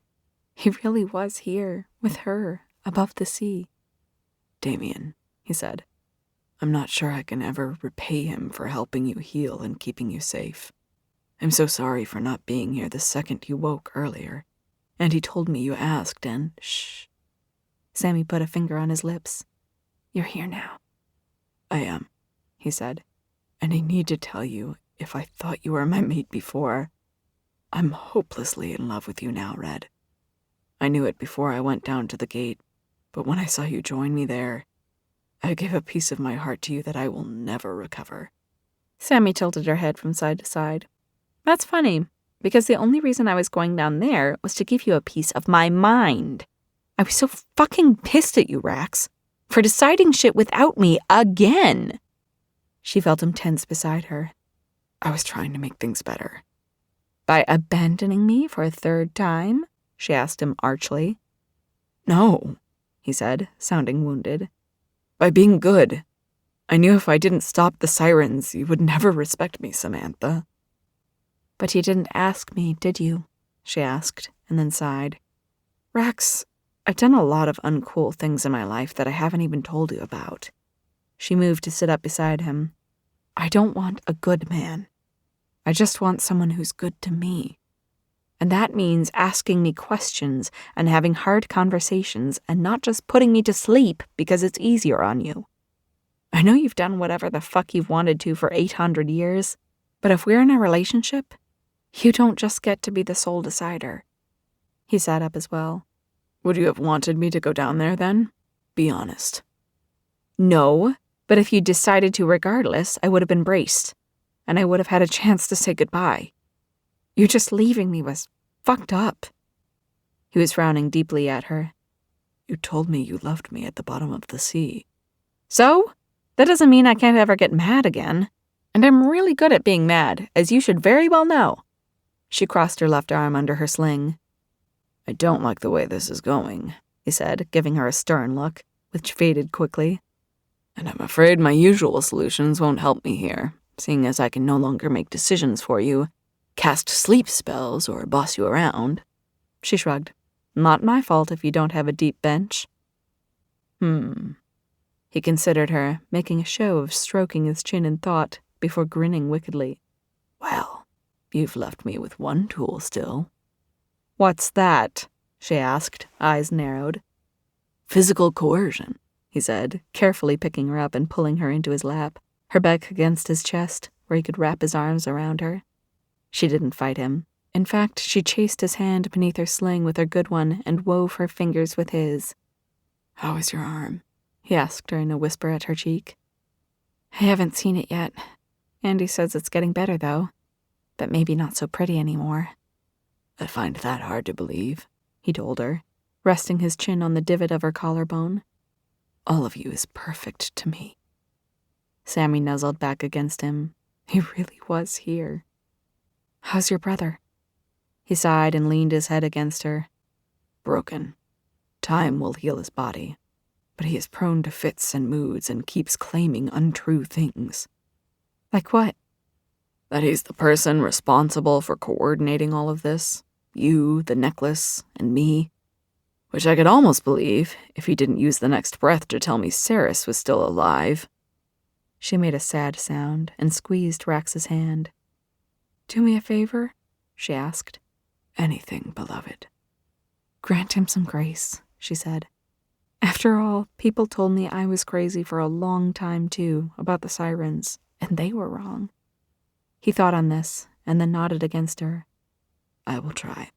He really was here, with her, above the sea. Damien, he said. I'm not sure I can ever repay him for helping you heal and keeping you safe. I'm so sorry for not being here the second you woke earlier. And he told me you asked and shh. Sammy put a finger on his lips. You're here now. I am, he said. And I need to tell you, if I thought you were my mate before, I'm hopelessly in love with you now, Red. I knew it before I went down to the gate, but when I saw you join me there, I gave a piece of my heart to you that I will never recover. Sammy tilted her head from side to side. That's funny, because the only reason I was going down there was to give you a piece of my mind. I was so fucking pissed at you, Rax, for deciding shit without me again. She felt him tense beside her. I was trying to make things better. By abandoning me for a third time? She asked him archly. No, he said, sounding wounded. By being good. I knew if I didn't stop the sirens, you would never respect me, Samantha. But you didn't ask me, did you? She asked, and then sighed. Rax, I've done a lot of uncool things in my life that I haven't even told you about. She moved to sit up beside him. I don't want a good man. I just want someone who's good to me. And that means asking me questions and having hard conversations and not just putting me to sleep because it's easier on you. I know you've done whatever the fuck you've wanted to for 800 years, but if we're in a relationship, you don't just get to be the sole decider. He sat up as well. Would you have wanted me to go down there then? Be honest. No, but if you decided to regardless, I would have been braced, and I would have had a chance to say goodbye. You just leaving me was fucked up. He was frowning deeply at her. You told me you loved me at the bottom of the sea. So? That doesn't mean I can't ever get mad again. And I'm really good at being mad, as you should very well know. She crossed her left arm under her sling. I don't like the way this is going, he said, giving her a stern look, which faded quickly. And I'm afraid my usual solutions won't help me here, seeing as I can no longer make decisions for you, cast sleep spells, or boss you around. She shrugged. Not my fault if you don't have a deep bench. He considered her, making a show of stroking his chin in thought, before grinning wickedly. Well, you've left me with one tool still. What's that? She asked, eyes narrowed. Physical coercion, he said, carefully picking her up and pulling her into his lap, her back against his chest, where he could wrap his arms around her. She didn't fight him. In fact, she chased his hand beneath her sling with her good one and wove her fingers with his. How is your arm? He asked her in a whisper at her cheek. I haven't seen it yet. Andy says it's getting better, though. But maybe not so pretty anymore. I find that hard to believe, he told her, resting his chin on the divot of her collarbone. All of you is perfect to me. Sammy nuzzled back against him. He really was here. How's your brother? He sighed and leaned his head against her. Broken. Time will heal his body, but he is prone to fits and moods and keeps claiming untrue things. Like what? That he's the person responsible for coordinating all of this. You, the necklace, and me. Which I could almost believe if he didn't use the next breath to tell me Ceres was still alive. She made a sad sound and squeezed Rax's hand. Do me a favor? She asked. Anything, beloved. Grant him some grace, she said. After all, people told me I was crazy for a long time, too, about the sirens, and they were wrong. He thought on this, and then nodded against her. I will try.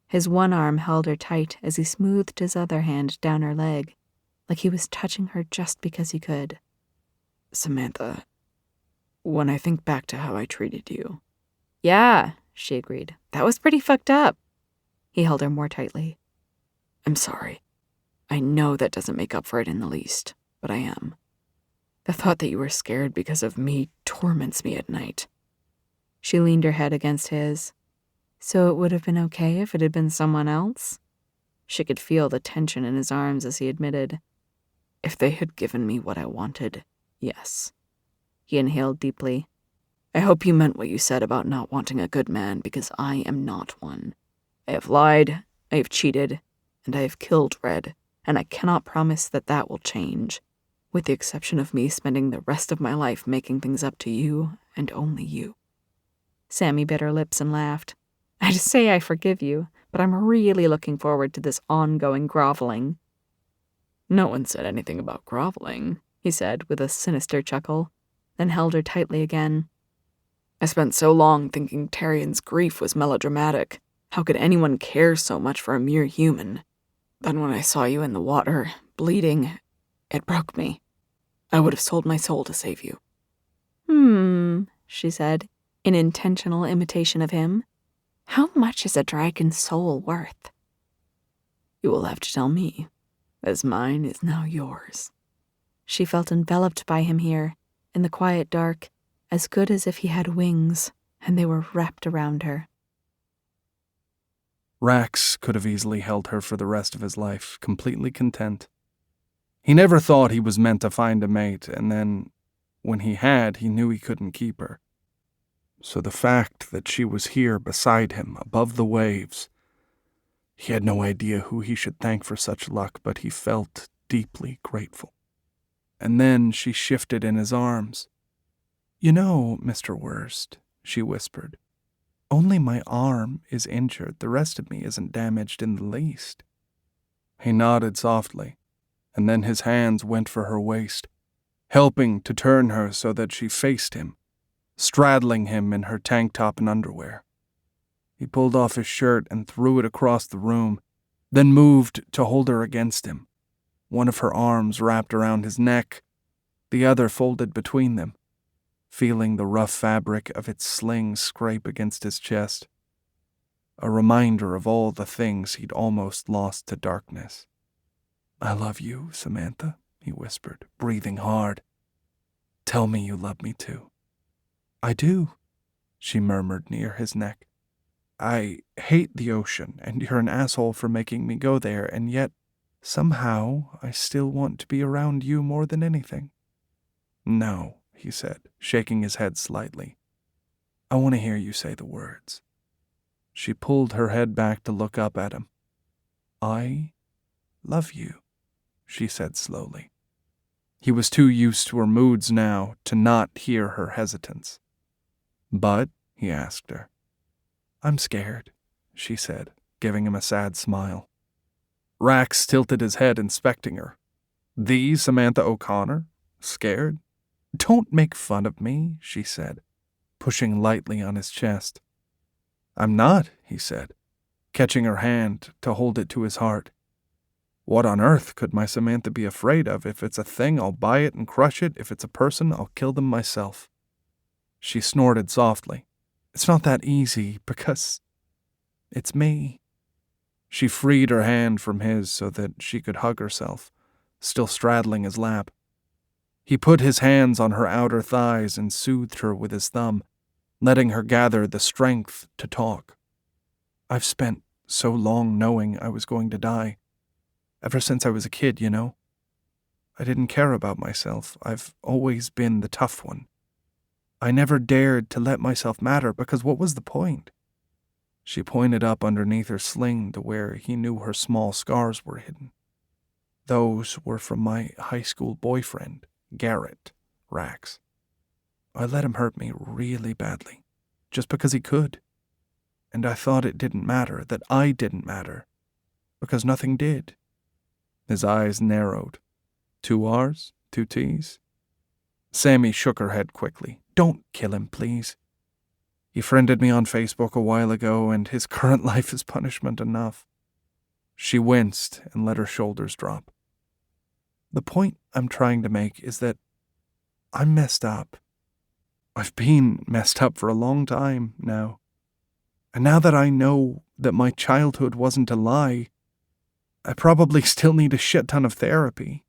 His one arm held her tight as he smoothed his other hand down her leg, like he was touching her just because he could. Samantha, when I think back to how I treated you... Yeah, she agreed. That was pretty fucked up. He held her more tightly. I'm sorry. I know that doesn't make up for it in the least, but I am. The thought that you were scared because of me torments me at night. She leaned her head against his. So it would have been okay if it had been someone else? She could feel the tension in his arms as he admitted. If they had given me what I wanted, yes. He inhaled deeply. I hope you meant what you said about not wanting a good man, because I am not one. I have lied, I have cheated, and I have killed Red, and I cannot promise that that will change, with the exception of me spending the rest of my life making things up to you and only you. Sammy bit her lips and laughed. I'd say I forgive you, but I'm really looking forward to this ongoing groveling. No one said anything about groveling, he said with a sinister chuckle, then held her tightly again. I spent so long thinking Tyrion's grief was melodramatic. How could anyone care so much for a mere human? Then when I saw you in the water, bleeding, it broke me. I would have sold my soul to save you. She said, in intentional imitation of him. How much is a dragon's soul worth? You will have to tell me, as mine is now yours. She felt enveloped by him here, in the quiet dark, as good as if he had wings, and they were wrapped around her. Rax could have easily held her for the rest of his life, completely content. He never thought he was meant to find a mate, and then, when he had, he knew he couldn't keep her. So the fact that she was here beside him, above the waves, he had no idea who he should thank for such luck, but he felt deeply grateful. And then she shifted in his arms. You know, Mr. Worst, she whispered, only my arm is injured. The rest of me isn't damaged in the least. He nodded softly, and then his hands went for her waist, helping to turn her so that she faced him, straddling him in her tank top and underwear. He pulled off his shirt and threw it across the room, then moved to hold her against him, one of her arms wrapped around his neck, the other folded between them, feeling the rough fabric of its sling scrape against his chest, a reminder of all the things he'd almost lost to darkness. I love you, Samantha, he whispered, breathing hard. Tell me you love me too. I do, she murmured near his neck. I hate the ocean, and you're an asshole for making me go there, and yet, somehow, I still want to be around you more than anything. No, he said, shaking his head slightly. I want to hear you say the words. She pulled her head back to look up at him. I love you, she said slowly. He was too used to her moods now to not hear her hesitance. But, he asked her. I'm scared, she said, giving him a sad smile. Rax tilted his head, inspecting her. The Samantha O'Connor? Scared? Don't make fun of me, she said, pushing lightly on his chest. I'm not, he said, catching her hand to hold it to his heart. What on earth could my Samantha be afraid of? If it's a thing, I'll buy it and crush it. If it's a person, I'll kill them myself. She snorted softly. It's not that easy, because it's me. She freed her hand from his so that she could hug herself, still straddling his lap. He put his hands on her outer thighs and soothed her with his thumb, letting her gather the strength to talk. I've spent so long knowing I was going to die. Ever since I was a kid, you know. I didn't care about myself. I've always been the tough one. I never dared to let myself matter, because what was the point? She pointed up underneath her sling to where he knew her small scars were hidden. Those were from my high school boyfriend, Garrett, Rax. I let him hurt me really badly, just because he could. And I thought it didn't matter, that I didn't matter, because nothing did. His eyes narrowed. 2 R's? 2 T's? Sammy shook her head quickly. Don't kill him, please. He friended me on Facebook a while ago, and his current life is punishment enough. She winced and let her shoulders drop. The point I'm trying to make is that I'm messed up. I've been messed up for a long time now. And now that I know that my childhood wasn't a lie, I probably still need a shit ton of therapy.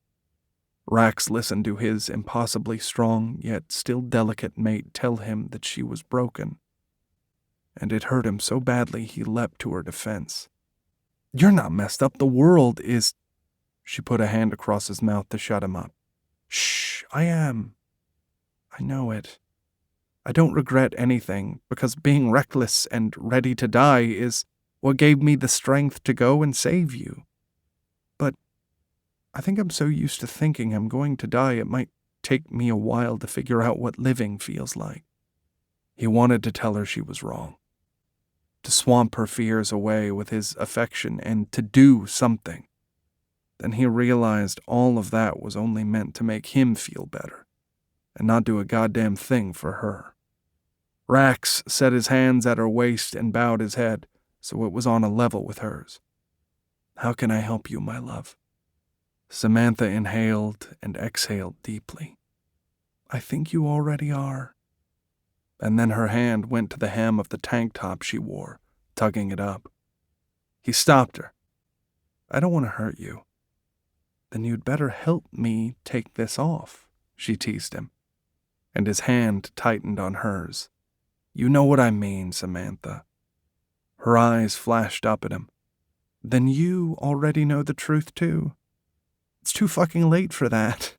Rax listened to his impossibly strong yet still delicate mate tell him that she was broken. And it hurt him so badly he leapt to her defense. You're not messed up, the world is... She put a hand across his mouth to shut him up. Shh, I am. I know it. I don't regret anything, because being reckless and ready to die is what gave me the strength to go and save you. But I think I'm so used to thinking I'm going to die it might take me a while to figure out what living feels like. He wanted to tell her she was wrong, to swamp her fears away with his affection and to do something. Then he realized all of that was only meant to make him feel better, and not do a goddamn thing for her. Rax set his hands at her waist and bowed his head, so it was on a level with hers. How can I help you, my love? Samantha inhaled and exhaled deeply. I think you already are. And then her hand went to the hem of the tank top she wore, tugging it up. He stopped her. I don't want to hurt you. Then you'd better help me take this off, she teased him, and his hand tightened on hers. You know what I mean, Samantha. Her eyes flashed up at him. Then you already know the truth, too. It's too fucking late for that.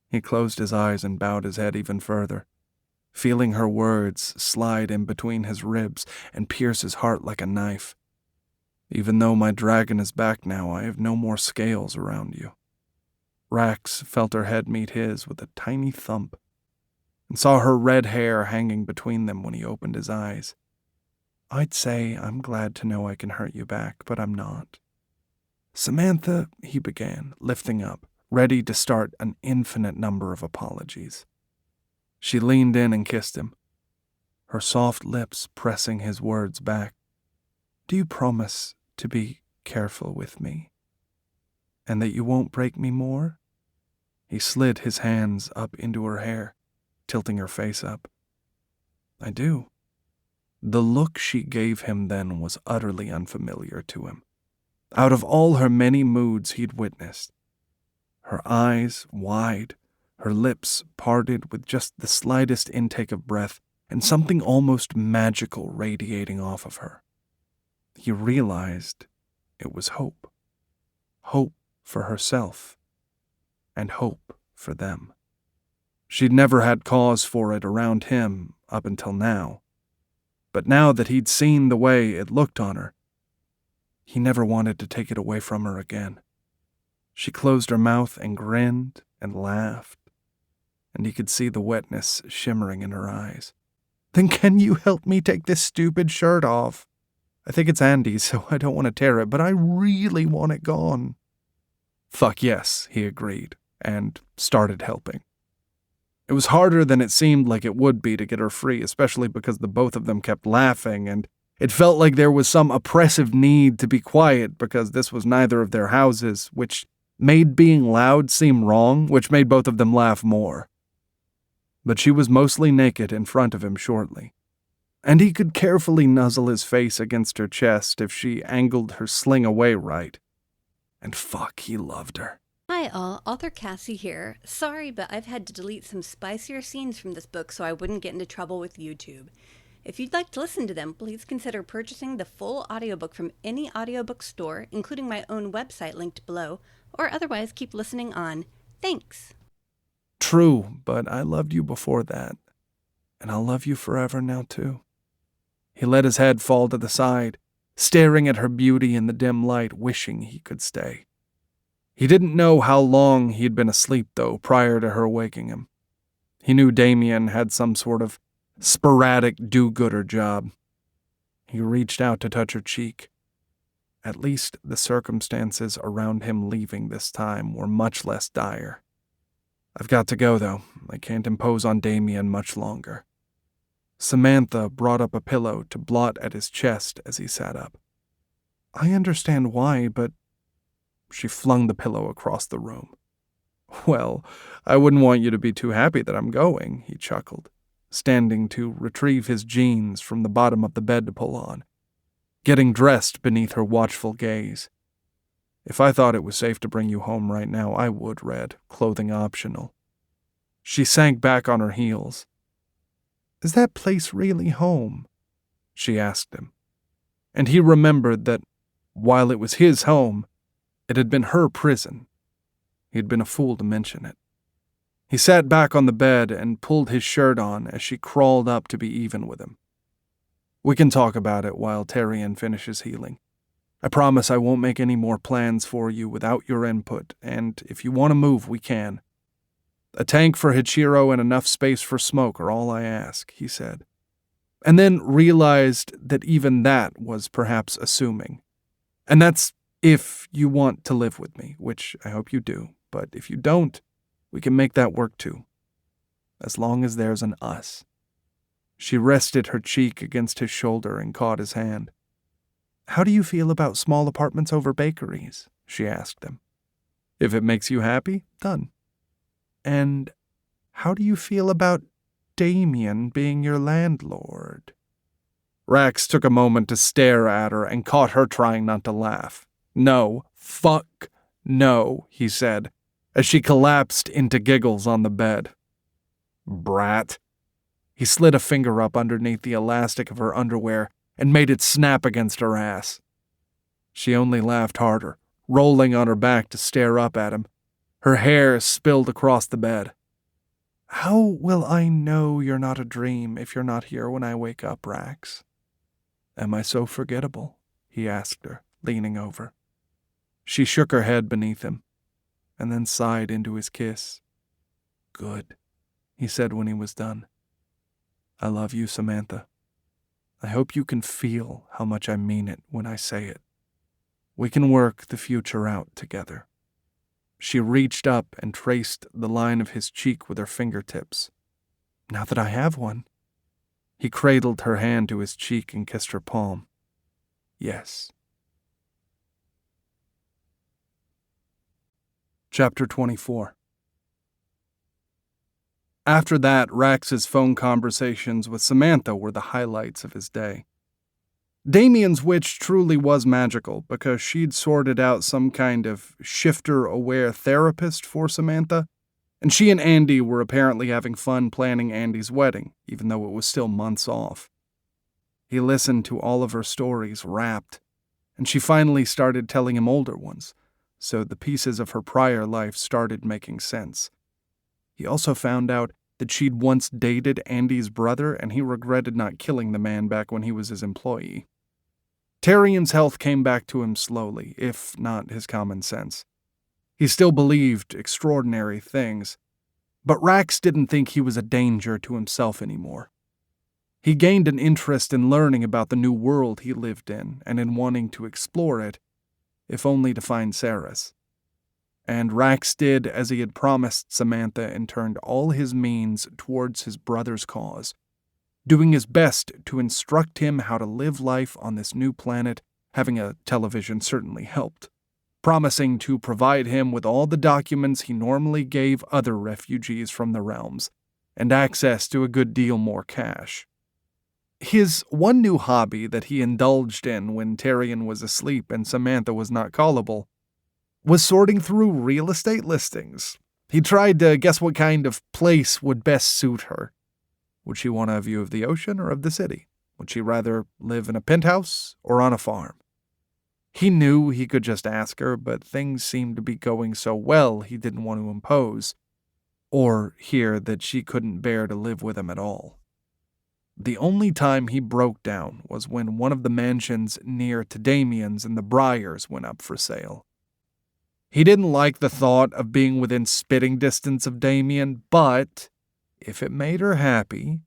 He closed his eyes and bowed his head even further, feeling her words slide in between his ribs and pierce his heart like a knife. Even though my dragon is back now, I have no more scales around you. Rax felt her head meet his with a tiny thump, and saw her red hair hanging between them when he opened his eyes. I'd say I'm glad to know I can hurt you back, but I'm not. Samantha, he began, lifting up, ready to start an infinite number of apologies. She leaned in and kissed him, her soft lips pressing his words back. Do you promise to be careful with me? And that you won't break me more? He slid his hands up into her hair, tilting her face up. I do. The look she gave him then was utterly unfamiliar to him. Out of all her many moods he'd witnessed, her eyes wide, her lips parted with just the slightest intake of breath, and something almost magical radiating off of her. He realized it was hope. Hope for herself, and hope for them. She'd never had cause for it around him up until now. But now that he'd seen the way it looked on her, he never wanted to take it away from her again. She closed her mouth and grinned and laughed, and he could see the wetness shimmering in her eyes. Then can you help me take this stupid shirt off? I think it's Andy's, so I don't want to tear it, but I really want it gone. Fuck yes, he agreed, and started helping. It was harder than it seemed like it would be to get her free, especially because the both of them kept laughing, and it felt like there was some oppressive need to be quiet because this was neither of their houses, which made being loud seem wrong, which made both of them laugh more. But she was mostly naked in front of him shortly, and he could carefully nuzzle his face against her chest if she angled her sling away right. And fuck, he loved her. Hi all, author Cassie here. Sorry, but I've had to delete some spicier scenes from this book so I wouldn't get into trouble with YouTube. If you'd like to listen to them, please consider purchasing the full audiobook from any audiobook store, including my own website linked below, or otherwise keep listening on. Thanks. True, but I loved you before that, and I'll love you forever now too. He let his head fall to the side, staring at her beauty in the dim light, wishing he could stay. He didn't know how long he'd been asleep, though, prior to her waking him. He knew Damien had some sort of sporadic do-gooder job. He reached out to touch her cheek. At least the circumstances around him leaving this time were much less dire. I've got to go, though. I can't impose on Damien much longer. Samantha brought up a pillow to blot at his chest as he sat up. I understand why, but... She flung the pillow across the room. Well, I wouldn't want you to be too happy that I'm going, he chuckled. standing to retrieve his jeans from the bottom of the bed to pull on, getting dressed beneath her watchful gaze. If I thought it was safe to bring you home right now, I would, Red, clothing optional. She sank back on her heels. Is that place really home? She asked him. And he remembered that, while it was his home, it had been her prison. He had been a fool to mention it. He sat back on the bed and pulled his shirt on as she crawled up to be even with him. We can talk about it while Tarian finishes healing. I promise I won't make any more plans for you without your input, and if you want to move, we can. A tank for Hachiro and enough space for smoke are all I ask, he said. And then realized that even that was perhaps assuming. And that's if you want to live with me, which I hope you do, but if you don't, we can make that work too. As long as there's an us. She rested her cheek against his shoulder and caught his hand. How do you feel about small apartments over bakeries? She asked him. If it makes you happy, done. And how do you feel about Damien being your landlord? Rax took a moment to stare at her and caught her trying not to laugh. No, fuck no, he said, as she collapsed into giggles on the bed. Brat. He slid a finger up underneath the elastic of her underwear and made it snap against her ass. She only laughed harder, rolling on her back to stare up at him. Her hair spilled across the bed. How will I know you're not a dream if you're not here when I wake up, Rax? Am I so forgettable? He asked her, leaning over. She shook her head beneath him, and then sighed into his kiss. Good, he said when he was done. I love you, Samantha. I hope you can feel how much I mean it when I say it. We can work the future out together. She reached up and traced the line of his cheek with her fingertips. Now that I have one. He cradled her hand to his cheek and kissed her palm. Yes. Chapter 24. After that, Rax's phone conversations with Samantha were the highlights of his day. Damien's witch truly was magical because she'd sorted out some kind of shifter-aware therapist for Samantha, and she and Andy were apparently having fun planning Andy's wedding, even though it was still months off. He listened to all of her stories, rapt, and she finally started telling him older ones, so the pieces of her prior life started making sense. He also found out that she'd once dated Andy's brother, and he regretted not killing the man back when he was his employee. Tarian's health came back to him slowly, if not his common sense. He still believed extraordinary things, but Rax didn't think he was a danger to himself anymore. He gained an interest in learning about the new world he lived in, and in wanting to explore it, if only to find Saris. And Rax did as he had promised Samantha and turned all his means towards his brother's cause, doing his best to instruct him how to live life on this new planet. Having a television certainly helped, promising to provide him with all the documents he normally gave other refugees from the realms, and access to a good deal more cash. His one new hobby that he indulged in when Tarian was asleep and Samantha was not callable was sorting through real estate listings. He tried to guess what kind of place would best suit her. Would she want a view of the ocean or of the city? Would she rather live in a penthouse or on a farm? He knew he could just ask her, but things seemed to be going so well he didn't want to impose, or hear that she couldn't bear to live with him at all. The only time he broke down was when one of the mansions near to Damien's in the Briars went up for sale. He didn't like the thought of being within spitting distance of Damien, but if it made her happy...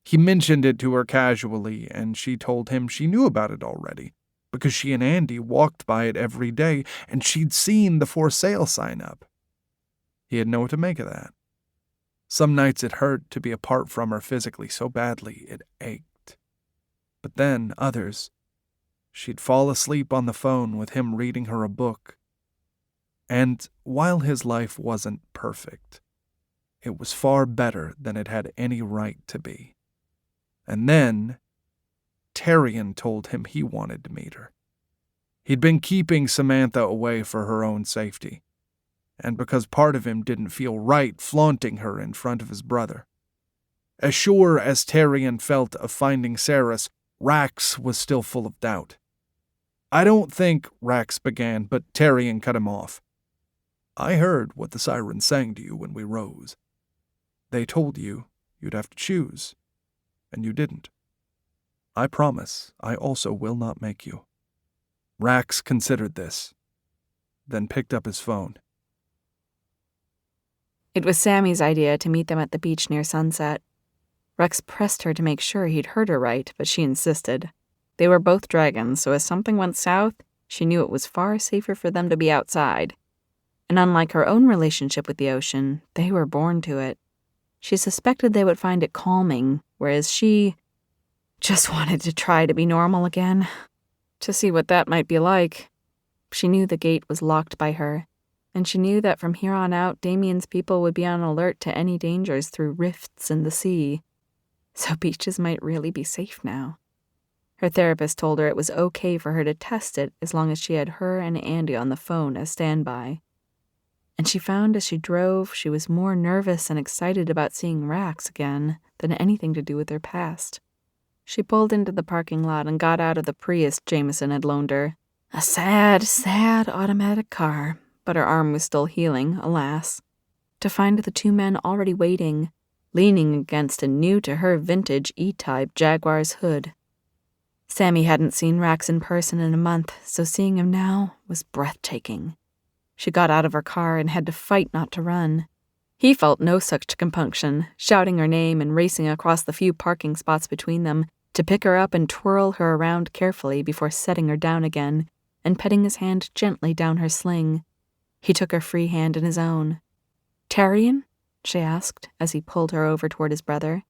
He mentioned it to her casually, and she told him she knew about it already, because she and Andy walked by it every day, and she'd seen the for sale sign up. He didn't know what to make of that. Some nights it hurt to be apart from her physically so badly it ached. But then, others, she'd fall asleep on the phone with him reading her a book. And while his life wasn't perfect, It was far better than it had any right to be. And then, Terrian told him he wanted to meet her. He'd been keeping Samantha away for her own safety, and because part of him didn't feel right flaunting her in front of his brother. As sure as Terrian felt of finding Saris, Rax was still full of doubt. I don't think Rax began, but Terrian cut him off. I heard what the sirens sang to you when we rose. They told you you'd have to choose, and you didn't. I promise I also will not make you. Rax considered this, then picked up his phone. It was Sammy's idea to meet them at the beach near sunset. Rex pressed her to make sure he'd heard her right, but she insisted. They were both dragons, so if something went south, she knew it was far safer for them to be outside. And unlike her own relationship with the ocean, they were born to it. She suspected they would find it calming, whereas she just wanted to try to be normal again, to see what that might be like. She knew the gate was locked by her, and she knew that from here on out, Damien's people would be on alert to any dangers through rifts in the sea. So beaches might really be safe now. Her therapist told her it was okay for her to test it as long as she had her and Andy on the phone as standby. And she found as she drove, she was more nervous and excited about seeing Rax again than anything to do with her past. She pulled into the parking lot and got out of the Prius Jameson had loaned her. A sad, sad automatic car, but her arm was still healing, alas. To find the two men already waiting, leaning against a new-to-her vintage E-Type Jaguar's hood. Sammy hadn't seen Rax in person in a month, so seeing him now was breathtaking. She got out of her car and had to fight not to run. He felt no such compunction, shouting her name and racing across the few parking spots between them to pick her up and twirl her around carefully before setting her down again and petting his hand gently down her sling. He took her free hand in his own. "Terrian?" she asked as he pulled her over toward his brother.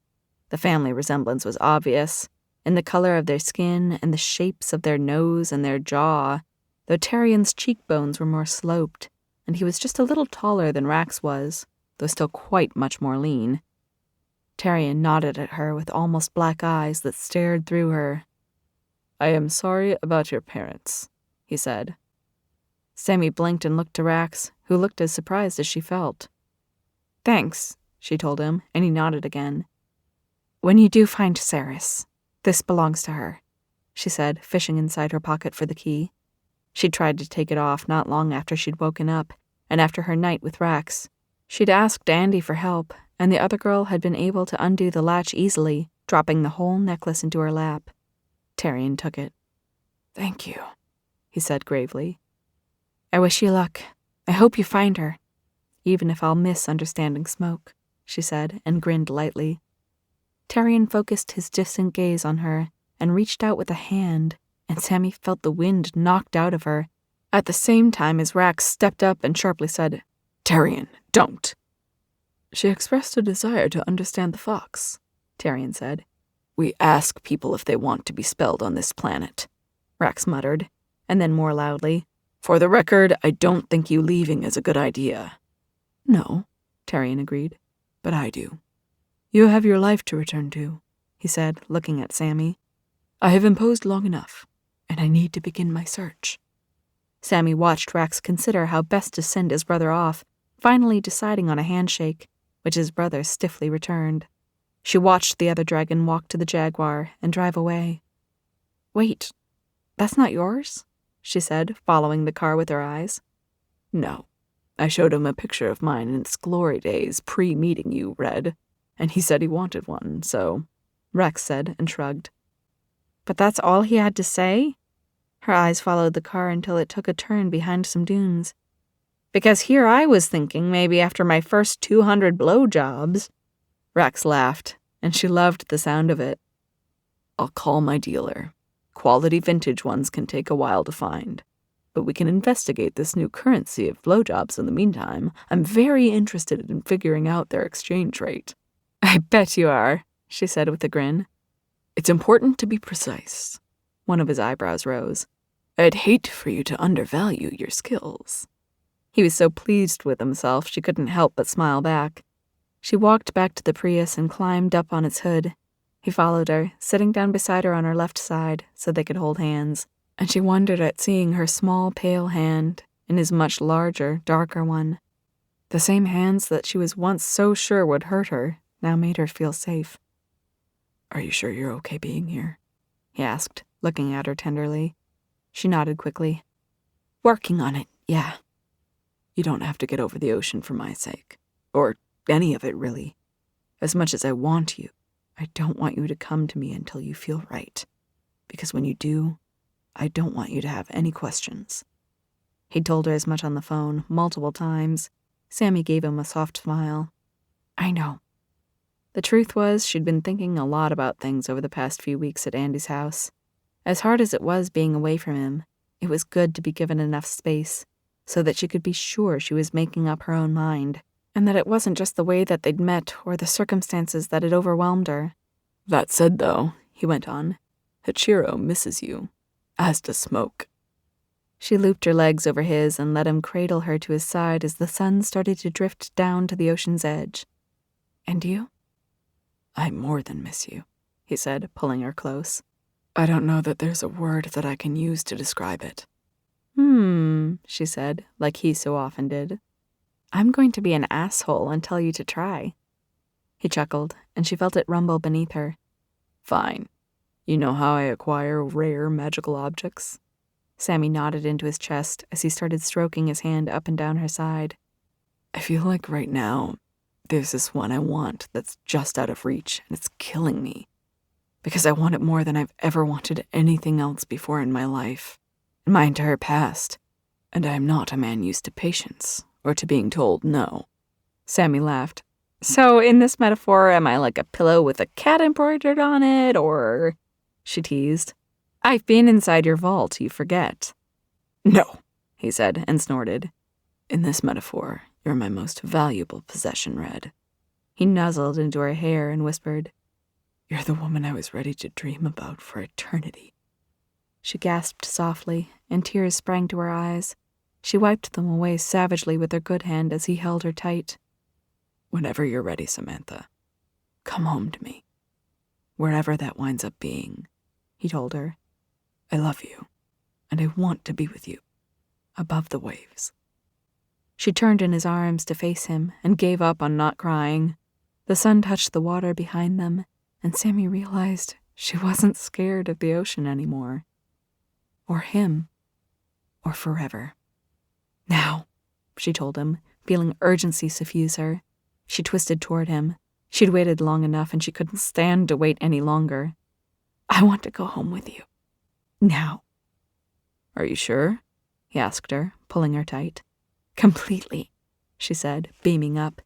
The family resemblance was obvious, in the color of their skin and the shapes of their nose and their jaw, though Terrian's cheekbones were more sloped, and he was just a little taller than Rax was, though still quite much more lean. Terrian nodded at her with almost black eyes that stared through her. "I am sorry about your parents," he said. Sammy blinked and looked to Rax, who looked as surprised as she felt. "Thanks," she told him, and he nodded again. "When you do find Saris, this belongs to her," she said, fishing inside her pocket for the key. She'd tried to take it off not long after she'd woken up, and after her night with Rax. She'd asked Andy for help, and the other girl had been able to undo the latch easily, dropping the whole necklace into her lap. Terrian took it. "Thank you," he said gravely. "I wish you luck. I hope you find her, even if I'll miss understanding Smoke," she said, and grinned lightly. Terrian focused his distant gaze on her and reached out with a hand, and Sammy felt the wind knocked out of her, at the same time as Rax stepped up and sharply said, "Terrian, don't." "She expressed a desire to understand the fox," Terrian said. "We ask people if they want to be spelled on this planet," Rax muttered, and then more loudly, "For the record, I don't think you leaving is a good idea." "No," Terrian agreed, "but I do. You have your life to return to," he said, looking at Sammy. "I have imposed long enough, and I need to begin my search." Sammy watched Rax consider how best to send his brother off, finally deciding on a handshake, which his brother stiffly returned. She watched the other dragon walk to the Jaguar and drive away. "Wait, that's not yours?" she said, following the car with her eyes. "No. I showed him a picture of mine in its glory days pre-meeting you, Red, and he said he wanted one, so," Rex said and shrugged. "But that's all he had to say?" Her eyes followed the car until it took a turn behind some dunes. "Because here I was thinking maybe after my first 200 blowjobs." Rex laughed, and she loved the sound of it. "I'll call my dealer. Quality vintage ones can take a while to find, but we can investigate this new currency of blowjobs in the meantime. I'm very interested in figuring out their exchange rate." "I bet you are," she said with a grin. "It's important to be precise." One of his eyebrows rose. "I'd hate for you to undervalue your skills." He was so pleased with himself she couldn't help but smile back. She walked back to the Prius and climbed up on its hood. He followed her, sitting down beside her on her left side so they could hold hands, and she wondered at seeing her small, pale hand in his much larger, darker one. The same hands that she was once so sure would hurt her now made her feel safe. Are you sure you're okay being here? He asked, looking at her tenderly. She nodded quickly. Working on it, yeah. You don't have to get over the ocean for my sake. Or any of it, really. As much as I want you, I don't want you to come to me until you feel right. Because when you do, I don't want you to have any questions. He'd told her as much on the phone, multiple times. Sammy gave him a soft smile. I know. The truth was, she'd been thinking a lot about things over the past few weeks at Andy's house. As hard as it was being away from him, it was good to be given enough space so that she could be sure she was making up her own mind, and that it wasn't just the way that they'd met or the circumstances that had overwhelmed her. That said, though, he went on, Hachiro misses you, as does Smoke. She looped her legs over his and let him cradle her to his side as the sun started to drift down to the ocean's edge. And you? I more than miss you, he said, pulling her close. I don't know that there's a word that I can use to describe it. She said, like he so often did. I'm going to be an asshole and tell you to try. He chuckled, and she felt it rumble beneath her. Fine. You know how I acquire rare magical objects? Sammy nodded into his chest as he started stroking his hand up and down her side. I feel like right now, there's this one I want that's just out of reach, and it's killing me. Because I want it more than I've ever wanted anything else before in my life, in my entire past. And I am not a man used to patience, or to being told no. Sammy laughed. So in this metaphor, am I like a pillow with a cat embroidered on it, or... She teased. I've been inside your vault, you forget. No, he said, and snorted. In this metaphor, you're my most valuable possession, Red. He nuzzled into her hair and whispered, You're the woman I was ready to dream about for eternity. She gasped softly, and tears sprang to her eyes. She wiped them away savagely with her good hand as he held her tight. Whenever you're ready, Samantha, come home to me. Wherever that winds up being, he told her. I love you, and I want to be with you, above the waves. She turned in his arms to face him and gave up on not crying. The sun touched the water behind them, and Sammy realized she wasn't scared of the ocean anymore. Or him. Or forever. Now, she told him, feeling urgency suffuse her. She twisted toward him. She'd waited long enough, and she couldn't stand to wait any longer. I want to go home with you. Now. Are you sure? He asked her, pulling her tight. Completely, she said, beaming up.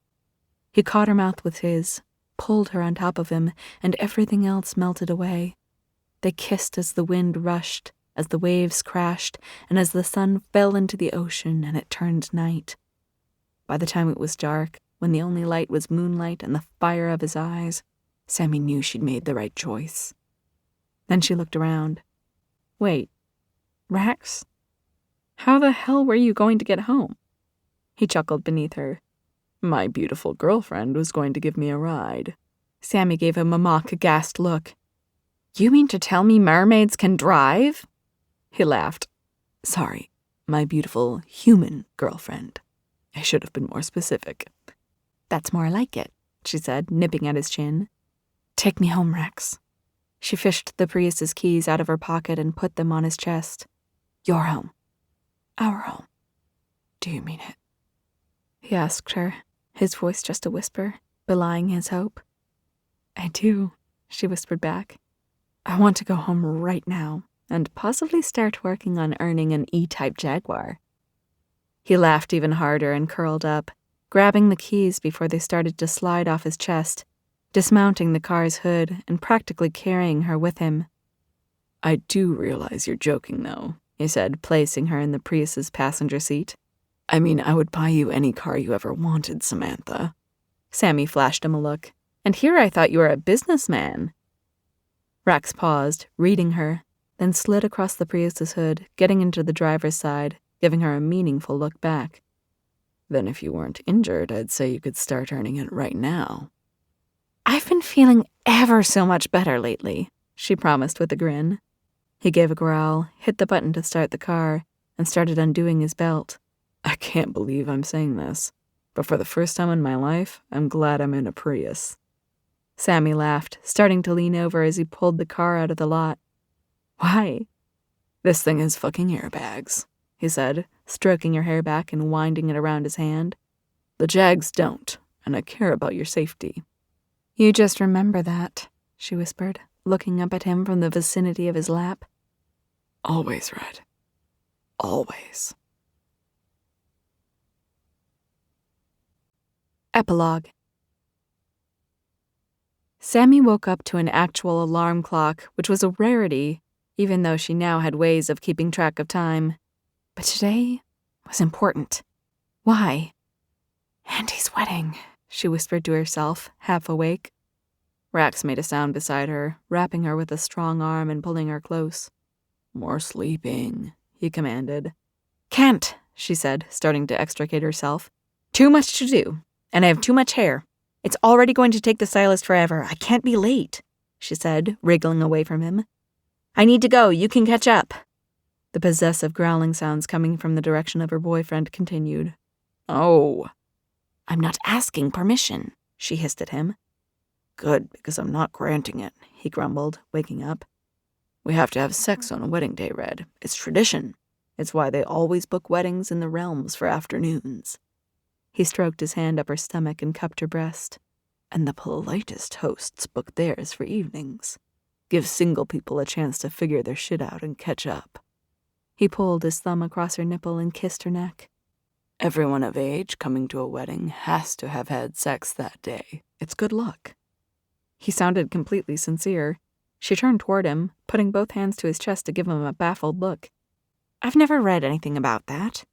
He caught her mouth with his, pulled her on top of him, and everything else melted away. They kissed as the wind rushed, as the waves crashed, and as the sun fell into the ocean and it turned night. By the time it was dark, when the only light was moonlight and the fire of his eyes, Sammy knew she'd made the right choice. Then she looked around. Wait, Rax? How the hell were you going to get home? He chuckled beneath her. My beautiful girlfriend was going to give me a ride. Sammy gave him a mock-aghast look. You mean to tell me mermaids can drive? He laughed. Sorry, my beautiful human girlfriend. I should have been more specific. That's more like it, she said, nipping at his chin. Take me home, Rax. She fished the Prius's keys out of her pocket and put them on his chest. Your home. Our home. Do you mean it? He asked her, his voice just a whisper, belying his hope. I do, she whispered back. I want to go home right now, and possibly start working on earning an E-type Jaguar. He laughed even harder and curled up, grabbing the keys before they started to slide off his chest, dismounting the car's hood and practically carrying her with him. I do realize you're joking, though, he said, placing her in the Prius's passenger seat. I mean, I would buy you any car you ever wanted, Samantha. Sammy flashed him a look. And here I thought you were a businessman. Rax paused, reading her, then slid across the Prius's hood, getting into the driver's side, giving her a meaningful look back. Then if you weren't injured, I'd say you could start earning it right now. I've been feeling ever so much better lately, she promised with a grin. He gave a growl, hit the button to start the car, and started undoing his belt. I can't believe I'm saying this, but for the first time in my life, I'm glad I'm in a Prius. Sammy laughed, starting to lean over as he pulled the car out of the lot. Why? This thing has fucking airbags, he said, stroking her hair back and winding it around his hand. The Jags don't, and I care about your safety. You just remember that, she whispered, looking up at him from the vicinity of his lap. Always, Red. Always. Epilogue. Sammy woke up to an actual alarm clock, which was a rarity, even though she now had ways of keeping track of time. But today was important. Why? Andy's wedding, she whispered to herself, half awake. Rax made a sound beside her, wrapping her with a strong arm and pulling her close. More sleeping, he commanded. Can't, she said, starting to extricate herself. Too much to do, and I have too much hair. It's already going to take the stylist forever. I can't be late, she said, wriggling away from him. I need to go. You can catch up. The possessive growling sounds coming from the direction of her boyfriend continued. Oh. I'm not asking permission, she hissed at him. Good, because I'm not granting it, he grumbled, waking up. We have to have sex on a wedding day, Red. It's tradition. It's why they always book weddings in the realms for afternoons. He stroked his hand up her stomach and cupped her breast. And the politest hosts book theirs for evenings. Give single people a chance to figure their shit out and catch up. He pulled his thumb across her nipple and kissed her neck. Everyone of age coming to a wedding has to have had sex that day. It's good luck. He sounded completely sincere. She turned toward him, putting both hands to his chest to give him a baffled look. I've never read anything about that.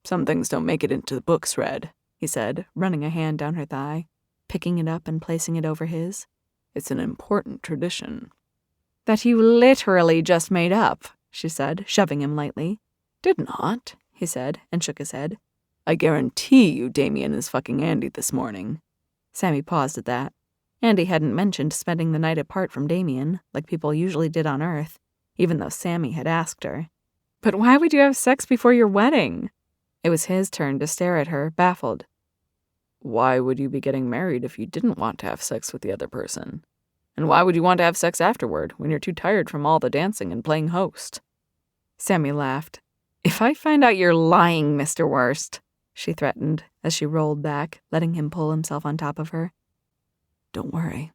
Some things don't make it into the books, Red, he said, running a hand down her thigh, picking it up and placing it over his. It's an important tradition. That you literally just made up, she said, shoving him lightly. Did not, he said, and shook his head. I guarantee you Damien is fucking Andy this morning. Sammy paused at that. Andy hadn't mentioned spending the night apart from Damien, like people usually did on Earth, even though Sammy had asked her. But why would you have sex before your wedding? It was his turn to stare at her, baffled. Why would you be getting married if you didn't want to have sex with the other person? And why would you want to have sex afterward, when you're too tired from all the dancing and playing host? Sammy laughed. If I find out you're lying, Mr. Worst, she threatened, as she rolled back, letting him pull himself on top of her. Don't worry.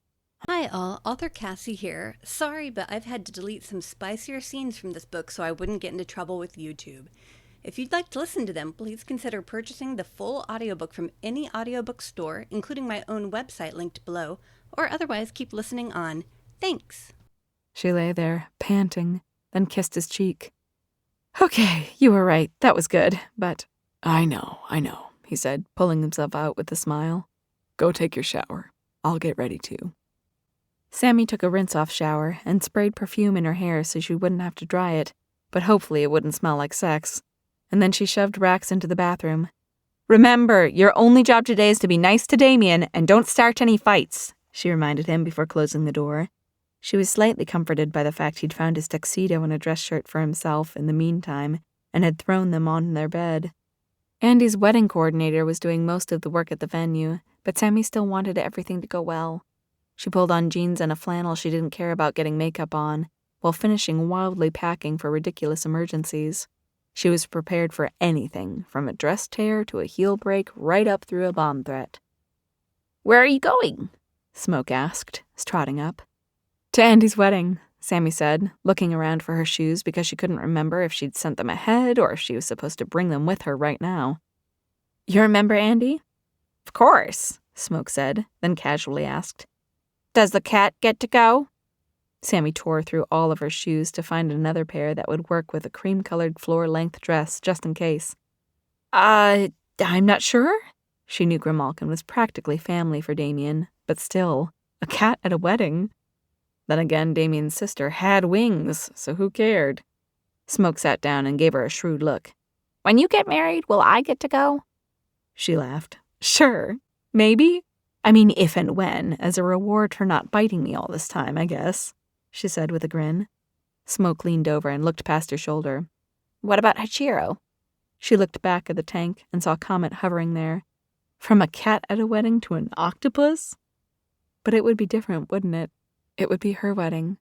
Hi all, author Cassie here. Sorry, but I've had to delete some spicier scenes from this book so I wouldn't get into trouble with YouTube. If you'd like to listen to them, please consider purchasing the full audiobook from any audiobook store, including my own website linked below, or otherwise keep listening on. Thanks. She lay there, panting, then kissed his cheek. Okay, you were right. That was good, but... I know, he said, pulling himself out with a smile. Go take your shower. I'll get ready too. Sammy took a rinse-off shower and sprayed perfume in her hair so she wouldn't have to dry it, but hopefully it wouldn't smell like sex. And then she shoved Rax into the bathroom. Remember, your only job today is to be nice to Damien and don't start any fights, she reminded him before closing the door. She was slightly comforted by the fact he'd found his tuxedo and a dress shirt for himself in the meantime and had thrown them on their bed. Andy's wedding coordinator was doing most of the work at the venue, but Sammy still wanted everything to go well. She pulled on jeans and a flannel she didn't care about getting makeup on, while finishing wildly packing for ridiculous emergencies. She was prepared for anything, from a dress tear to a heel break right up through a bomb threat. Where are you going? Smoke asked, trotting up. To Andy's wedding, Sammy said, looking around for her shoes because she couldn't remember if she'd sent them ahead or if she was supposed to bring them with her right now. You remember Andy? Of course, Smoke said, then casually asked. Does the cat get to go? Sammy tore through all of her shoes to find another pair that would work with a cream-colored floor-length dress, just in case. I'm not sure. She knew Grimalkin was practically family for Damien, but still, a cat at a wedding. Then again, Damien's sister had wings, so who cared? Smoke sat down and gave her a shrewd look. When you get married, will I get to go? She laughed. Sure, maybe. I mean, if and when, as a reward for not biting me all this time, I guess, she said with a grin. Smoke leaned over and looked past her shoulder. What about Hachiro? She looked back at the tank and saw Comet hovering there. From a cat at a wedding to an octopus? But it would be different, wouldn't it? It would be her wedding.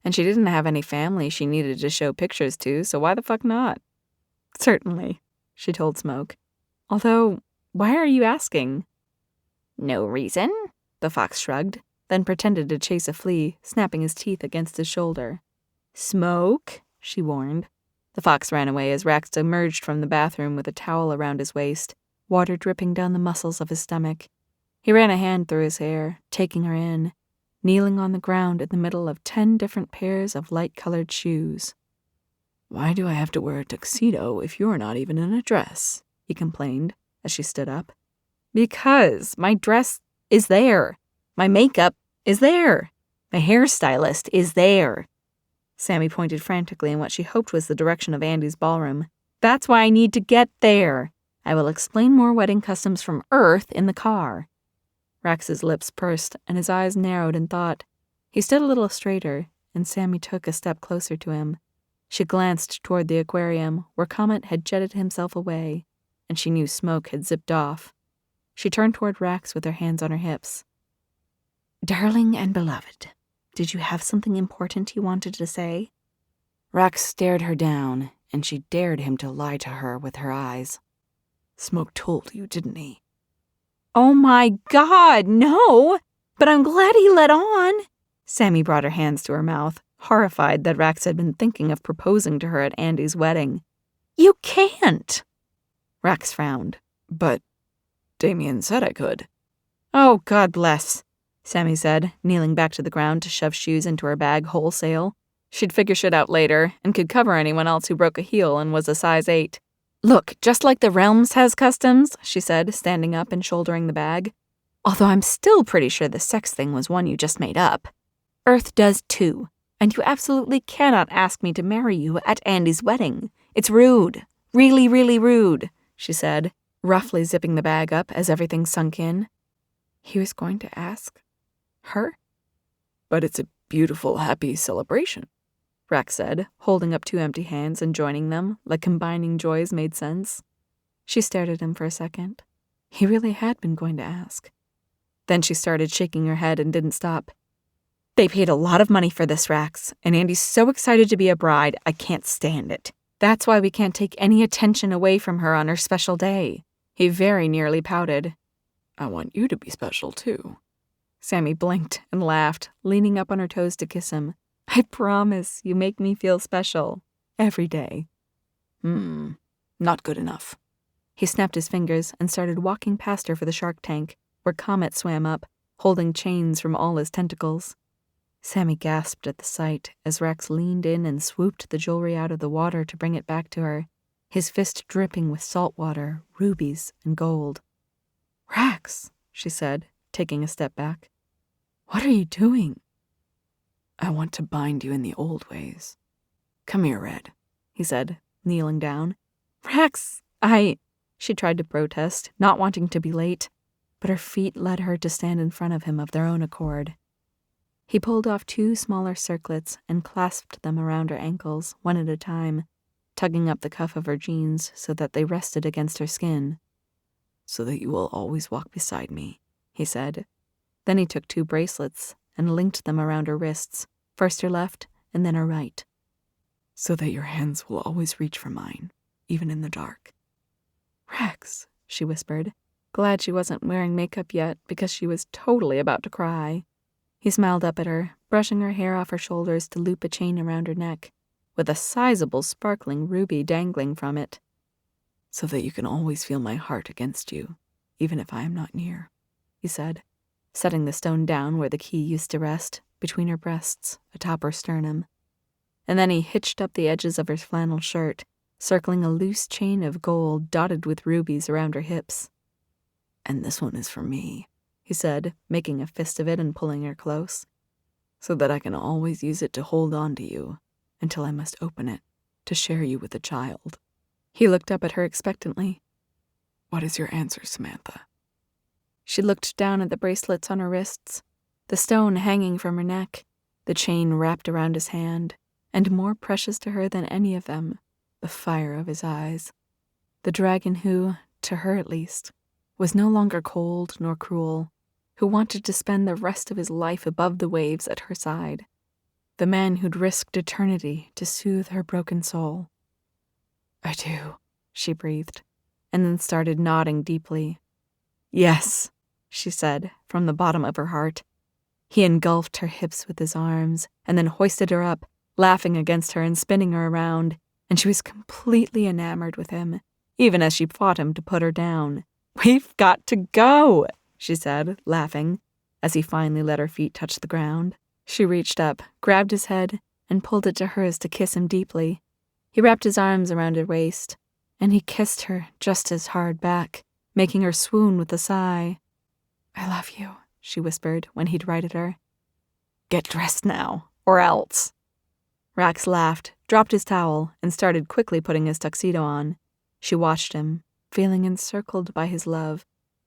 And she didn't have any family she needed to show pictures to, so why the fuck not? Certainly, she told Smoke. Although, why are you asking? No reason, the fox shrugged, then pretended to chase a flea, snapping his teeth against his shoulder. Smoke, she warned. The fox ran away as Rax emerged from the bathroom with a towel around his waist, water dripping down the muscles of his stomach. He ran a hand through his hair, taking her in, kneeling on the ground in the middle of 10 different pairs of light-colored shoes. Why do I have to wear a tuxedo if you're not even in a dress? He complained as she stood up. Because my dress is there. My makeup is there. My hairstylist is there. Sammy pointed frantically in what she hoped was the direction of Andy's ballroom. That's why I need to get there. I will explain more wedding customs from Earth in the car. Rax's lips pursed and his eyes narrowed in thought. He stood a little straighter, and Sammy took a step closer to him. She glanced toward the aquarium, where Comet had jetted himself away, and she knew Smoke had zipped off. She turned toward Rax with her hands on her hips. Darling and beloved, did you have something important you wanted to say? Rax stared her down, and she dared him to lie to her with her eyes. Smoke told you, didn't he? Oh my God, no! But I'm glad he let on. Sammy brought her hands to her mouth, horrified that Rax had been thinking of proposing to her at Andy's wedding. You can't! Rax frowned. But Damien said I could. Oh, God bless, Sammy said, kneeling back to the ground to shove shoes into her bag wholesale. She'd figure shit out later, and could cover anyone else who broke a heel and was a size 8. Look, just like the Realms has customs, she said, standing up and shouldering the bag. Although I'm still pretty sure the sex thing was one you just made up. Earth does too, and you absolutely cannot ask me to marry you at Andy's wedding. It's rude. Really, really rude, she said, roughly zipping the bag up as everything sunk in. He was going to ask her? But it's a beautiful, happy celebration, Rax said, holding up 2 empty hands and joining them, like combining joys made sense. She stared at him for a second. He really had been going to ask. Then she started shaking her head and didn't stop. They paid a lot of money for this, Rax, and Andy's so excited to be a bride, I can't stand it. That's why we can't take any attention away from her on her special day. He very nearly pouted. I want you to be special, too. Sammy blinked and laughed, leaning up on her toes to kiss him. I promise you make me feel special. Every day. Not good enough. He snapped his fingers and started walking past her for the shark tank, where Comet swam up, holding chains from all his tentacles. Sammy gasped at the sight as Rax leaned in and swooped the jewelry out of the water to bring it back to her, his fist dripping with salt water, rubies, and gold. Rax, she said, taking a step back. What are you doing? I want to bind you in the old ways. Come here, Red, he said, kneeling down. Rax, She tried to protest, not wanting to be late, but her feet led her to stand in front of him of their own accord. He pulled off 2 smaller circlets and clasped them around her ankles, one at a time, tugging up the cuff of her jeans so that they rested against her skin. So that you will always walk beside me, he said. Then he took 2 bracelets and linked them around her wrists, first her left and then her right. So that your hands will always reach for mine, even in the dark. Rax, she whispered, glad she wasn't wearing makeup yet because she was totally about to cry. He smiled up at her, brushing her hair off her shoulders to loop a chain around her neck, with a sizable sparkling ruby dangling from it. So that you can always feel my heart against you, even if I am not near, he said, setting the stone down where the key used to rest, between her breasts, atop her sternum. And then he hitched up the edges of her flannel shirt, circling a loose chain of gold dotted with rubies around her hips. And this one is for me, he said, making a fist of it and pulling her close, so that I can always use it to hold on to you, until I must open it, to share you with a child. He looked up at her expectantly. What is your answer, Samantha? She looked down at the bracelets on her wrists, the stone hanging from her neck, the chain wrapped around his hand, and more precious to her than any of them, the fire of his eyes. The dragon who, to her at least, was no longer cold nor cruel, who wanted to spend the rest of his life above the waves at her side. The man who'd risked eternity to soothe her broken soul. I do, she breathed, and then started nodding deeply. Yes, she said, from the bottom of her heart. He engulfed her hips with his arms, and then hoisted her up, laughing against her and spinning her around, and she was completely enamored with him, even as she fought him to put her down. We've got to go, she said, laughing, as he finally let her feet touch the ground. She reached up, grabbed his head, and pulled it to hers to kiss him deeply. He wrapped his arms around her waist, and he kissed her just as hard back, making her swoon with a sigh. I love you, she whispered when he'd righted her. Get dressed now, or else. Rax laughed, dropped his towel, and started quickly putting his tuxedo on. She watched him, feeling encircled by his love,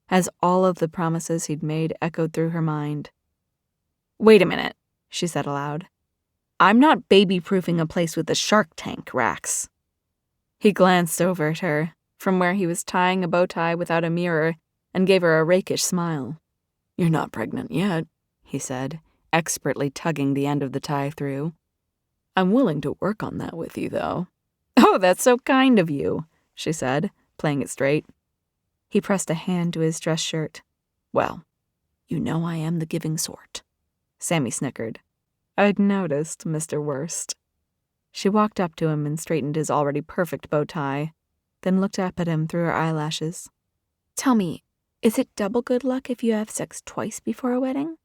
as all of the promises he'd made echoed through her mind. Wait a minute, she said aloud. I'm not baby-proofing a place with a shark tank, Rax. He glanced over at her, from where he was tying a bow tie without a mirror, and gave her a rakish smile. You're not pregnant yet, he said, expertly tugging the end of the tie through. I'm willing to work on that with you, though. Oh, that's so kind of you, she said, playing it straight. He pressed a hand to his dress shirt. Well, you know I am the giving sort. Sammy snickered. I'd noticed, Mr. Worst. She walked up to him and straightened his already perfect bow tie, then looked up at him through her eyelashes. Tell me, is it double good luck if you have sex twice before a wedding?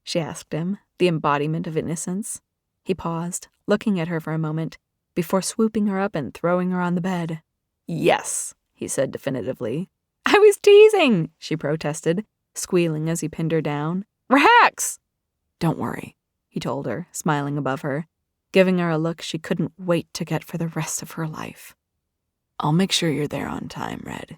She asked him, the embodiment of innocence. He paused, looking at her for a moment, before swooping her up and throwing her on the bed. Yes, he said definitively. I was teasing, she protested, squealing as he pinned her down. Rax! Don't worry, he told her, smiling above her, giving her a look she couldn't wait to get for the rest of her life. I'll make sure you're there on time, Red,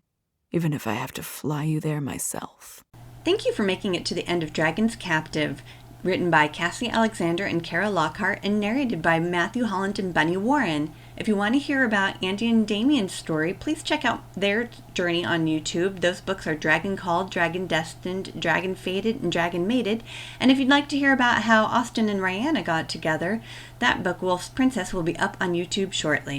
even if I have to fly you there myself. Thank you for making it to the end of Dragon's Captive, written by Cassie Alexander and Kara Lockhart and narrated by Matthew Holland and Bunny Warren. If you want to hear about Andy and Damien's story, please check out their journey on YouTube. Those books are Dragon Called, Dragon Destined, Dragon Fated, and Dragon Mated. And if you'd like to hear about how Austin and Rihanna got together, that book, Wolf's Princess, will be up on YouTube shortly.